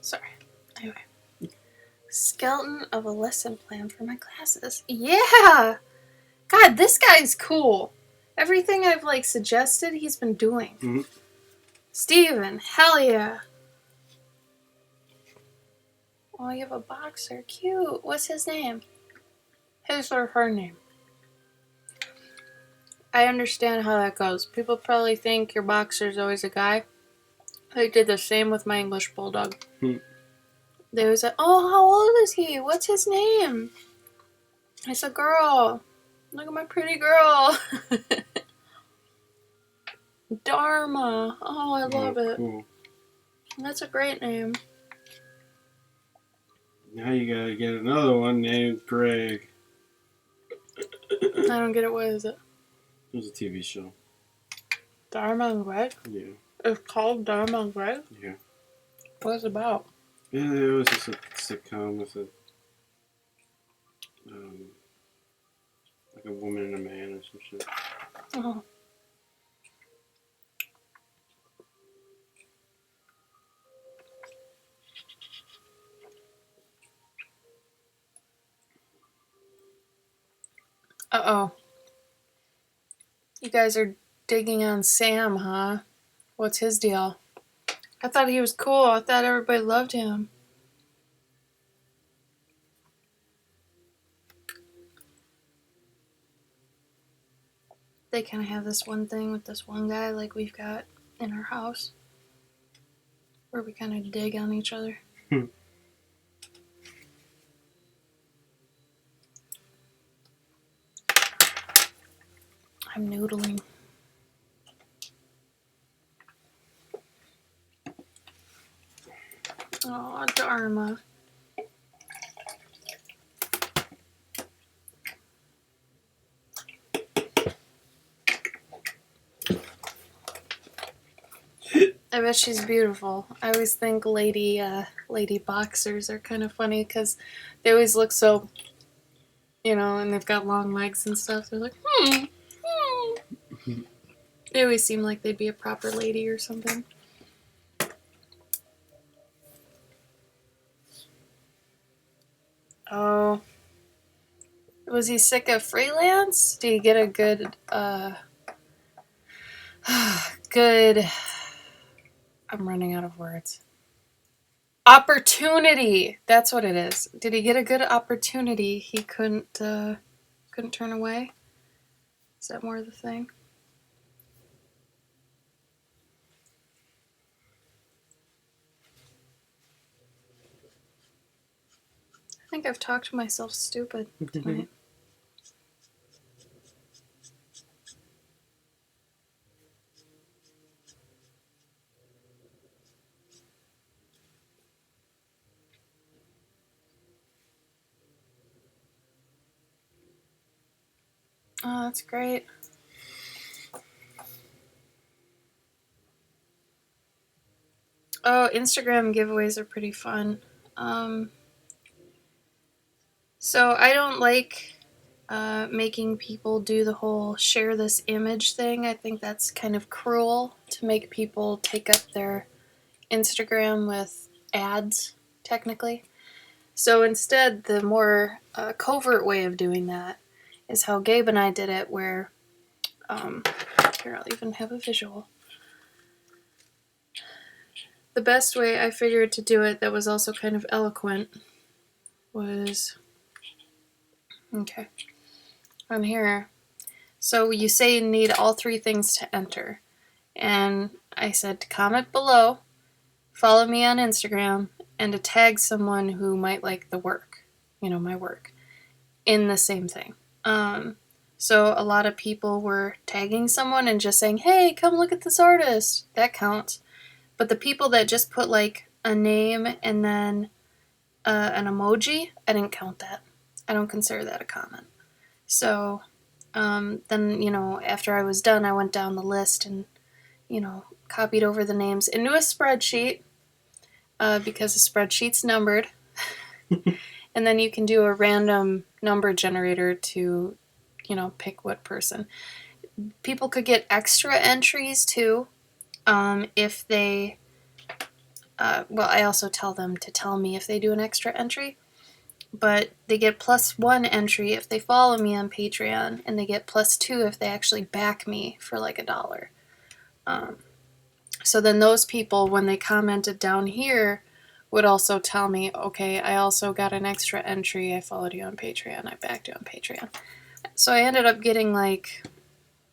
Sorry. Anyway. Skeleton of a lesson plan for my classes. Yeah! God, this guy's cool. Everything I've, suggested, he's been doing. Mm-hmm. Steven, hell yeah. Oh, you have a boxer. Cute. What's his name? His or her name. I understand how that goes. People probably think your boxer's always a guy. I did the same with my English bulldog. They always say, oh, how old is he? What's his name? It's a girl. Look at my pretty girl. Dharma. Oh, I love it. Cool. That's a great name. Now you gotta get another one named Greg. I don't get it. What is it? It was a TV show. Dharma and Greg? Yeah. It's called Dharma and Greg? Yeah. What's it about? It was just a sitcom with like a woman and a man or some shit. Oh. Uh-oh. You guys are digging on Sam, huh? What's his deal? I thought he was cool. I thought everybody loved him. They kind of have this one thing with this one guy like we've got in our house where we kind of dig on each other. I'm noodling. Oh, Dharma. I bet she's beautiful. I always think lady boxers are kind of funny because they always look so, and they've got long legs and stuff. They're like, They always seem like they'd be a proper lady or something. Oh. Was he sick of freelance? Did he get a good, good... I'm running out of words. Opportunity! That's what it is. Did he get a good opportunity he couldn't turn away? Is that more of the thing? I think I've talked to myself stupid tonight. Oh, that's great. Oh, Instagram giveaways are pretty fun. So I don't like making people do the whole share this image thing. I think that's kind of cruel to make people take up their Instagram with ads, technically. So instead, the more covert way of doing that is how Gabe and I did it, where, here, I'll even have a visual. The best way I figured to do it that was also kind of eloquent was, okay, on here. So you say you need all three things to enter. And I said to comment below, follow me on Instagram, and to tag someone who might like the work, my work, in the same thing. So a lot of people were tagging someone and just saying, hey, come look at this artist. That counts. But the people that just put like a name and then an emoji, I didn't count that. I don't consider that a comment. So then, after I was done, I went down the list and, copied over the names into a spreadsheet because a spreadsheet's numbered. And then you can do a random number generator to, pick what person. People could get extra entries too if they... I also tell them to tell me if they do an extra entry. But they get +1 entry if they follow me on Patreon, and they get +2 if they actually back me for like $1. So then those people, when they commented down here, would also tell me, okay, I also got an extra entry, I followed you on Patreon, I backed you on Patreon. So I ended up getting like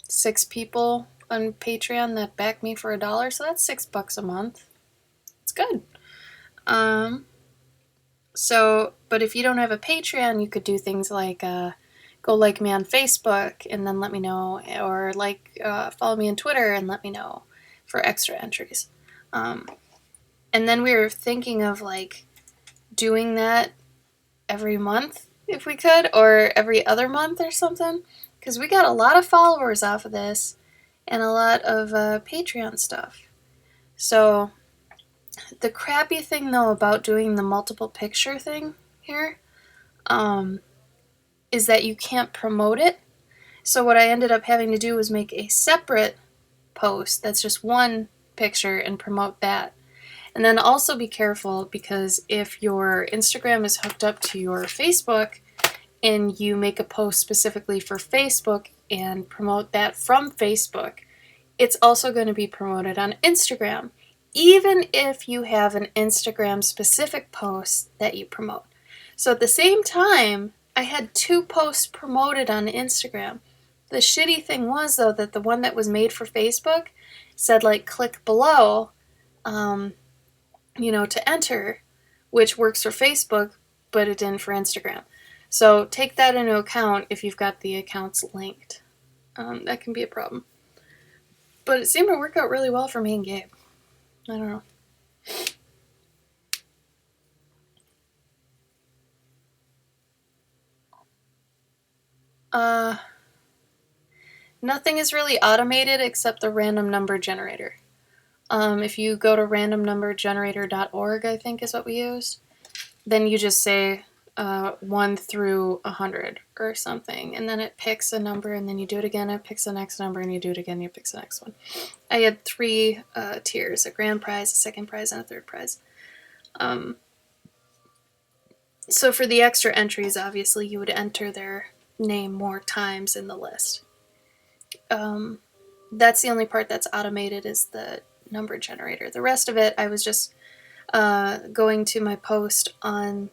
6 people on Patreon that backed me for $1, so that's $6 a month. It's good. But if you don't have a Patreon, you could do things like go like me on Facebook and then let me know, or follow me on Twitter and let me know for extra entries. And then we were thinking of like doing that every month if we could, or every other month or something, because we got a lot of followers off of this and a lot of Patreon stuff. So the crappy thing though about doing the multiple picture thing here is that you can't promote it. So what I ended up having to do was make a separate post that's just one picture and promote that. And then also be careful, because if your Instagram is hooked up to your Facebook and you make a post specifically for Facebook and promote that from Facebook, it's also going to be promoted on Instagram, even if you have an Instagram specific post that you promote. So at the same time, I had 2 posts promoted on Instagram. The shitty thing was, though, that the one that was made for Facebook said, like, click below, to enter, which works for Facebook, but it didn't for Instagram. So take that into account if you've got the accounts linked. That can be a problem. But it seemed to work out really well for me and Gabe. I don't know. Nothing is really automated except the random number generator. If you go to randomnumbergenerator.org, I think is what we used, then you just say 1 through 100 or something, and then it picks a number, and then you do it again, it picks the next number, and you do it again, you pick the next one. I had 3 tiers, a grand prize, a second prize, and a third prize. So for the extra entries, obviously, you would enter their name more times in the list. That's the only part that's automated, is the number generator. The rest of it, I was just going to my post on,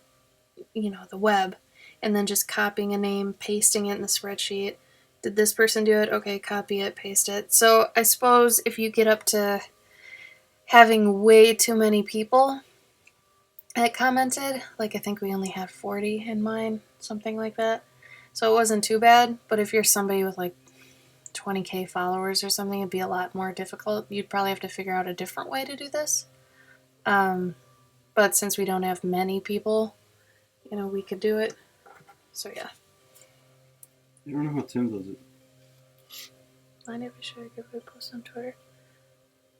the web, and then just copying a name, pasting it in the spreadsheet. Did this person do it? Okay, copy it, paste it. So I suppose if you get up to having way too many people that commented, like I think we only had 40 in mine, something like that. So it wasn't too bad, but if you're somebody with like 20K followers or something, it'd be a lot more difficult. You'd probably have to figure out a different way to do this. But since we don't have many people, we could do it. So yeah. I don't know how Tim does it. Mind if I show a giveaway post on Twitter?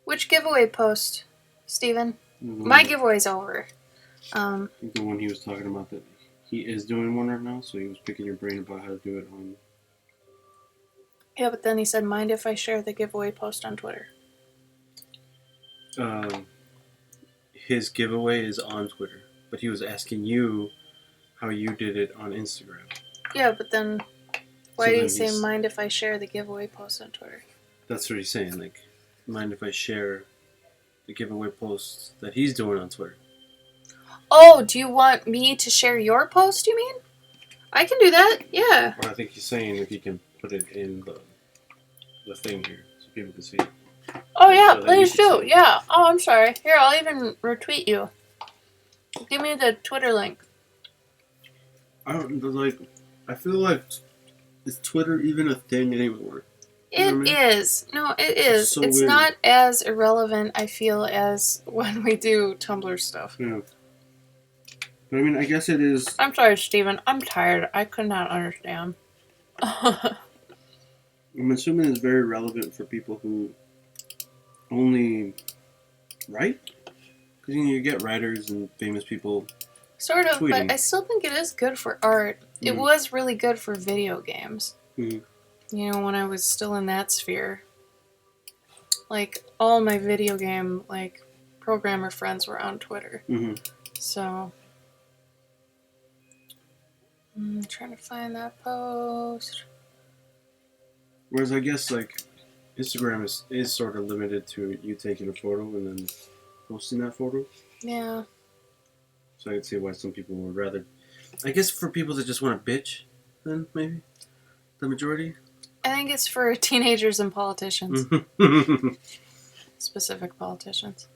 Which giveaway post, Steven? My giveaway's over. I think the one he was talking about, that he is doing one right now, so he was picking your brain about how to do it on... Yeah, but then he said, mind if I share the giveaway post on Twitter? His giveaway is on Twitter, but he was asking you how you did it on Instagram. Yeah, but then why did he say, mind if I share the giveaway post on Twitter? That's what he's saying, like, mind if I share the giveaway posts that he's doing on Twitter? Oh, do you want me to share your post, you mean? I can do that, yeah. Well, I think he's saying if you can put it in the thing here so people can see it. Oh, yeah, so please do, yeah. Oh, I'm sorry. Here, I'll even retweet you. Give me the Twitter link. I feel like, is Twitter even a thing anymore? It is. No, it is. So it's weird. not as irrelevant, I feel, as when we do Tumblr stuff. Yeah. But I mean, I guess it is... I'm sorry, Steven. I'm tired. I could not understand. I'm assuming it's very relevant for people who only write? Because you get writers and famous people Sort of, tweeting. but I still think it is good for art. It was really good for video games. Mm-hmm. When I was still in that sphere. Like, all my video game, programmer friends were on Twitter. Mm-hmm. So... I'm trying to find that post. Whereas I guess, Instagram is sort of limited to you taking a photo and then posting that photo. Yeah. So I could see why some people would rather... I guess for people that just want to bitch, then, maybe? The majority? I think it's for teenagers and politicians. Specific politicians.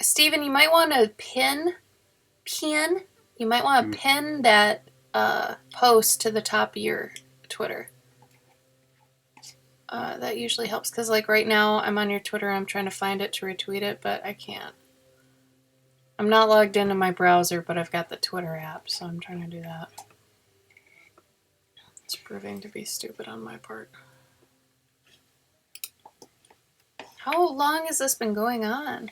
Steven, you might want to pin... You might want to pin that post to the top of your Twitter. That usually helps, because right now I'm on your Twitter, I'm trying to find it to retweet it, but I can't. I'm not logged into my browser, but I've got the Twitter app, so I'm trying to do that. It's proving to be stupid on my part. How long has this been going on?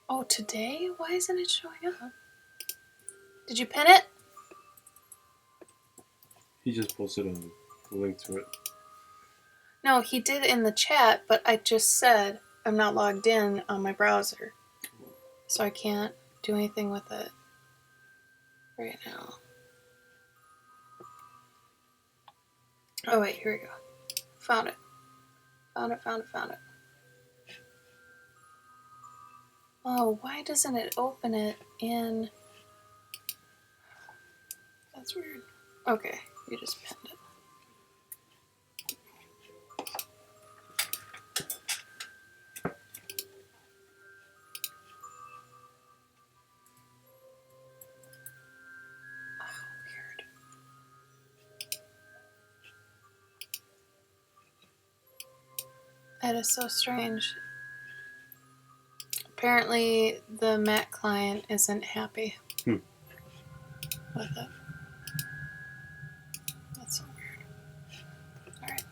Oh, today? Why isn't it showing up? Did you pin it? He just posted a link to it. No, he did in the chat, but I just said I'm not logged in on my browser. So I can't do anything with it right now. Oh, wait, here we go. Found it. Found it. Oh, why doesn't it open it in... That's weird. Okay, you just pinned it. Weird. That is so strange. Apparently, the Mac client isn't happy with it. That's so weird. Alright.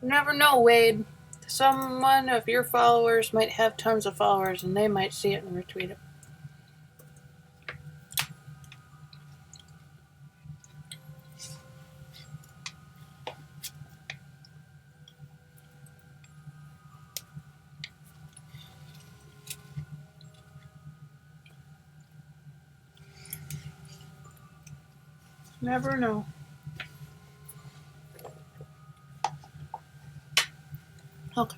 You never know, Wade. Someone of your followers might have tons of followers and they might see it and retweet it. Never know. Okay.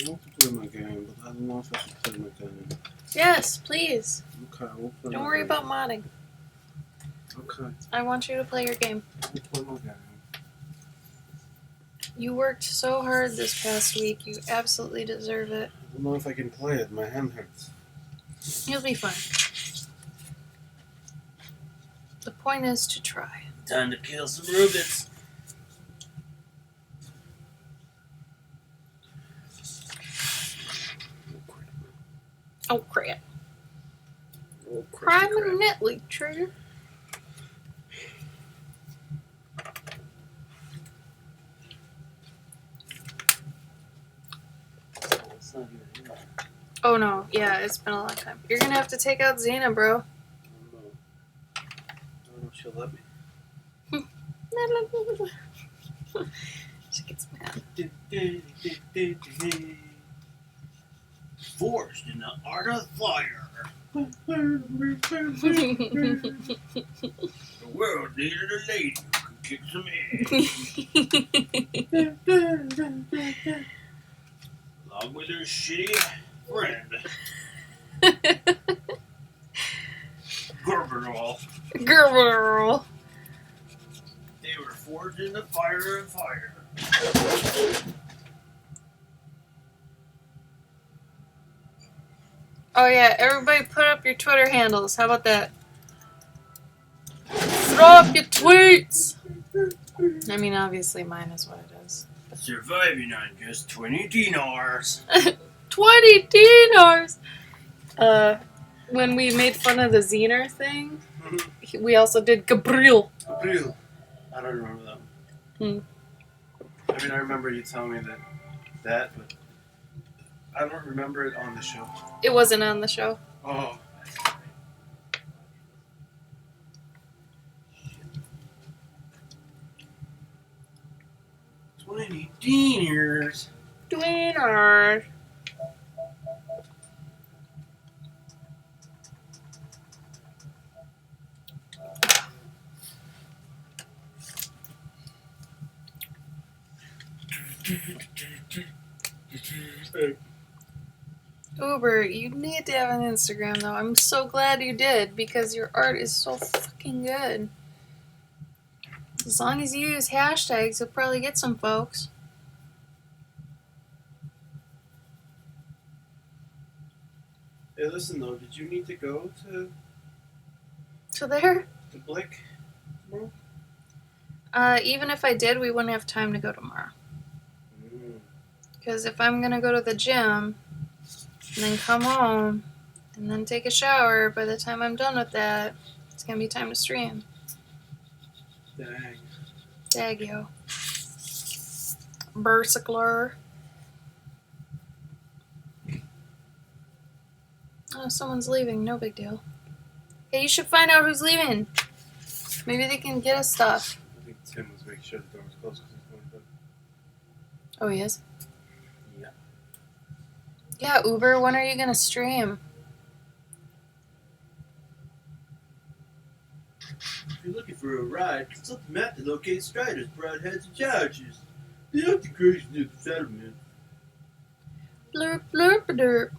I want to play my game, but I don't know if I should play my game. Yes, please. Okay, we'll play Don't my worry game. about modding. Okay, I want you to play your game. we'll play my game. You worked so hard this past week. You absolutely deserve it. I don't know if I can play it. My hand hurts. You'll be fine. The point is to try. Time to kill some Rubits. Oh, crap. Oh, crap. Prominently true. It's not even here. Oh, no. Yeah, it's been a long time. You're gonna have to take out Xena, bro. I don't know if she'll let me. She gets mad. Forged in the art of fire. The world needed a lady who could kick some ass. Along with her shitty friend. Gerberol. Girl. They were forged in the fire of fire. Oh, yeah. Everybody put up your Twitter handles. How about that? Throw up your tweets! I mean, obviously mine is what it is. Surviving on just 20 dinars. 20 dinars! When we made fun of the Zener thing, we also did Gabriel. April. I don't remember that. I mean, I remember you telling me that, but I don't remember it on the show. It wasn't on the show. Oh. 20 dinars. Dinner. Uber, you need to have an Instagram though. I'm so glad you did because your art is so fucking good. As long as you use hashtags, you'll probably get some folks. Hey, listen though, did you need to go So there. to Blick tomorrow? Even if I did, we wouldn't have time to go tomorrow. Mm. Because if I'm gonna go to the gym and then come home and then take a shower, by the time I'm done with that, it's gonna be time to stream. Dang. Dag yo. Bursickler. Oh, someone's leaving. No big deal. Hey, you should find out who's leaving. Maybe they can get us stuff. I think Tim was making sure the door was closed because he's going to bed. Oh, he is? Yeah. Yeah, Uber, when are you gonna stream? If you're looking for a ride, consult the map to locate striders, broadheads, and chargers. They aren't the crazy near the settlement. Blurp, blurp, derp.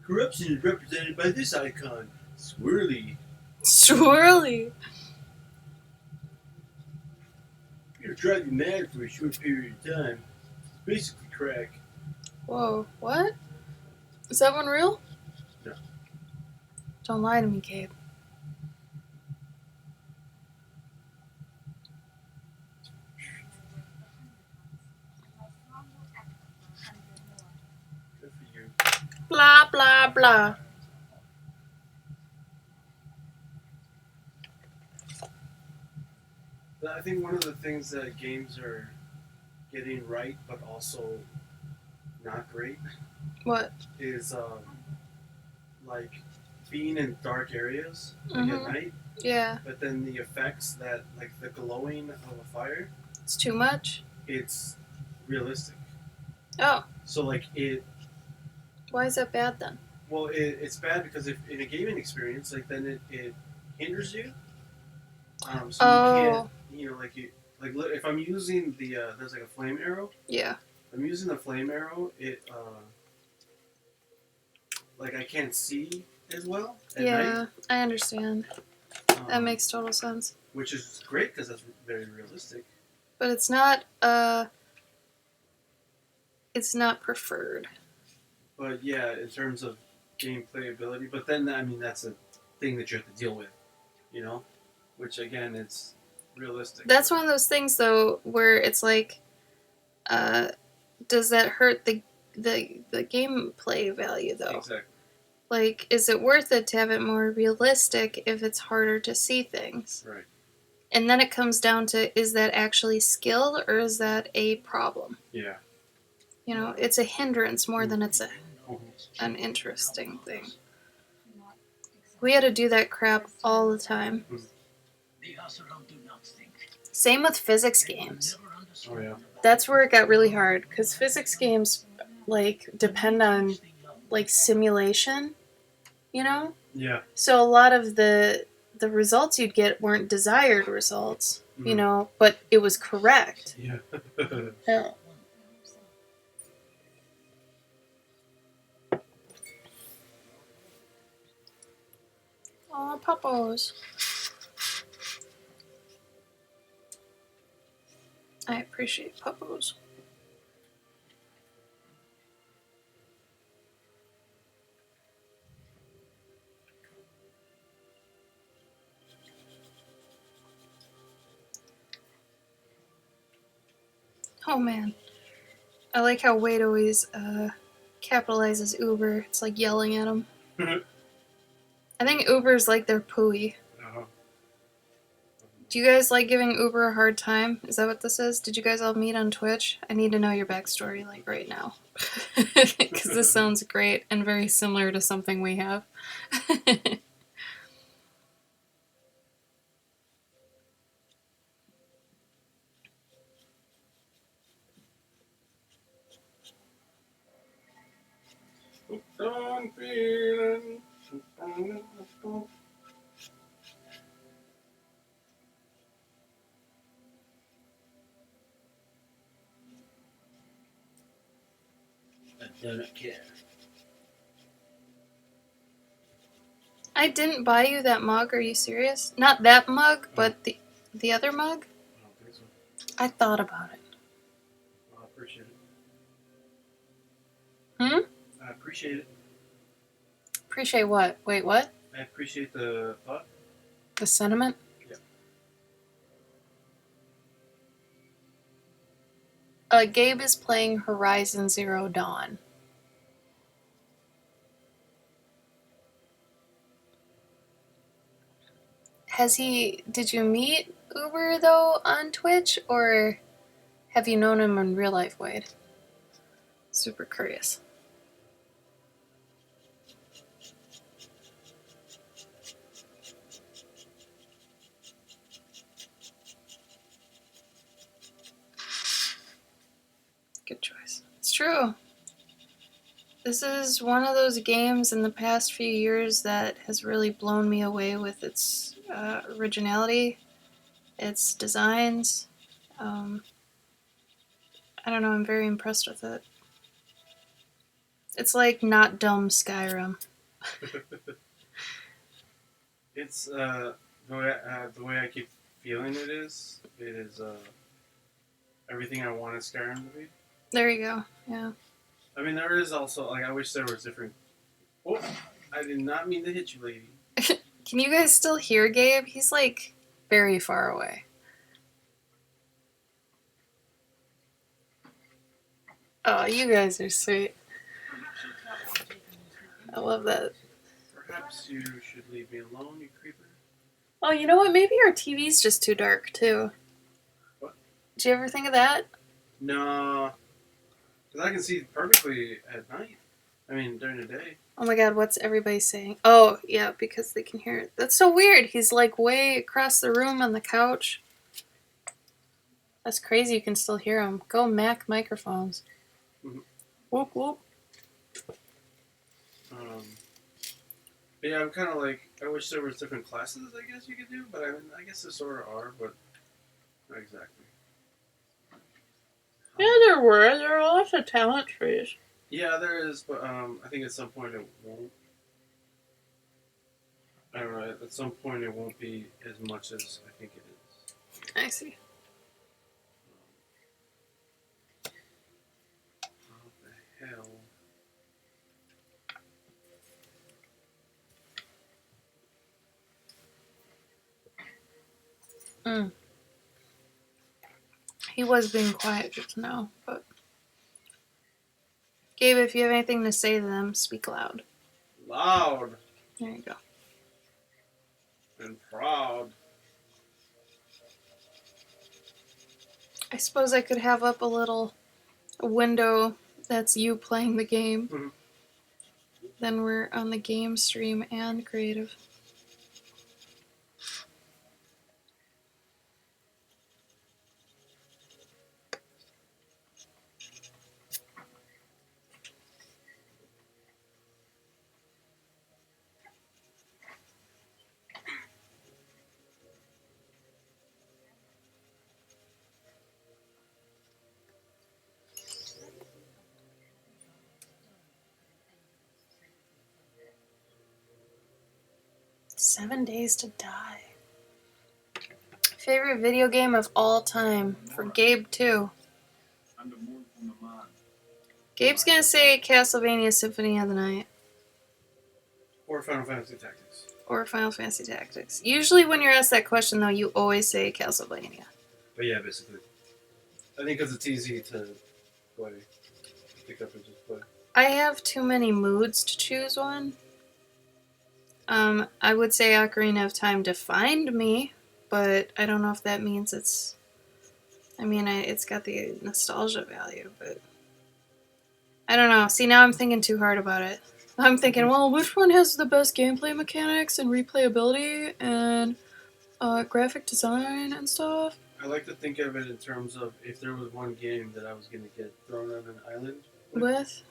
Corruption is represented by this icon, Swirly. Swirly. It'll drive you mad for a short period of time. It's basically crack. Whoa, what? Is that one real? No. Don't lie to me, Gabe. Good for you. Blah, blah, blah. But I think one of the things that games are getting right, but also not great, What? is like being in dark areas like at Mhm. night, Yeah, but then the effects that like the glowing of a fire, it's too much. it's realistic. Oh, So like why is that bad then? well, it's bad because if in a gaming experience, like then it hinders you. So you can't, if I'm using the there's like a flame arrow. Yeah. I'm using the flame arrow. It like I can't see as well at Yeah, night. I understand. That makes total sense. Which is great because that's very realistic. But it's not preferred. But yeah, in terms of game playability, but then I mean that's a thing that you have to deal with, you know, which again it's realistic. That's one of those things though where it's like, does that hurt the gameplay value though? Exactly. Like, is it worth it to have it more realistic if it's harder to see things? Right. And then it comes down to, is that actually skill or is that a problem? Yeah. You know, it's a hindrance more than it's an interesting thing. We had to do that crap all the time. Same with physics games. Oh yeah. That's where it got really hard, because physics games, like, depend on, like, simulation, you know? Yeah. So a lot of the results you'd get weren't desired results, you know, but it was correct. Yeah. Yeah. Aw, puppos. I appreciate puppos. Oh man. I like how Wade always capitalizes Uber. It's like yelling at him. I think Uber's like their pooey. Do you guys like giving Uber a hard time? Is that what this is? Did you guys all meet on Twitch? I need to know your backstory, like, right now. Because this sounds great and very similar to something we have. I'm feeling. I do not care. I didn't buy you that mug. Are you serious? Not that mug, but the other mug? I don't think so. I thought about it. I appreciate it. Hmm? I appreciate it. Appreciate what? Wait, what? I appreciate the thought. The sentiment? Gabe is playing Horizon Zero Dawn. Did you meet Uber though on Twitch, or have you known him in real life, Wade? Super curious. Good choice. It's true. This is one of those games in the past few years that has really blown me away with its originality, its designs. I don't know, I'm very impressed with it. It's like not dumb Skyrim. It's the way I keep feeling it is everything I wanted Skyrim to be. There you go. Yeah. I mean, there is also like I wish there was different. Oh, I did not mean to hit you, lady. Can you guys still hear Gabe? He's like very far away. Oh, you guys are sweet. I love that. Perhaps you should leave me alone, you creeper. Oh, you know what? Maybe our TV's just too dark, too. What? Did you ever think of that? No. Because I can see perfectly at night. I mean, during the day. Oh my god, what's everybody saying? Oh, yeah, because they can hear it. That's so weird. He's like way across the room on the couch. That's crazy you can still hear him. Go Mac microphones. Mhm. Whoop, whoop. But yeah, I'm kind of like, I wish there was different classes, I guess you could do, but I guess there sort of are, but not exactly. Yeah, there were. There are lots of talent trees. Yeah, there is, but I think at some point it won't. I don't know, at some point it won't be as much as I think it is. I see. What the hell? He was being quiet just now, but... Gabe, if you have anything to say to them, speak loud. Loud There you go. and proud. I suppose I could have up a window that's you playing the game. Mhm. Then we're on the game stream and creative. "7 Days to Die." Favorite video game of all time for Gabe too. Gabe's gonna say Castlevania Symphony of the Night. Or Final Fantasy Tactics. Or Final Fantasy Tactics. Usually when you're asked that question though, you always say Castlevania. But yeah, basically. I think because it's easy to play. Pick up and just play. I have too many moods to choose one. I would say Ocarina of Time defined me, but I don't know if that means it's... I mean, it's got the nostalgia value, but... I don't know. See, now I'm thinking too hard about it. I'm thinking, well, which one has the best gameplay mechanics and replayability and graphic design and stuff? I like to think of it in terms of if there was one game that I was going to get thrown on an island With?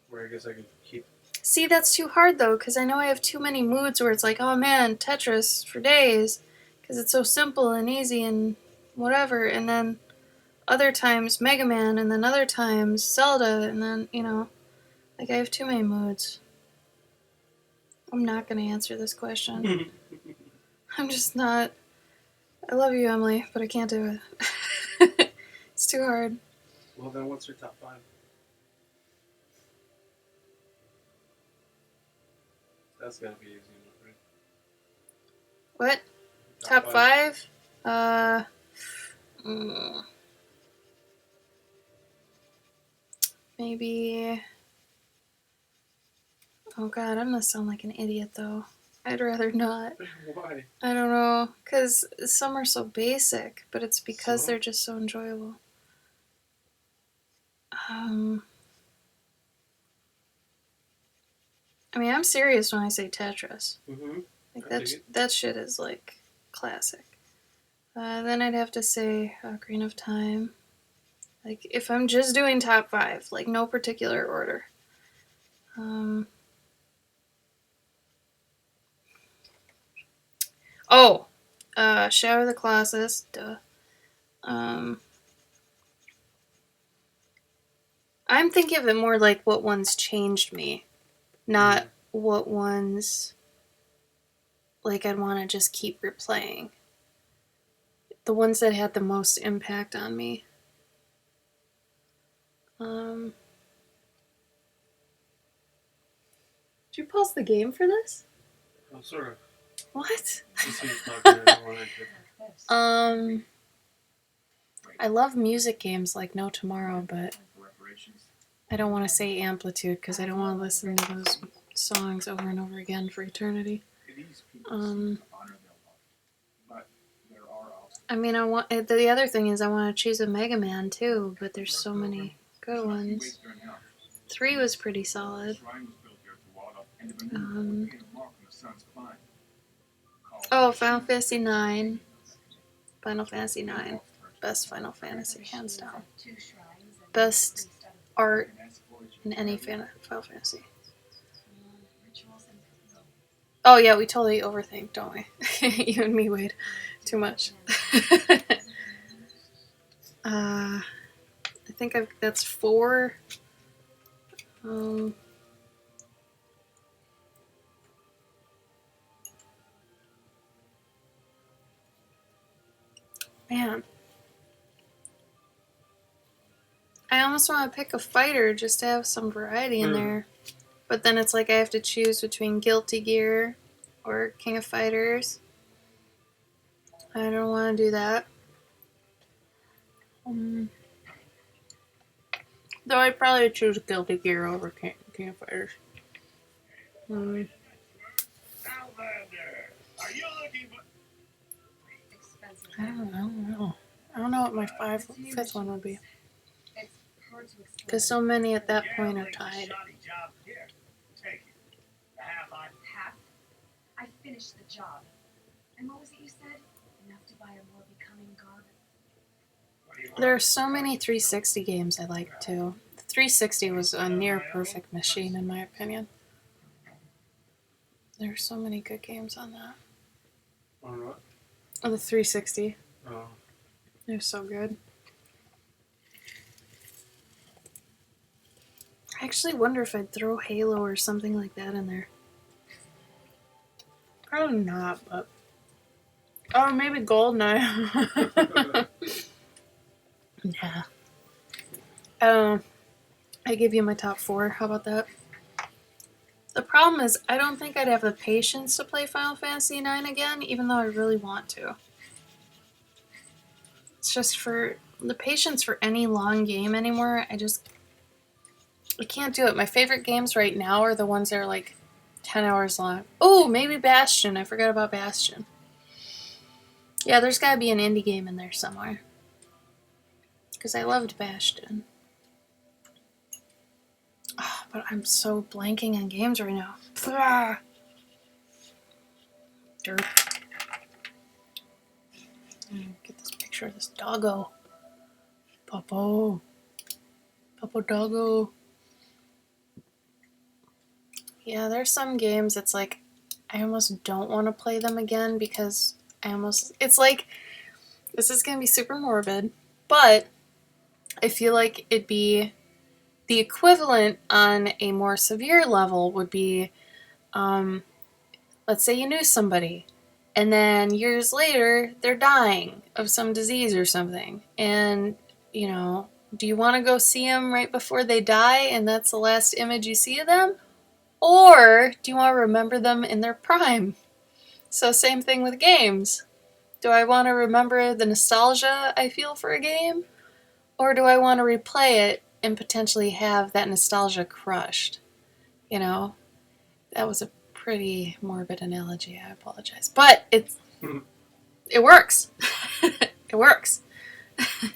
where I guess I could keep... See, that's too hard, though, because I know I have too many moods where it's like, oh man, Tetris for days, because it's so simple and easy and whatever, and then other times Mega Man, and then other times Zelda, and then, you know, like I have too many moods. I'm not going to answer this question. I'm just not. I love you, Emily, but I can't do it. It's too hard. Well, then what's your top 5? That's gotta be easy enough, right? What? Top 5? Mm, maybe. Oh god, I'm gonna sound like an idiot though. I'd rather not. Why? I don't know, because some are so basic, but it's because So? they're just so enjoyable. I mean, I'm serious when I say Tetris. Mm-hmm. Like I dig it. that shit is like classic. Then I'd have to say Ocarina of Time. Like if I'm just doing top 5, like no particular order. Shadow of the Colossus. Duh. I'm thinking of it more like what ones changed me, not what ones like I'd want to just keep replaying. The ones that had the most impact on me. Did you pause the game for this? Oh, sort of. What? Just he's talking, I don't want to. I love music games like No Tomorrow, but I don't want to say Amplitude because I don't want to listen to those songs over and over again for eternity. I mean, the other thing is I want to choose a Mega Man too, but there's so many good ones. 3 was pretty solid. Final Fantasy 9. Final Fantasy 9. Best Final Fantasy, hands down. Best art in any Final Fantasy. Oh yeah, we totally overthink, don't we? You and me, Wade. Too much. I think that's 4. Man. I almost want to pick a fighter just to have some variety in there. But then it's like I have to choose between Guilty Gear or King of Fighters. I don't want to do that. Though I'd probably choose Guilty Gear over King of Fighters. I don't know. I don't know what my 5th one would be. Because so many at that point are tied. Half? I finished the job. And what was it you said? Enough to buy a more becoming garb? There are so many 360 games I like too. The 360 was a near perfect machine in my opinion. There are so many good games on that. On what? On the 360. Oh. They're so good. I actually wonder if I'd throw Halo or something like that in there. Probably not, but... Oh, maybe GoldenEye. Yeah. I give you my top 4. How about that? The problem is, I don't think I'd have the patience to play Final Fantasy IX again, even though I really want to. It's just for the patience for any long game anymore. I can't do it. My favorite games right now are the ones that are like 10 hours long. Oh, maybe Bastion. I forgot about Bastion. Yeah, there's got to be an indie game in there somewhere. Because I loved Bastion. Oh, but I'm so blanking on games right now. Dirt. Get this picture of this doggo. Popo doggo. Yeah, there's some games it's like I almost don't want to play them again because it's like, this is going to be super morbid, but I feel like it'd be the equivalent on a more severe level would be, let's say you knew somebody and then years later they're dying of some disease or something, and do you want to go see them right before they die and that's the last image you see of them? Or do you want to remember them in their prime? So same thing with games. Do I want to remember the nostalgia I feel for a game? Or do I want to replay it and potentially have that nostalgia crushed? You know? That was a pretty morbid analogy, I apologize. But it works. It works.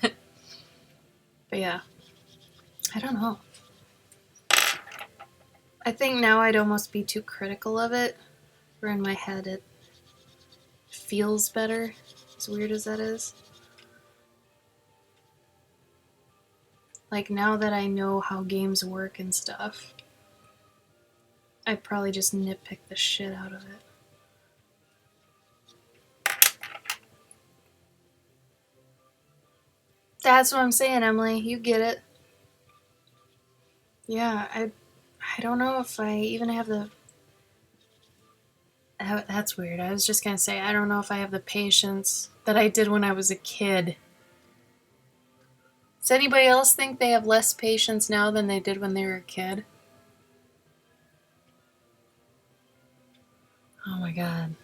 But yeah. I don't know. I think now I'd almost be too critical of it. Where in my head it feels better. As weird as that is. Like now that I know how games work and stuff, I'd probably just nitpick the shit out of it. That's what I'm saying, Emily. You get it. Yeah, I don't know if I even have the... That's weird. I was just gonna say, I don't know if I have the patience that I did when I was a kid. Does anybody else think they have less patience now than they did when they were a kid? Oh my god.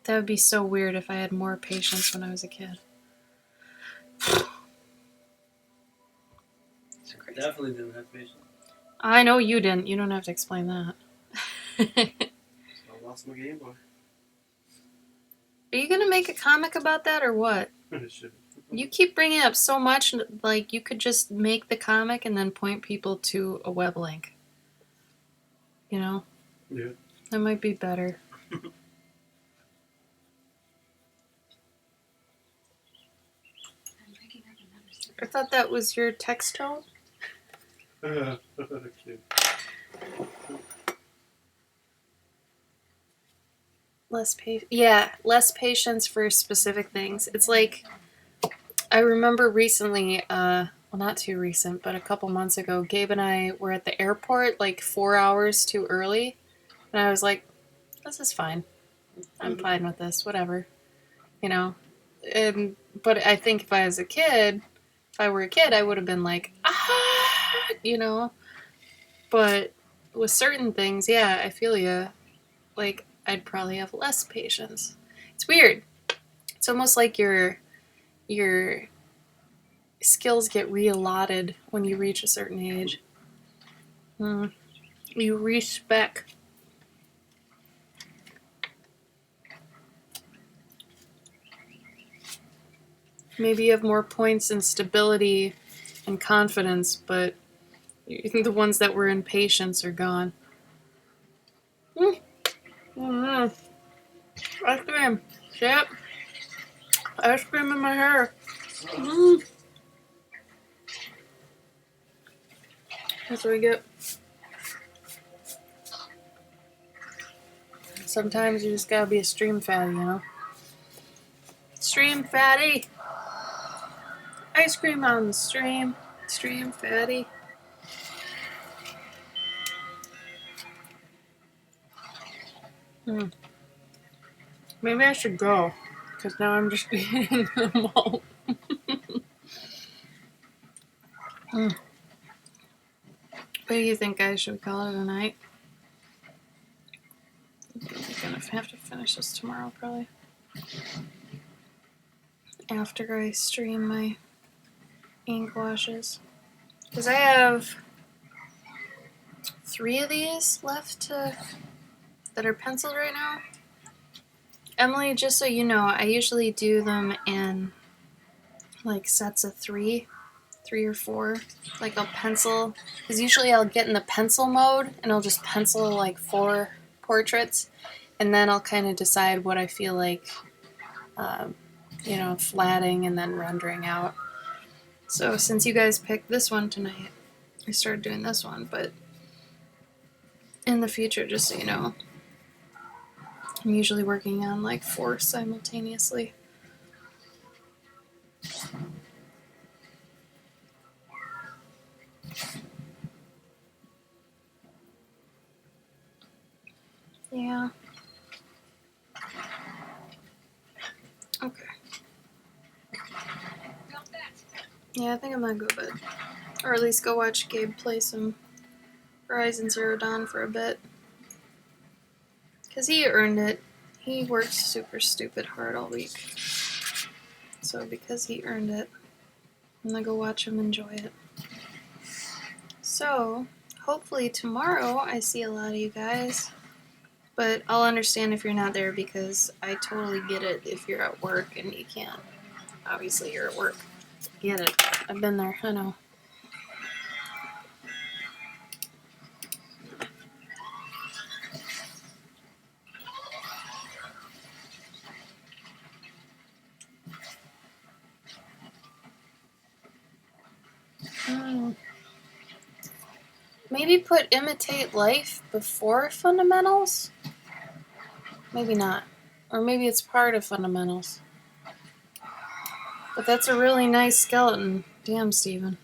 That would be so weird if I had more patience when I was a kid. It's crazy. Definitely didn't have patience. I know you didn't. You don't have to explain that. I lost my Game Boy. Are you gonna make a comic about that or what? You keep bringing it up so much, like you could just make the comic and then point people to a web link. You know? Yeah. That might be better. I'm picking up another sip. I thought that was your text tone. Okay. Less patience for specific things. It's like, I remember recently, well, not too recent, but a couple months ago, Gabe and I were at the airport like 4 hours too early. And I was like, this is fine. I'm fine with this, whatever. You know? But I think if I was a kid, if I were a kid, I would have been like, you know? But with certain things, yeah, I feel you. Like, I'd probably have less patience. It's weird. It's almost like your skills get reallotted when you reach a certain age. You respec. Maybe you have more points in stability and confidence, but the ones that were in patience are gone. Ice cream. Yep. Ice cream in my hair. That's what we get. Sometimes you just gotta be a stream fatty, you know? Stream fatty. Ice cream on the stream. Stream fatty. Maybe I should go, because now I'm just eating them all. What do you think, guys? Should we call it a night? I'm gonna have to finish this tomorrow, probably. After I stream my ink washes. Because I have 3 of these left that are penciled right now. Emily, just so you know, I usually do them in like sets of 3 or 4. Like I'll pencil, because usually I'll get in the pencil mode and I'll just pencil like 4 portraits, and then I'll kind of decide what I feel like, flatting and then rendering out. So since you guys picked this one tonight, I started doing this one, but in the future, just so you know, I'm usually working on like 4 simultaneously. Yeah. Okay. Yeah, I think I'm gonna go to bed. Or at least go watch Gabe play some Horizon Zero Dawn for a bit. Because he earned it. He worked super stupid hard all week. So because he earned it, I'm gonna go watch him enjoy it. So, hopefully tomorrow I see a lot of you guys. But I'll understand if you're not there because I totally get it if you're at work and you can't. Obviously you're at work. Get it. I've been there, I know. Maybe put Imitate Life before Fundamentals? Maybe not. Or maybe it's part of Fundamentals. But that's a really nice skeleton. Damn, Steven.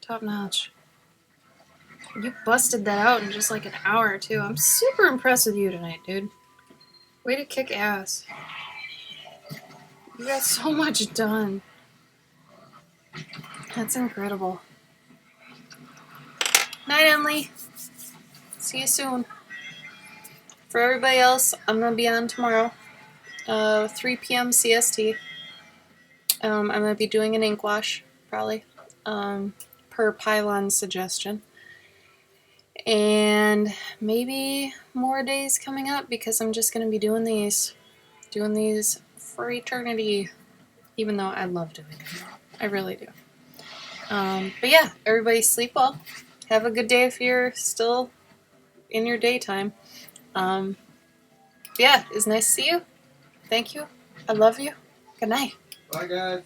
Top notch. You busted that out in just like an hour or two. I'm super impressed with you tonight, dude. Way to kick ass. You got so much done. That's incredible. Night, Emily. See you soon. For everybody else, I'm going to be on tomorrow. 3 p.m. CST. I'm going to be doing an ink wash, probably. Per Pylon's suggestion. And maybe more days coming up because I'm just going to be doing these for eternity, even though I love doing it. I really do. But yeah, everybody sleep well. Have a good day if you're still in your daytime. Yeah, it's nice to see you. Thank you. I love you. Good night. Bye, guys.